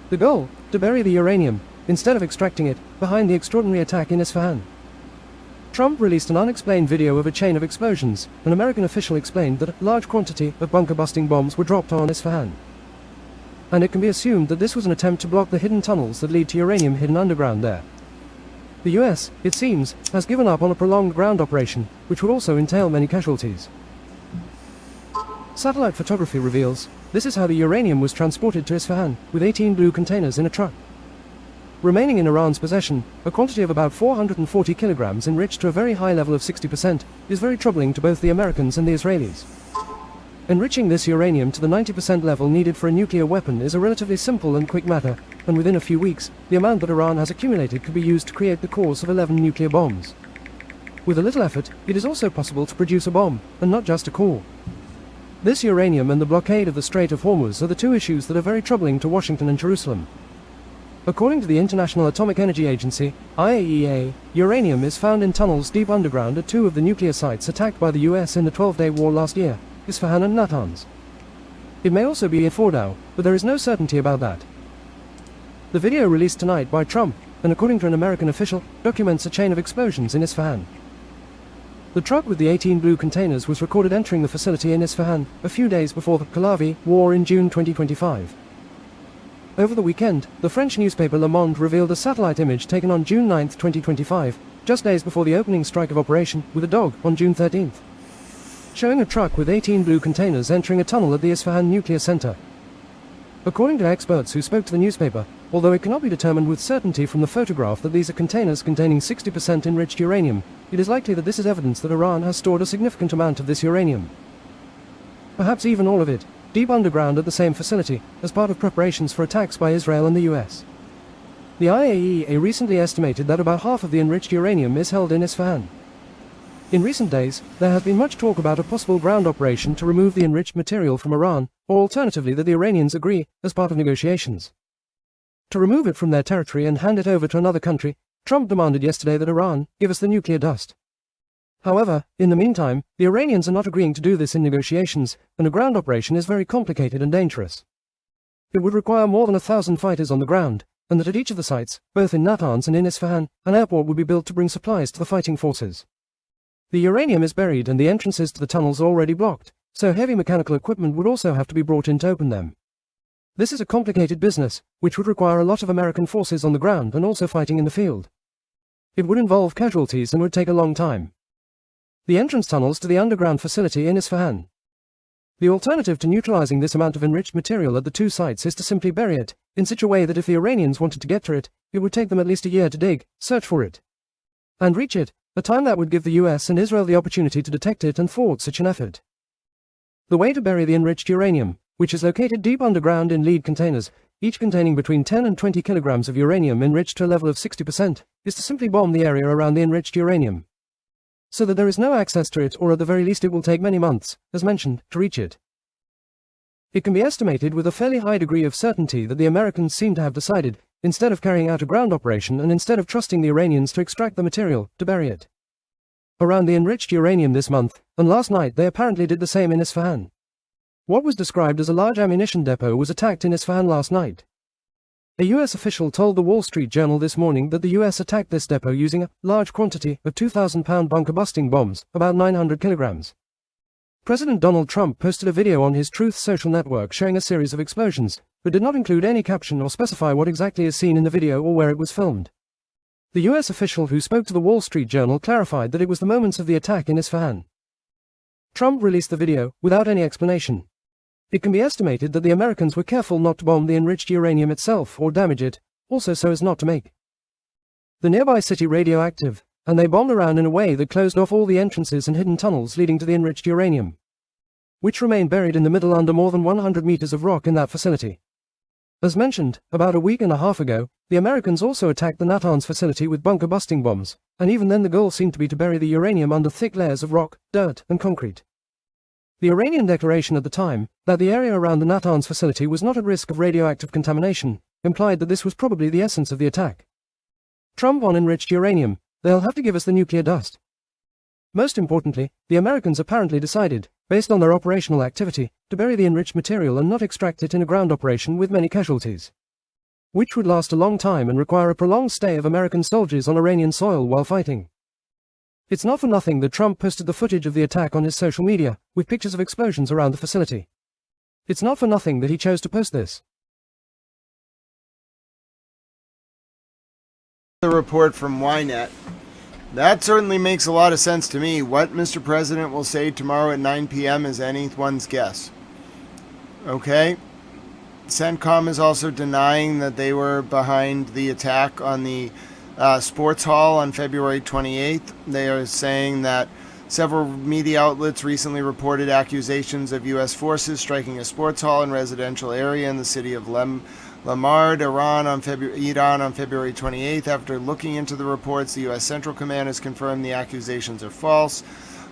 The goal, to bury the uranium, instead of extracting it, behind the extraordinary attack in Isfahan. Trump released an unexplained video of a chain of explosions. An American official explained that a large quantity of bunker-busting bombs were dropped on Isfahan. And it can be assumed that this was an attempt to block the hidden tunnels that lead to uranium hidden underground there. The US, it seems, has given up on a prolonged ground operation, which would also entail many casualties. Satellite photography reveals this is how the uranium was transported to Isfahan, with 18 blue containers in a truck. Remaining in Iran's possession, a quantity of about 440 kilograms enriched to a very high level of 60% is very troubling to both the Americans and the Israelis. Enriching this uranium to the 90% level needed for a nuclear weapon is a relatively simple and quick matter, and within a few weeks, the amount that Iran has accumulated could be used to create the cause of 11 nuclear bombs. With a little effort, it is also possible to produce a bomb, and not just a core. This uranium and the blockade of the Strait of Hormuz are the two issues that are very troubling to Washington and Jerusalem. According to the International Atomic Energy Agency, IAEA, uranium is found in tunnels deep underground at two of the nuclear sites attacked by the US in the 12-day war last year, Isfahan and Natanz. It may also be in Fordow, but there is no certainty about that. The video released tonight by Trump, and according to an American official, documents a chain of explosions in Isfahan. The truck with the 18 blue containers was recorded entering the facility in Isfahan a few days before the Pahlavi war in June 2025. Over the weekend, the French newspaper Le Monde revealed a satellite image taken on June 9, 2025, just days before the opening strike of operation, with a dog on June 13th, showing a truck with 18 blue containers entering a tunnel at the Isfahan nuclear center. According to experts who spoke to the newspaper, although it cannot be determined with certainty from the photograph that these are containers containing 60% enriched uranium, it is likely that this is evidence that Iran has stored a significant amount of this uranium. Perhaps even all of it, deep underground at the same facility, as part of preparations for attacks by Israel and the US. The IAEA recently estimated that about half of the enriched uranium is held in Isfahan. In recent days, there has been much talk about a possible ground operation to remove the enriched material from Iran, or alternatively that the Iranians agree, as part of negotiations, to remove it from their territory and hand it over to another country. Trump demanded yesterday that Iran give us the nuclear dust. However, in the meantime, the Iranians are not agreeing to do this in negotiations, and a ground operation is very complicated and dangerous. It would require more than 1,000 fighters on the ground, and that at each of the sites, both in Natanz and in Isfahan, an airport would be built to bring supplies to the fighting forces. The uranium is buried and the entrances to the tunnels are already blocked, so heavy mechanical equipment would also have to be brought in to open them. This is a complicated business, which would require a lot of American forces on the ground and also fighting in the field. It would involve casualties and would take a long time. The entrance tunnels to the underground facility in Isfahan. The alternative to neutralizing this amount of enriched material at the two sites is to simply bury it, in such a way that if the Iranians wanted to get to it, it would take them at least a year to dig, search for it, and reach it, a time that would give the US and Israel the opportunity to detect it and thwart such an effort. The way to bury the enriched uranium, which is located deep underground in lead containers, each containing between 10 and 20 kilograms of uranium enriched to a level of 60%, is to simply bomb the area around the enriched uranium, so that there is no access to it, or at the very least it will take many months, as mentioned, to reach it. It can be estimated with a fairly high degree of certainty that the Americans seem to have decided, instead of carrying out a ground operation and instead of trusting the Iranians to extract the material, to bury it. around the enriched uranium this month, and last night they apparently did the same in Isfahan. What was described as a large ammunition depot was attacked in Isfahan last night. A U.S. official told the Wall Street Journal this morning that the U.S. attacked this depot using a large quantity of 2,000-pound bunker-busting bombs, about 900 kilograms. President Donald Trump posted a video on his Truth social network showing a series of explosions, but did not include any caption or specify what exactly is seen in the video or where it was filmed. The U.S. official who spoke to the Wall Street Journal clarified that it was the moments of the attack in Isfahan. Trump released the video without any explanation. It can be estimated that the Americans were careful not to bomb the enriched uranium itself or damage it, also so as not to make the nearby city radioactive, and they bombed around in a way that closed off all the entrances and hidden tunnels leading to the enriched uranium, which remained buried in the middle under more than 100 meters of rock in that facility. As mentioned, about a week and a half ago, the Americans also attacked the Natanz facility with bunker-busting bombs, and even then the goal seemed to be to bury the uranium under thick layers of rock, dirt, and concrete. The Iranian declaration at the time, that the area around the Natanz facility was not at risk of radioactive contamination, implied that this was probably the essence of the attack. Trump on enriched uranium, they'll have to give us the nuclear dust. Most importantly, the Americans apparently decided, based on their operational activity, to bury the enriched material and not extract it in a ground operation with many casualties, which would last a long time and require a prolonged stay of American soldiers on Iranian soil while fighting. It's not for nothing that Trump posted the footage of the attack on his social media, with pictures of explosions around the facility. It's not for nothing that he chose to post this. The report from Ynet. That certainly makes a lot of sense to me. What Mr. President will say tomorrow at 9 p.m. is anyone's guess. Okay? CENTCOM is also denying that they were behind the attack on the sports hall on February 28th. They are saying that several media outlets recently reported accusations of U.S. forces striking a sports hall and residential area in the city of Lamard, Iran on February 28th. After looking into the reports, the U.S. Central Command has confirmed the accusations are false.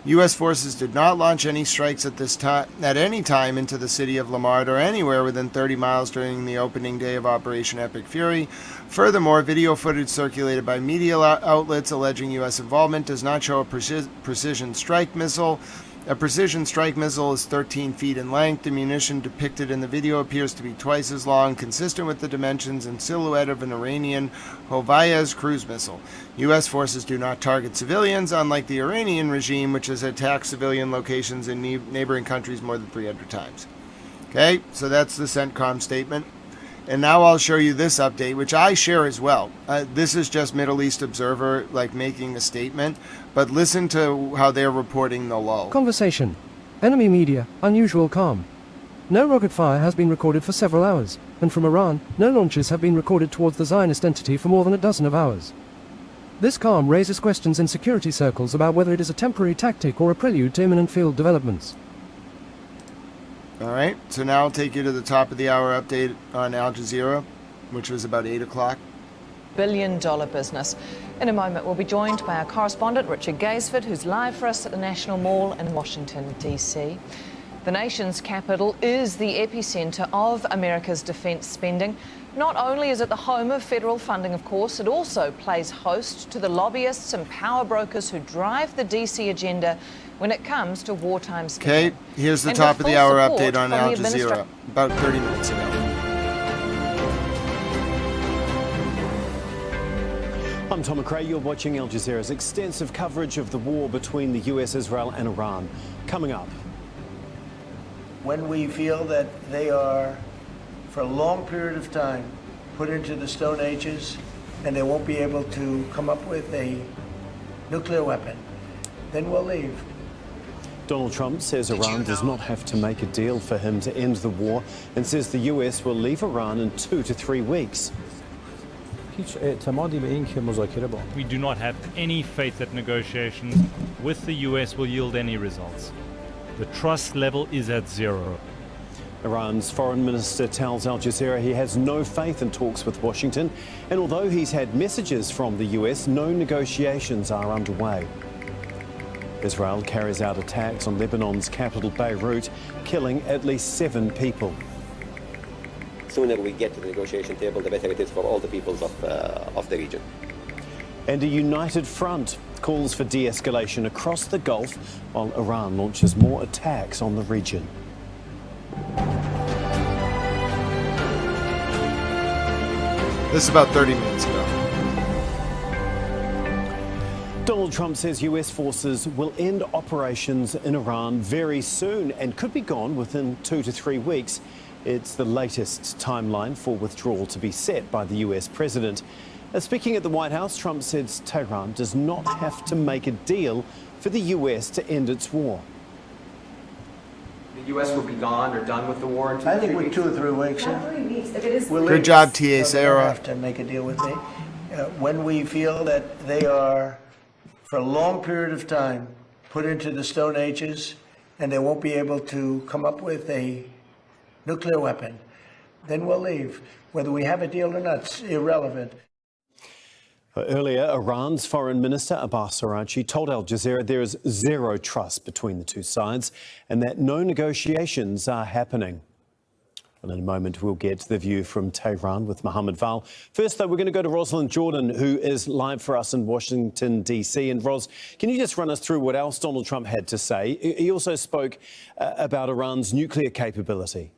U.S. forces did not launch any strikes at any time into the city of Lamard or anywhere within 30 miles during the opening day of Operation Epic Fury. Furthermore, video footage circulated by media outlets alleging U.S. involvement does not show a precision strike missile. A precision strike missile is 13 feet in length. The munition depicted in the video appears to be twice as long, consistent with the dimensions and silhouette of an Iranian Hovayez cruise missile. U.S. forces do not target civilians, unlike the Iranian regime, which has attacked civilian locations in neighboring countries more than 300 times. Okay, so that's the CENTCOM statement. And now I'll show you this update, which I share as well. This is just Middle East Observer, making a statement. But listen to how they're reporting the lull. Conversation. Enemy media, unusual calm. No rocket fire has been recorded for several hours, and from Iran, no launches have been recorded towards the Zionist entity for more than a dozen of hours. This calm raises questions in security circles about whether it is a temporary tactic or a prelude to imminent field developments. All right, so now I'll take you to the top of the hour update on Al Jazeera, which was about 8 o'clock. Billion-dollar business. In a moment, we'll be joined by our correspondent, Richard Gaisford, who's live for us at the National Mall in Washington, D.C. The nation's capital is the epicenter of America's defense spending. Not only is it the home of federal funding, of course, it also plays host to the lobbyists and power brokers who drive the D.C. agenda when it comes to wartime spending. Okay, here's the top of the hour update on Al Jazeera, about 30 minutes ago. I'm Tom McRae, you're watching Al Jazeera's extensive coverage of the war between the US, Israel and Iran. Coming up. When we feel that they are, for a long period of time, put into the Stone Ages and they won't be able to come up with a nuclear weapon, then we'll leave. Donald Trump says Iran does not have to make a deal for him to end the war and says the US will leave Iran in 2 to 3 weeks. We do not have any faith that negotiations with the US will yield any results. The trust level is at zero. Iran's foreign minister tells Al Jazeera he has no faith in talks with Washington, and although he's had messages from the US, no negotiations are underway. Israel carries out attacks on Lebanon's capital Beirut, killing at least 7 people. The sooner we get to the negotiation table, the better it is for all the peoples of the region. And a united front calls for de-escalation across the Gulf, while Iran launches more attacks on the region. This is about 30 minutes ago. Donald Trump says US forces will end operations in Iran very soon and could be gone within 2 to 3 weeks. It's the latest timeline for withdrawal to be set by the US president. Speaking at the White House, Trump says Tehran does not have to make a deal for the US to end its war. The U.S. will be gone or done with the war in 2 I to 3 think with weeks? 2 or 3 weeks. Not 3 weeks. If it is We'll Good leave. job, T.A. They don't Sarah. have to make a deal with me. When we feel that they are, for a long period of time, put into the Stone Ages and they won't be able to come up with a nuclear weapon, then we'll leave. Whether we have a deal or not, it's irrelevant. Earlier, Iran's Foreign Minister Abbas Araghchi told Al Jazeera there is zero trust between the two sides and that no negotiations are happening. And in a moment, we'll get the view from Tehran with Mohammed Val. First, though, we're going to go to Rosalind Jordan, who is live for us in Washington, D.C. And Ros, can you just run us through what else Donald Trump had to say? He also spoke about Iran's nuclear capability.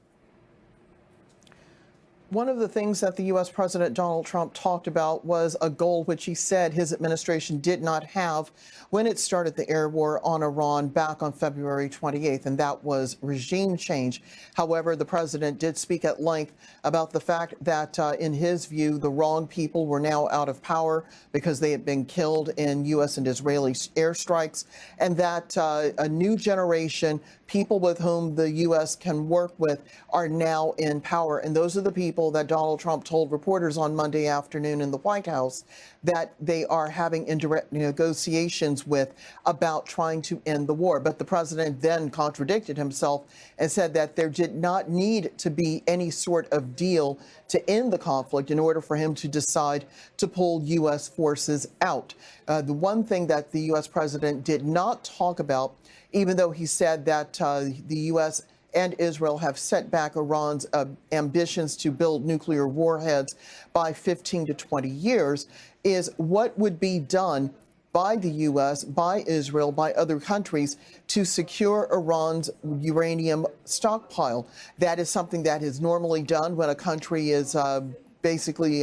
One of the things that the U.S. President Donald Trump talked about was a goal which he said his administration did not have when it started the air war on Iran back on February 28th, and that was regime change. However, the president did speak at length about the fact that, in his view, the wrong people were now out of power because they had been killed in U.S. and Israeli airstrikes, and that a new generation, people with whom the U.S. can work with, are now in power. And those are the people that Donald Trump told reporters on Monday afternoon in the White House that they are having indirect negotiations with about trying to end the war. But the president then contradicted himself and said that there did not need to be any sort of deal to end the conflict in order for him to decide to pull U.S. forces out. The one thing that the U.S. president did not talk about, even though he said that the U.S. and Israel have set back Iran's ambitions to build nuclear warheads by 15 to 20 years, is what would be done by the U.S., by Israel, by other countries to secure Iran's uranium stockpile. That is something that is normally done when a country is basically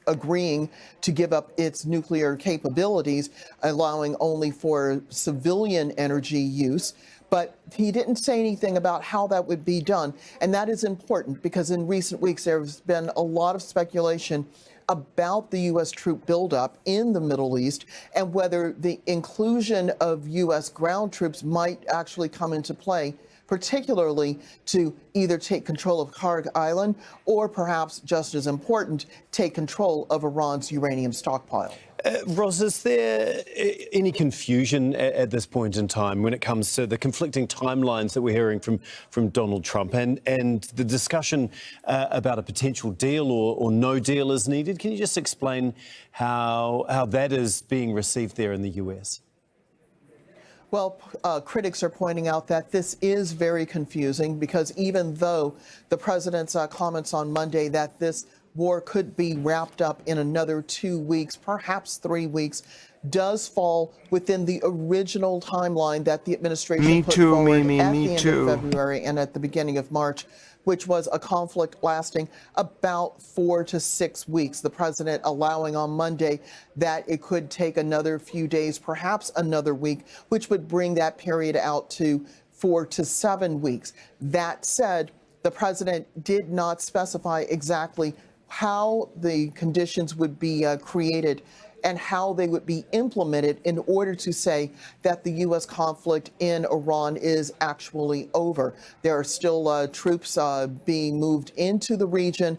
agreeing to give up its nuclear capabilities, allowing only for civilian energy use. But he didn't say anything about how that would be done. And that is important because in recent weeks, there's been a lot of speculation about the U.S. troop buildup in the Middle East and whether the inclusion of U.S. ground troops might actually come into play, particularly to either take control of Karg Island or perhaps, just as important, take control of Iran's uranium stockpile. Ros, is there any confusion at this point in time when it comes to the conflicting timelines that we're hearing from Donald Trump and the discussion about a potential deal or no deal is needed? Can you just explain how that is being received there in the US? Well, critics are pointing out that this is very confusing because even though the president's comments on Monday that this war could be wrapped up in another 2 weeks, perhaps 3 weeks, does fall within the original timeline that the administration put forward at the end of February and at the beginning of March, which was a conflict lasting about 4 to 6 weeks. The president allowing on Monday that it could take another few days, perhaps another week, which would bring that period out to 4 to 7 weeks. That said, the president did not specify exactly how the conditions would be created and how they would be implemented in order to say that the U.S. conflict in Iran is actually over. There are still troops being moved into the region.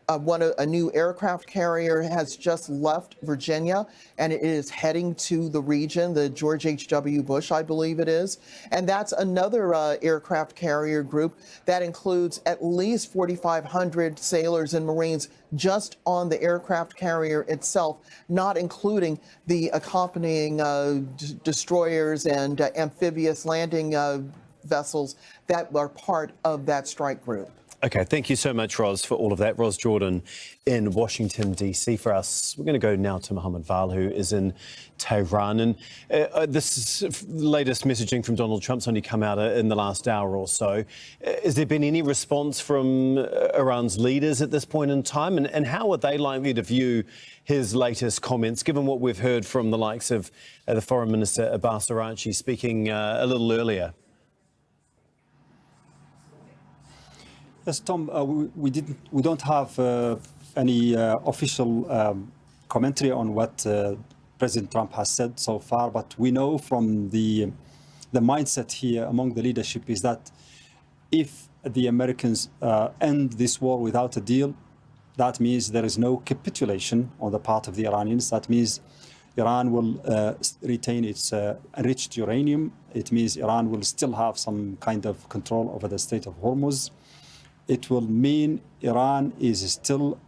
A new aircraft carrier has just left Virginia, and it is heading to the region, the George H.W. Bush, I believe it is. And that's another aircraft carrier group that includes at least 4,500 sailors and Marines just on the aircraft carrier itself, not including the accompanying destroyers and amphibious landing vessels that are part of that strike group. Okay, thank you so much, Ros, for all of that. Ros Jordan in Washington, D.C. for us. We're going to go now to Mohammed Val, who is in Tehran. And this latest messaging from Donald Trump's only come out in the last hour or so. Has there been any response from Iran's leaders at this point in time? And how are they likely to view his latest comments, given what we've heard from the likes of the Foreign Minister Abbas Araghchi speaking a little earlier? Yes, Tom, we don't have any official commentary on what President Trump has said so far, but we know from the mindset here among the leadership is that if the Americans end this war without a deal, that means there is no capitulation on the part of the Iranians. That means Iran will retain its enriched uranium. It means Iran will still have some kind of control over the Strait of Hormuz. It will mean Iran is still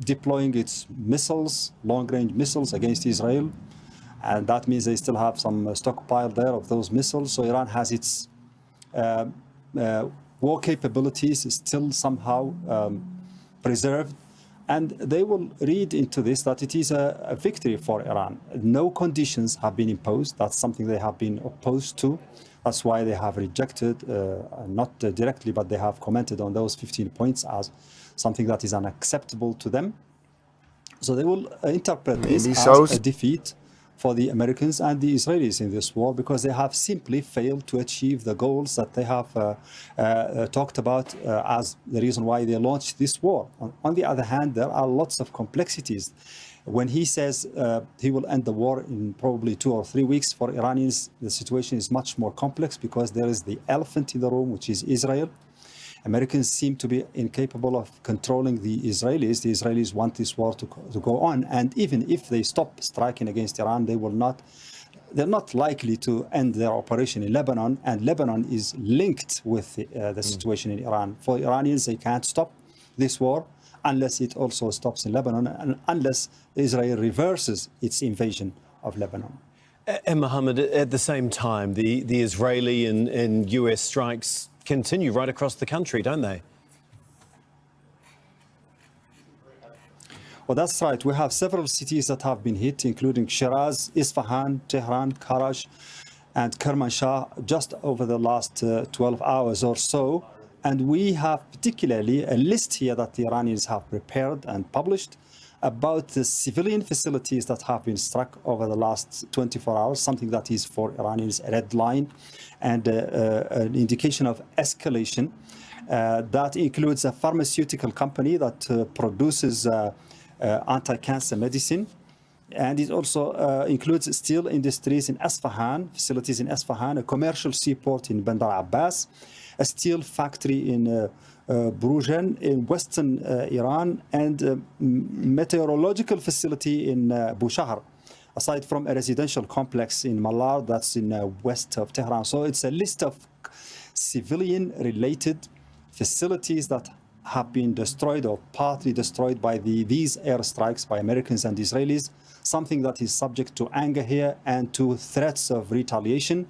deploying its missiles, long-range missiles against Israel. And that means they still have some stockpile there of those missiles. So Iran has its war capabilities still somehow preserved. And they will read into this that it is a victory for Iran. No conditions have been imposed. That's something they have been opposed to. That's why they have rejected, not directly, but they have commented on those 15 points as something that is unacceptable to them. So they will interpret this as a defeat for the Americans and the Israelis in this war, because they have simply failed to achieve the goals that they have talked about as the reason why they launched this war. On the other hand, there are lots of complexities. When he says he will end the war in probably 2 or 3 weeks, for Iranians, the situation is much more complex because there is the elephant in the room, which is Israel. Americans seem to be incapable of controlling the Israelis. The Israelis want this war to go on. And even if they stop striking against Iran, they're not likely to end their operation in Lebanon. And Lebanon is linked with the situation in Iran. For Iranians, they can't stop this war unless it also stops in Lebanon and unless Israel reverses its invasion of Lebanon. And Mohammed, at the same time, the Israeli and US strikes continue right across the country, don't they? Well, that's right. We have several cities that have been hit, including Shiraz, Isfahan, Tehran, Karaj, and Kermanshah, just over the last 12 hours or so. And we have particularly a list here that the Iranians have prepared and published about the civilian facilities that have been struck over the last 24 hours, something that is for Iranians a red line and an indication of escalation. That includes a pharmaceutical company that produces anti-cancer medicine. And it also includes steel industries in Isfahan, facilities in Isfahan, a commercial seaport in Bandar Abbas, a steel factory in Brujan in western Iran, and a meteorological facility in Bushehr, aside from a residential complex in Malar that's in west of Tehran. So it's a list of civilian-related facilities that have been destroyed or partly destroyed by these airstrikes by Americans and Israelis, something that is subject to anger here and to threats of retaliation.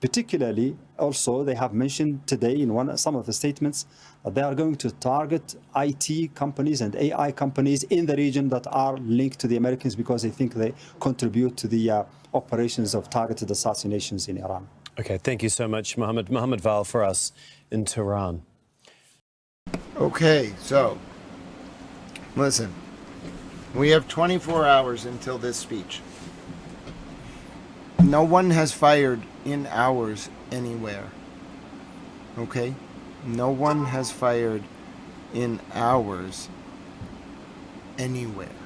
Particularly, also, they have mentioned today in some of the statements that they are going to target IT companies and AI companies in the region that are linked to the Americans because they think they contribute to the operations of targeted assassinations in Iran. Okay, thank you so much, Mohammed. Mohammed Val for us in Tehran. Okay, so, listen. We have 24 hours until this speech. No one has fired in hours anywhere. Okay? No one has fired in hours anywhere.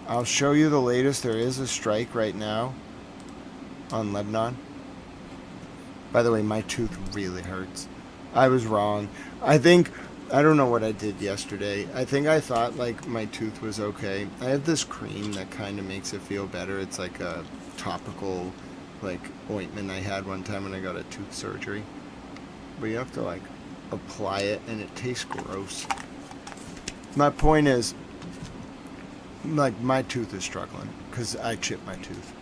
I'll show you the latest. There is a strike right now on Lebanon. By the way, my tooth really hurts. I was wrong. I don't know what I did yesterday. I think I thought like my tooth was okay. I have this cream that kind of makes it feel better. It's like a topical like ointment I had one time when I got a tooth surgery. But you have to like apply it and it tastes gross. My point is, like, my tooth is struggling because I chipped my tooth.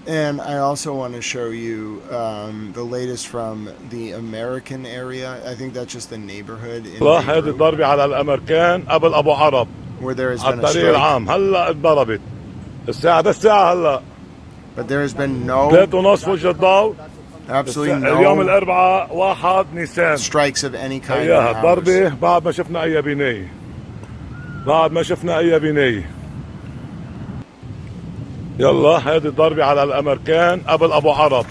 And I also want to show you the latest from the American area. I think that's just the neighborhood in هذه الضربة على الأمريكان قبل أبو عرب where there has على been a الطريق strike. العام هلا اتضربت الساعة هلا But there has been no 3:30 وجه الضوء absolutely اليوم no الأربعاء 1 نيسان strikes of any kind. اياها ضربة بعد ما شفنا أي بنية يلا هذه الضربة على الأمريكان قبل أبو عرب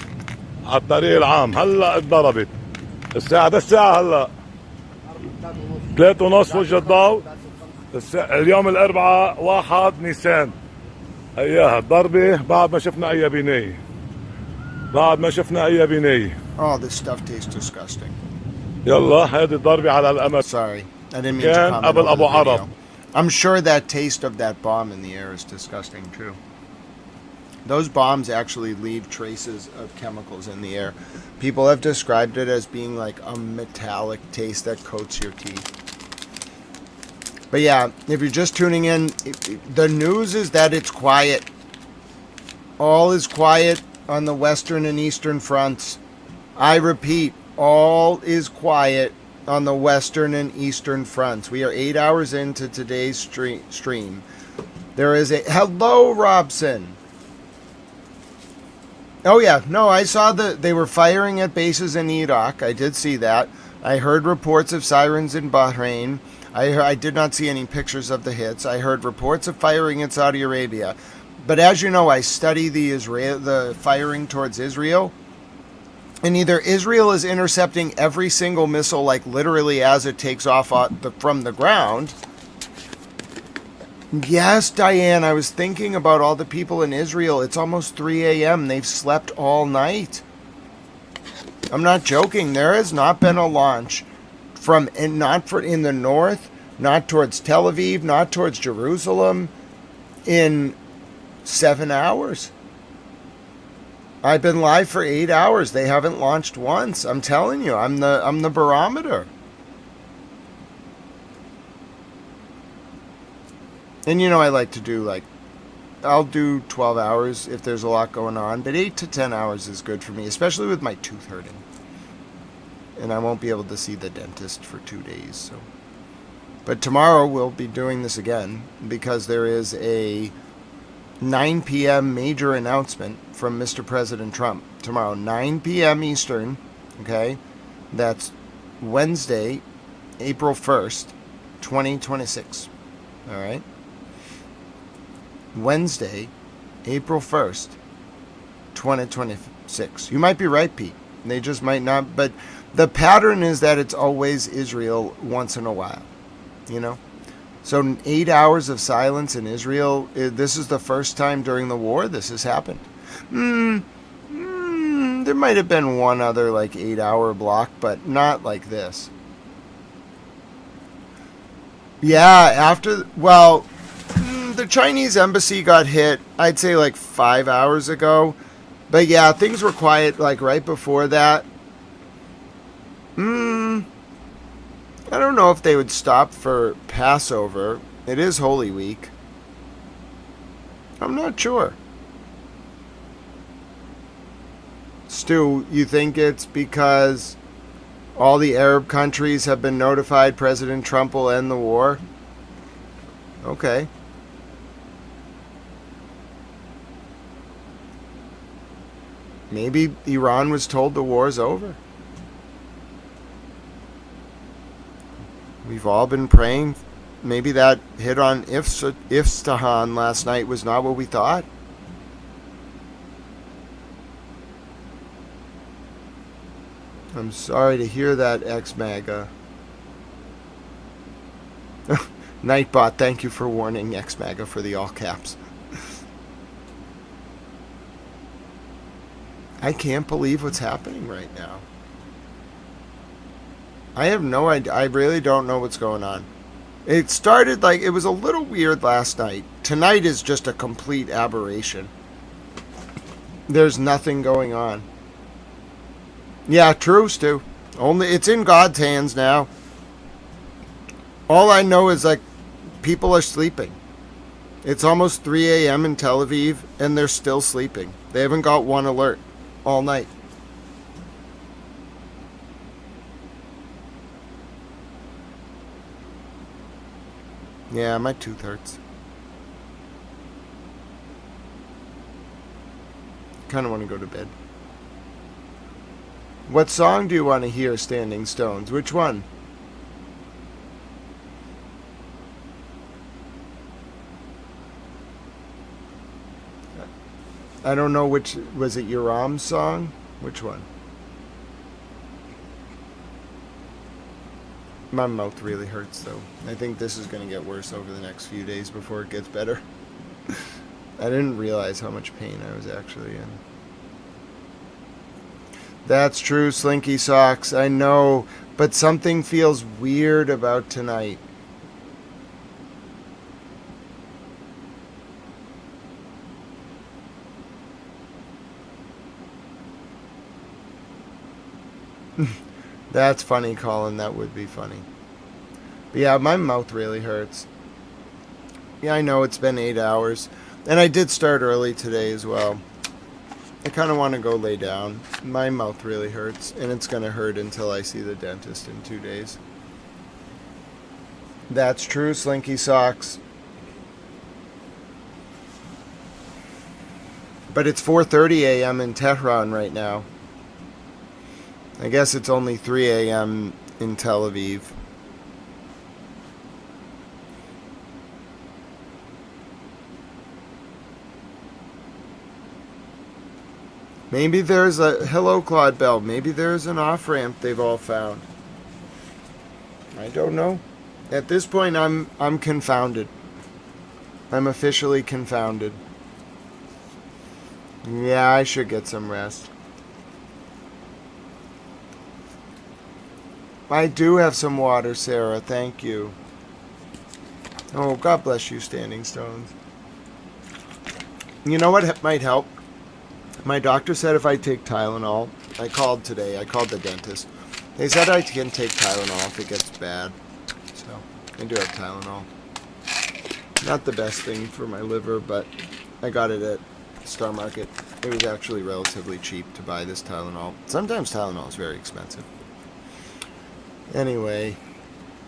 على الطريق العام هلا اتضربت الساعة هلا 3:30 وجه الضوء اليوم الأربعاء 1 نيسان اياها الضربة بعد ما شفنا أي بنية Oh, this stuff tastes disgusting. يلا هذه الضربة على الأمريكان Sorry, I didn't mean to comment قبل over أبو the video. عرب I'm sure that taste of that bomb in the air is disgusting too. Those bombs actually leave traces of chemicals in the air. People have described it as being like a metallic taste that coats your teeth. But yeah, if you're just tuning in, the news is that it's quiet. All is quiet on the western and eastern fronts. I repeat, all is quiet on the western and eastern fronts. We are 8 hours into today's stream. There is a... Hello, Robson! Oh yeah, no, I saw they were firing at bases in Iraq. I did see that. I heard reports of sirens in Bahrain. I did not see any pictures of the hits. I heard reports of firing in Saudi Arabia. But as you know, I study the firing towards Israel. And either Israel is intercepting every single missile, like literally as it takes off from the ground. Yes, Diane, I was thinking about all the people in Israel. It's almost 3 a.m. They've slept all night. I'm not joking. There has not been a launch in the north, not towards Tel Aviv, not towards Jerusalem, in 7 hours. I've been live for 8 hours. They haven't launched once. I'm telling you, I'm the barometer. And you know, I like to do I'll do 12 hours if there's a lot going on, but 8 to 10 hours is good for me, especially with my tooth hurting. And I won't be able to see the dentist for 2 days. So, but tomorrow we'll be doing this again because there is a 9 p.m. major announcement from Mr. President Trump. Tomorrow, 9 p.m. Eastern, okay? That's Wednesday, April 1st, 2026. All right? Wednesday, April 1st, 2026. You might be right, Pete. They just might not. But the pattern is that it's always Israel once in a while. You know? So 8 hours of silence in Israel, this is the first time during the war this has happened. There might have been one other 8-hour block, but not like this. Yeah, the Chinese embassy got hit, I'd say 5 hours ago. But yeah, things were quiet right before that. I don't know if they would stop for Passover. It is Holy Week. I'm not sure. Stu, you think it's because all the Arab countries have been notified President Trump will end the war? Okay. Maybe Iran was told the war's over. We've all been praying. Maybe that hit on Isfahan last night was not what we thought. I'm sorry to hear that, ex-MAGA. Nightbot, thank you for warning ex-MAGA for the all caps. I can't believe what's happening right now. I have no idea. I really don't know what's going on. It started it was a little weird last night. Tonight is just a complete aberration. There's nothing going on. Yeah, true, Stu. It's in God's hands now. All I know is people are sleeping. It's almost 3 a.m. in Tel Aviv, and they're still sleeping. They haven't got one alert all night. Yeah, my tooth hurts. Kind of want to go to bed. What song do you want to hear, Standing Stones? Which one? I don't know which. Was it Yoram's song? Which one? My mouth really hurts, though. I think this is going to get worse over the next few days before it gets better. I didn't realize how much pain I was actually in. That's true, Slinky Socks. I know, but something feels weird about tonight. That's funny, Colin. That would be funny. But yeah, my mouth really hurts. Yeah, I know it's been 8 hours. And I did start early today as well. I kind of want to go lay down. My mouth really hurts. And it's going to hurt until I see the dentist in 2 days. That's true, Slinky Socks. But it's 4:30 a.m. in Tehran right now. I guess it's only 3 a.m. in Tel Aviv. Maybe there's a... Hello, Claude Bell. Maybe there's an off-ramp they've all found. I don't know. At this point, I'm confounded. I'm officially confounded. Yeah, I should get some rest. I do have some water, Sarah. Thank you. Oh, God bless you, Standing Stones. You know what might help? My doctor said if I take Tylenol, I called today. I called the dentist. They said I can take Tylenol if it gets bad. So, I do have Tylenol. Not the best thing for my liver, but I got it at Star Market. It was actually relatively cheap to buy this Tylenol. Sometimes Tylenol is very expensive. Anyway,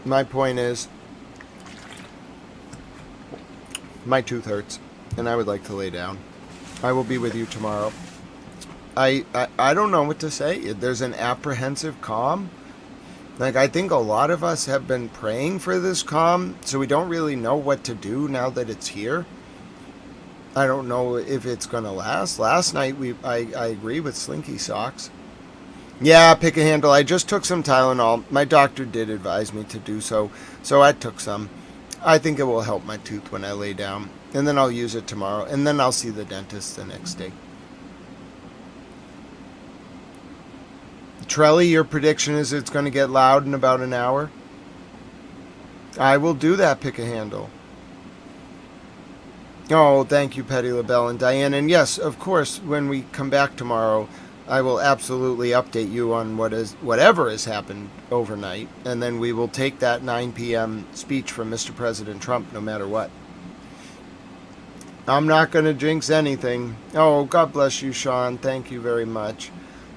my point is, my tooth hurts, and I would like to lay down. I will be with you tomorrow. I don't know what to say. There's an apprehensive calm. Like, I think a lot of us have been praying for this calm, so we don't really know what to do now that it's here. I don't know if it's going to last. Last night, I agree with Slinky Socks. Yeah, pick a handle. I just took some Tylenol. My doctor did advise me to do so, so I took some. I think it will help my tooth when I lay down, and then I'll use it tomorrow, and then I'll see the dentist the next day. Trelly, your prediction is it's going to get loud in about an hour? I will do that, pick a handle. Oh, thank you, Petty LaBelle and Diane. And yes, of course, when we come back tomorrow, I will absolutely update you on whatever has happened overnight, and then we will take that 9 p.m. speech from Mr. President Trump no matter what. I'm not going to jinx anything. Oh, God bless you, Sean. Thank you very much.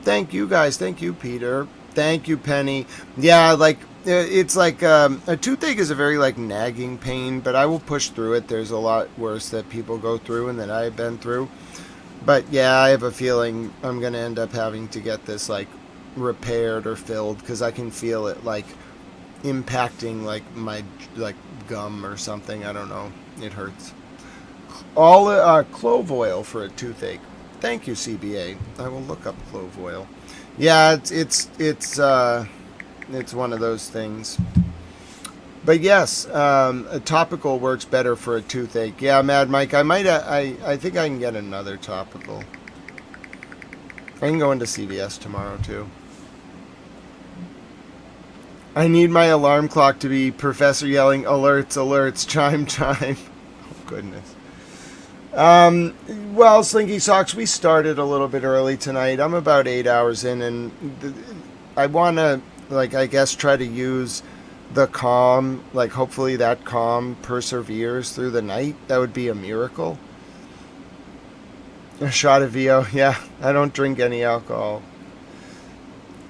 Thank you, guys. Thank you, Peter. Thank you, Penny. Yeah, like, it's like a toothache is a very, like, nagging pain, but I will push through it. There's a lot worse that people go through and that I've been through. But yeah, I have a feeling I'm going to end up having to get this, like, repaired or filled, because I can feel it, like, impacting, like, my, like, gum or something. I don't know. It hurts. All clove oil for a toothache. Thank you, CBA. I will look up clove oil. Yeah, it's one of those things. But yes, a topical works better for a toothache. Yeah, Mad Mike, I think I can get another topical. I can go into CVS tomorrow too. I need my alarm clock to be Professor yelling alerts, alerts, chime, chime. Oh goodness. Well, Slinky Socks, we started a little bit early tonight. I'm about 8 hours in, and I want to, like, I guess try to use the calm, like hopefully that calm perseveres through the night. That would be a miracle. A shot of VO. Yeah, I don't drink any alcohol.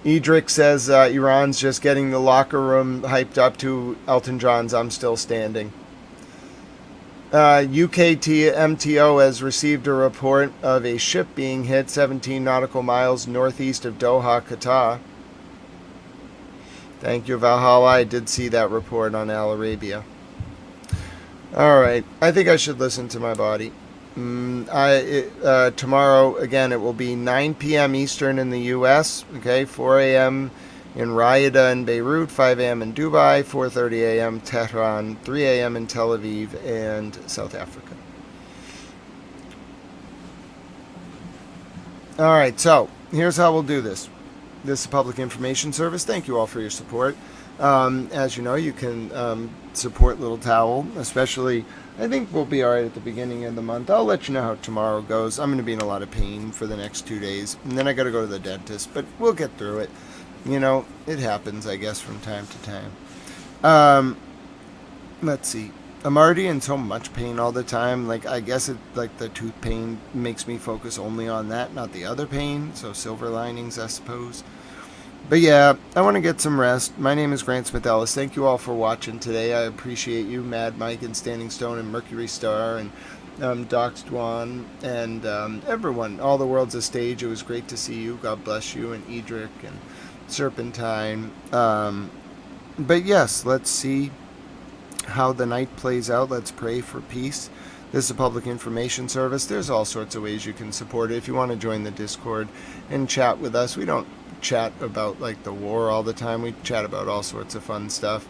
Edric says Iran's just getting the locker room hyped up to Elton John's I'm Still Standing. UKMTO has received a report of a ship being hit 17 nautical miles northeast of Doha, Qatar. Thank you, Valhalla. I did see that report on Al Arabia. Alright, I think I should listen to my body. Tomorrow, again, it will be 9 p.m. Eastern in the U.S., okay, 4 a.m. in Riyadh and Beirut, 5 a.m. in Dubai, 4:30 a.m. Tehran, 3 a.m. in Tel Aviv and South Africa. Alright, so here's how we'll do this. This is Public Information Service. Thank you all for your support. As you know, you can support Little Towel, especially, I think we'll be alright at the beginning of the month. I'll let you know how tomorrow goes. I'm going to be in a lot of pain for the next 2 days, and then I got to go to the dentist, but we'll get through it. You know, it happens, I guess, from time to time. Let's see. I'm already in so much pain all the time. Like, I guess it, like, the tooth pain makes me focus only on that, not the other pain. So silver linings, I suppose. But yeah, I want to get some rest. My name is Grant Smith Ellis. Thank you all for watching today. I appreciate you, Mad Mike and Standing Stone and Mercury Star and Docs Dwan and everyone. All the World's a Stage. It was great to see you. God bless you. And Edric and Serpentine. But yes, let's see how the night plays out. Let's pray for peace. This is a public information service. There's all sorts of ways you can support it. If you want to join the Discord and chat with us, we don't chat about like the war all the time. We chat about all sorts of fun stuff.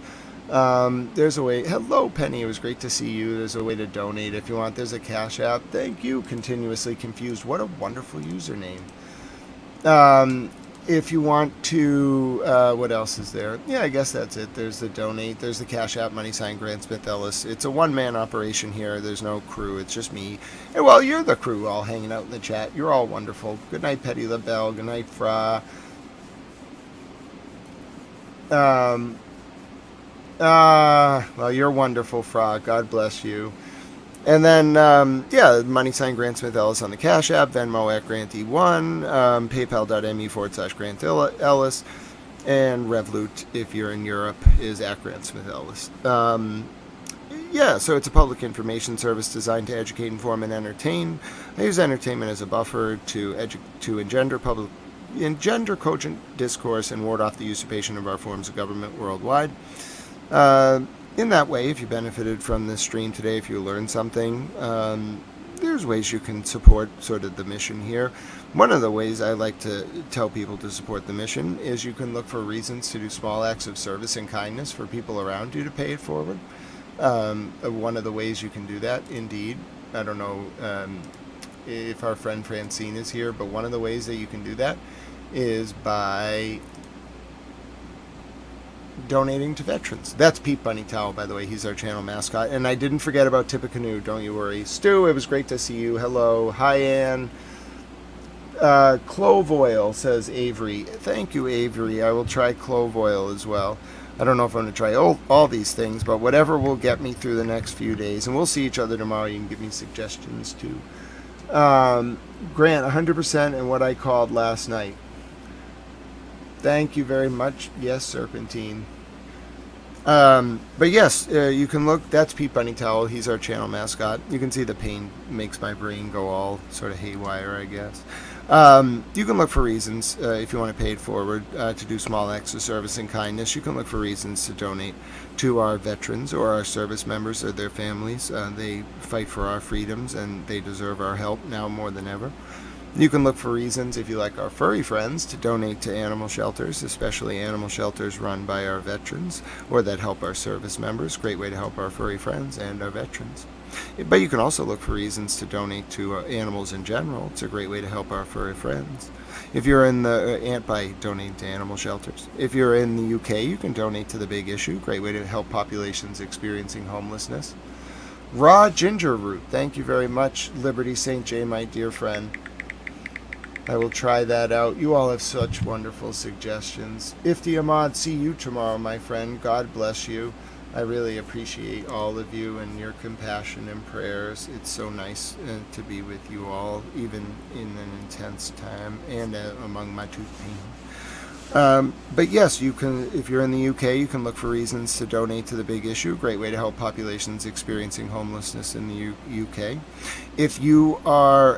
There's a way. Hello, Penny. It was great to see you. There's a way to donate if you want. There's a Cash App. Thank you. Continuously Confused. What a wonderful username. If you want to, what else is there? Yeah, I guess that's it. There's the donate. There's the Cash App, $, Grant Smith Ellis. It's a one-man operation here. There's no crew. It's just me. And well, you're the crew all hanging out in the chat. You're all wonderful. Good night, Petty LaBelle. Good night, Fra. Well, you're wonderful, Fra. God bless you. And then, yeah, $, Grant Smith Ellis on the Cash App, Venmo at GrantE1, PayPal.me/Grant Ellis, and Revolut, if you're in Europe, is at Grant Smith Ellis. Yeah, so it's a public information service designed to educate, inform, and entertain. I use entertainment as a buffer to engender cogent discourse and ward off the usurpation of our forms of government worldwide. In that way, if you benefited from this stream today, if you learned something, there's ways you can support sort of the mission here. One of the ways I like to tell people to support the mission is you can look for reasons to do small acts of service and kindness for people around you to pay it forward. One of the ways you can do that, indeed, I don't know if our friend Francine is here, but one of the ways that you can do that is by donating to veterans. That's Pete Bunny Towel, by the way. He's our channel mascot. And I didn't forget about Tippecanoe, don't you worry. Stu, it was great to see you. Hello. Hi, Ann. Clove oil, says Avery. Thank you, Avery. I will try clove oil as well. I don't know if I'm going to try all these things, but whatever will get me through the next few days. And we'll see each other tomorrow. You can give me suggestions, too. Grant, 100% in what I called last night. Thank you very much. Yes, Serpentine. But yes, you can look. That's Pete Bunny Towel. He's our channel mascot. You can see the pain makes my brain go all sort of haywire, I guess. You can look for reasons if you want to pay it forward to do small acts of service and kindness. You can look for reasons to donate to our veterans or our service members or their families. They fight for our freedoms and they deserve our help now more than ever. You can look for reasons, if you like our furry friends, to donate to animal shelters, especially animal shelters run by our veterans or that help our service members. Great way to help our furry friends and our veterans. But you can also look for reasons to donate to animals in general. It's a great way to help our furry friends. If you're in the by donating to animal shelters. If you're in the UK, you can donate to The Big Issue. Great way to help populations experiencing homelessness. Raw ginger root. Thank you very much, Liberty St. J, my dear friend. I will try that out. You all have such wonderful suggestions. Ifti Ahmad, see you tomorrow, my friend. God bless you. I really appreciate all of you and your compassion and prayers. It's so nice to be with you all, even in an intense time and among my tooth pain. But yes, you can, if you're in the UK, you can look for reasons to donate to the Big Issue. Great way to help populations experiencing homelessness in the UK. If you are,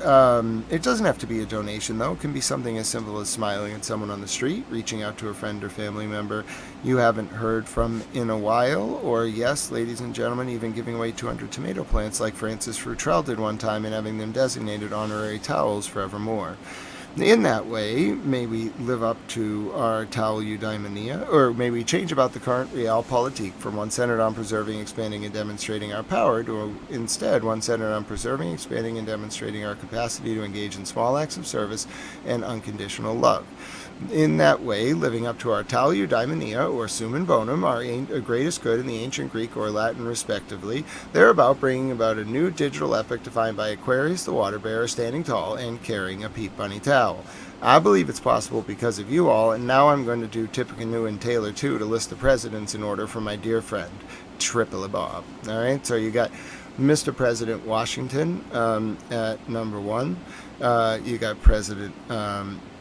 it doesn't have to be a donation though. It can be something as simple as smiling at someone on the street, reaching out to a friend or family member you haven't heard from in a while, or yes, ladies and gentlemen, even giving away 200 tomato plants like Francis Frutrell did one time and having them designated honorary towels forevermore. In that way, may we live up to our towel eudaimonia, or may we change about the current realpolitik from one centered on preserving, expanding, and demonstrating our power to instead one centered on preserving, expanding, and demonstrating our capacity to engage in small acts of service and unconditional love. In that way, living up to our tau eudaimonia, or summum bonum, our greatest good in the ancient Greek or Latin respectively, they're about bringing about a new digital epic defined by Aquarius the water bearer standing tall and carrying a Pete Bunny towel. I believe it's possible because of you all, and now I'm going to do Tippecanoe and Taylor too to list the presidents in order for my dear friend, Triple Bob. Alright, so you got Mr. President Washington at number 1. You got President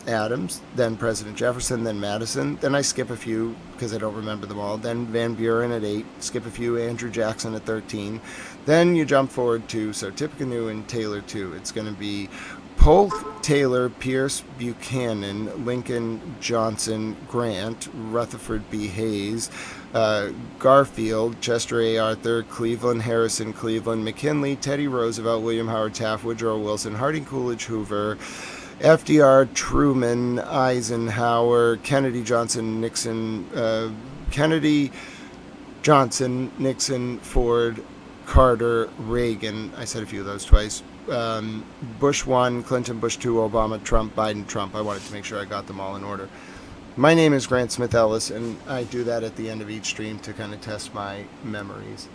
Adams, then President Jefferson, then Madison. Then I skip a few because I don't remember them all. Then Van Buren at 8, skip a few, Andrew Jackson at 13. Then you jump forward to, so Tippecanoe and Taylor 2. It's going to be Polk, Taylor, Pierce, Buchanan, Lincoln, Johnson, Grant, Rutherford B. Hayes, Garfield, Chester A. Arthur, Cleveland, Harrison, Cleveland, McKinley, Teddy Roosevelt, William Howard Taft, Woodrow Wilson, Harding Coolidge, Hoover, FDR, Truman, Eisenhower, Kennedy, Johnson, Nixon, Kennedy, Johnson, Nixon, Ford, Carter, Reagan. I said a few of those twice. Bush 1, Clinton, Bush 2, Obama, Trump, Biden, Trump. I wanted to make sure I got them all in order. My name is Grant Smith Ellis, and I do that at the end of each stream to kind of test my memories.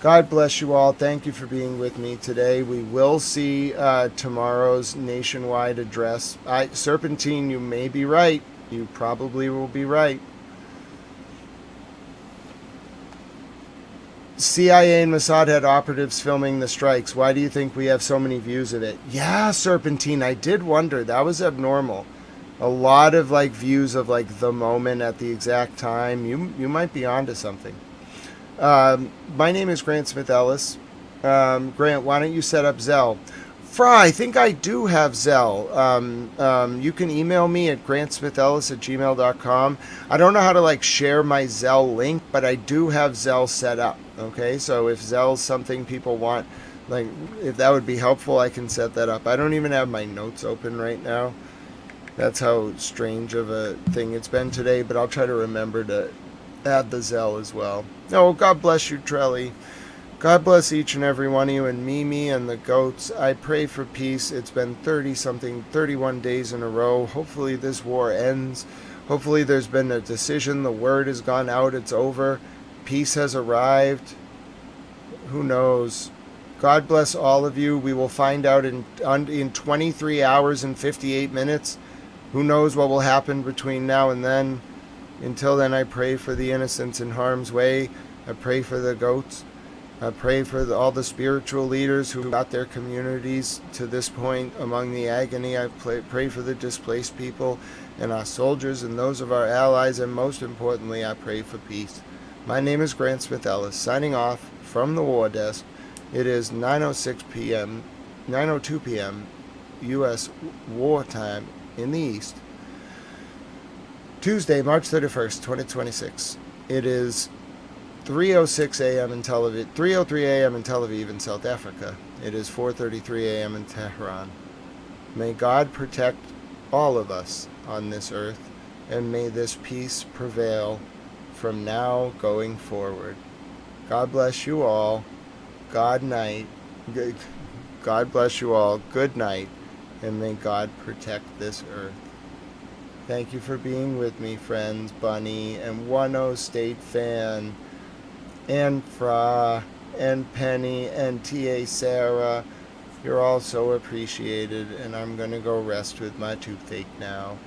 God bless you all. Thank you for being with me today. We will see tomorrow's nationwide address. Serpentine, you may be right. You probably will be right. CIA and Mossad had operatives filming the strikes. Why do you think we have so many views of it? Yeah, Serpentine, I did wonder. That was abnormal. A lot of like views of like the moment at the exact time. You might be onto something. My name is Grant Smith Ellis. Grant, why don't you set up Zelle? Fry, I think I do have Zelle. You can email me at grantsmithellis@gmail.com. I don't know how to like share my Zelle link, but I do have Zelle set up. Okay, so if Zelle's something people want, like if that would be helpful, I can set that up. I don't even have my notes open right now. That's how strange of a thing it's been today, but I'll try to remember to add the Zelle as well. No, God bless you, Trelly. God bless each and every one of you, and Mimi and the goats. I pray for peace. It's been 31 days in a row. Hopefully this war ends. Hopefully there's been a decision. The word has gone out. It's over. Peace has arrived. Who knows? God bless all of you. We will find out in 23 hours and 58 minutes. Who knows what will happen between now and then. Until then, I pray for the innocents in harm's way. I pray for the goats. I pray for all the spiritual leaders who got their communities to this point among the agony. I pray for the displaced people and our soldiers and those of our allies. And most importantly, I pray for peace. My name is Grant Smith Ellis, signing off from the War Desk. It is 9:02 p.m. U.S. wartime in the East. Tuesday, March 31st, 2026. It is 3:06 a.m. in Tel Aviv, 3:03 a.m. in Tel Aviv in South Africa. It is 4:33 a.m. in Tehran. May God protect all of us on this earth, and may this peace prevail from now going forward. God bless you all. God night. God bless you all. Good night, and may God protect this earth. Thank you for being with me, friends. Bunny and 1-0 State Fan and Fra and Penny and T.A. Sarah You're all so appreciated, and I'm going to go rest with my toothache now.